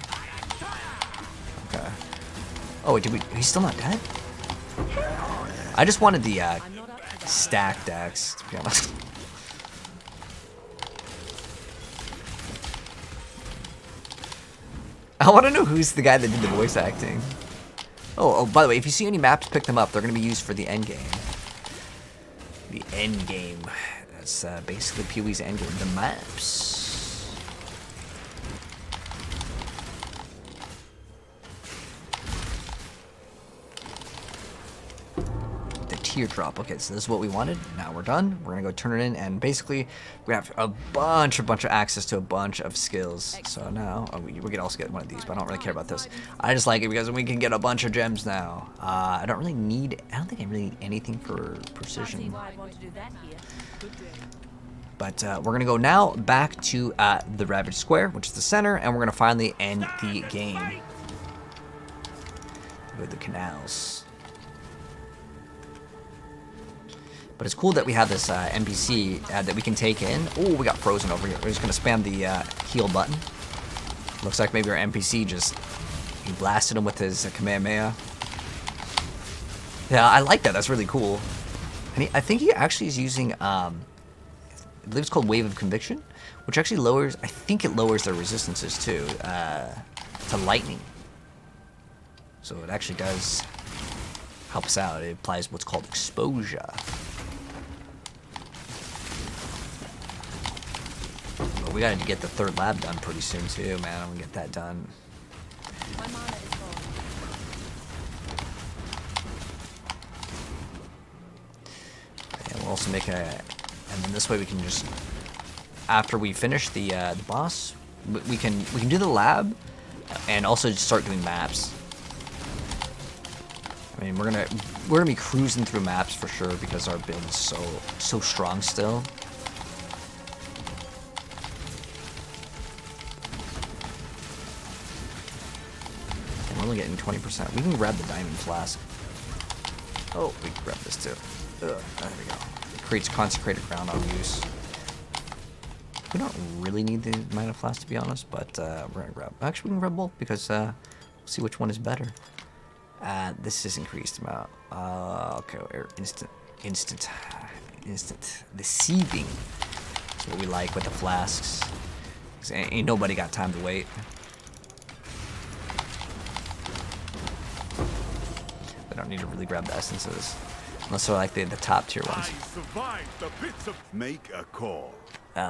Okay. Oh wait, he's still not dead? I just wanted the stack dex, to be honest. I want to know who's the guy that did the voice acting. Oh, by the way, if you see any maps, pick them up. They're going to be used for the end game. The end game. That's basically Pee-wee's end game. The maps. Teardrop. Okay, so this is what we wanted. Now we're done. We're gonna go turn it in, and basically we have a bunch of access to a bunch of skills. So now we can also get one of these, but I don't really care about this. I just like it because we can get a bunch of gems now. I don't really need. I don't think I really need anything for precision. But we're gonna go now back to the Ravaged Square, which is the center, and we're gonna finally end the game with the canals. But it's cool that we have this NPC that we can take in. Oh, we got frozen over here. We're just going to spam the heal button. Looks like maybe our NPC he blasted him with his Kamehameha. Yeah, I like that. That's really cool. And I think he actually is using, I believe it's called Wave of Conviction, which actually lowers, I think it lowers their resistances too, to lightning. So it actually does help us out. It applies what's called exposure. But we gotta get the 3rd lab done pretty soon too, man. I'm gonna get that done. And we'll also make and then this way we can just, after we finish the boss, we can do the lab, and also just start doing maps. I mean, we're gonna be cruising through maps for sure because our build is so strong still. And we're only getting 20%. We can grab the diamond flask. Oh, we can grab this too. There we go. It creates consecrated ground on use. We don't really need the mana flask, to be honest, but we're gonna grab. Actually, we can grab both because we'll see which one is better. This is increased amount. Okay, instant deceiving. That's what we like with the flasks. 'Cause ain't nobody got time to wait. We don't need to really grab the essences unless they're like the top tier ones. I survived the bits of. Make a call. Do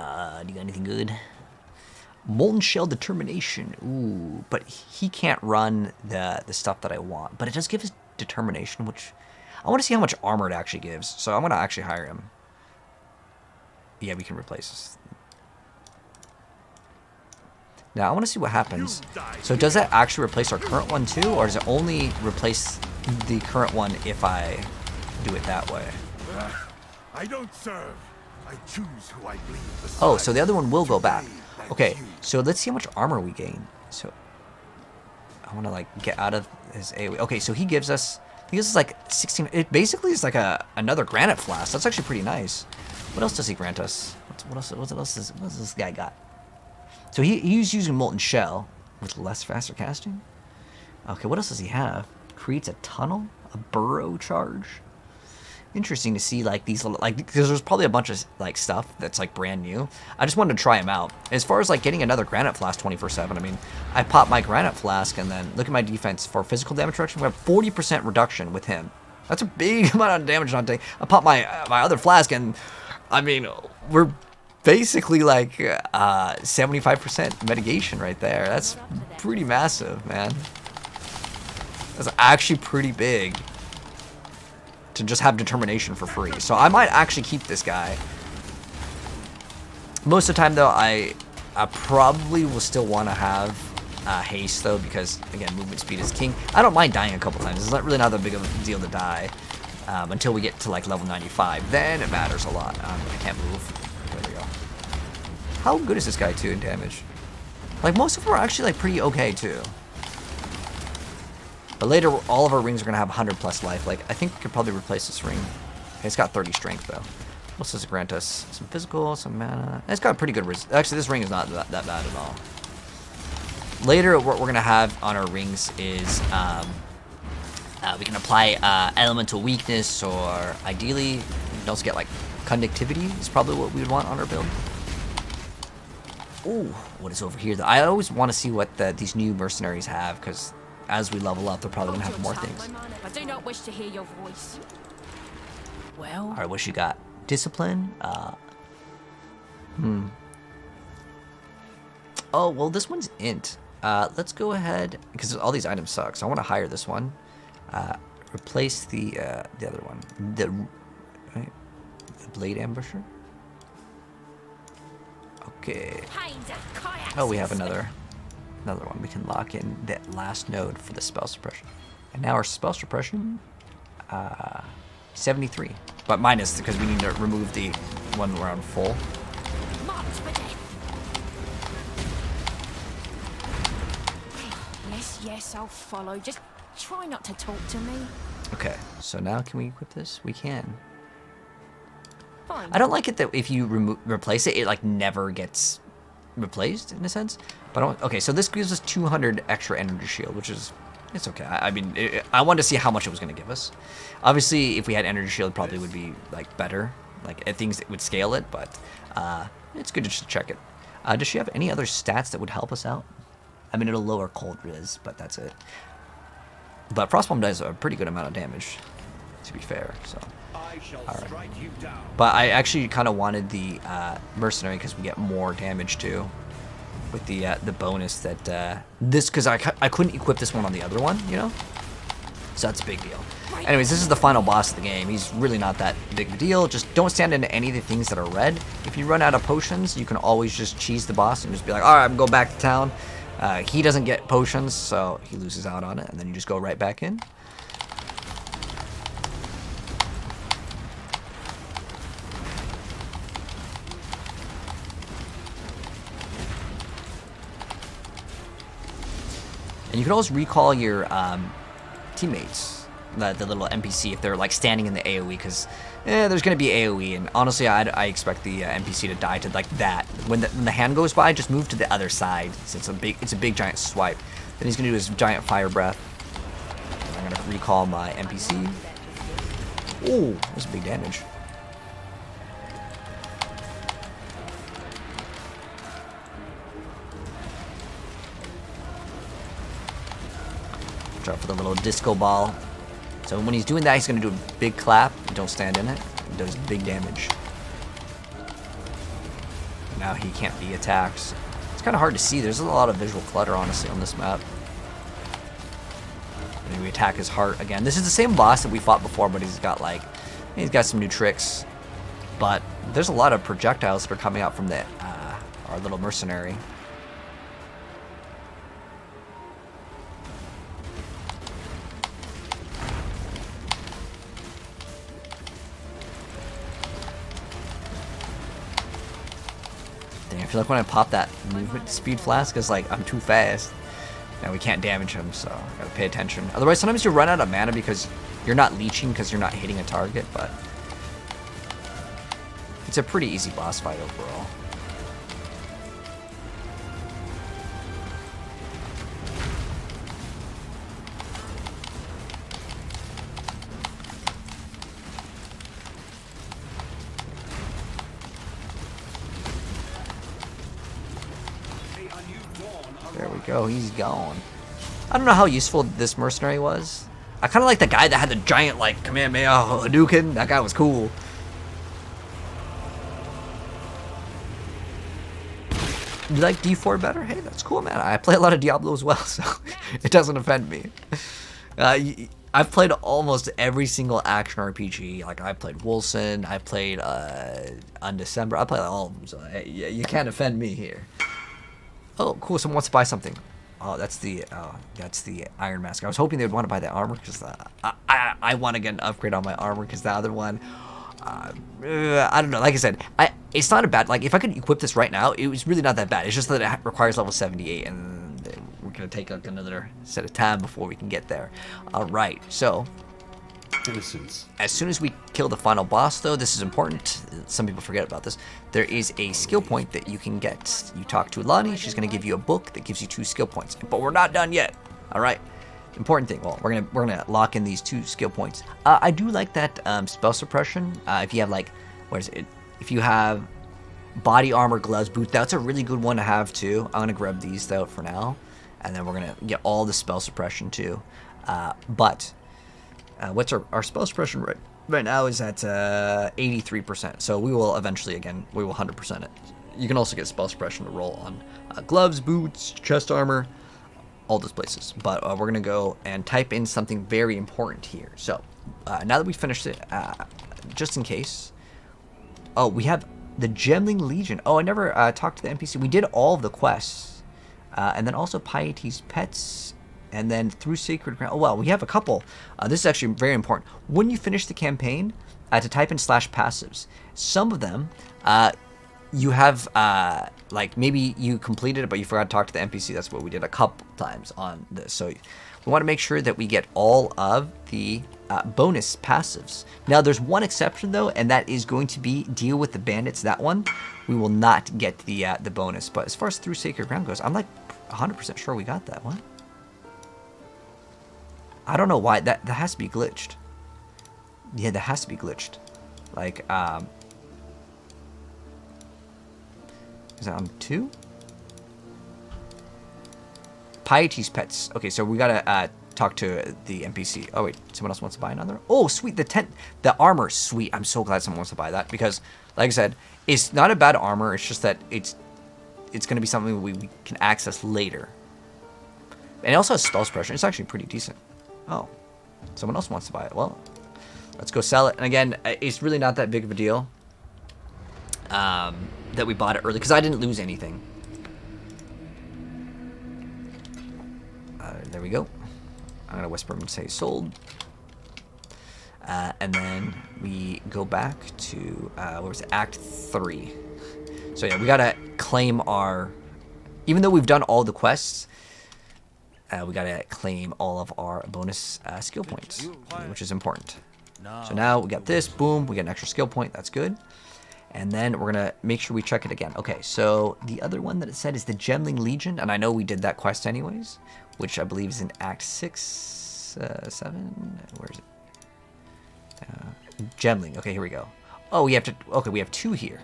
you got anything good? Molten Shell Determination. Ooh, but he can't run the stuff that I want. But it does give us Determination, which I want to see how much armor it actually gives. So I'm going to actually hire him. Yeah, we can replace this. Now I want to see what happens. So does that actually replace our current one too? Or does it only replace the current one if I do it that way? I don't serve. I choose who I bleed. Oh, so the other one will go back. Okay, so let's see how much armor we gain. So I want to like get out of his AoE. Okay, so he gives us like 16. It basically is like another granite flask. That's actually pretty nice. What else does he grant us? What else does this guy got? So he's using Molten Shell with less faster casting. Okay, what else does he have? Creates a tunnel, a burrow charge. Interesting to see like these little, like, because there's probably a bunch of like stuff that's like brand new. I just wanted to try them out. As far as like getting another granite flask 24/7, I mean, I pop my granite flask and then look at my defense for physical damage reduction. We have 40% reduction with him. That's a big amount of damage on take. I pop my other flask and I mean we're basically like 75% mitigation right there. That's pretty massive, man. That's actually pretty big. To just have Determination for free. So I might actually keep this guy. Most of the time though, I probably will still want to have haste though, because again, movement speed is king. I don't mind dying a couple times. It's not really not that big of a deal to die until we get to like level 95. Then it matters a lot. I can't move. There we go. How good is this guy too in damage? Like most of them are actually like pretty okay too. But later, all of our rings are going to have 100 plus life. Like, I think we could probably replace this ring. It's got 30 strength, though. What else does it grant us? Some physical, some mana. It's got pretty good actually, this ring is not that bad at all. Later, what we're going to have on our rings is we can apply elemental weakness, or ideally, we can also get, like, conductivity is probably what we would want on our build. Ooh, what is over here, though? I always want to see what these new mercenaries have, because as we level up, they're probably going to have more things. I do not wish to hear your voice. Well... Alright, what you got? Discipline? Oh, well, this one's int. Let's go ahead, because all these items suck, so I want to hire this one. Replace the other one. The Blade Ambusher? Okay. Oh, we have another one. We can lock in that last node for the spell suppression. And now our spell suppression, 73. But minus, because we need to remove the one we're on full. Yes, I'll follow. Just try not to talk to me. Okay, so now can we equip this? We can. Fine. I don't like it that if you replace it, it like never gets replaced in a sense. But okay, so this gives us 200 extra energy shield, which is, it's okay. I mean, I wanted to see how much it was going to give us. Obviously, if we had energy shield, it probably would be like better, like things that would scale it. But it's good to just check it. Does she have any other stats that would help us out? I mean, it'll lower cold riz, but that's it. But Frostbomb does a pretty good amount of damage, to be fair. So, all right. But I actually kind of wanted the mercenary because we get more damage too, with the bonus that this, because I couldn't equip this one on the other one, you know. So that's a big deal. Anyways, this is the final boss of the game. He's really not that big of a deal. Just don't stand into any of the things that are red. If you run out of potions, you can always just cheese the boss and just be like, all right, I'm going back to town. He doesn't get potions, so he loses out on it, and then you just go right back in. And you can always recall your teammates, the little NPC, if they're like standing in the AoE, because there's going to be AoE, and honestly I expect the NPC to die to like that. When the hand goes by, just move to the other side, since it's a big giant swipe. Then he's going to do his giant fire breath. And I'm going to recall my NPC. Oh, that's big damage. Watch out for the little disco ball. So when he's doing that, he's going to do a big clap. Don't stand in it. It does big damage. Now he can't be attacked. It's kind of hard to see. There's a lot of visual clutter, honestly, on this map. And we attack his heart again. This is the same boss that we fought before, but he's got some new tricks. But there's a lot of projectiles that are coming out from our little mercenary. Dang, I feel like when I pop that movement speed flask, it's like I'm too fast. And we can't damage him, so I gotta pay attention. Otherwise, sometimes you run out of mana because you're not leeching because you're not hitting a target, but it's a pretty easy boss fight overall. There we go, he's gone. I don't know how useful this mercenary was. I kind of like the guy that had the giant, like, Kamehameha Hadouken. That guy was cool. You like D4 better? Hey, that's cool, man. I play a lot of Diablo as well, so it doesn't offend me. I've played almost every single action RPG. Like, I played Wolcen, I played Undecember. I played all of them, so hey, you can't offend me here. Oh, cool. Someone wants to buy something. Oh, that's the Iron Mask. I was hoping they'd want to buy the armor because I want to get an upgrade on my armor because the other one, I don't know. Like I said, it's not a bad. Like if I could equip this right now, it was really not that bad. It's just that it requires level 78, and we're gonna take like another set of time before we can get there. All right, so. Innocence. As soon as we kill the final boss, though, this is important. Some people forget about this. There is a skill point that you can get. You talk to Lonnie. She's going to give you a book that gives you 2 skill points. But we're not done yet. All right. Important thing. Well, we're gonna lock in these 2 skill points. I do like that spell suppression. If you have like, what is it? If you have body armor, gloves, boots, that's a really good one to have too. I'm gonna grab these though for now, and then we're gonna get all the spell suppression too. What's our spell suppression right now is at 83%. So we will eventually, again, we will 100% it. You can also get spell suppression to roll on gloves, boots, chest armor, all those places. But we're going to go and type in something very important here. So now that we finished it, just in case. Oh, we have the Gemling Legion. Oh, I never talked to the NPC. We did all of the quests. And then also Piety's Pets. And then through Sacred Ground. Oh, well, we have a couple. This is actually very important. When you finish the campaign, to type in /passives. Some of them, you have, like, maybe you completed it, but you forgot to talk to the NPC. That's what we did a couple times on this. So we want to make sure that we get all of the bonus passives. Now, there's one exception, though, and that is going to be deal with the bandits. That one, we will not get the bonus. But as far as through Sacred Ground goes, I'm, like, 100% sure we got that one. I don't know why. That has to be glitched. Yeah, that has to be glitched. Like, is that on 2? Piety's Pets. Okay, so we gotta talk to the NPC. Oh wait, someone else wants to buy another? Oh, sweet. The armor, sweet. I'm so glad someone wants to buy that because, like I said, it's not a bad armor. It's just that it's gonna be something we can access later. And it also has spell suppression. It's actually pretty decent. Oh, someone else wants to buy it. Well, let's go sell it. And again, it's really not that big of a deal that we bought it early because I didn't lose anything. we go. I'm gonna whisper and say sold. And then we go back to, what was it, Act 3. So yeah, we gotta claim our, even though we've done all the quests, we gotta claim all of our bonus skill points, which is important. So now we got this, boom, we get an extra skill point, that's good. And then we're gonna make sure we check it again. Okay, so the other one that it said is the Gemling Legion, and I know we did that quest anyways, which I believe is in Act 6, 7, where is it? Gemling. Okay, here we go. Oh, we have to. Okay, we have 2 here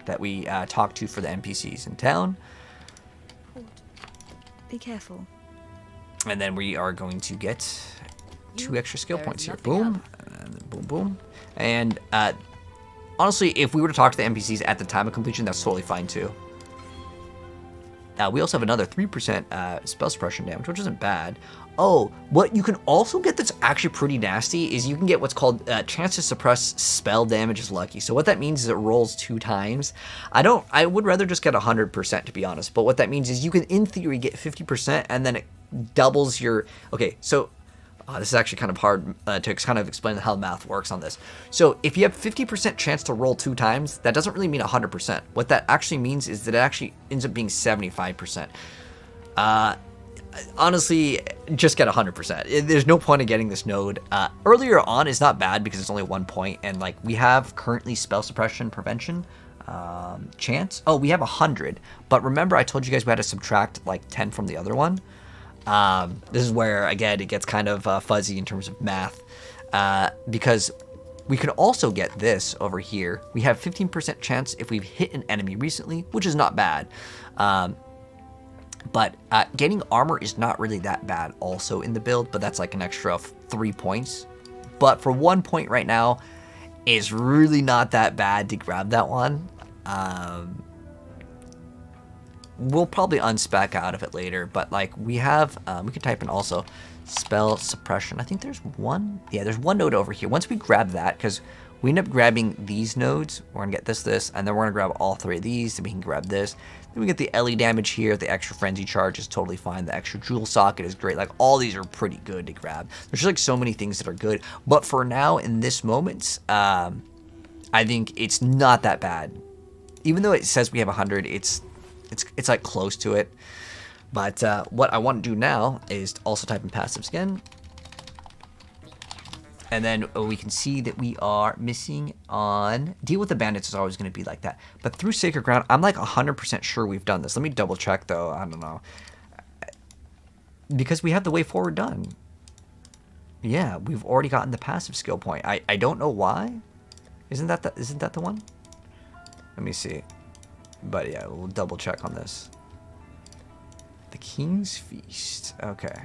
that we talk to for the NPCs in town. Be careful. And then we are going to get 2 extra skill points here. Boom, and then boom, boom. And honestly, if we were to talk to the NPCs at the time of completion, that's totally fine too. We also have another 3% spell suppression damage, which isn't bad. Oh, what you can also get that's actually pretty nasty is you can get what's called chance to suppress spell damage is lucky. So what that means is it rolls 2 times. I would rather just get 100% to be honest. But what that means is you can in theory get 50% and then it doubles your, okay, so this is actually kind of hard to kind of explain how the math works on this. So if you have 50% chance to roll 2 times, that doesn't really mean 100%. What that actually means is that it actually ends up being 75%. Honestly, just get 100%. There's no point in getting this node. Earlier on is not bad because it's only 1 point, and like we have currently spell suppression prevention chance. Oh, we have 100, but remember I told you guys we had to subtract like 10 from the other one. This is where again it gets kind of fuzzy in terms of math, because we could also get this over here. We have 15% chance if we've hit an enemy recently, which is not bad. But getting armor is not really that bad also in the build, but that's like an extra of 3 points. But for 1 point right now, it's really not that bad to grab that one. We'll probably unspec out of it later, but like we have, we can type in also spell suppression. I think there's one, yeah, there's one node over here. Once we grab that, because we end up grabbing these nodes, we're gonna get this, and then we're gonna grab all 3 of these, then we can grab this. Then we get the LE damage here, the extra frenzy charge is totally fine, the extra jewel socket is great, like all these are pretty good to grab. There's just like so many things that are good, but for now, in this moment, I think it's not that bad. Even though it says we have 100, it's like close to it. But what I want to do now is to also type in passives again. And then we can see that we are missing on deal with the bandits is always going to be like that. But through Sacred Ground, I'm like 100% sure we've done this. Let me double check though. I don't know. Because we have the way forward done. Yeah, we've already gotten the passive skill point. I don't know why. Isn't that the one? Let me see. But yeah, we'll double check on this. The King's Feast. Okay.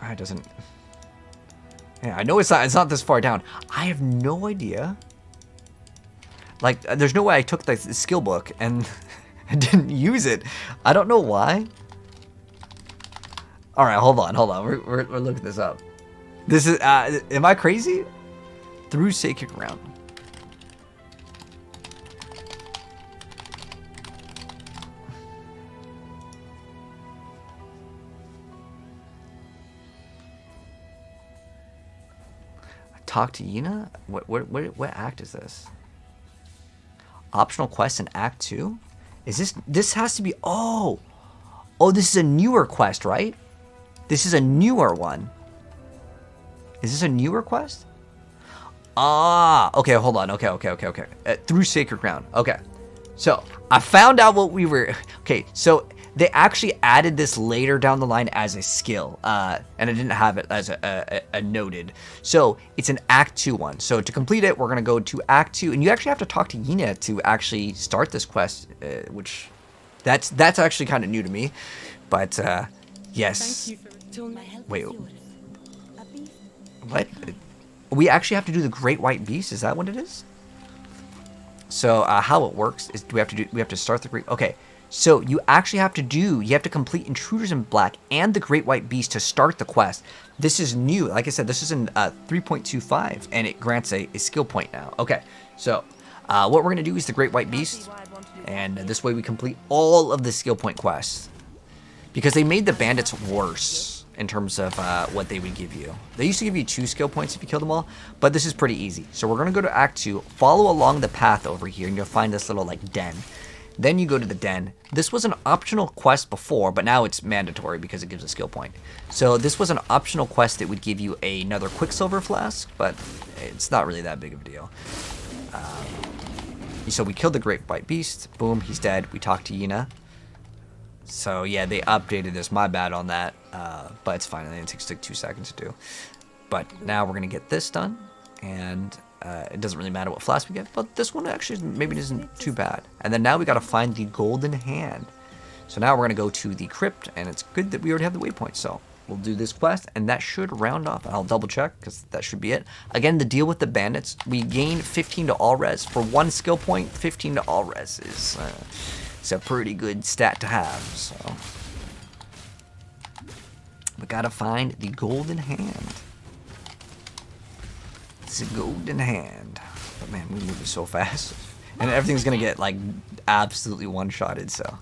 It doesn't. Yeah, I know it's not this far down. I have no idea. Like, there's no way I took the skill book and I didn't use it. I don't know why. All right, hold on. We're looking this up. This is. Am I crazy? Through Sacred Ground. Talk to Yina? What act is this? Optional quest in Act 2? Is this has to be, oh, this is a newer quest, right? This is a newer one. Is this a newer quest? Okay, hold on. Okay. Through Sacred Ground. Okay. So, I found out what we were, okay, so they actually added this later down the line as a skill, and I didn't have it as a noted. So it's an Act 2 one. So to complete it, we're gonna go to Act 2, and you actually have to talk to Yina to actually start this quest, which that's actually kind of new to me, but yes. Wait, what? We actually have to do the Great White Beast. Is that what it is? So how it works is we have to start the Great. Okay. So you actually have to complete Intruders in Black and the Great White Beast to start the quest. This is new. Like I said, this is in 3.25, and it grants a skill point now. Okay, so what we're going to do is the Great White Beast. And this way we complete all of the skill point quests. Because they made the bandits worse in terms of what they would give you. They used to give you 2 skill points if you kill them all. But this is pretty easy. So we're going to go to Act 2. Follow along the path over here. And you'll find this little like den. Then you go to the den. This was an optional quest before, but now it's mandatory because it gives a skill point. So this was an optional quest that would give you another Quicksilver flask, but it's not really that big of a deal. So we killed the Great White Beast. Boom, he's dead. We talked to Yina. So yeah, they updated this. My bad on that, but it's fine. It takes like 2 seconds to do. But now we're gonna get this done, and it doesn't really matter what flask we get, but this one actually maybe isn't too bad. And then now we got to find the golden hand. So now we're going to go to the crypt, and it's good that we already have the waypoint. So we'll do this quest, and that should round off. I'll double check because that should be it. Again, the deal with the bandits, we gain 15 to all res. For 1 skill point, 15 to all res is it's a pretty good stat to have. So we got to find the golden hand. It's a golden hand. But man, we move so fast. And everything's gonna get like absolutely one-shotted, so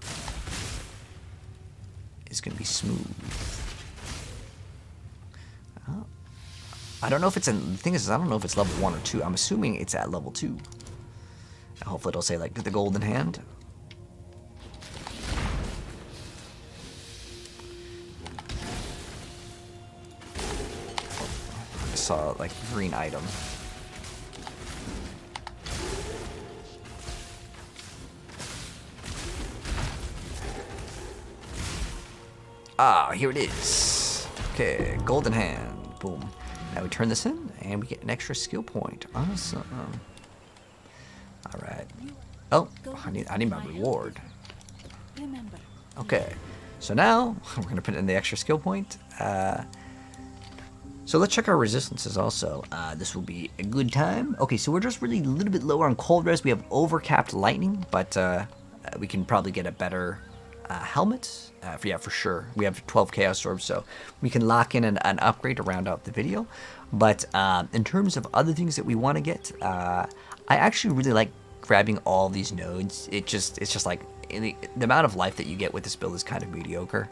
it's gonna be smooth. Oh. I don't know if it's in, the thing is, I don't know if it's level 1 or 2. I'm assuming it's at level 2. And hopefully it'll say like the golden hand. Saw like green item. Ah, here it is. Okay, golden hand. Boom. Now we turn this in and we get an extra skill point. Awesome. All right. Oh, I need my reward. Okay. So now we're gonna put in the extra skill point. So let's check our resistances also. This will be a good time. Okay, so we're just really a little bit lower on cold res. We have overcapped lightning, but we can probably get a better helmet. Yeah, for sure. We have 12 Chaos Orbs, so we can lock in an upgrade to round out the video. But in terms of other things that we want to get, I actually really like grabbing all these nodes. It's just like the amount of life that you get with this build is kind of mediocre.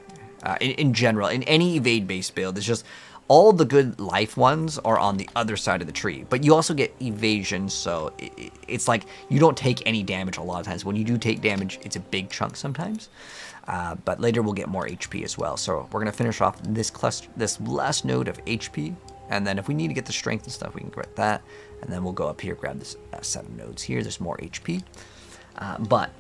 In general, in any evade-based build, it's just all the good life ones are on the other side of the tree, but you also get evasion, so it's like you don't take any damage a lot of times. When you do take damage, it's a big chunk sometimes, but later we'll get more HP as well. So we're gonna finish off this cluster, this last node of HP, and then if we need to get the strength and stuff, we can get that, and then we'll go up here, grab this set of nodes here. There's more HP, but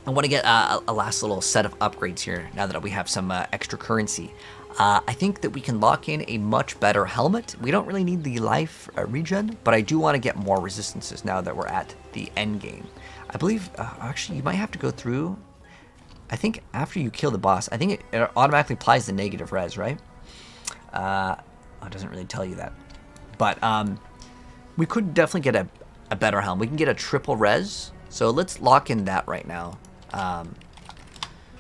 I want to get a last little set of upgrades here now that we have some extra currency. I think that we can lock in a much better helmet. We don't really need the life regen, but I do want to get more resistances now that we're at the end game. I believe, actually, you might have to go through, I think after you kill the boss, I think it automatically applies the negative res, right? It doesn't really tell you that. But we could definitely get a better helmet. We can get a triple res, so let's lock in that right now.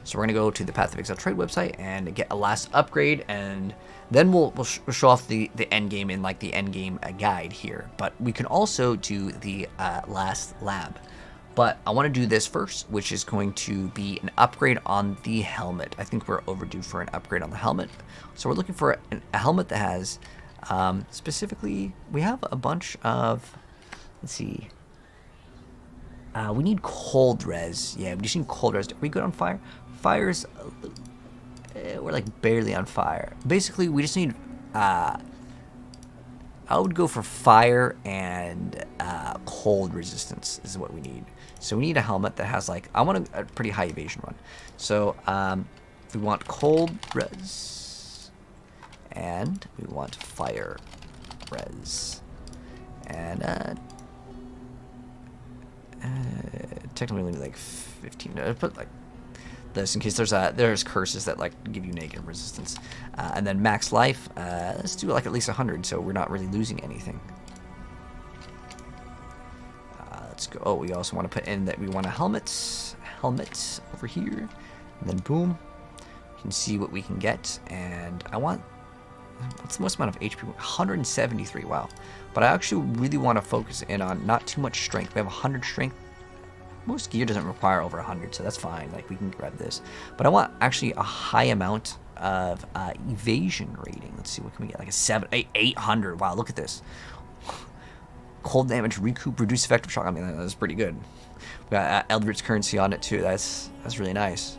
So we're going to go to the Path of Exile trade website and get a last upgrade, and then we'll show off the end game in like the end game guide here. But we can also do the last lab. But I want to do this first, which is going to be an upgrade on the helmet. I think we're overdue for an upgrade on the helmet. So we're looking for a helmet that has, specifically, we have a bunch of, let's see. We need cold res. Yeah, we just need cold res. Are we good on fire? Fire's we're like barely on fire. Basically, we just need I would go for fire and cold resistance is what we need. So we need a helmet that has like, I want a pretty high evasion one. So we want cold res and we want fire res. And technically we need like 15. Put like this in case there's curses that like give you negative resistance, and then max life. Let's do like at least 100, so we're not really losing anything. Let's go. Oh, we also want to put in that we want a helmet over here, and then boom, you can see what we can get. And I want What's the most amount of HP? 173. Wow. But I actually really want to focus in on not too much strength. We have 100 strength. Most gear doesn't require over 100, so that's fine. Like, we can grab this. But I want actually a high amount of evasion rating. Let's see, what can we get? Like a 800. Wow, look at this. Cold damage, recoup, reduce effective shock. I mean, that's pretty good. We got Eldritch currency on it too. That's really nice.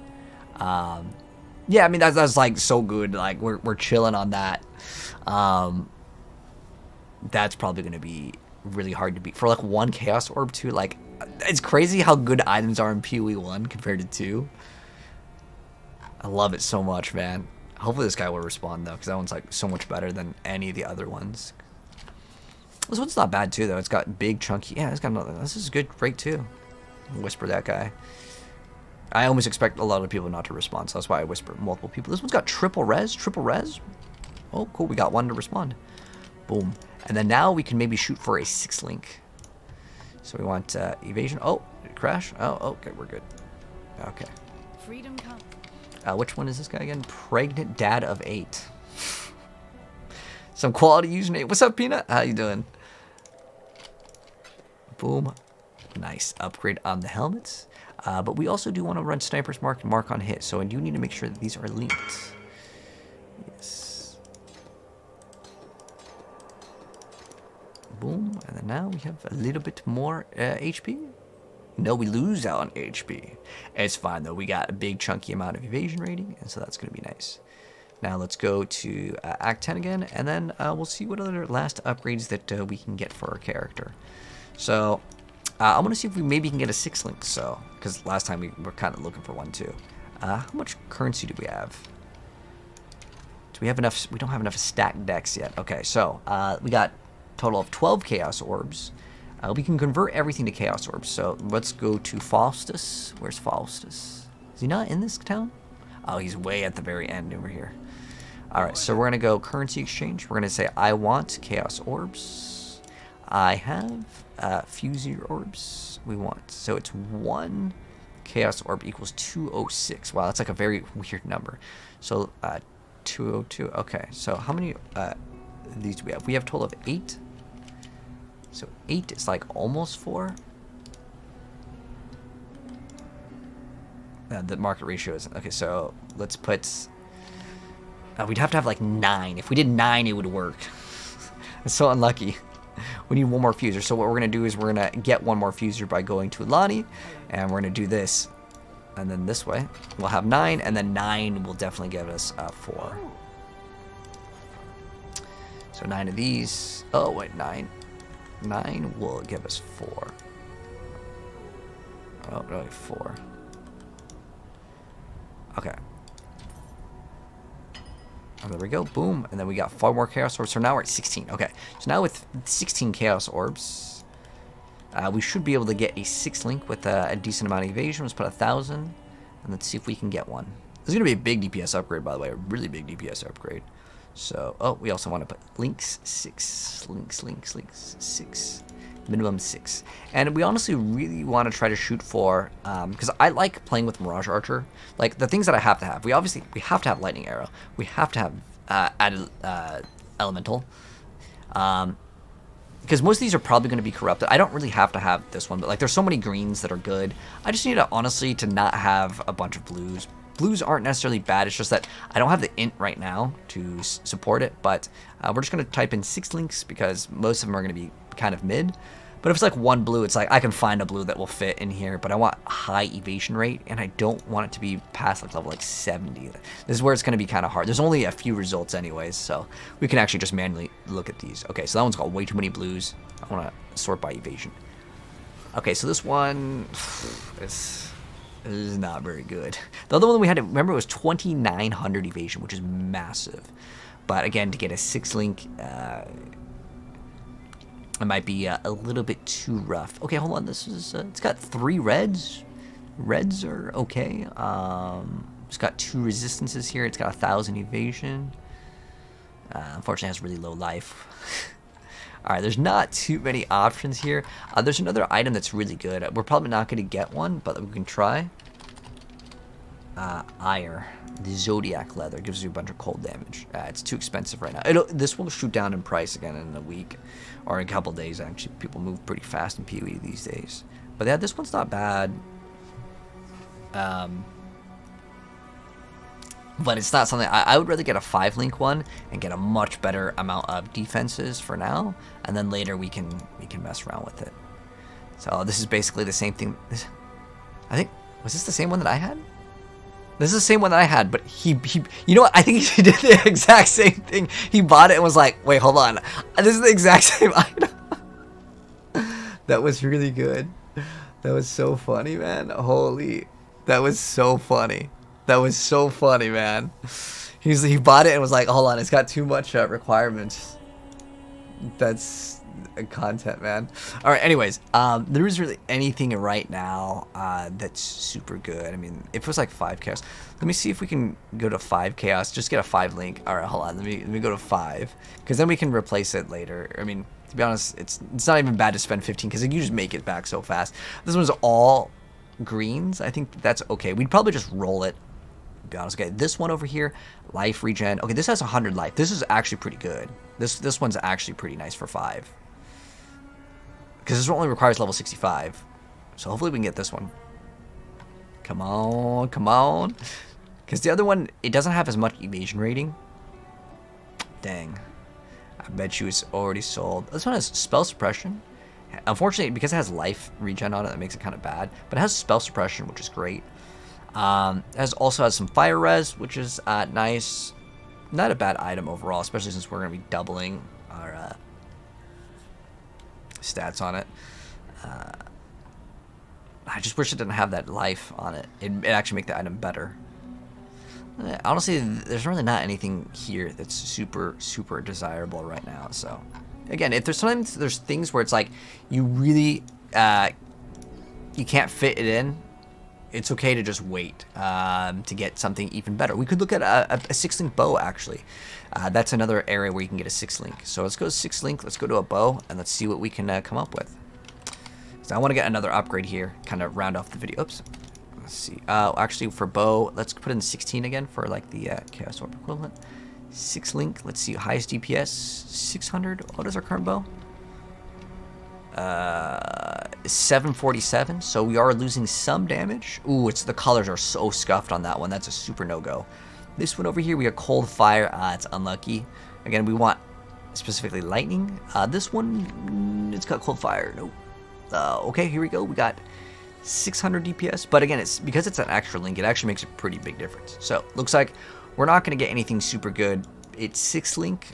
Yeah, I mean that's like so good. Like we're chilling on that. That's probably gonna be really hard to beat for like 1 Chaos Orb too. Like it's crazy how good items are in PoE 1 compared to 2. I love it so much, man. Hopefully this guy will respond though, because that one's like so much better than any of the other ones. This one's not bad too though. It's got big chunky. Yeah, it's got another. This is good rate too. Whisper that guy. I almost expect a lot of people not to respond, so that's why I whisper multiple people. This one's got triple res. Triple res. Oh, cool. We got one to respond. Boom. And then now we can maybe shoot for a 6 link. So we want evasion. Oh, did it crash? Oh, okay, we're good. Okay. Freedom comes. Which one is this guy again? Pregnant dad of 8. Some quality username. What's up, Peanut? How you doing? Boom. Nice upgrade on the helmets. But we also do want to run Sniper's Mark and Mark on Hit, so I do need to make sure that these are linked. Yes. Boom. And then now we have a little bit more HP. No, we lose out on HP. It's fine, though. We got a big chunky amount of evasion rating, and so that's going to be nice. Now let's go to Act 10 again, and then we'll see what other last upgrades that we can get for our character. So I want to see if we maybe can get a 6 link, so because last time we were kind of looking for one too. How much currency do we have? Do we have enough? We don't have enough stacked decks yet. Okay, so we got a total of 12 Chaos Orbs. We can convert everything to Chaos Orbs, so let's go to Faustus. Where's Faustus? Is he not in this town? Oh, he's way at the very end over here. Alright, so we're going to go currency exchange. We're going to say, I want Chaos Orbs. I have Fusier Orbs. We want. So it's 1 Chaos Orb equals 206. Wow, that's like a very weird number. So 202. Okay, so how many of these do we have? We have a total of 8. So 8 is like almost 4. The market ratio is... Okay, so let's put... we'd have to have like 9. If we did 9, it would work. It's so unlucky. We need one more fuser. So what we're going to do is we're going to get one more fuser by going to Ilani. And we're going to do this. And then this way. We'll have 9. And then 9 will definitely give us 4. So 9 of these. Oh, wait, 9. 9 will give us 4. Oh, no, 4. Okay. Oh, there we go. Boom. And then we got 4 more Chaos Orbs. So now we're at 16. Okay. So now with 16 Chaos Orbs, we should be able to get a 6 link with a decent amount of evasion. Let's put 1,000. And let's see if we can get one. This is going to be a big DPS upgrade, by the way. A really big DPS upgrade. So, oh, we also want to put links. 6. Links. 6. Minimum 6. And we honestly really want to try to shoot for, because I like playing with Mirage Archer. Like, the things that I have to have. We have to have Lightning Arrow. We have to have added Elemental. Because most of these are probably going to be corrupted. I don't really have to have this one, but like there's so many greens that are good. I just need to, honestly, to not have a bunch of blues. Blues aren't necessarily bad. It's just that I don't have the int right now to support it. But we're just going to type in 6 links because most of them are going to be kind of mid. But if it's like 1 blue, it's like I can find a blue that will fit in here. But I want high evasion rate, and I don't want it to be past like level like 70. This is where it's going to be kind of hard. There's only a few results anyways, so we can actually just manually look at these. Okay, so that one's got way too many blues. I want to sort by evasion. Okay, so this one is not very good. The other one we had to remember was 2,900 evasion, which is massive. But again, to get a 6 link, it might be a little bit too rough. Okay, hold on. This is it's got 3 reds. Reds are okay. It's got 2 resistances here. It's got 1,000 evasion. Unfortunately, it has really low life. All right, there's not too many options here. There's another item that's really good. We're probably not going to get one, but we can try. ire. The Zodiac leather gives you a bunch of cold damage. It's too expensive right now. This will shoot down in price again in a week or in a couple days. Actually, people move pretty fast in PoE these days. But yeah, this one's not bad. But it's not something I would rather get a 5-link one and get a much better amount of defenses for now, and then later we can mess around with it. So this is basically the same thing. I think, was this the same one that I had? This is the same one that I had, but he you know what? I think he did the exact same thing. He bought it and was like, wait, hold on. This is the exact same item. That was really good. That was so funny, man. Holy, that was so funny. That was so funny, man. He bought it and was like, hold on, it's got too much requirements. That's content, man. All right, anyways, there isn't really anything right now that's super good. I mean, if it was like 5 chaos, let me see if we can go to 5 chaos. Just get a 5-link. All right, hold on. Let me go to 5, because then we can replace it later. I mean, to be honest, it's not even bad to spend 15, because you just make it back so fast. This one's all greens. I think that's okay. We'd probably just roll it. To be honest, okay. This one over here, life regen. Okay, this has 100 life. This is actually pretty good. This one's actually pretty nice for 5. Because this one only requires level 65. So hopefully we can get this one. Come on, come on. Because the other one, it doesn't have as much evasion rating. Dang. I bet you it's already sold. This one has spell suppression. Unfortunately, because it has life regen on it, that makes it kind of bad. But it has spell suppression, which is great. It also has some fire res, which is nice. Not a bad item overall, especially since we're going to be doubling our stats on it. I just wish it didn't have that life on it. It'd actually make the item better. Honestly, there's really not anything here that's super desirable right now. So again, if sometimes there's things where it's like you really you can't fit it in, it's okay to just wait to get something even better. We could look at a 6-link bow, actually. That's another area where you can get a 6-link. So let's go to 6-link, let's go to a bow, and let's see what we can come up with. So I want to get another upgrade here, kind of round off the video. Oops. Let's see. Actually, for bow, let's put in 16 again for like the Chaos Orb equivalent. 6-link, let's see, highest DPS, 600. What is our current bow? 747, so we are losing some damage. Ooh, the colors are so scuffed on that one. That's a super no-go. This one over here, we got cold fire. It's unlucky. Again, we want specifically lightning. This one, it's got cold fire. Nope. Okay, here we go. We got 600 DPS, but again, it's because it's an extra link, it actually makes a pretty big difference. So looks like we're not going to get anything super good. It's 6-link.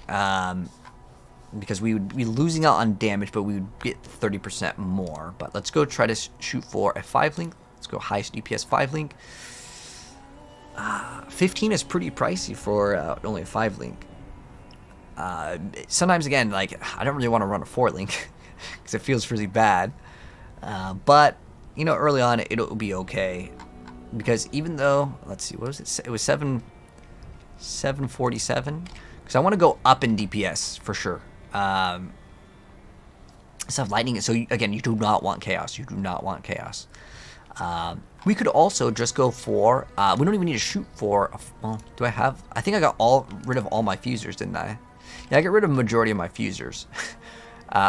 Because we would be losing out on damage, but we would get 30% more. But let's go try to shoot for a 5-link. Let's go highest DPS 5-link. 15 is pretty pricey for only a 5-link. Sometimes, again, like, I don't really want to run a 4-link because it feels really bad. But, you know, early on, it'll be okay. Because even though, let's see, what was it? It was 747. Because I want to go up in DPS for sure. Stuff lightning. So again, you do not want chaos. You do not want chaos. We could also just go for. We don't even need to shoot for. Well, do I have? I think I got rid of all my fusers, didn't I? Yeah, I got rid of a majority of my fusers,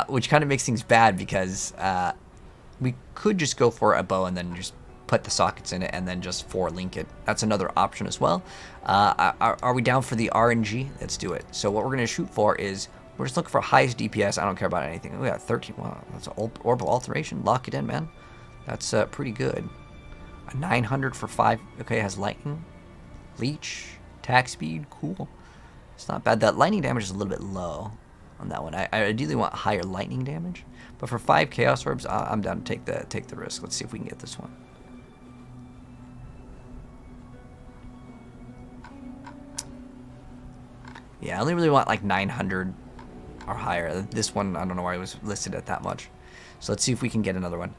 which kind of makes things bad because we could just go for a bow and then just put the sockets in it and then just 4-link it. That's another option as well. Are we down for the RNG? Let's do it. So what we're going to shoot for is, we're just looking for highest DPS. I don't care about anything. We got 13. Wow, that's an orbital alteration. Lock it in, man. That's pretty good. A 900 for 5. Okay, it has lightning, leech, attack speed. Cool. It's not bad. That lightning damage is a little bit low on that one. I ideally want higher lightning damage, but for 5 chaos orbs, I'm down to take the risk. Let's see if we can get this one. Yeah, I only really want like 900 or higher. This one, I don't know why it was listed at that much. So let's see if we can get another one.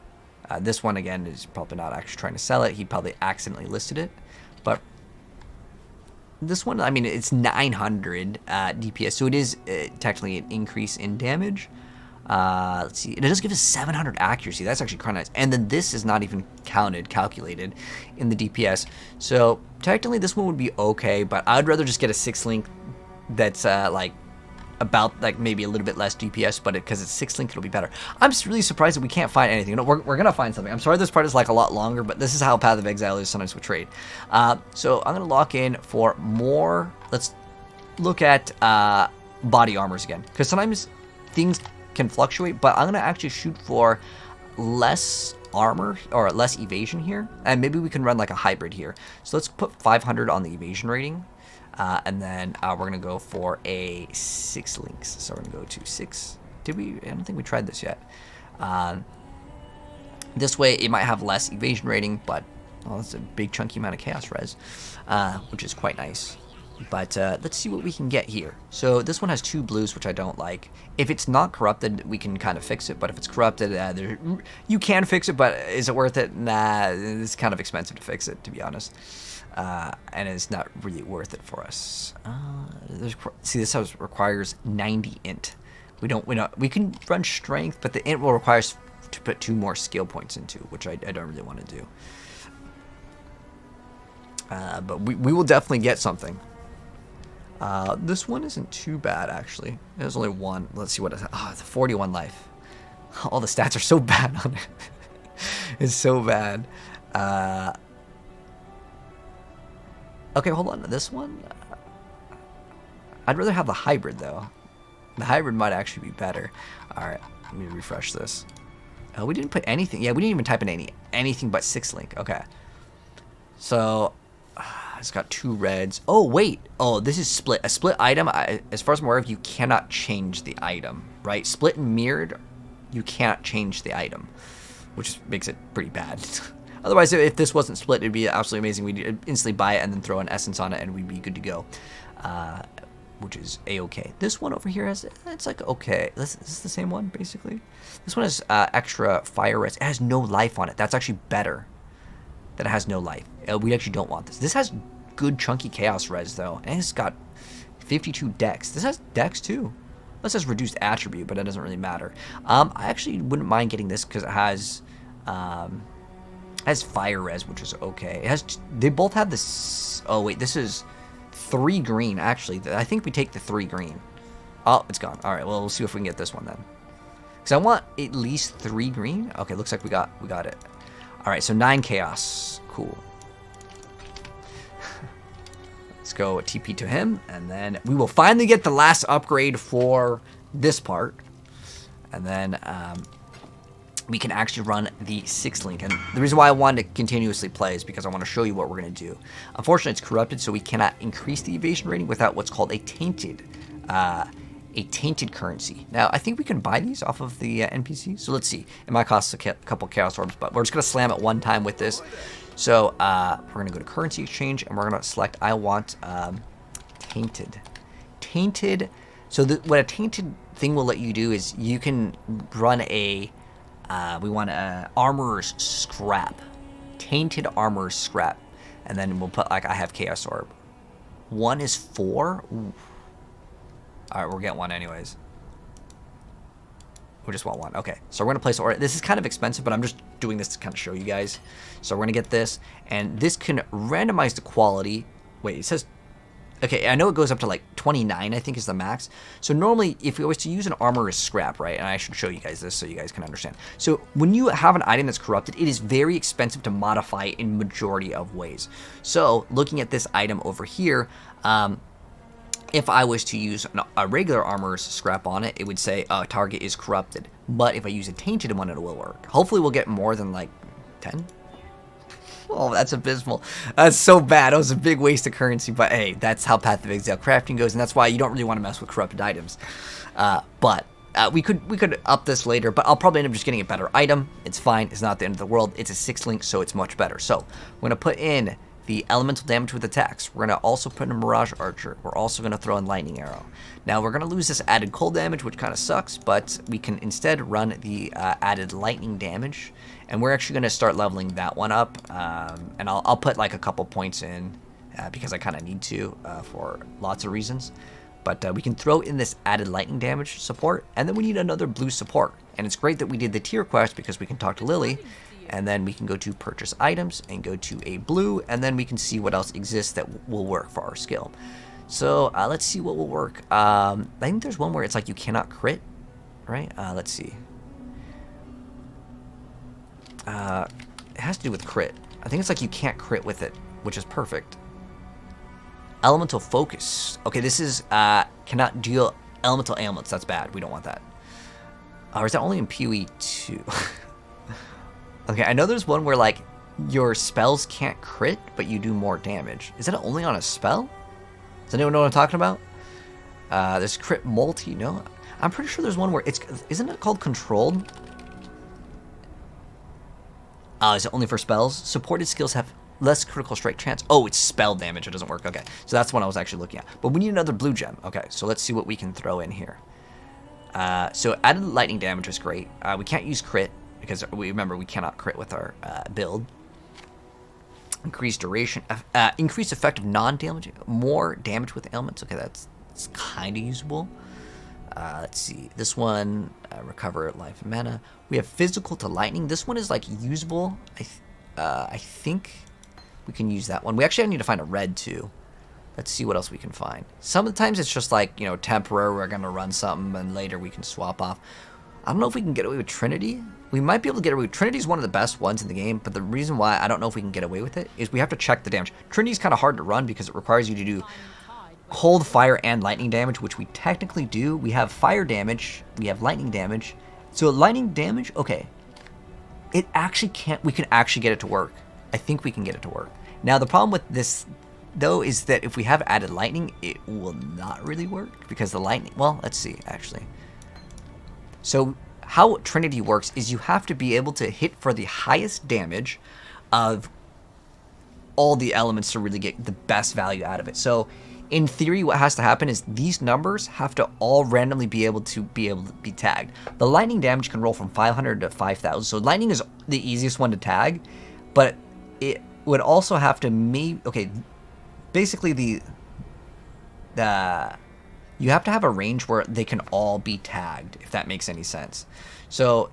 This one, again, is probably not actually trying to sell it. He probably accidentally listed it. But this one, I mean, it's 900 DPS. So it is technically an increase in damage. Let's see. It does give us 700 accuracy. That's actually kind of nice. And then this is not even calculated in the DPS. So technically this one would be okay, but I'd rather just get a 6-link that's like about like maybe a little bit less DPS, but because it's 6-link, it'll be better. I'm just really surprised that we can't find anything. No, we're gonna find something. I'm sorry this part is like a lot longer, but this is how Path of Exile is sometimes with trade. So I'm gonna lock in for more. Let's look at body armors again, because sometimes things can fluctuate, but I'm gonna actually shoot for less armor or less evasion here, and maybe we can run like a hybrid here. So let's put 500 on the evasion rating. And then we're going to go for a 6 links. So we're going to go to 6. Did we? I don't think we tried this yet. This way it might have less evasion rating, but that's a big chunky amount of chaos res, which is quite nice. But let's see what we can get here. So this one has 2 blues, which I don't like. If it's not corrupted, we can kind of fix it. But if it's corrupted, you can fix it, but is it worth it? Nah, it's kind of expensive to fix it, to be honest. And it's not really worth it for us. See, this house requires 90 int. We can run strength, but the int will require us to put 2 more skill points into, which I don't really want to do. But we will definitely get something. This one isn't too bad, actually. There's only 1. Let's see what it is. Oh, it's 41 life. All the stats are so bad on it. It's so bad. Okay, hold on. This one? I'd rather have the hybrid, though. The hybrid might actually be better. Alright, let me refresh this. We didn't put anything. Yeah, we didn't even type in anything but 6-link. Okay. So, it's got 2 reds. Oh, wait. Oh, this is split. A split item, as far as I'm aware of, you cannot change the item, right? Split and mirrored, you cannot change the item, which makes it pretty bad. Otherwise, if this wasn't split, it'd be absolutely amazing. We'd instantly buy it and then throw an essence on it, and we'd be good to go, which is a-okay. This one over here it's like okay. This is the same one basically. This one has extra fire res. It has no life on it. That's actually better. That it has no life. We actually don't want this. This has good chunky chaos res though, and it's got 52 dex. This has dex too. This has reduced attribute, but it doesn't really matter. I actually wouldn't mind getting this because it has fire res, which is okay. It has. They both have this. Oh wait, this is 3 green actually. I think we take the 3 green. Oh, it's gone. All right. Well, we'll see if we can get this one then. Because I want at least 3 green. Okay, looks like we got it. All right, so 9 chaos. Cool. Let's go TP to him, and then we will finally get the last upgrade for this part, and then we can actually run the 6-link. And the reason why I wanted to continuously play is because I want to show you what we're going to do. Unfortunately, it's corrupted, so we cannot increase the evasion rating without what's called a tainted currency. Now, I think we can buy these off of the NPC. So let's see. It might cost a couple chaos orbs, but we're just going to slam it one time with this. So we're going to go to currency exchange, and we're going to select, I want tainted. Tainted. So what a tainted thing will let you do is you can run a, we want a armorer's scrap. Tainted armorer's scrap. And then we'll put, like, I have chaos orb. 1 is 4. Ooh. Alright, we'll get 1 anyways. We just want 1. Okay, so we're going to place the order. This is kind of expensive, but I'm just doing this to kind of show you guys. So we're going to get this, and this can randomize the quality. Wait, it says... Okay, I know it goes up to like 29, I think is the max. So normally, if we was to use an armorer's scrap, right, and I should show you guys this so you guys can understand. So when you have an item that's corrupted, it is very expensive to modify in majority of ways. So looking at this item over here, if I was to use a regular armorer's scrap on it, it would say target is corrupted. But if I use a tainted one, it will work. Hopefully we'll get more than like 10. Oh, that's abysmal. That's so bad. It was a big waste of currency, but hey, that's how Path of Exile crafting goes, and that's why you don't really want to mess with corrupted items. But we could up this later, but I'll probably end up just getting a better item. It's fine. It's not the end of the world. It's a 6-link, so it's much better. So we're going to put in the elemental damage with attacks. We're going to also put in a Mirage Archer. We're also going to throw in Lightning Arrow. Now, we're going to lose this added cold damage, which kind of sucks, but we can instead run the added lightning damage, and we're actually going to start leveling that one up, and I'll put like a couple points in because I kind of need to for lots of reasons. But we can throw in this added lightning damage support, and then we need another blue support. And it's great that we did the tier quest because we can talk to Lily, and then we can go to purchase items and go to a blue, and then we can see what else exists that will work for our skill. So let's see what will work. I think there's one where it's like you cannot crit, right? Let's see. It has to do with crit. I think it's like you can't crit with it, which is perfect. Elemental focus. Okay, this is cannot deal elemental ailments. That's bad. We don't want that. Or is that only in PoE 2? Okay, I know there's one where like your spells can't crit, but you do more damage. Is that only on a spell? Does anyone know what I'm talking about? There's crit multi. No, I'm pretty sure there's one where it's. Isn't it called controlled? Is it only for spells? Supported skills have less critical strike chance. Oh, it's spell damage. It doesn't work. Okay, so that's what I was actually looking at. But we need another blue gem. Okay, so let's see what we can throw in here. So added lightning damage is great. We can't use crit because remember we cannot crit with our build. Increased duration, increased effect of non-damage, more damage with ailments. Okay, that's kind of usable. Let's see, this one, recover life and mana. We have physical to lightning. This one is like usable. I think we can use that one. We actually need to find a red too. Let's see what else we can find. Sometimes it's just like, you know, temporary, we're gonna run something and later we can swap off. I don't know if we can get away with Trinity. We might be able to get away with Trinity. Is one of the best ones in the game, but the reason why I don't know if we can get away with it is we have to check the damage. Trinity is kind of hard to run because it requires you to do cold, fire, and lightning damage, which we technically do. We have fire damage, we have lightning damage. So lightning damage, okay. It actually can't, we can actually get it to work. I think we can get it to work. Now the problem with this though is that if we have added lightning, it will not really work because the lightning, well, let's see actually. So how Trinity works is you have to be able to hit for the highest damage of all the elements to really get the best value out of it. So in theory, what has to happen is these numbers have to all randomly be able to be tagged. The lightning damage can roll from 500 to 5,000. So lightning is the easiest one to tag, but it would also have to basically you have to have a range where they can all be tagged, if that makes any sense. So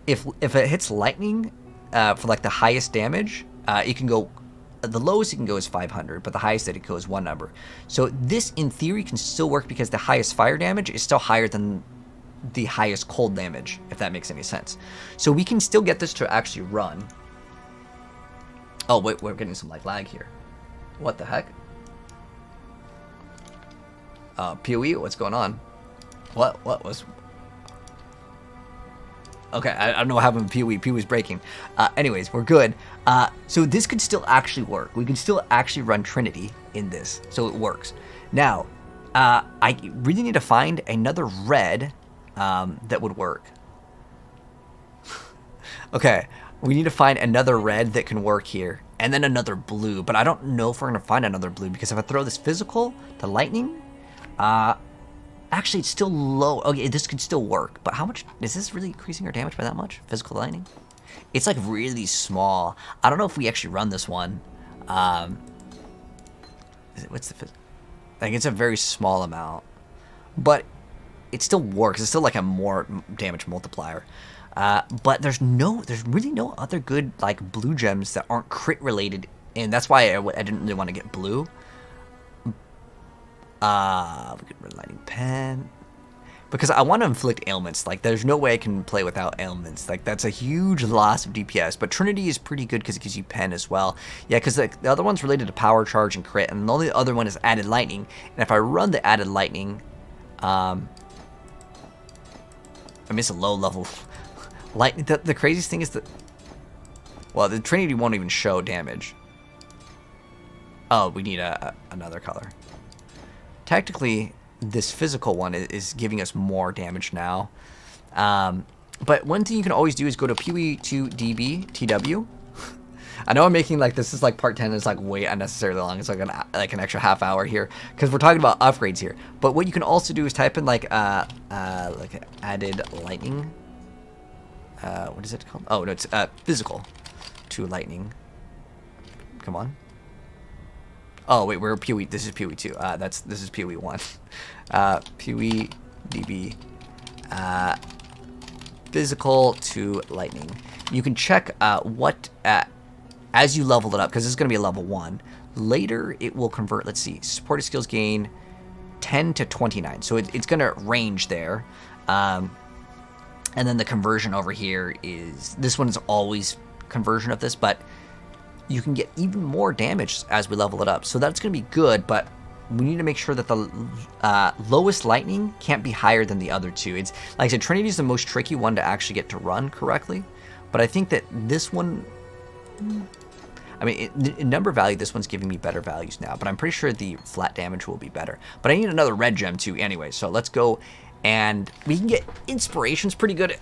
if it hits lightning for like the highest damage, it can go, the lowest it can go is 500, but the highest that it goes is one number. So this in theory can still work because the highest fire damage is still higher than the highest cold damage, if that makes any sense. So we can still get this to actually run. Oh wait, we're getting some like lag here. What the heck? PoE, what's going on? What was? Okay, I don't know what happened with PoE. PoE's breaking. Anyways, we're good. So this could still actually work. We can still actually run Trinity in this, so it works. Now, I really need to find another red that would work. Okay, we need to find another red that can work here, and then another blue. But I don't know if we're gonna find another blue because if I throw this physical to lightning. Actually, it's still low. Okay, this could still work, but how much is this really increasing our damage by that much? Physical lightning? It's like really small. I don't know if we actually run this one. What's the like? It's a very small amount, but it still works. It's still like a more damage multiplier. But there's really no other good like blue gems that aren't crit related, and that's why I didn't really want to get blue. We could run lightning pen because I want to inflict ailments. Like there's no way I can play without ailments. Like that's a huge loss of DPS, but Trinity is pretty good because it gives you pen as well. Yeah, because the other one's related to power charge and crit, and the only other one is added lightning. And if I run the added lightning, I miss a low level lightning. The craziest thing is that, well, the Trinity won't even show damage. Oh, we need another color. Technically, this physical one is giving us more damage now. But one thing you can always do is go to PoE 2 DB TW. I know I'm making like this is like part 10. It's like way unnecessarily long. It's like an extra half hour here because we're talking about upgrades here. But what you can also do is type in like added lightning. What is it called? Oh no, it's physical to lightning. Come on. Oh wait, we're PoE. This is PoE 2. This is PoE 1. PoE DB. Physical to lightning. You can check what as you level it up, because this is going to be a level 1. Later it will convert. Let's see, supported skills gain 10 to 29, so it's going to range there. And then the conversion over here is, this one is always conversion of this, but you can get even more damage as we level it up, so that's going to be good. But we need to make sure that the lowest lightning can't be higher than the other two. It's like I said, Trinity is the most tricky one to actually get to run correctly, but I think that this one, I mean, in number value, this one's giving me better values now, but I'm pretty sure the flat damage will be better. But I need another red gem too anyway, so let's go. And we can get inspirations pretty good.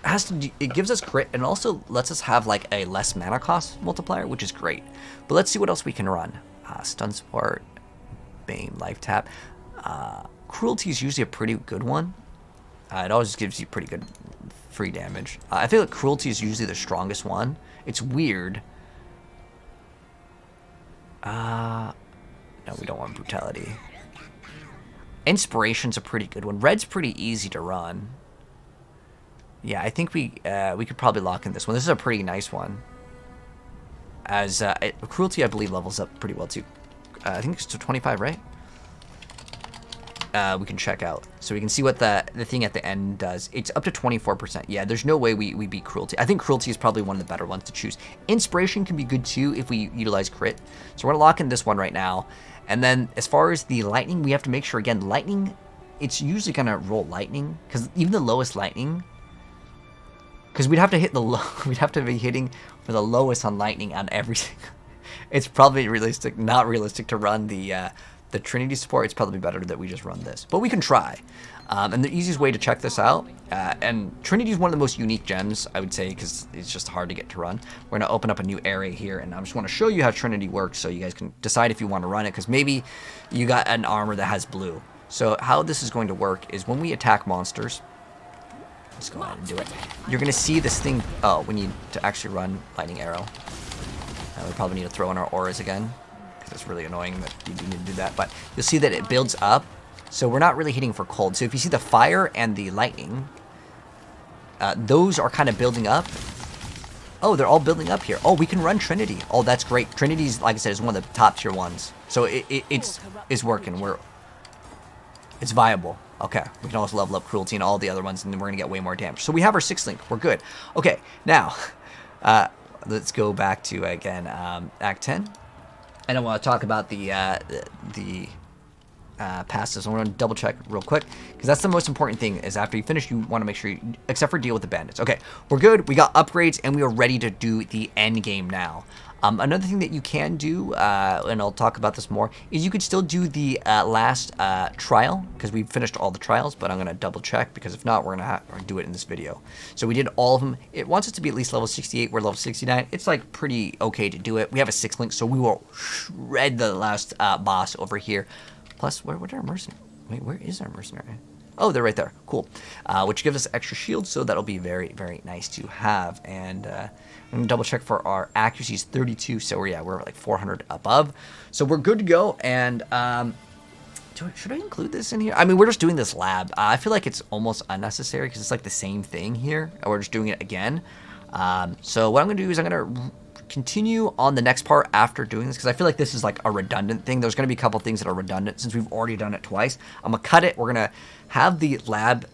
It gives us crit, and also lets us have like a less mana cost multiplier, which is great. But let's see what else we can run. Stun support, Bane, life tap. Cruelty is usually a pretty good one. It always gives you pretty good free damage. I feel like Cruelty is usually the strongest one. It's weird. No, we don't want Brutality. Inspiration's a pretty good one. Red's pretty easy to run. Yeah, I think we could probably lock in this one. This is a pretty nice one. As Cruelty, I believe, levels up pretty well too. I think it's to 25, right? We can check out, so we can see what the thing at the end does. It's up to 24%. Yeah, there's no way we beat Cruelty. I think Cruelty is probably one of the better ones to choose. Inspiration can be good too if we utilize crit. So we're gonna lock in this one right now. And then as far as the lightning, we have to make sure, again, lightning, it's usually gonna roll lightning, because even the lowest lightning, because we'd have to hit the we'd have to be hitting for the lowest on lightning on everything. It's probably not realistic to run the Trinity support. It's probably better that we just run this, but we can try. And the easiest way to check this out, and Trinity is one of the most unique gems, I would say, because it's just hard to get to run. We're going to open up a new area here, and I just want to show you how Trinity works so you guys can decide if you want to run it, because maybe you got an armor that has blue. So how this is going to work is when we attack monsters, let's go ahead and do it. You're going to see this thing. Oh, we need to actually run Lightning Arrow. We probably need to throw in our auras again, because it's really annoying that you do need to do that. But you'll see that it builds up. So we're not really hitting for cold. So if you see the fire and the lightning, those are kind of building up. Oh, they're all building up here. Oh, we can run Trinity. Oh, that's great. Trinity's, like I said, is one of the top tier ones. So it's working. It's viable. Okay, we can also level up Cruelty and all the other ones, and then we're gonna get way more damage. So we have our 6th link. We're good. Okay, now let's go back to again Act 10. And I want to talk about the passes. I want to double check real quick, because that's the most important thing, is after you finish, you want to make sure you, except for deal with the bandits. Okay, we're good. We got upgrades, and we are ready to do the end game now. Another thing that you can do, and I'll talk about this more, is you could still do the last trial, because we've finished all the trials, but I'm going to double check, because if not, we're going to do it in this video. So we did all of them. It wants us to be at least level 68. We're level 69. It's like pretty okay to do it. We have a 6th link, so we will shred the last boss over here. Plus, where's our mercenary? Wait, where is our mercenary? Oh, they're right there. Cool. Which gives us extra shield, so that'll be very, very nice to have. And I'm going to double check for our accuracy is 32, so we're like 400 above. So we're good to go. And should I include this in here? I mean, we're just doing this lab. I feel like it's almost unnecessary, because it's like the same thing here. We're just doing it again. So what I'm going to do is I'm going to continue on the next part after doing this, because I feel like this is like a redundant thing. There's going to be a couple things that are redundant since we've already done it twice. I'm going to cut it. We're going to have the lab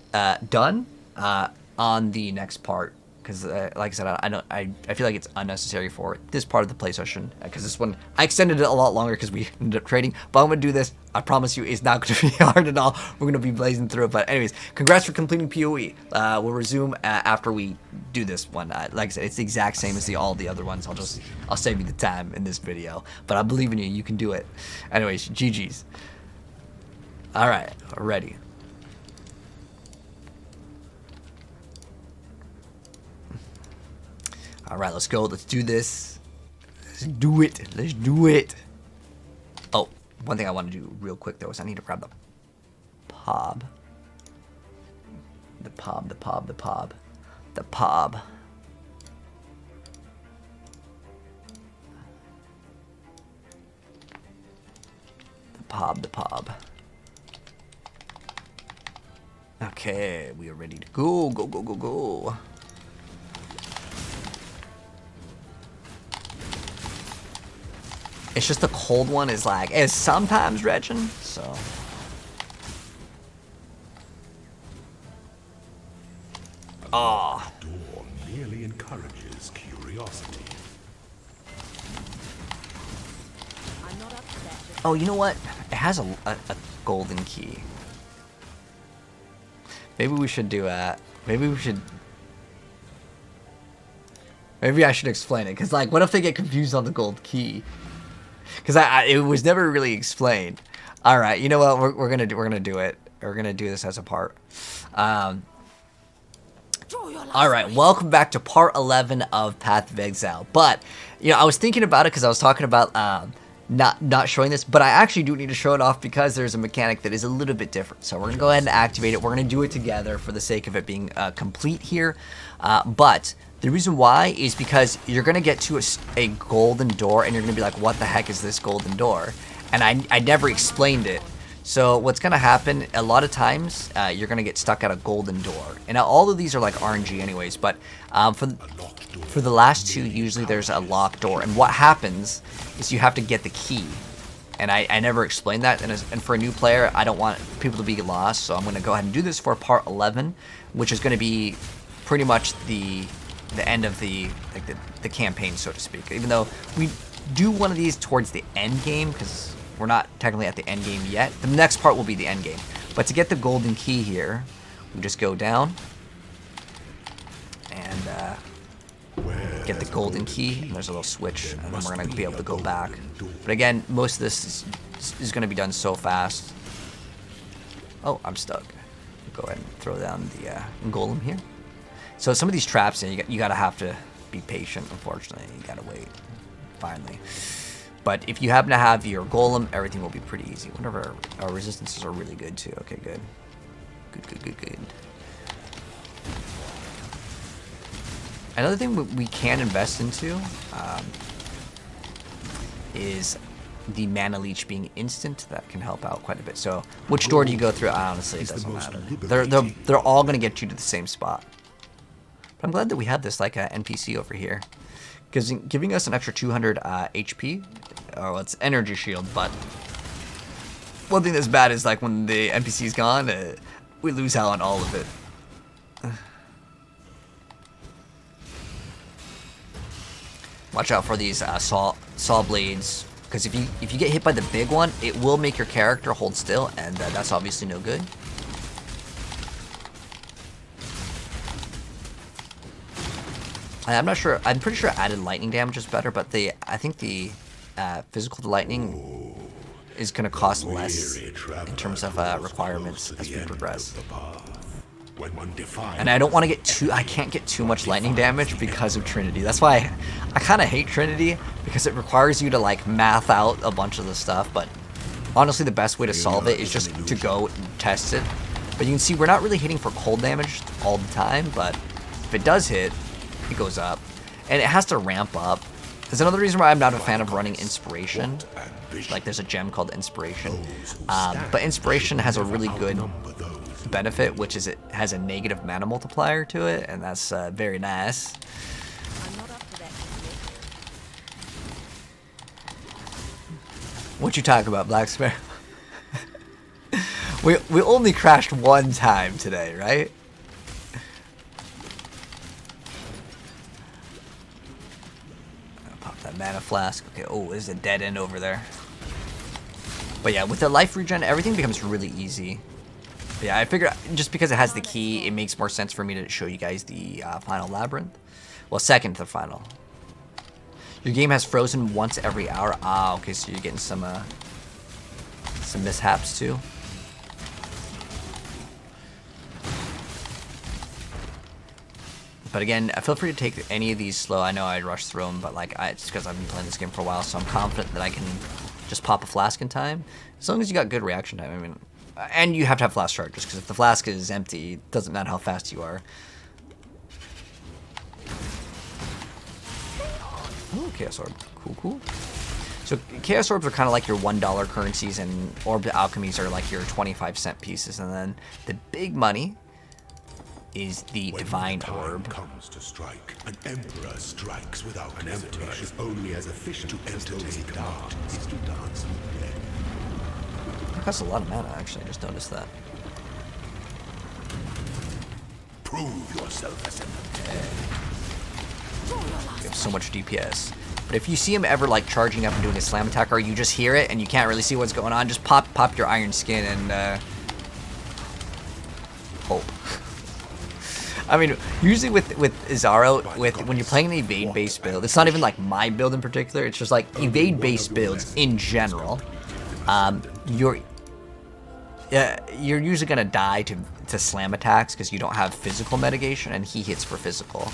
done on the next part, because like I said, I feel like it's unnecessary for this part of the play session, because this one I extended it a lot longer because we ended up trading. But I'm going to do this. I promise you, it's not going to be hard at all. We're going to be blazing through it. But anyways, congrats for completing PoE. We'll resume after we do this one. Like I said, it's the exact same as all the other ones. I'll save you the time in this video. But I believe in you. You can do it. Anyways, GG's. All right, ready. All right, let's go. Let's do this. Let's do it. Let's do it. Oh, one thing I want to do real quick, though, is I need to grab the pob. The pob. Pob the Pob. Okay, we are ready to go. Go, go, go, go. It's just the cold one is like, it's sometimes retching, so. Ah. The door merely encourages curiosity. I'm not up to that. Oh, you know what? It has a golden key. Maybe we should do that. Maybe we should. Maybe I should explain it, because like, what if they get confused on the gold key? Because it was never really explained. All right, you know what? We're gonna do it. We're gonna do this as a part. All right, welcome back to part 11 of Path of Exile. But you know, I was thinking about it because I was talking about not showing this, but I actually do need to show it off because there's a mechanic that is a little bit different. So we're gonna go ahead and activate it. We're gonna do it together for the sake of it being complete here. But the reason why is because you're going to get to a golden door and you're going to be like, what the heck is this golden door? And I never explained it. So what's going to happen, a lot of times, you're going to get stuck at a golden door. And now all of these are like RNG anyways, but for the last two, usually there's a locked door. And what happens is you have to get the key. And I never explained that. And for a new player, I don't want people to be lost. So I'm going to go ahead and do this for part 11, which is going to be pretty much the end of the campaign, so to speak. Even though we do one of these towards the end game, because we're not technically at the end game yet. The next part will be the end game. But to get the golden key here, we just go down and get the golden key. And there's a little switch, and then we're gonna be able to go back. But again, most of this is gonna be done so fast. Oh, I'm stuck. Go ahead and throw down the golem here. So some of these traps, you gotta have to be patient. Unfortunately, you gotta wait. Finally, but if you happen to have your golem, everything will be pretty easy. Whenever our resistances are really good too. Okay, good. Good. Another thing we can invest into is the mana leech being instant. That can help out quite a bit. So which door do you go through? Honestly, it doesn't matter. They're all gonna get you to the same spot. But I'm glad that we have this like a NPC over here, because giving us an extra 200 HP. Oh, it's energy shield. But one thing that's bad is like when the NPC's gone, we lose out on all of it. Watch out for these saw blades, because if you get hit by the big one, it will make your character hold still, and that's obviously no good. I'm not sure. I'm pretty sure added lightning damage is better, but I think the physical lightning is going to cost less in terms of requirements as we progress. And I don't want to get I can't get too much lightning damage because of Trinity. That's why I kind of hate Trinity, because it requires you to like math out a bunch of the stuff. But honestly, the best way to solve it is just to go and test it. But you can see we're not really hitting for cold damage all the time, but if it does hit, it goes up, and it has to ramp up. There's another reason why I'm not a fan of running Inspiration. Like, there's a gem called Inspiration, but Inspiration has a really good benefit, which is it has a negative mana multiplier to it, and that's very nice. What you talk about, Blacksmith? we only crashed one time today, right? Mana flask. Okay, oh, there's a dead end over there. But yeah, with the life regen, everything becomes really easy. But yeah, I figured just because it has the key, it makes more sense for me to show you guys the final labyrinth. Well, second to the final. Your game has frozen once every hour. Ah, okay, so you're getting some mishaps too. But again, feel free to take any of these slow. I know I rushed through them, but like it's because I've been playing this game for a while, so I'm confident that I can just pop a flask in time. As long as you got good reaction time, I mean, and you have to have flask charges, because if the flask is empty, it doesn't matter how fast you are. Oh, Chaos Orb. Cool. So Chaos Orbs are kind of like your $1 currencies, and Orb Alchemies are like your 25-cent pieces. And then the big money is the When Divine the time Orb. comes to strike, an emperor strikes without an emperor is only as efficient as those he commands is to dance with dead. It costs a lot of mana, actually. I just noticed that. Prove yourself as an You have so much DPS. But if you see him ever like charging up and doing a slam attack, or you just hear it and you can't really see what's going on, just pop your Iron Skin and hope. I mean, usually with Izaro, when you're playing an evade-based build, it's not even like my build in particular. It's just like evade-based builds in general. You're usually gonna die to slam attacks because you don't have physical mitigation, and he hits for physical.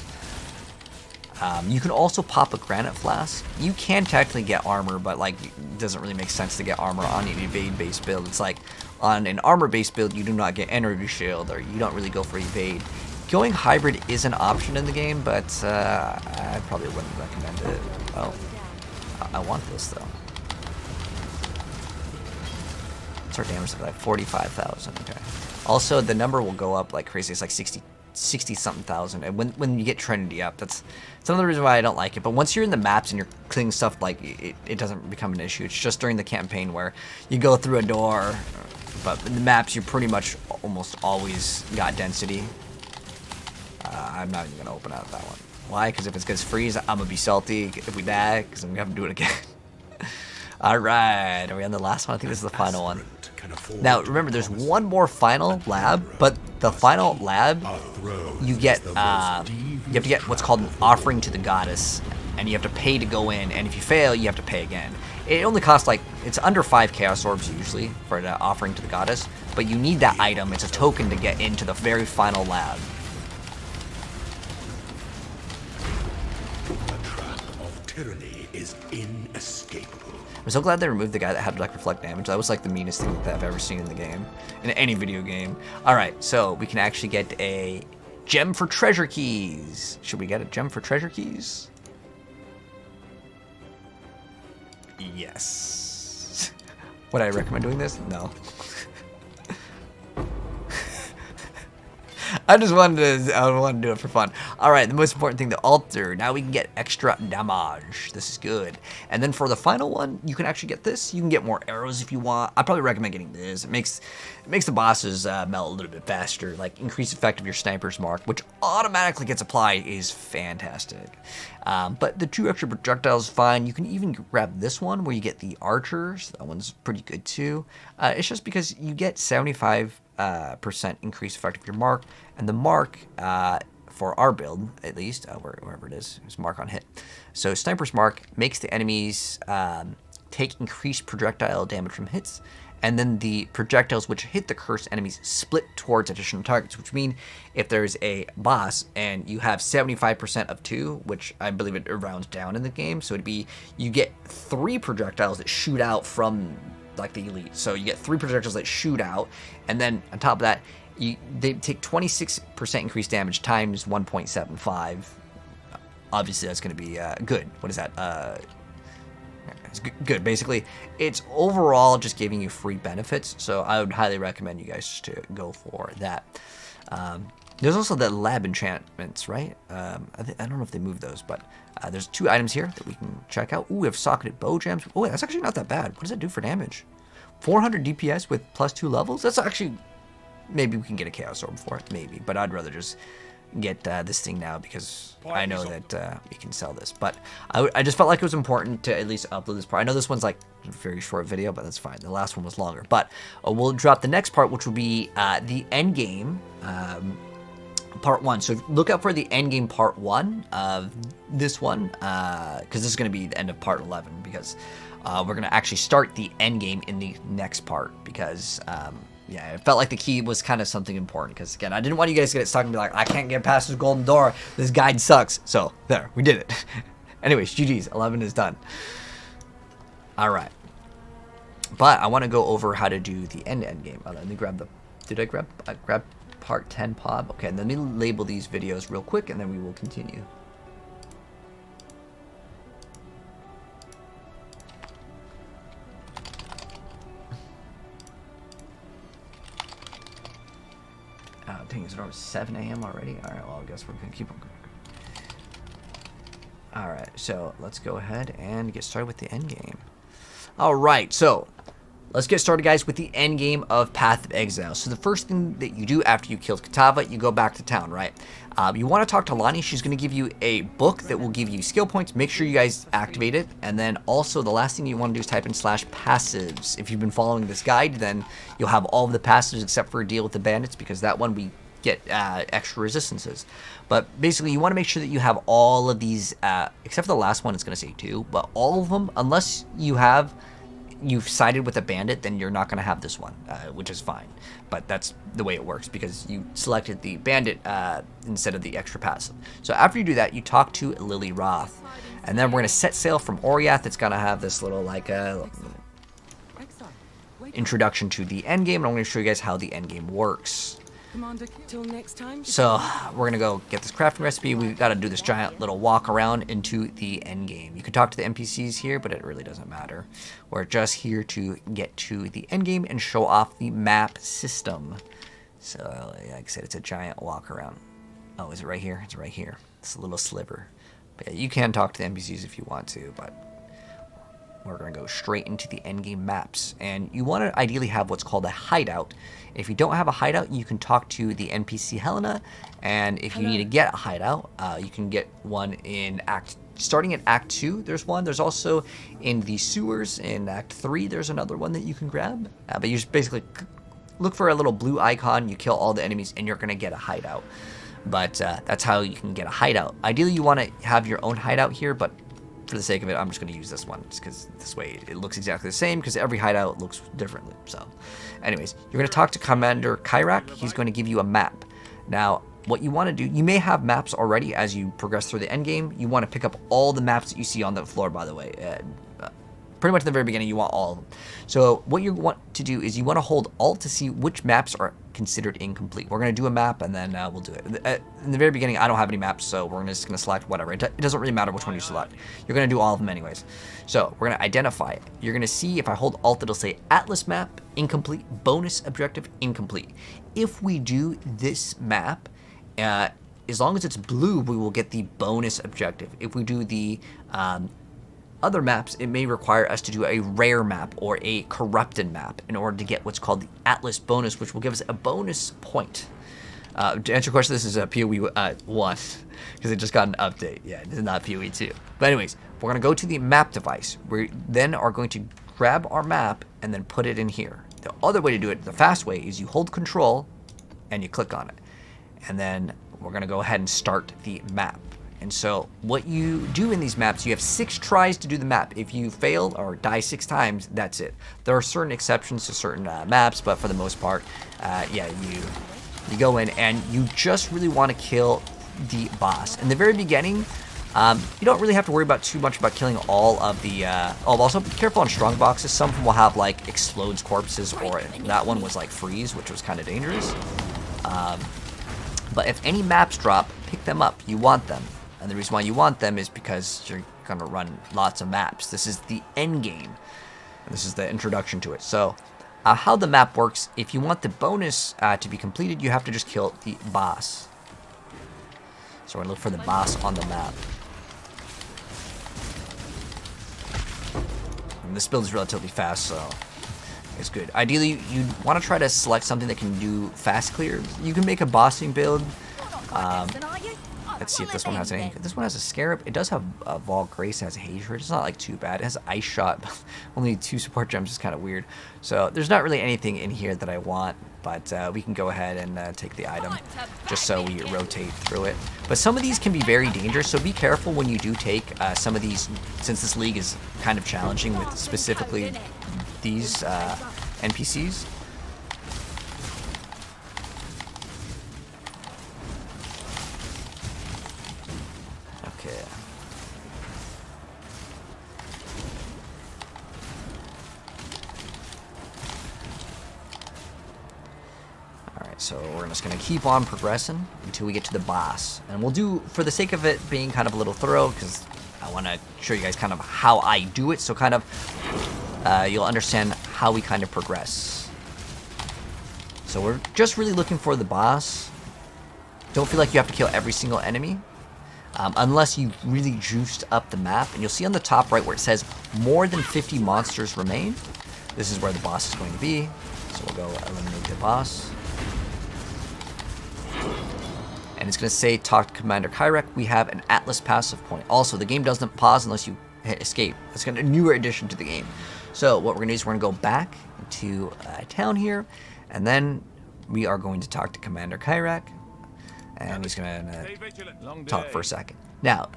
You can also pop a Granite Flask. You can technically get armor, but like it doesn't really make sense to get armor on an evade-based build. It's like on an armor-based build, you do not get energy shield, or you don't really go for evade. Going hybrid is an option in the game, but I probably wouldn't recommend it. Oh, I want this though. What's our damage like? 45,000. Okay. Also, the number will go up like crazy. It's like 60 something thousand, and when you get Trinity up, that's some of the reason why I don't like it. But once you're in the maps and you're cleaning stuff, like it doesn't become an issue. It's just during the campaign where you go through a door, but in the maps you pretty much almost always got density. I'm not even gonna open out that one. Why? Because if it's gonna freeze, I'm gonna be salty if we die, because I'm gonna have to do it again. All right, are we on the last one? I think this is the final one. Now, remember, there's one more final lab, but the final lab, you get, you have to get what's called an offering to the goddess, and you have to pay to go in, and if you fail, you have to pay again. It only costs like, it's under 5 Chaos Orbs usually for the offering to the goddess, but you need that item. It's a token to get into the very final lab. The trap of tyranny is inescapable. I'm so glad they removed the guy that had like reflect damage. That was like the meanest thing that I've ever seen in the game, in any video game. All right, so we can actually get a gem for treasure keys. Should we get a gem for treasure keys? Yes. Would I recommend doing this? No. I wanted to do it for fun. Alright, the most important thing, the altar. Now we can get extra damage. This is good. And then for the final one, you can actually get this. You can get more arrows if you want. I'd probably recommend getting this. It makes the bosses melt a little bit faster. Like, increased effect of your sniper's mark, which automatically gets applied, is fantastic. But the 2 extra projectiles is fine. You can even grab this one where you get the archers. That one's pretty good too. It's just because you get 75% increased effect of your mark, and the mark for our build, at least wherever it is mark on hit. So sniper's mark makes the enemies take increased projectile damage from hits, and then the projectiles which hit the cursed enemies split towards additional targets, which mean if there's a boss and you have 75% of 2, which I believe it rounds down in the game, so it'd be you get 3 projectiles that shoot out from like the elite. So you get 3 projectiles that shoot out, and then on top of that, they take 26% increased damage times 1.75. Obviously, that's going to be good. What is that? It's good. Basically, it's overall just giving you free benefits. So I would highly recommend you guys to go for that. There's also the lab enchantments, right? I don't know if they moved those, but there's 2 items here that we can check out. Ooh, we have socketed bow gems. Oh, that's actually not that bad. What does that do for damage? 400 DPS with +2 levels? That's actually... Maybe we can get a Chaos Orb for it, maybe. But I'd rather just get this thing now because I know that we can sell this. But I just felt like it was important to at least upload this part. I know this one's like a very short video, but that's fine. The last one was longer. But we'll drop the next part, which will be the end game. Part 1. So look out for the end game part 1 of this one, because this is going to be the end of part 11, because we're going to actually start the end game in the next part, because yeah, it felt like the key was kind of something important, because again, I didn't want you guys to get stuck and be like, I can't get past this golden door, this guide sucks. So there, we did it. Anyways, GG's, 11 is done. Alright, but I want to go over how to do the end game. Let me grab the, did I grab part 10 pod? Okay, and let me label these videos real quick, and then we will continue. Dang, is it over 7 a.m. already? Alright, well, I guess we're going to keep on going. Alright, so let's go ahead and get started with the end game. Alright, so let's get started, guys, with the end game of Path of Exile. So the first thing that you do after you killed Katava, you go back to town, right? You want to talk to Lonnie. She's going to give you a book that will give you skill points. Make sure you guys activate it. And then also the last thing you want to do is type in /passives. If you've been following this guide, then you'll have all of the passives except for a deal with the bandits, because that one we get extra resistances. But basically, you want to make sure that you have all of these, except for the last one, it's going to say 2, but all of them, unless you've sided with a bandit, then you're not going to have this one, which is fine. But that's the way it works, because you selected the bandit instead of the extra passive. So after you do that, you talk to Lily Roth, and then we're going to set sail from Oriath. It's going to have this little like introduction to the end game, and I'm going to show you guys how the end game works. Till next time. So we're gonna go get this crafting recipe. We've got to do this giant little walk around into the end game. You can talk to the NPCs here, but it really doesn't matter. We're just here to get to the end game and show off the map system. So like I said, it's a giant walk around. Oh, is it right here? It's right here. It's a little sliver. But yeah, you can talk to the NPCs if you want to, but we're going to go straight into the endgame maps. And you want to ideally have what's called a hideout. If you don't have a hideout, you can talk to the NPC Helena. And if you need to get a hideout, you can get one in starting at Act 2, there's one. There's also in the sewers in Act 3, there's another one that you can grab. But you just basically look for a little blue icon, you kill all the enemies, and you're going to get a hideout. But that's how you can get a hideout. Ideally, you want to have your own hideout here, but for the sake of it, I'm just going to use this one, just because this way it looks exactly the same, because every hideout looks differently. So anyways, you're going to talk to Commander Kyrak. He's going to give you a map. Now, what you want to do, you may have maps already as you progress through the end game. You want to pick up all the maps that you see on the floor, by the way. Pretty much in the very beginning, you want all of them. So what you want to do is you want to hold Alt to see which maps are considered incomplete. We're going to do a map, and then we'll do it. In the very beginning, I don't have any maps, so we're just going to select whatever. It doesn't really matter which one you select. You're going to do all of them anyways. So we're going to identify it. You're going to see if I hold Alt, it'll say Atlas map, incomplete, bonus objective, incomplete. If we do this map, as long as it's blue, we will get the bonus objective. If we do the other maps, it may require us to do a rare map or a corrupted map in order to get what's called the Atlas bonus, which will give us a bonus point. To answer your question, this is a PoE 1, because it just got an update. Yeah, it is not PoE 2. But anyways, we're going to go to the map device. We then are going to grab our map and then put it in here. The other way to do it, the fast way, is you hold Control and you click on it. And then we're going to go ahead and start the map. And so what you do in these maps, you have 6 tries to do the map. If you fail or die 6 times, that's it. There are certain exceptions to certain maps, but for the most part, yeah, you go in and you just really want to kill the boss. In the very beginning, you don't really have to worry about too much about killing all of the... also, be careful on strong boxes. Some of them will have, like, explodes corpses, or that one was, like, freeze, which was kind of dangerous. But if any maps drop, pick them up. You want them. And the reason why you want them is because you're going to run lots of maps. This is the end game. And this is the introduction to it. So how the map works, if you want the bonus to be completed, you have to just kill the boss. So we're going to look for the boss on the map. And this build is relatively fast, so it's good. Ideally, you want to try to select something that can do fast clear. You can make a bossing build. Let's see if this one has any. This one has a Scarab. It does have Vol Grace. It has a Hatred. It's not like too bad. It has Ice Shot. Only 2 support gems is kind of weird. So there's not really anything in here that I want. But we can go ahead and take the item just so we rotate through it. But some of these can be very dangerous. So be careful when you do take some of these. Since this league is kind of challenging with specifically these NPCs. So we're just going to keep on progressing until we get to the boss. And we'll do, for the sake of it being kind of a little thorough, because I want to show you guys kind of how I do it, so kind of you'll understand how we kind of progress. So we're just really looking for the boss. Don't feel like you have to kill every single enemy. Unless you really juiced up the map. And you'll see on the top right where it says more than 50 monsters remain. This is where the boss is going to be. So we'll go eliminate the boss. And it's going to say talk to Commander Kyrek. We have an Atlas passive point. Also, the game doesn't pause unless you hit escape. It's a newer addition to the game. So what we're going to do is we're going to go back to town here. And then we are going to talk to Commander Kyrek. And he's going to talk for a second. Now,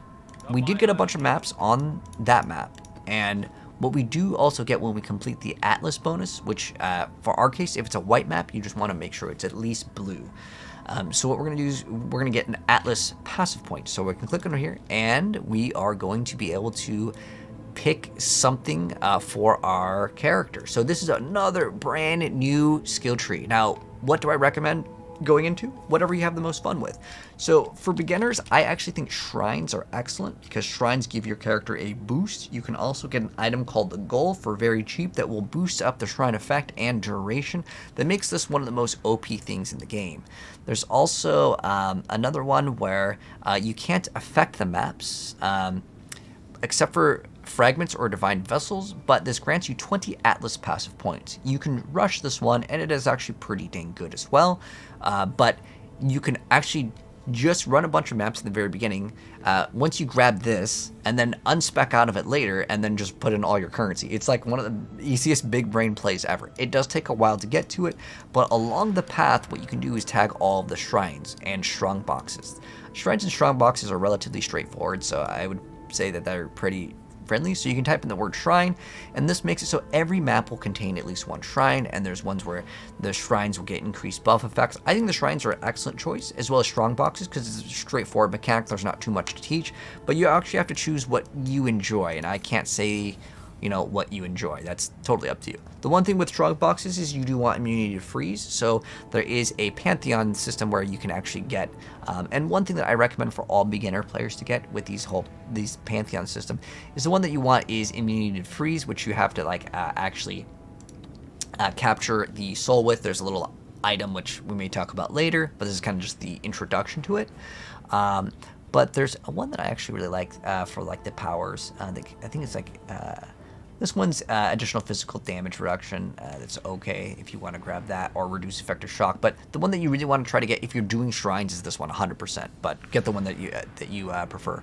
we did get a bunch of maps on that map. And what we do also get when we complete the Atlas bonus, which for our case, if it's a white map, you just want to make sure it's at least blue. So what we're going to do is we're going to get an Atlas passive point. So we can click on here, and we are going to be able to pick something for our character. So this is another brand new skill tree. Now, what do I recommend going into? Whatever you have the most fun with. So for beginners, I actually think shrines are excellent because shrines give your character a boost. You can also get an item called the goal for very cheap that will boost up the shrine effect and duration. That makes this one of the most OP things in the game. There's also another one where you can't affect the maps except for fragments or divine vessels, but this grants you 20 Atlas passive points. You can rush this one, and it is actually pretty dang good as well. But you can actually just run a bunch of maps in the very beginning. Once you grab this, and then unspec out of it later, and then just put in all your currency. It's like one of the easiest big brain plays ever. It does take a while to get to it, but along the path, what you can do is tag all of the shrines and strong boxes. Shrines and strong boxes are relatively straightforward, so I would say that they're pretty friendly. So you can type in the word shrine, and this makes it so every map will contain at least one shrine, and there's ones where the shrines will get increased buff effects. I think the shrines are an excellent choice, as well as strong boxes, because it's a straightforward mechanic. There's not too much to teach, but you actually have to choose what you enjoy, and I can't say, you know, what you enjoy. That's totally up to you. The one thing with strong boxes is you do want immunity to freeze, so there is a Pantheon system where you can actually get, and one thing that I recommend for all beginner players to get with these Pantheon system is the one that you want is immunity to freeze, which you have to like actually capture the soul with. There's a little item which we may talk about later, but this is kind of just the introduction to it. But there's one that I actually really like for like the powers. I think it's like this one's additional physical damage reduction. That's okay if you want to grab that, or reduce effective shock. But the one that you really want to try to get if you're doing shrines is this one 100%. But get the one that you prefer.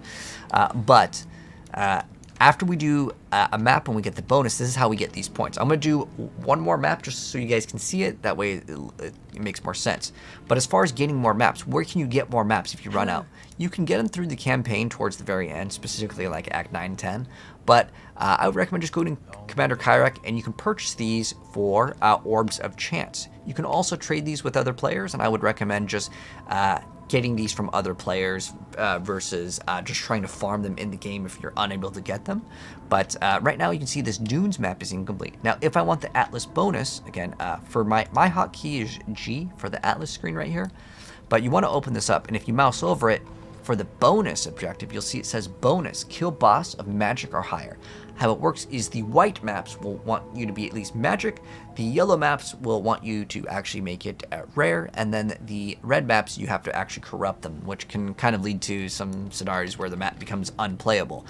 But after we do a map and we get the bonus, this is how we get these points. I'm going to do one more map just so you guys can see it. That way it makes more sense. But as far as getting more maps, where can you get more maps if you run out? You can get them through the campaign towards the very end, specifically like Act 9 and 10. But I would recommend just going to Commander Kyrek, and you can purchase these for Orbs of Chance. You can also trade these with other players, and I would recommend just getting these from other players versus just trying to farm them in the game if you're unable to get them. But right now you can see this Dunes map is incomplete. Now if I want the Atlas bonus, again, for my hotkey is G for the Atlas screen right here. But you want to open this up, and if you mouse over it, for the bonus objective, you'll see it says bonus, kill boss of magic or higher. How it works is the white maps will want you to be at least magic, the yellow maps will want you to actually make it rare, and then the red maps you have to actually corrupt them, which can kind of lead to some scenarios where the map becomes unplayable.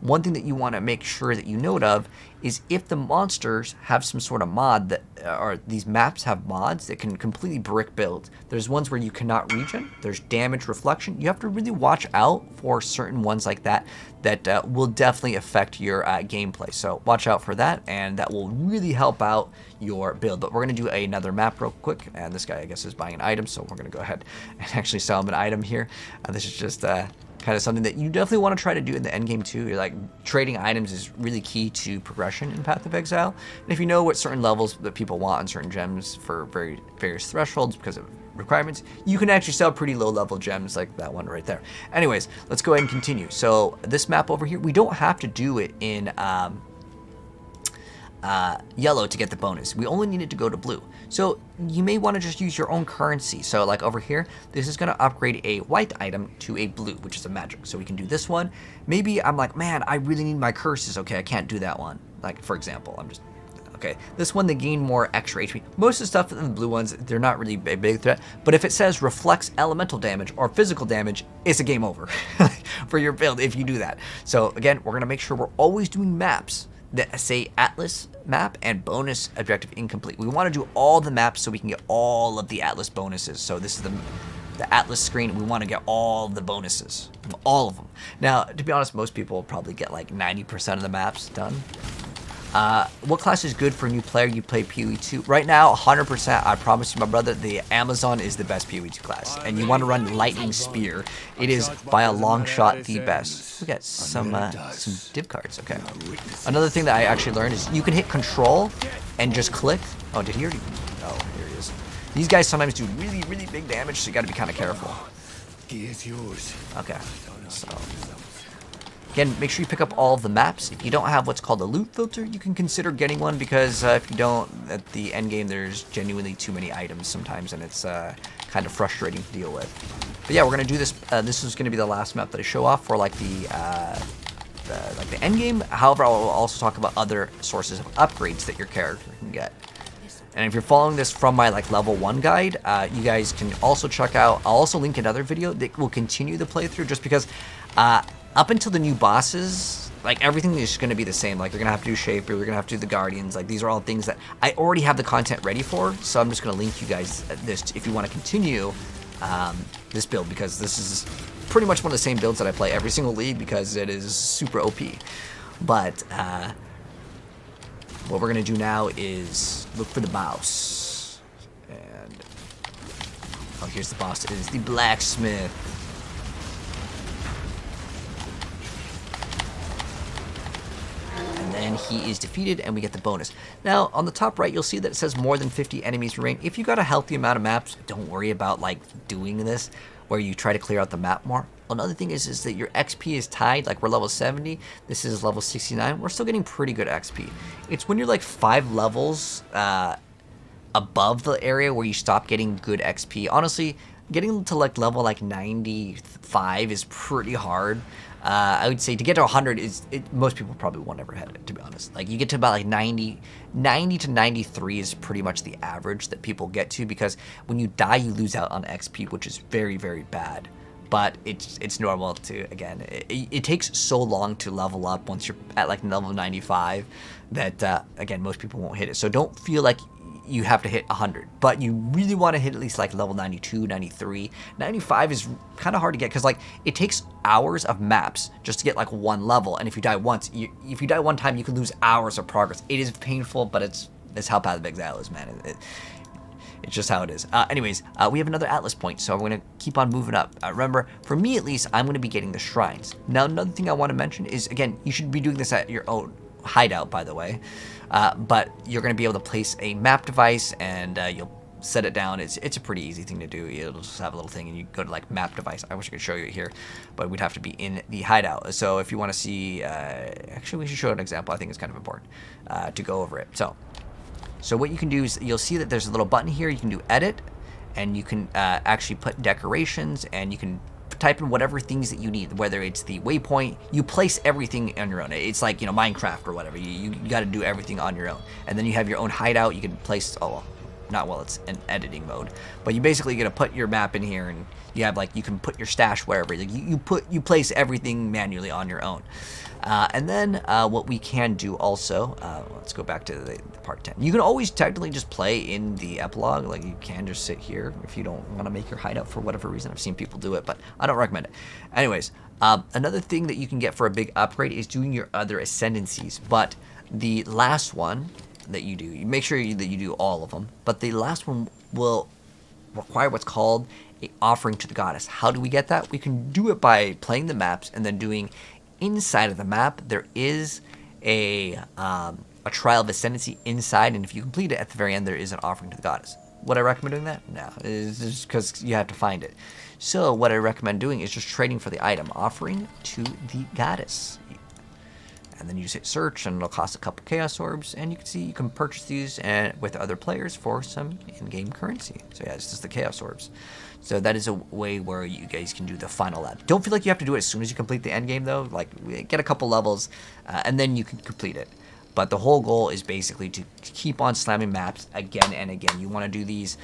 One thing that you want to make sure that you note of is if the monsters have some sort of mod that, or these maps have mods that can completely brick build. There's ones where you cannot regen, there's damage reflection. You have to really watch out for certain ones like that that will definitely affect your gameplay. So watch out for that, and that will really help out your build. But we're going to do another map real quick, and this guy I guess is buying an item, so we're going to go ahead and actually sell him an item here. This is just kind of something that you definitely want to try to do in the end game too. You're like, trading items is really key to progression in Path of Exile. And if you know what certain levels that people want on certain gems for various thresholds because of requirements, you can actually sell pretty low level gems like that one right there. Anyways, let's go ahead and continue. So this map over here, we don't have to do it in yellow to get the bonus. We only need it to go to blue. So you may want to just use your own currency. So like over here, this is going to upgrade a white item to a blue, which is a magic. So we can do this one. Maybe I'm like, man, I really need my curses. Okay, I can't do that one. Like for example, Okay, this one, they gain more extra HP. Most of the stuff in the blue ones, they're not really a big threat, but if it says reflects elemental damage or physical damage, it's a game over for your build if you do that. So again, we're gonna make sure we're always doing maps that say Atlas map and bonus objective incomplete. We want to do all the maps so we can get all of the Atlas bonuses. So this is the Atlas screen. We want to get all the bonuses, all of them. Now, to be honest, most people will probably get like 90% of the maps done. What class is good for a new player? You play PoE 2. Right now, 100%, I promise you, my brother, the Amazon is the best PoE 2 class. And you want to run Lightning Spear. It is, by a long shot, the best. We got some div cards, okay. Another thing that I actually learned is you can hit Control and just click. Oh, did he already? Oh, here he is. These guys sometimes do really, really big damage, so you got to be kind of careful. Okay, so... Again, make sure you pick up all of the maps. If you don't have what's called a loot filter, you can consider getting one because if you don't, at the end game, there's genuinely too many items sometimes, and it's kind of frustrating to deal with. But yeah, we're gonna do this. This is gonna be the last map that I show off for like the end game. However, I will also talk about other sources of upgrades that your character can get. And if you're following this from my like level 1 guide, you guys can also check out. I'll also link another video that will continue the playthrough, just because. Up until the new bosses, like everything is going to be the same. Like you're going to have to do Shaper, you're going to have to do the Guardians. Like these are all things that I already have the content ready for. So I'm just going to link you guys this if you want to continue this build, because this is pretty much one of the same builds that I play every single league because it is super OP. But what we're going to do now is look for the boss. And oh, here's the boss. It is the blacksmith. And he is defeated, and we get the bonus. Now, on the top right, you'll see that it says more than 50 enemies remain. If you got a healthy amount of maps, don't worry about like doing this, where you try to clear out the map more. Another thing is that your XP is tied. Like we're level 70, this is level 69. We're still getting pretty good XP. It's when you're like 5 levels above the area where you stop getting good XP. Honestly, getting to like level like 95 is pretty hard. I would say to get to 100 most people probably won't ever hit it, to be honest. Like you get to about like 90 to 93 is pretty much the average that people get to, because when you die you lose out on XP, which is very, very bad. But it's normal to, again, it takes so long to level up once you're at like level 95 that again, most people won't hit it. So don't feel like you have to hit 100, but you really want to hit at least like level 92, 93. 95 is kind of hard to get because like it takes hours of maps just to get like one level, and if you die once, if you die one time, you can lose hours of progress. It is painful, but it's how Path of Exile is, man. It's just how it is. Anyways, we have another Atlas point, so I'm going to keep on moving up. Remember, for me at least, I'm going to be getting the shrines. Now, another thing I want to mention is, again, you should be doing this at your own hideout, by the way. But you're going to be able to place a map device, and you'll set it down. It's a pretty easy thing to do. You'll just have a little thing, and you go to like map device. I wish I could show you it here, but we'd have to be in the hideout. So if you want to see, actually we should show an example. I think it's kind of important to go over it. So what you can do is you'll see that there's a little button here. You can do edit, and you can actually put decorations, and you can type in whatever things that you need, whether it's the waypoint. You place everything on your own. It's like, you know, Minecraft or whatever. You got to do everything on your own. And then you have your own hideout. You can place, oh, well, not while it's in editing mode, but you basically going to put your map in here, and you have like, you can put your stash wherever. Like you place everything manually on your own. And then what we can do also, let's go back to the part 10. You can always technically just play in the epilogue. Like you can just sit here if you don't want to make your hideout for whatever reason. I've seen people do it, but I don't recommend it. Anyways, another thing that you can get for a big upgrade is doing your other ascendancies. But the last one that you do, you make sure that you do all of them. But the last one will require what's called an offering to the goddess. How do we get that? We can do it by playing the maps and then doing inside of the map. There is a trial of ascendancy inside, and if you complete it at the very end, there is an offering to the goddess. Would I recommend doing that? No, it's just because you have to find it. So what I recommend doing is just trading for the item, offering to the goddess. And then you just hit search, and it'll cost a couple chaos orbs, and you can see you can purchase these with other players for some in-game currency. So yeah, it's just the chaos orbs. So that is a way where you guys can do the final lap. Don't feel like you have to do it as soon as you complete the end game though. Like get a couple levels, and then you can complete it. But the whole goal is basically to keep on slamming maps again and again. You want to do these.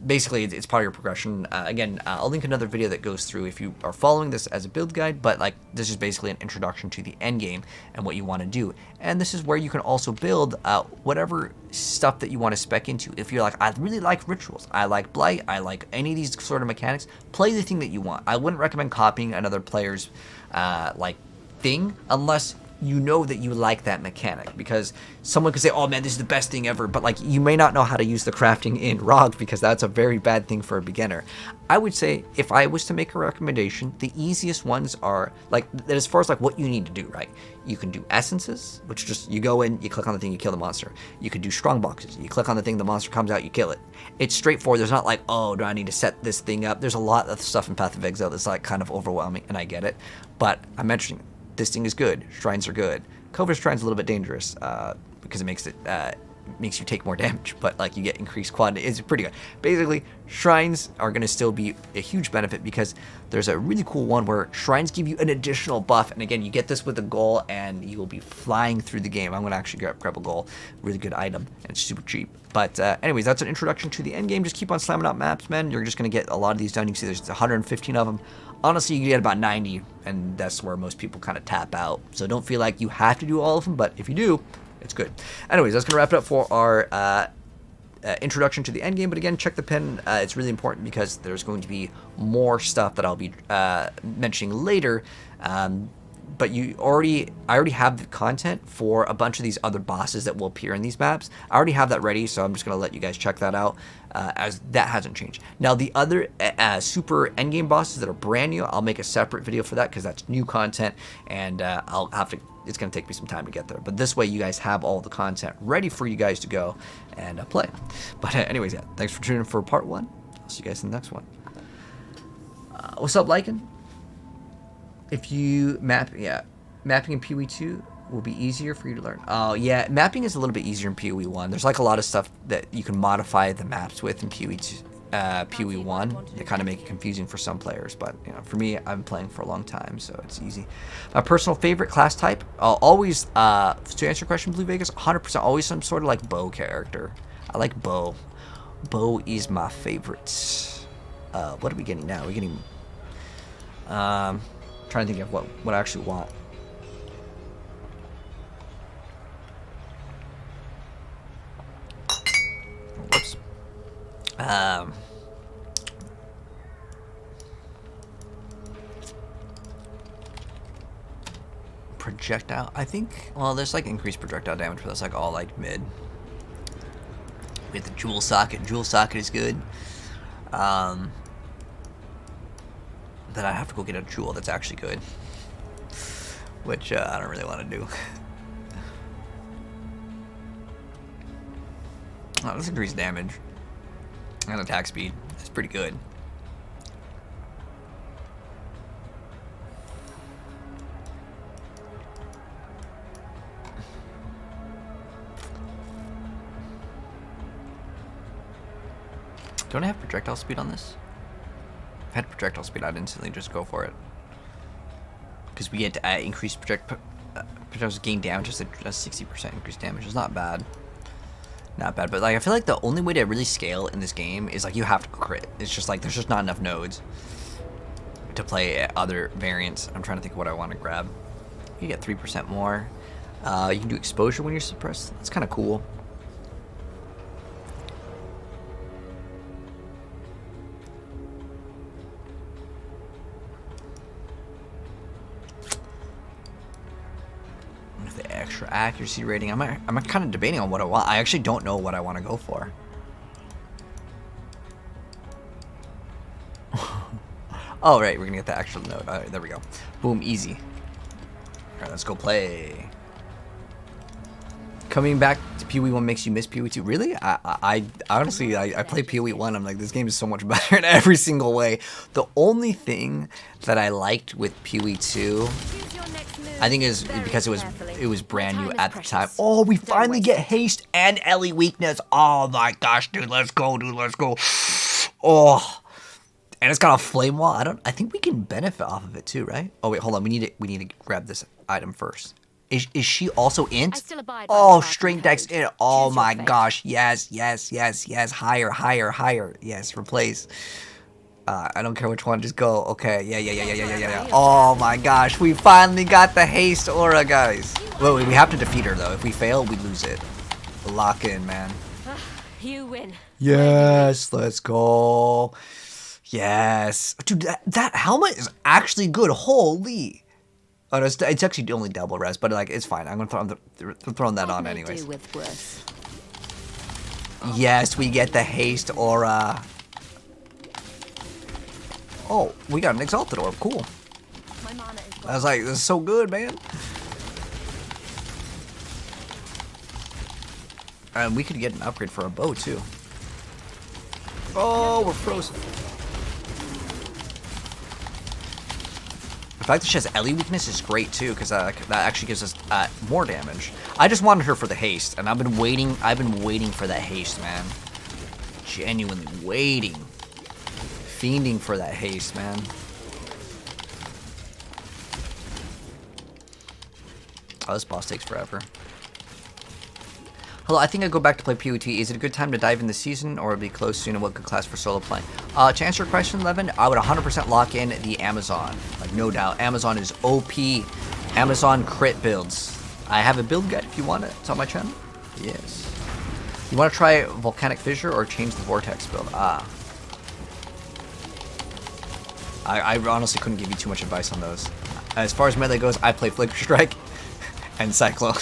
Basically, it's part of your progression. Again, I'll link another video that goes through if you are following this as a build guide, but like this is basically an introduction to the end game and what you want to do. And this is where you can also build whatever stuff that you want to spec into. If you're like, I really like rituals, I like blight, I like any of these sort of mechanics, play the thing that you want. I wouldn't recommend copying another player's like thing unless you know that you like that mechanic, because someone could say, oh man, this is the best thing ever, but like you may not know how to use the crafting in ROG, because that's a very bad thing for a beginner. I would say if I was to make a recommendation, the easiest ones are like, as far as like what you need to do, right? You can do essences, which just you go in, you click on the thing, you kill the monster. You could do strong boxes, you click on the thing, the monster comes out, you kill it. It's straightforward. There's not like, oh, do I need to set this thing up? There's a lot of stuff in Path of Exile that's like kind of overwhelming, and I get it, but I'm mentioning this thing is good. Shrines are good. Covert Shrine's a little bit dangerous because it makes you take more damage, but like you get increased quantity. It's pretty good. Basically, shrines are going to still be a huge benefit because there's a really cool one where shrines give you an additional buff, and again, you get this with a goal, and you will be flying through the game. I'm going to actually grab a goal. Really good item, and it's super cheap. But anyways, that's an introduction to the end game. Just keep on slamming out maps, man. You're just going to get a lot of these done. You can see there's 115 of them. Honestly, you can get about 90, and that's where most people kind of tap out. So don't feel like you have to do all of them, but if you do, it's good. Anyways, that's going to wrap it up for our introduction to the end game. But again, check the pin. It's really important because there's going to be more stuff that I'll be mentioning later. But I already have the content for a bunch of these other bosses that will appear in these maps. I already have that ready, so I'm just going to let you guys check that out, as that hasn't changed. Now, the other super endgame bosses that are brand new, I'll make a separate video for that because that's new content, and it's going to take me some time to get there. But this way, you guys have all the content ready for you guys to go and play. But anyways, yeah, thanks for tuning in for part 1. I'll see you guys in the next one. What's up, Lycan? If you mapping in PoE 2 will be easier for you to learn. Oh yeah, mapping is a little bit easier in PoE 1. There's like a lot of stuff that you can modify the maps with in PoE 1. They kind of make it confusing for some players, but you know, for me, I've been playing for a long time, so it's easy. My personal favorite class type, always to answer your question, Blue Vegas, 100% always some sort of like bow character. I like bow. Bow is my favorite. What are we getting now? We're getting trying to think of what I actually want. Whoops. Projectile, I think. Well, there's like increased projectile damage, but that's like all like mid. We have the jewel socket. Jewel socket is good. Then I have to go get a jewel that's actually good, which I don't really want to do. Oh, this increased damage and attack speed. That's pretty good. Don't I have projectile speed on this? If I had projectile speed, I'd instantly just go for it. Because we get increased projectiles gain damage, just a 60% increased damage. It's not bad. Not bad, but like I feel like the only way to really scale in this game is like you have to crit. It's just like there's just not enough nodes to play other variants. I'm trying to think of what I want to grab. You get 3% more. You can do exposure when you're suppressed. That's kind of cool. The extra accuracy rating. I'm kind of debating on what I want. I actually don't know what I want to go for. Oh, right, we're gonna get the actual node. All right, there we go. Boom, easy. All right, let's go play. Coming back to PoE 1 makes you miss PoE 2. Really? I honestly, I play PoE 1. I'm like, this game is so much better in every single way. The only thing that I liked with PoE 2, I think, is because it was brand new at the time. Oh, we finally get haste and Ellie weakness. Oh my gosh, dude, let's go, dude, let's go. Oh. And it's got a flame wall. I think we can benefit off of it too, right? Oh wait, hold on. We need to grab this item first. Is she also int? I still abide by Oh, the Spartan strength dex code. int. Oh Choose your my fate. gosh. Yes, yes, yes, yes. Higher, higher, higher. Yes, replace. I don't care which one. Just go. Okay. Yeah, yeah, yeah, yeah, yeah, yeah, yeah. Oh my gosh. We finally got the haste aura, guys. Wait, we have to defeat her, though. If we fail, we lose it. Lock in, man. You win. Yes, let's go. Yes. Dude, that helmet is actually good. Holy. Oh, no, it's actually only double res, but like it's fine. I'm gonna throw that on anyways. Do with worse. Yes, we get the haste aura. Oh, we got an exalted orb. Cool. My mana is I gone. was like, this is so good, man. And we could get an upgrade for a bow too. Oh, we're frozen. The fact that she has Ellie weakness is great too, because that actually gives us more damage. I just wanted her for the haste, and I've been waiting for that haste, man. Genuinely waiting. Fiending for that haste, man. Oh, this boss takes forever. Hello, I think I'd go back to play POT. Is it a good time to dive in the season, or be close soon, and what good class for solo playing? To answer your question, Levin, I would 100% lock in the Amazon. Like, no doubt. Amazon is OP. Amazon crit builds. I have a build guide if you want it. It's on my channel. Yes. You want to try Volcanic Fissure or change the Vortex build? I honestly couldn't give you too much advice on those. As far as melee goes, I play Flicker Strike and Cyclone.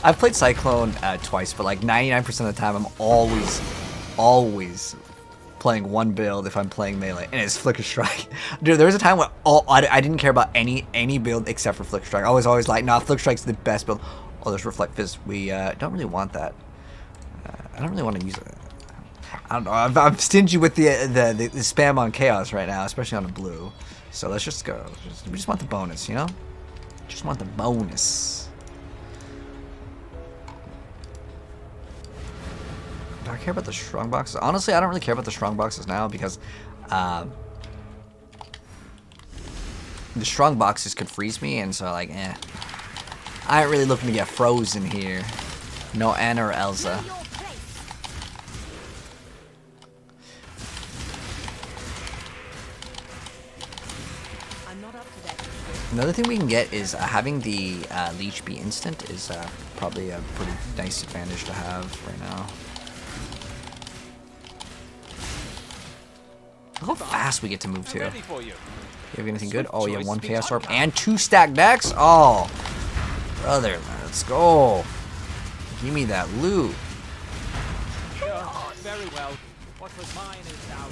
I've played Cyclone twice, but like 99% of the time, I'm always playing one build if I'm playing melee, and it's Flicker Strike. Dude, there was a time when I didn't care about any build except for Flicker Strike. I was always like, nah, Flicker Strike's the best build. Oh, there's Reflect Fizz. We don't really want that. I don't really want to use it. I don't know. I'm stingy with the spam on Chaos right now, especially on a blue. So let's just go. We just want the bonus, you know? Just want the bonus. Do I care about the strong boxes? Honestly, I don't really care about the strong boxes now because the strong boxes could freeze me, and so like, I ain't really looking to get frozen here. No Anna or Elsa. Another thing we can get is having the leech be instant is probably a pretty nice advantage to have right now. Look how fast we get to move too. You have anything good? Oh, you have one Chaos Orb and 2 stack decks? Oh, brother, let's go. Give me that loot. Very well. What was mine is now.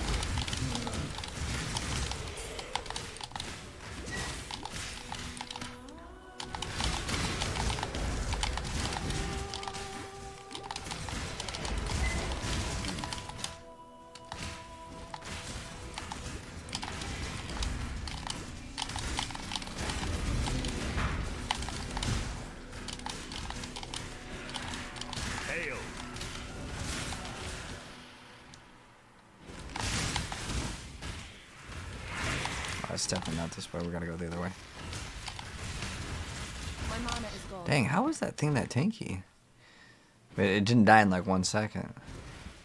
It's definitely not this way. We gotta go the other way. My mana is gone. Dang, how is that thing that tanky? It didn't die in like 1 second.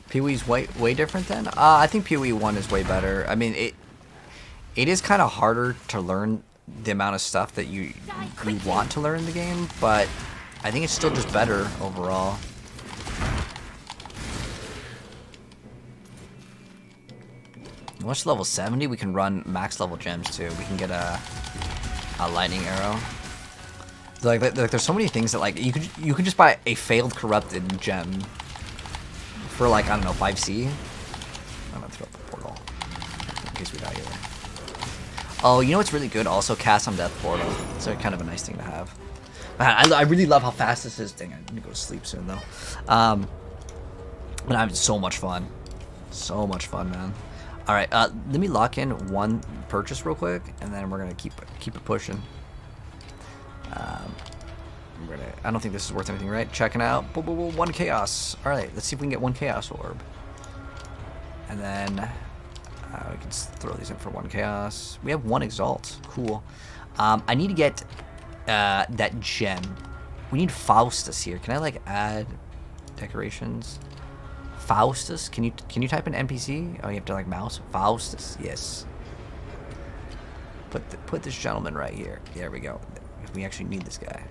Pee-wee's way different then? I think Pee-wee 1 is way better. I mean, it is kind of harder to learn the amount of stuff that you want to learn in the game, but I think it's still just better overall. Once level 70, we can run max level gems too. We can get a lightning arrow. Like there's so many things that like you could just buy a failed corrupted gem for like, I don't know, 5C. I'm gonna throw up the portal in case we die here. Oh, you know what's really good? Also, Cast on Death portal. It's kind of a nice thing to have. Man, I really love how fast this is. Dang, I need to go to sleep soon though. But I'm having so much fun. So much fun, man. All right, let me lock in one purchase real quick, and then we're gonna keep it pushing. I don't think this is worth anything, right? Checking out. 1 chaos. All right, let's see if we can get 1 chaos orb, and then we can throw these in for 1 chaos. We have 1 exalt. Cool. I need to get that gem. We need Faustus here. Can I like add decorations? Faustus? Can you type in NPC? Oh, you have to like mouse. Faustus. Yes. Put this gentleman right here. There we go. We actually need this guy.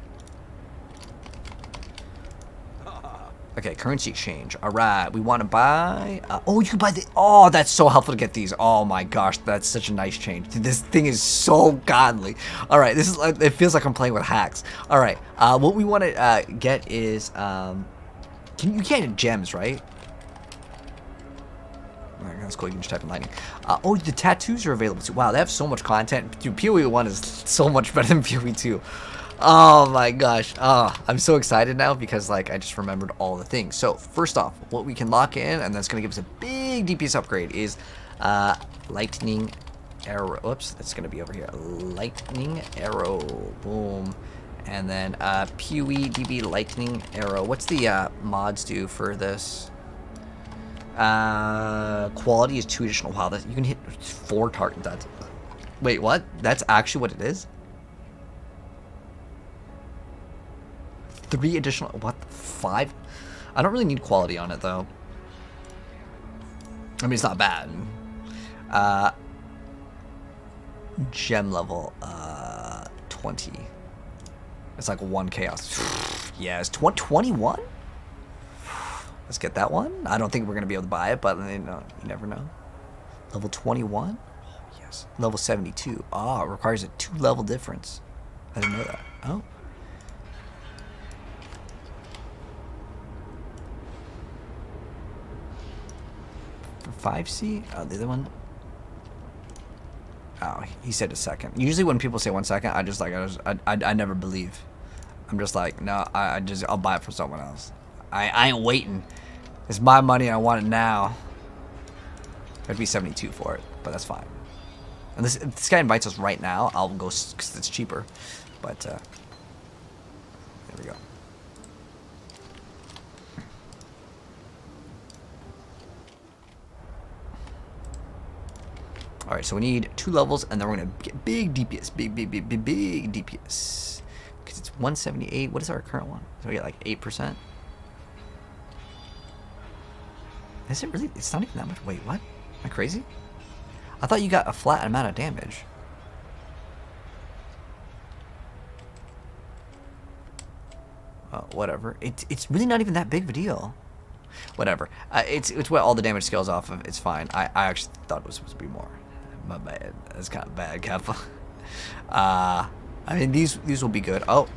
Okay, currency exchange. All right, we want to buy. Oh, you can buy the. Oh, that's so helpful to get these. Oh my gosh, that's such a nice change. Dude, this thing is so godly. All right, this is. It feels like I'm playing with hacks. All right, what we want to get is. You can't get gems, right? All right, that's cool. You can just type in lightning. Oh, the tattoos are available too. Wow, they have so much content. Dude, PoE 1 is so much better than PoE 2. Oh my gosh. I'm so excited now because like I just remembered all the things. So first off, what we can lock in, and that's gonna give us a big DPS upgrade, is lightning arrow. Whoops, that's gonna be over here. Lightning arrow. Boom. And then PoE DB lightning arrow. What's the mods do for this? Quality is 2 additional. Wow, that you can hit 4 targets. Wait, what? That's actually what it is? 3 additional. What? 5? I don't really need quality on it though. I mean, it's not bad. Gem level 20. It's like 1 chaos. Yes, 21. Let's get that one. I don't think we're gonna be able to buy it, but you know, you never know. Level 21. Oh, yes. Level 72. Ah, it requires a 2 level difference. I didn't know that. Oh. For 5C? Oh, the other one. Oh, he said a second. Usually when people say 1 second, I never believe. I'm just like, no, I'll buy it from someone else. I ain't waiting. It's my money. I want it now. It'd be 72 for it, but that's fine. And if this guy invites us right now, I'll go because it's cheaper. But there we go. All right, so we need 2 levels, and then we're gonna get big DPS, big DPS, because it's 178. What is our current one? So we get like 8%. Is it really? It's not even that much. Wait, what? Am I crazy? I thought you got a flat amount of damage. Whatever. It's really not even that big of a deal. Whatever. It's what all the damage scales off of. It's fine. I actually thought it was supposed to be more. My bad. That's kind of bad, Kappa. I mean, these will be good. Oh,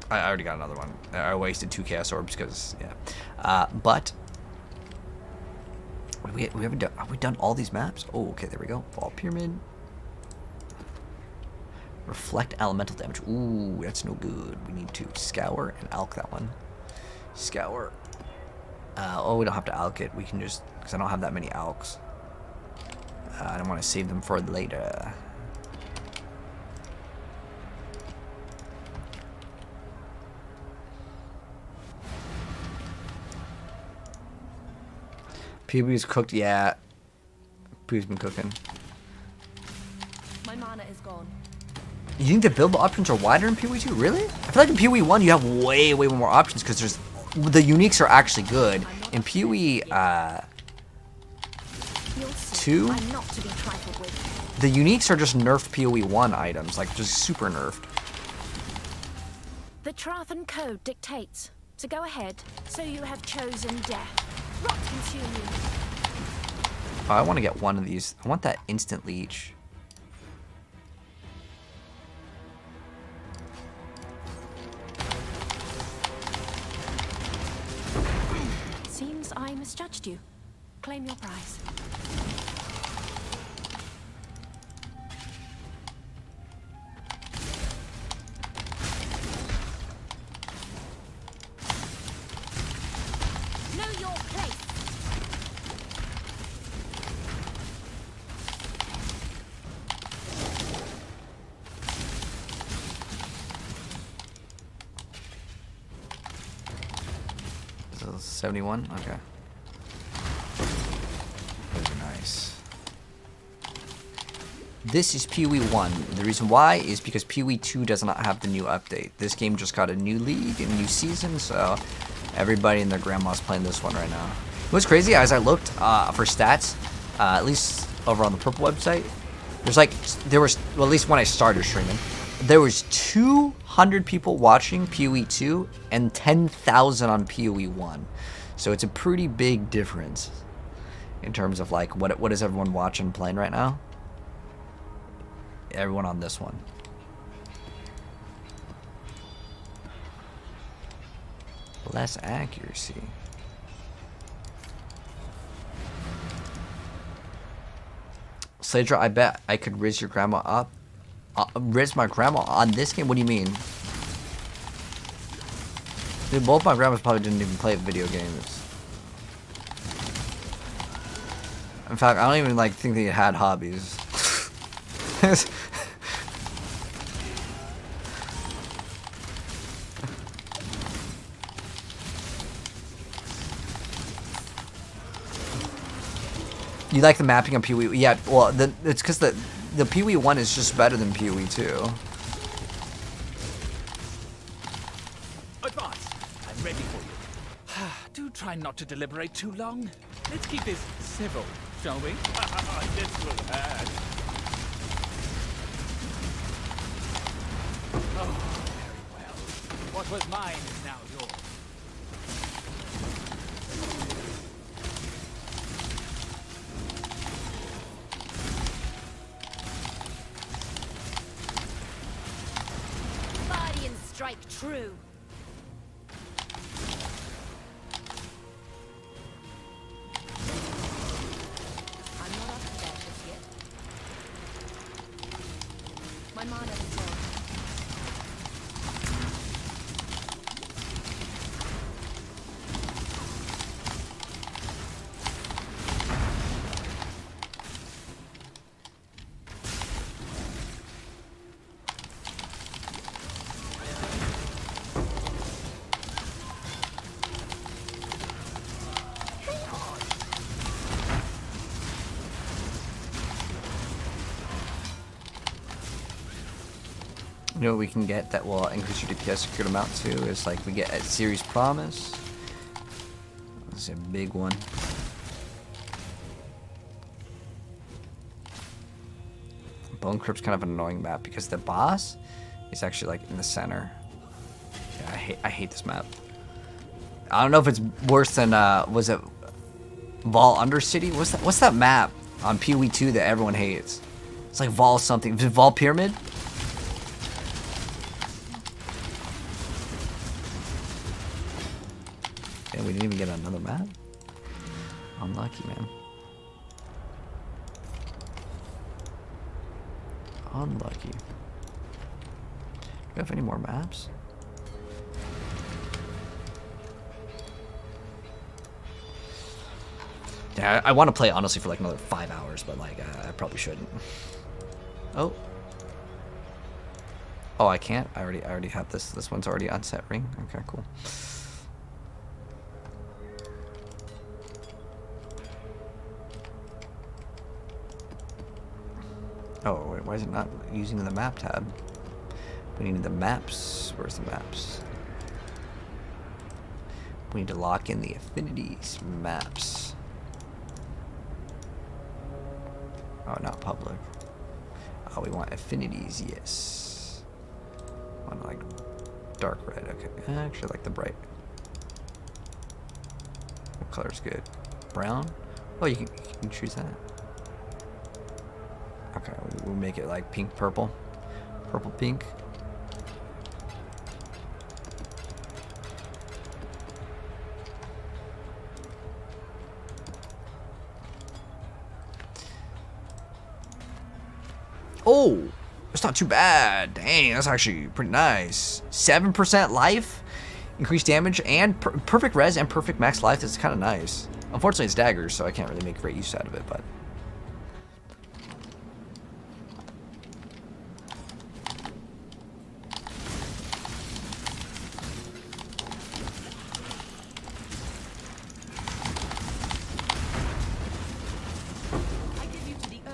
I already got another one. I wasted 2 chaos orbs because yeah. But we haven't done. Have we done all these maps? Oh, okay. There we go. Fall pyramid. Reflect elemental damage. Ooh, that's no good. We need to scour and alk that one. Scour. Oh, we don't have to alk it. We can just, because I don't have that many alks. I don't want to save them for later. PB's cooked, yeah. PB's been cooking. My mana is gone. You think the build options are wider in PoE 2? Really? I feel like in PoE 1 you have way more options because there's the uniques are actually good. In PoE 2, the uniques are just nerfed PoE 1 items, like just super nerfed. The Trathan Code dictates to go ahead, so you have chosen death. Rot consume you. Oh, I want to get one of these. I want that instant leech. Seems I misjudged you. Claim your prize. Know your place. So 71? Okay. Those are nice. this is PoE 1. The reason why is because PoE 2 does not have the new update. This game just got a new league and new season, so everybody and their grandma's playing this one right now. What's crazy, as I looked for stats, at least over on the Purple website, there was, well, at least when I started streaming, there was 200 people watching PoE 2 and 10,000 on PoE 1. So it's a pretty big difference in terms of like what is everyone watching playing right now? Everyone on this one. Less accuracy. Sladra, I bet I could riz your grandma up. Riz my grandma on this game? What do you mean? Dude, both my grandmas probably didn't even play video games. In fact, I don't even like think they had hobbies. You like the mapping on PoE? Yeah, well, it's because the PoE 1 is just better than PoE 2. Advance. I'm ready for you. Do try not to deliberate too long. Let's keep this civil, shall we? This will hurt. Oh, very well. What was mine is now yours. Body and strike true. I'm not up to that just yet. My mana is low. You know what we can get that will increase your DPS a good amount too is like we get a series promise. That's a big one. Bone Crypt's kind of an annoying map because the boss is actually like in the center. Yeah, I hate this map. I don't know if it's worse than was it Vol Undercity? What's that map on PoE 2 that everyone hates? It's like Vol something. Is it Vol Pyramid? Yeah, we didn't even get another map. Unlucky, man. Unlucky. Do we have any more maps? Yeah, I want to play honestly for like another 5 hours, but like I probably shouldn't. Oh. Oh, I can't. I already have this. This one's already on set ring. Okay, cool. Oh, wait, why is it not using the map tab? We need the maps. Where's the maps? We need to lock in the affinities maps. Oh, not public. Oh, we want affinities, yes. I want like dark red, okay. I actually like the bright. What color's good? Brown? Oh, you can choose that. Okay, we'll make it like pink purple. Purple pink. Oh, it's not too bad. Dang, that's actually pretty nice. 7% life, increased damage, and perfect res and perfect max life. That's kind of nice. Unfortunately, it's daggers, so I can't really make great use out of it, but.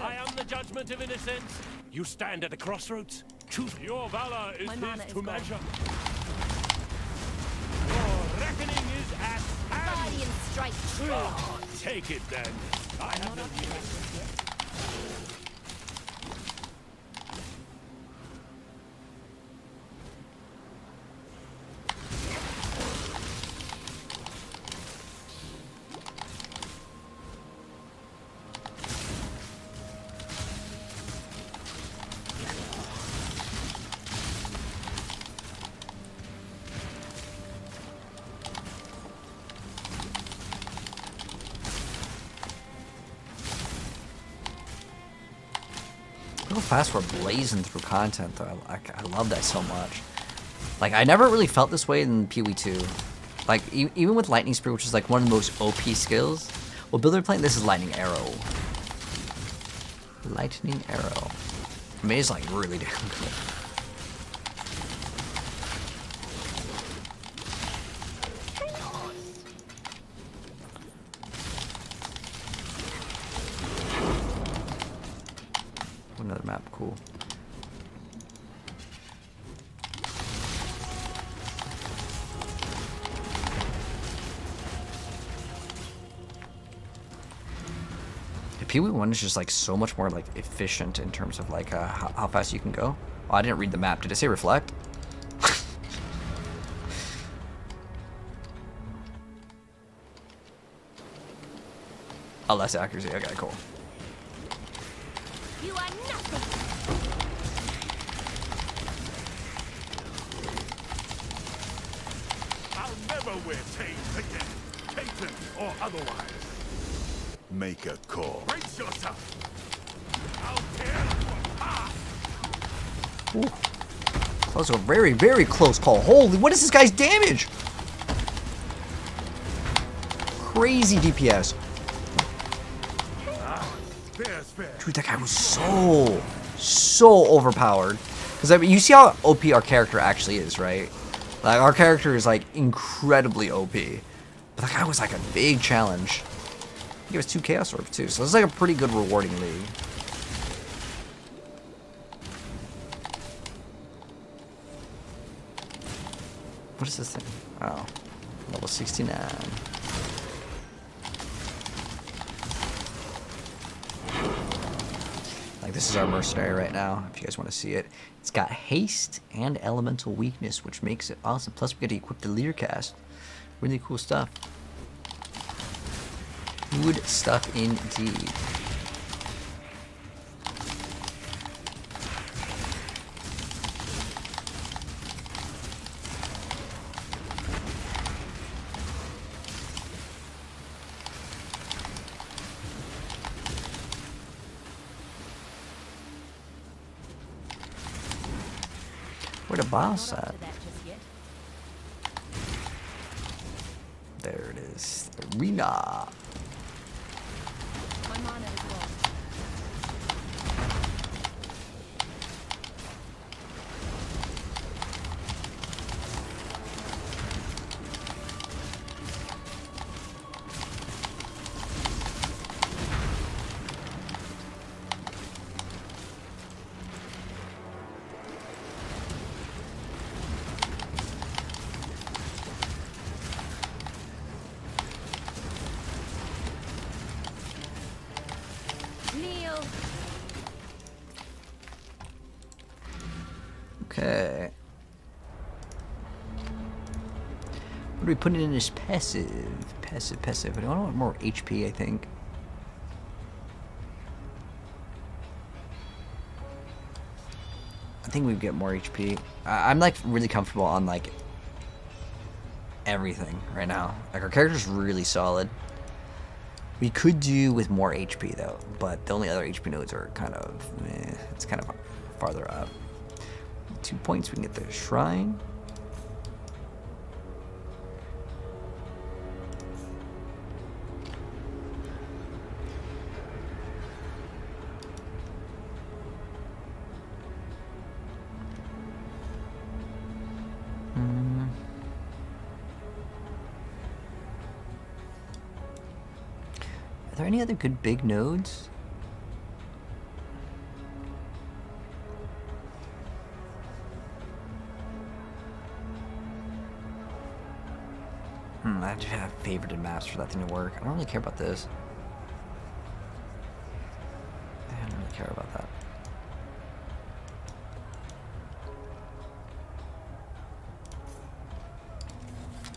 I am the judge judgment of innocence. You stand at a crossroads. Choose. Your valor is My mana his is to gone. measure. Your reckoning is at hand. Guardian strike true. Take it then. I have no Look how fast we're blazing through content, though. I love that so much. Like, I never really felt this way in PoE 2. Like, even with Lightning Spear, which is like one of the most OP skills. Well, Builder playing this is Lightning Arrow. Lightning Arrow. I mean, it's like really damn good. Another map, cool. PoE 1 is just like so much more like efficient in terms of like how fast you can go. Oh, I didn't read the map. Did it say reflect? Oh, less accuracy. Okay, cool. You are nothing. I'll never wear chains again. Patent or otherwise. Make a call. Brace yourself. I'll tear you apart. Close, a very, very close call. Holy, what is this guy's damage? Crazy DPS. Dude, that guy was so overpowered. Because I mean, you see how OP our character actually is, right? Like, our character is like incredibly OP. But that guy was like a big challenge. He gave us 2 Chaos Orbs too, so this is like a pretty good rewarding league. What is this thing? Oh, level 69. Like, this is our mercenary right now, if you guys want to see it. It's got haste and elemental weakness, which makes it awesome. Plus, we get to equip the leader cast. Really cool stuff. Good stuff indeed. Where the boss at? There it is. Arena. My mana is gone. Okay. What are we putting in this passive? Passive. I want more HP, I think. I think we get more HP. I'm like really comfortable on like everything right now. Like, our character's really solid. We could do with more HP though, but the only other HP nodes are kind of, it's kind of farther up. 2 points, we can get the shrine. Are there any other good big nodes? favorited maps for that thing to work. I don't really care about this. I don't really care about that.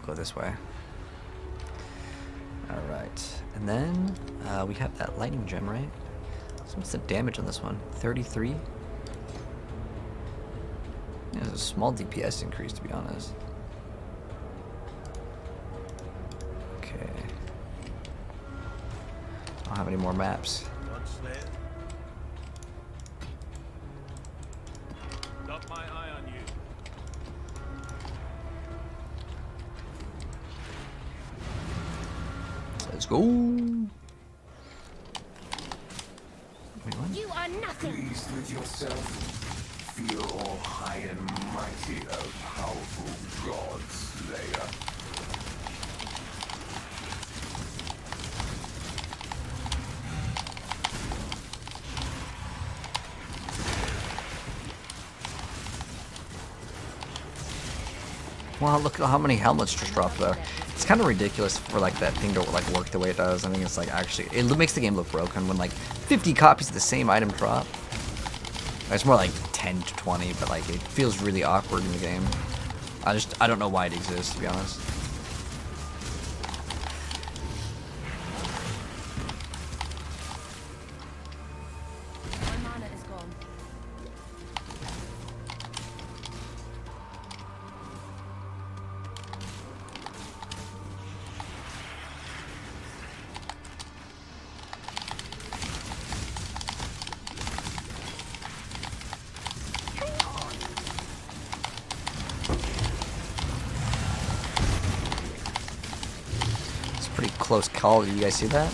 Go this way. Alright. And then we have that lightning gem, right? So what's the damage on this one? 33? Yeah, there's a small DPS increase, to be honest. Okay. I don't have any more maps. What's there? Got my eye on you. Let's go. Wait, what? You are nothing. Pleased with yourself? Feel all high and mighty, a powerful god slayer. Wow, look at how many helmets just dropped there. It's kind of ridiculous for like that thing to like work the way it does. I think it's like actually it makes the game look broken when like 50 copies of the same item drop. It's more like 10 to 20, but like it feels really awkward in the game. I don't know why it exists, to be honest. My mana is gone. It's a pretty close call. Did you guys see that?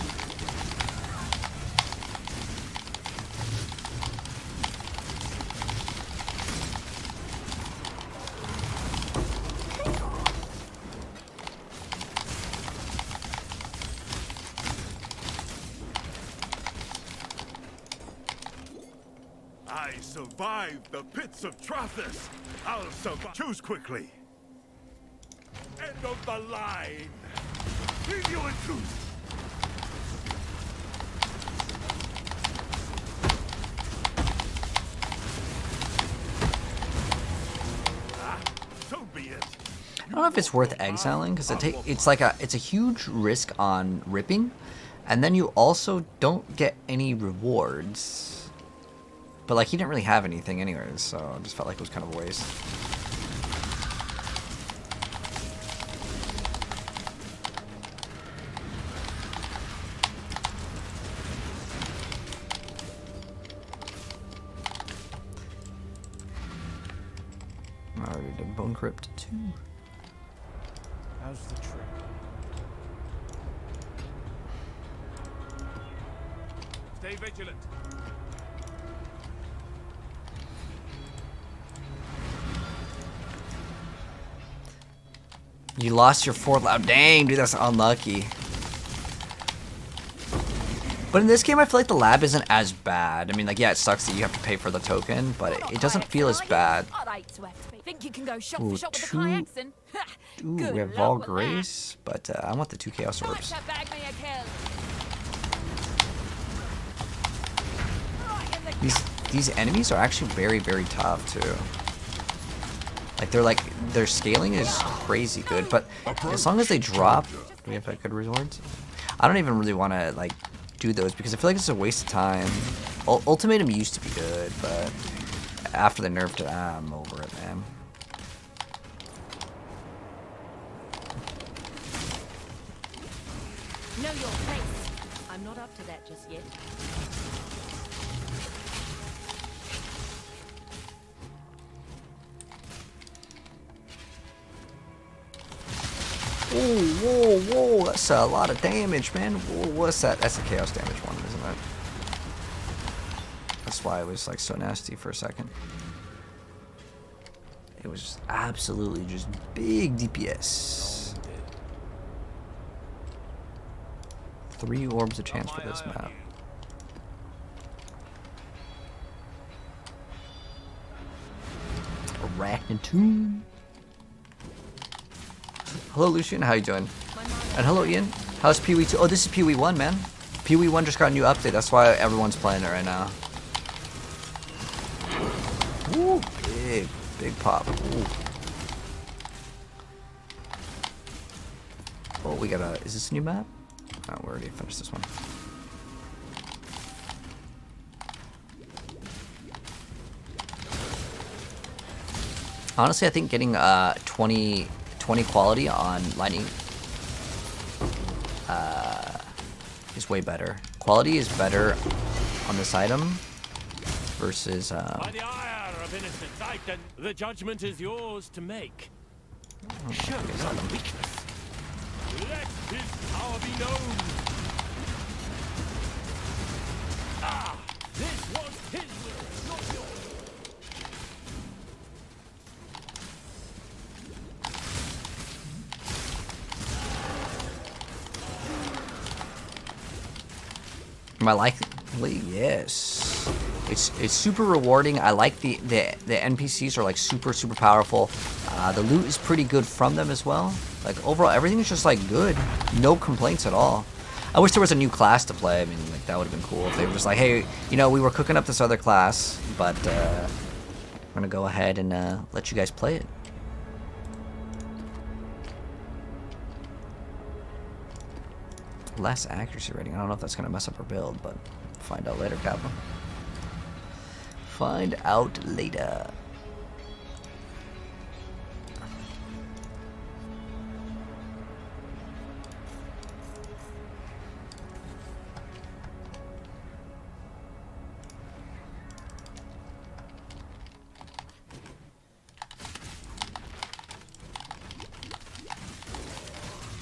I survived the pits of Trathis. I'll survive. Choose quickly. End of the line. Leave you in truth. So be it. I don't know if it's worth exiling because it's a huge risk on ripping, and then you also don't get any rewards. But like he didn't really have anything anyways, so I just felt like it was kind of a waste. I already did Bone Crypt 2. How's the trick? Stay vigilant. You lost your 4th lab. Dang, dude, that's unlucky. But in this game, I feel like the lab isn't as bad. I mean, like, yeah, it sucks that you have to pay for the token, but it doesn't feel as bad. Think you can go shot Ooh, for shot with the 2 kayaks and Ooh, good we have luck Vol with that. Grace, but I want the 2 Chaos Orbs. Nice to bag me a kill. Right in the These enemies are actually very, very tough, too. Like, their scaling is crazy good, but as long as they drop... Do we have good rewards? I don't even really want to, like, do those because I feel like it's a waste of time. Ultimatum used to be good, but after they nerfed it, I'm over it, man. Know your place. I'm not up to that just yet. Whoa, whoa, that's a lot of damage, man. Whoa, what's that? That's a chaos damage one, isn't it? That's why it was like so nasty for a second. It was just absolutely just big DPS. 3 orbs a chance for this map. Arachnid Tomb. Hello, Lucian. How you doing? My mana And hello, Ian. How's Pee-wee 2? Oh, this is Pee-wee 1, man. Pee-wee 1 just got a new update. That's why everyone's playing it right now. Ooh, big pop. Ooh. Oh, we got a... Is this a new map? Oh, we already finished this one. Honestly, I think getting 20 quality on lightning is way better. Quality is better on this item versus... By the ire of innocence, the judgment is yours to make. Show no weakness. Let his power be known. Ah, this was his will, not yours. Am I likely? Yes. It's super rewarding. I like the NPCs are like super powerful. The loot is pretty good from them as well. Like overall, everything is just like good. No complaints at all. I wish there was a new class to play. I mean, like that would have been cool if they were just like, hey, you know, we were cooking up this other class, but I'm gonna go ahead and let you guys play it. Less accuracy rating. I don't know if that's gonna mess up our build, but find out later, Kappa. Find out later.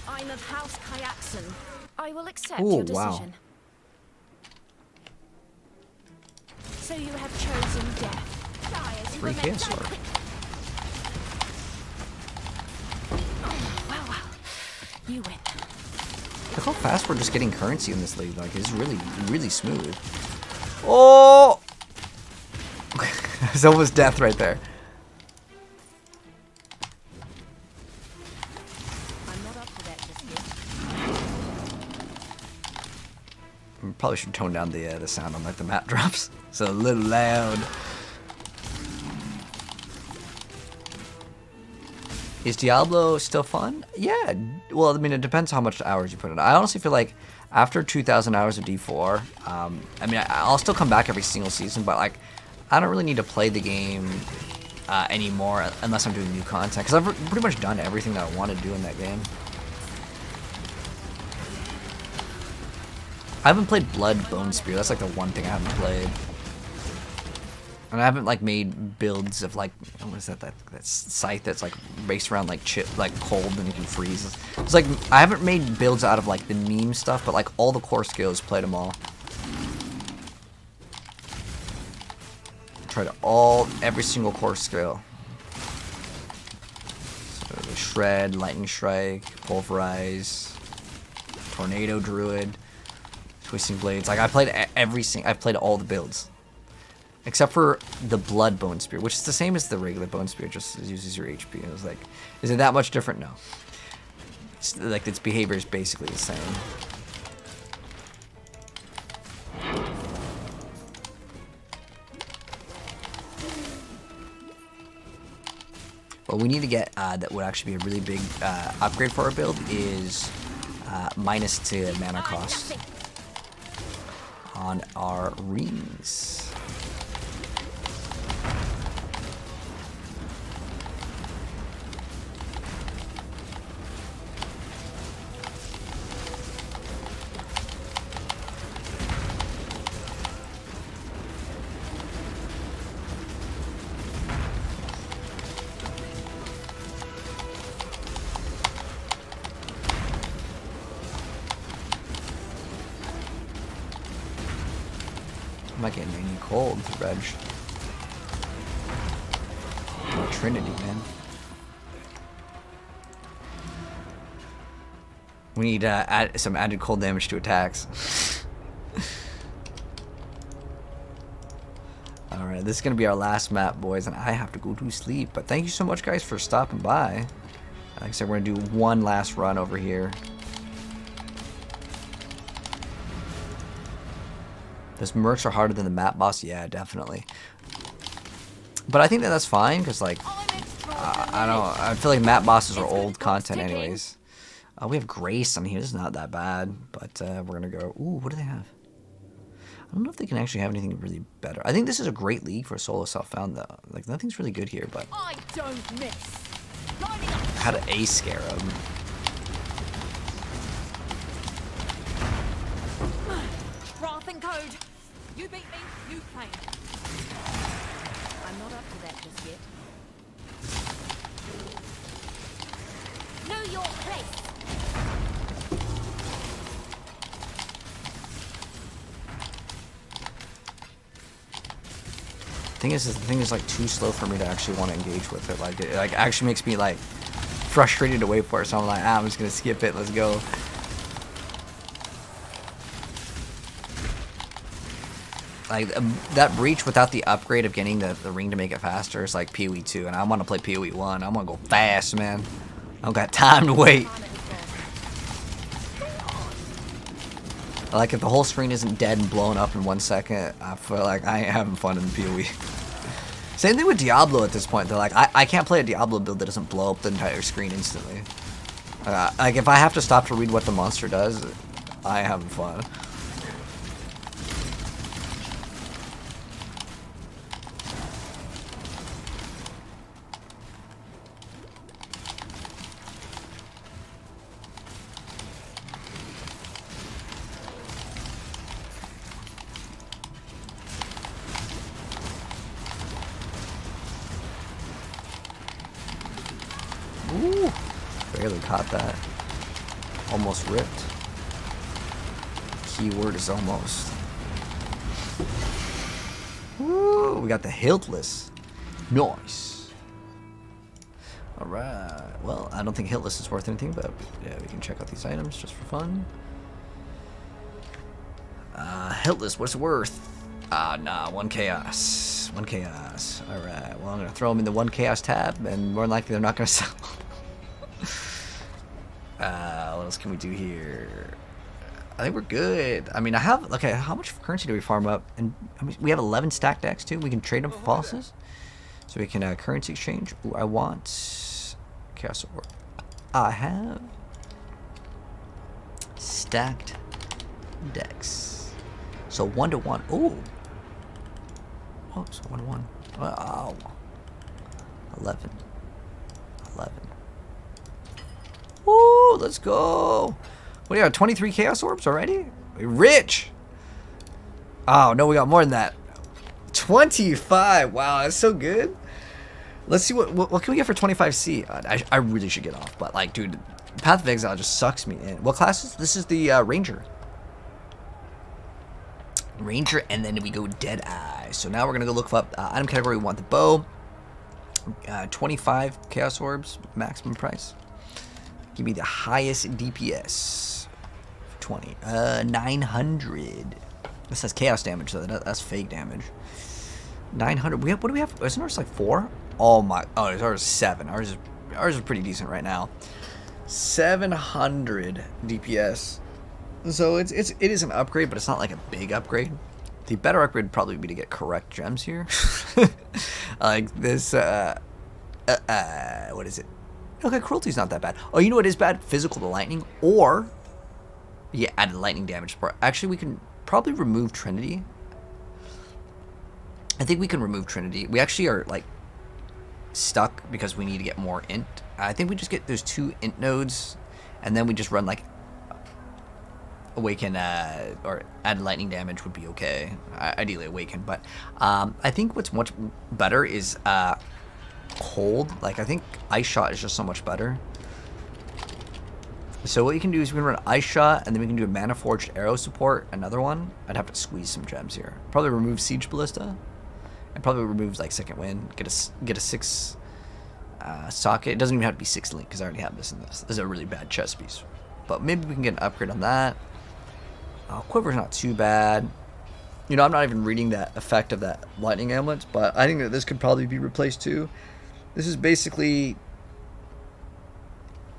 I'm of House Kayakson. I will accept Ooh, your decision. wow. So you have chosen death. Die as you were 3K meant to. sword. Well, you win. Look how fast we're just getting currency in this league. Like, it's really smooth. Oh! It's almost death right there. I'm not up for that just yet. Probably should tone down the sound on like the map drops. It's a little loud. Is Diablo still fun? Yeah. Well, I mean, it depends how much hours you put in. I honestly feel like after 2,000 hours of D4, I mean, I'll still come back every single season, but like, I don't really need to play the game anymore unless I'm doing new content, because I've pretty much done everything that I want to do in that game. I haven't played Blood Bone Spear. That's like the one thing I haven't played. And I haven't like made builds of like, what is that scythe that's like based around like cold and you can freeze. It's like I haven't made builds out of like the meme stuff, but like all the core skills, played them all. Tried every single core skill. So the shred, lightning strike, pulverize, tornado druid, twisting blades. Like I played I've played all the builds. Except for the Blood Bone Spear, which is the same as the regular Bone Spear, just uses your HP. And it was like, is it that much different? No. It's like its behavior is basically the same. What we need to get that would actually be a really big upgrade for our build is minus to mana cost on our rings. I'm not getting any cold, Reg. Oh, Trinity, man. We need add some added cold damage to attacks. Alright, this is going to be our last map, boys, and I have to go to sleep. But thank you so much, guys, for stopping by. Like I said, we're going to do one last run over here. Those mercs are harder than the map boss. Yeah, definitely. But I think that that's fine because like I don't. I feel like map bosses are old content anyways. We have Grace on here. This is not that bad, but we're gonna go. Ooh, what do they have? I don't know if they can actually have anything really better. I think this is a great league for solo self-found though. Like nothing's really good here, but I don't miss. I had an ace scarab. Wrath and code. You beat me, you claim. I'm not up to that just yet. Know your place. The thing is like too slow for me to actually want to engage with it. Like it like actually makes me like frustrated to wait for it. So I'm like, I'm just gonna skip it. Let's go. Like that breach without the upgrade of getting the ring to make it faster is like PoE 2, and I want to play PoE 1. I want to go fast, man. I don't got time to wait. Like if the whole screen isn't dead and blown up in 1 second, I feel like I ain't having fun in PoE. Same thing with Diablo at this point. They're like, I can't play a Diablo build that doesn't blow up the entire screen instantly. Like if I have to stop to read what the monster does, I ain't having fun. Ooh, barely caught that. Almost ripped. Keyword is almost. Ooh, we got the Hiltless. Nice. Alright. Well, I don't think Hiltless is worth anything, but yeah, we can check out these items just for fun. Hiltless, what's it worth? Nah, 1 chaos. 1 chaos. Alright, well, I'm gonna throw them in the 1 chaos tab, and more than likely they're not gonna sell. What else can we do here? I think we're good. I mean, I have, okay, how much currency do we farm up? And I mean, we have 11 stack decks too. We can trade them for pulses. So we can currency exchange. Ooh, I want chaos orb. I have stacked decks. So 1 to 1. Ooh. Oh, so 1 to 1. Wow. 11. 11. Woo, let's go. What do you got? 23 chaos orbs already? We're rich. Oh, no, we got more than that. 25. Wow, that's so good. Let's see what can we get for 25C? I really should get off, but like, dude, Path of Exile just sucks me in. What class is this? Is the Ranger. Ranger, and then we go Deadeye. So now we're gonna go look up item category. We want the bow. 25 chaos orbs, maximum price. Give me the highest DPS. 20. 900. This says chaos damage, so that's fake damage. 900. What do we have? Isn't ours like 4? Oh my. Oh, ours is 7. Ours is pretty decent right now. 700 DPS. So it is an upgrade, but it's not like a big upgrade. The better upgrade would probably be to get correct gems here. Like this. What is it? Okay, cruelty's not that bad. Oh, you know what is bad? Physical to lightning, or yeah, added lightning damage support. Actually, we can probably remove Trinity. I think we can remove Trinity. We actually are like stuck because we need to get more int. I think we just get those 2 int nodes, and then we just run like awaken or add lightning damage would be okay. Ideally awaken, but I think what's much better is cold. Like I think ice shot is just so much better. So what you can do is we can run ice shot, and then we can do a mana forged arrow support, another one. I'd have to squeeze some gems here. Probably remove siege ballista, and probably removes like second wind. Get a 6 socket. It doesn't even have to be 6 link because I already have this in this. This is a really bad chest piece, but maybe we can get an upgrade on that. Quiver's not too bad. You know, I'm not even reading that effect of that lightning amulet, but I think that this could probably be replaced too. This is basically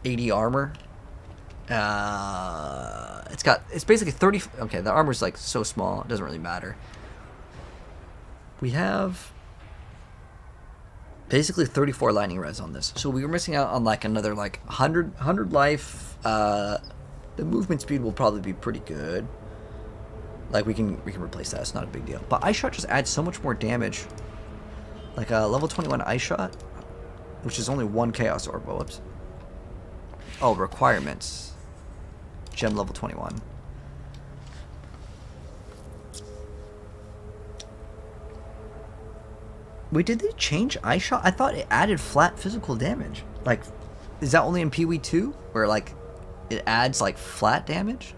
80 armor, It's basically 30. Okay, the armor's like so small, it doesn't really matter. We have basically 34 lightning res on this, so we were missing out on like another like 100 life. The movement speed will probably be pretty good. Like we can replace that. It's not a big deal. But ice shot just adds so much more damage. Like a level 21 ice shot, which is only 1 chaos orb. Whoops. Oh, requirements. Gem level 21. Wait, did they change ice shot? I thought it added flat physical damage. Like, is that only in Pee-wee 2? Where like it adds like flat damage?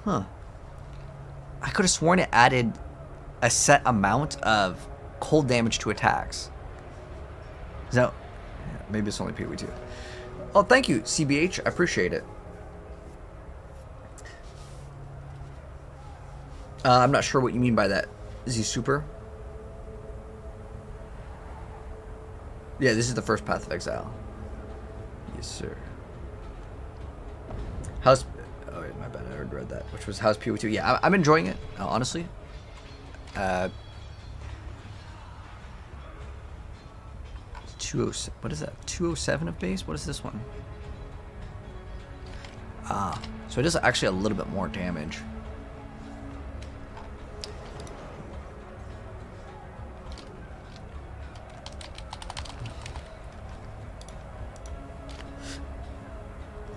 Huh. I could have sworn it added a set amount of cold damage to attacks. Is that... Yeah, maybe it's only Pee-wee 2. Oh, thank you, CBH. I appreciate it. I'm not sure what you mean by that. Z Super? Yeah, this is the first Path of Exile. Yes, sir. How's... Oh, wait, my bad. I already read that. Which was how's Pee-wee 2? Yeah, I'm enjoying it, honestly. 207. What is that? 207 of base? What is this one? Ah, so it is actually a little bit more damage.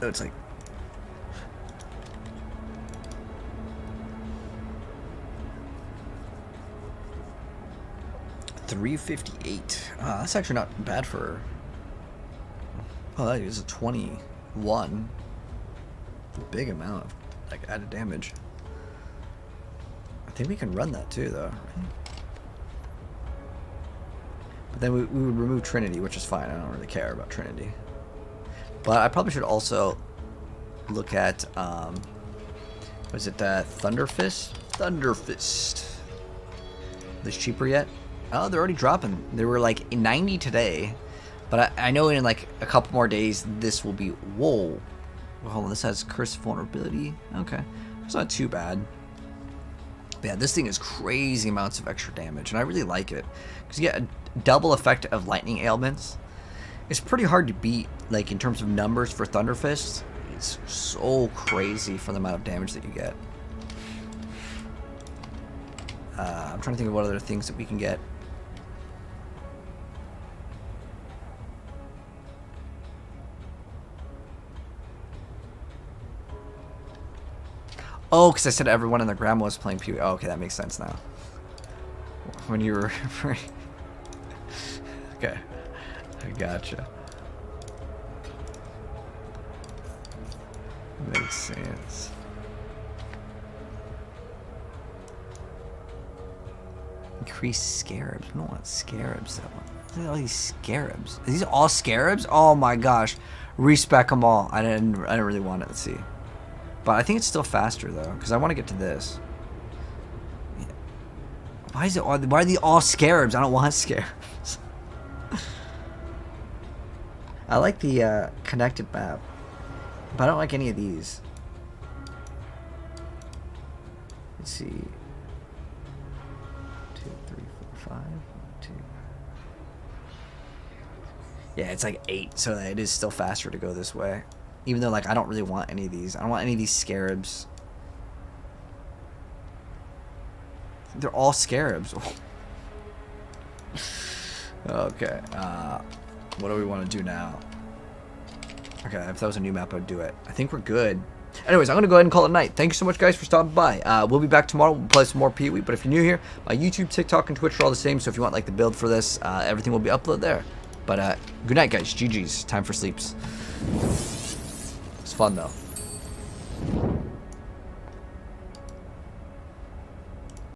Oh, it's like... $358. That's actually not bad for... Oh, that is a 21. Big amount of like added damage. I think we can run that too, though. But then we would remove Trinity, which is fine. I don't really care about Trinity. But I probably should also look at was it Thunder Fist? Thunder Fist. This cheaper yet? Oh, they're already dropping. They were like 90 today, but I know in like a couple more days this will be... Whoa. Hold on, this has Curse Vulnerability. Okay, it's not too bad. But yeah, this thing is crazy amounts of extra damage, and I really like it because you get a double effect of lightning ailments. It's pretty hard to beat, like in terms of numbers for Thunder Fist. It's so crazy for the amount of damage that you get. I'm trying to think of what other things that we can get. Oh, because I said everyone and their grandma was playing Pee-wee. Oh, okay, that makes sense now. When you were... Okay. I gotcha. Makes sense. Increase scarabs. We don't want scarabs though. Look at all these scarabs. Are these all scarabs? Oh my gosh. Respec them all. I didn't really want it. Let's see. But I think it's still faster though, because I want to get to this. Yeah. Why are they all scarabs? I don't want scarabs. I like the connected map, but I don't like any of these. Let's see. 2, 3, 4, 5. 2. Yeah, it's like 8, so it is still faster to go this way. Even though, like, I don't really want any of these. I don't want any of these scarabs. They're all scarabs. Okay. What do we want to do now? Okay, if that was a new map, I'd do it. I think we're good. Anyways, I'm going to go ahead and call it a night. Thank you so much, guys, for stopping by. We'll be back tomorrow. We'll play some more Pee-wee. But if you're new here, my YouTube, TikTok, and Twitch are all the same. So if you want, like, the build for this, everything will be uploaded there. But good night, guys. GG's. Time for sleeps. It's fun, though.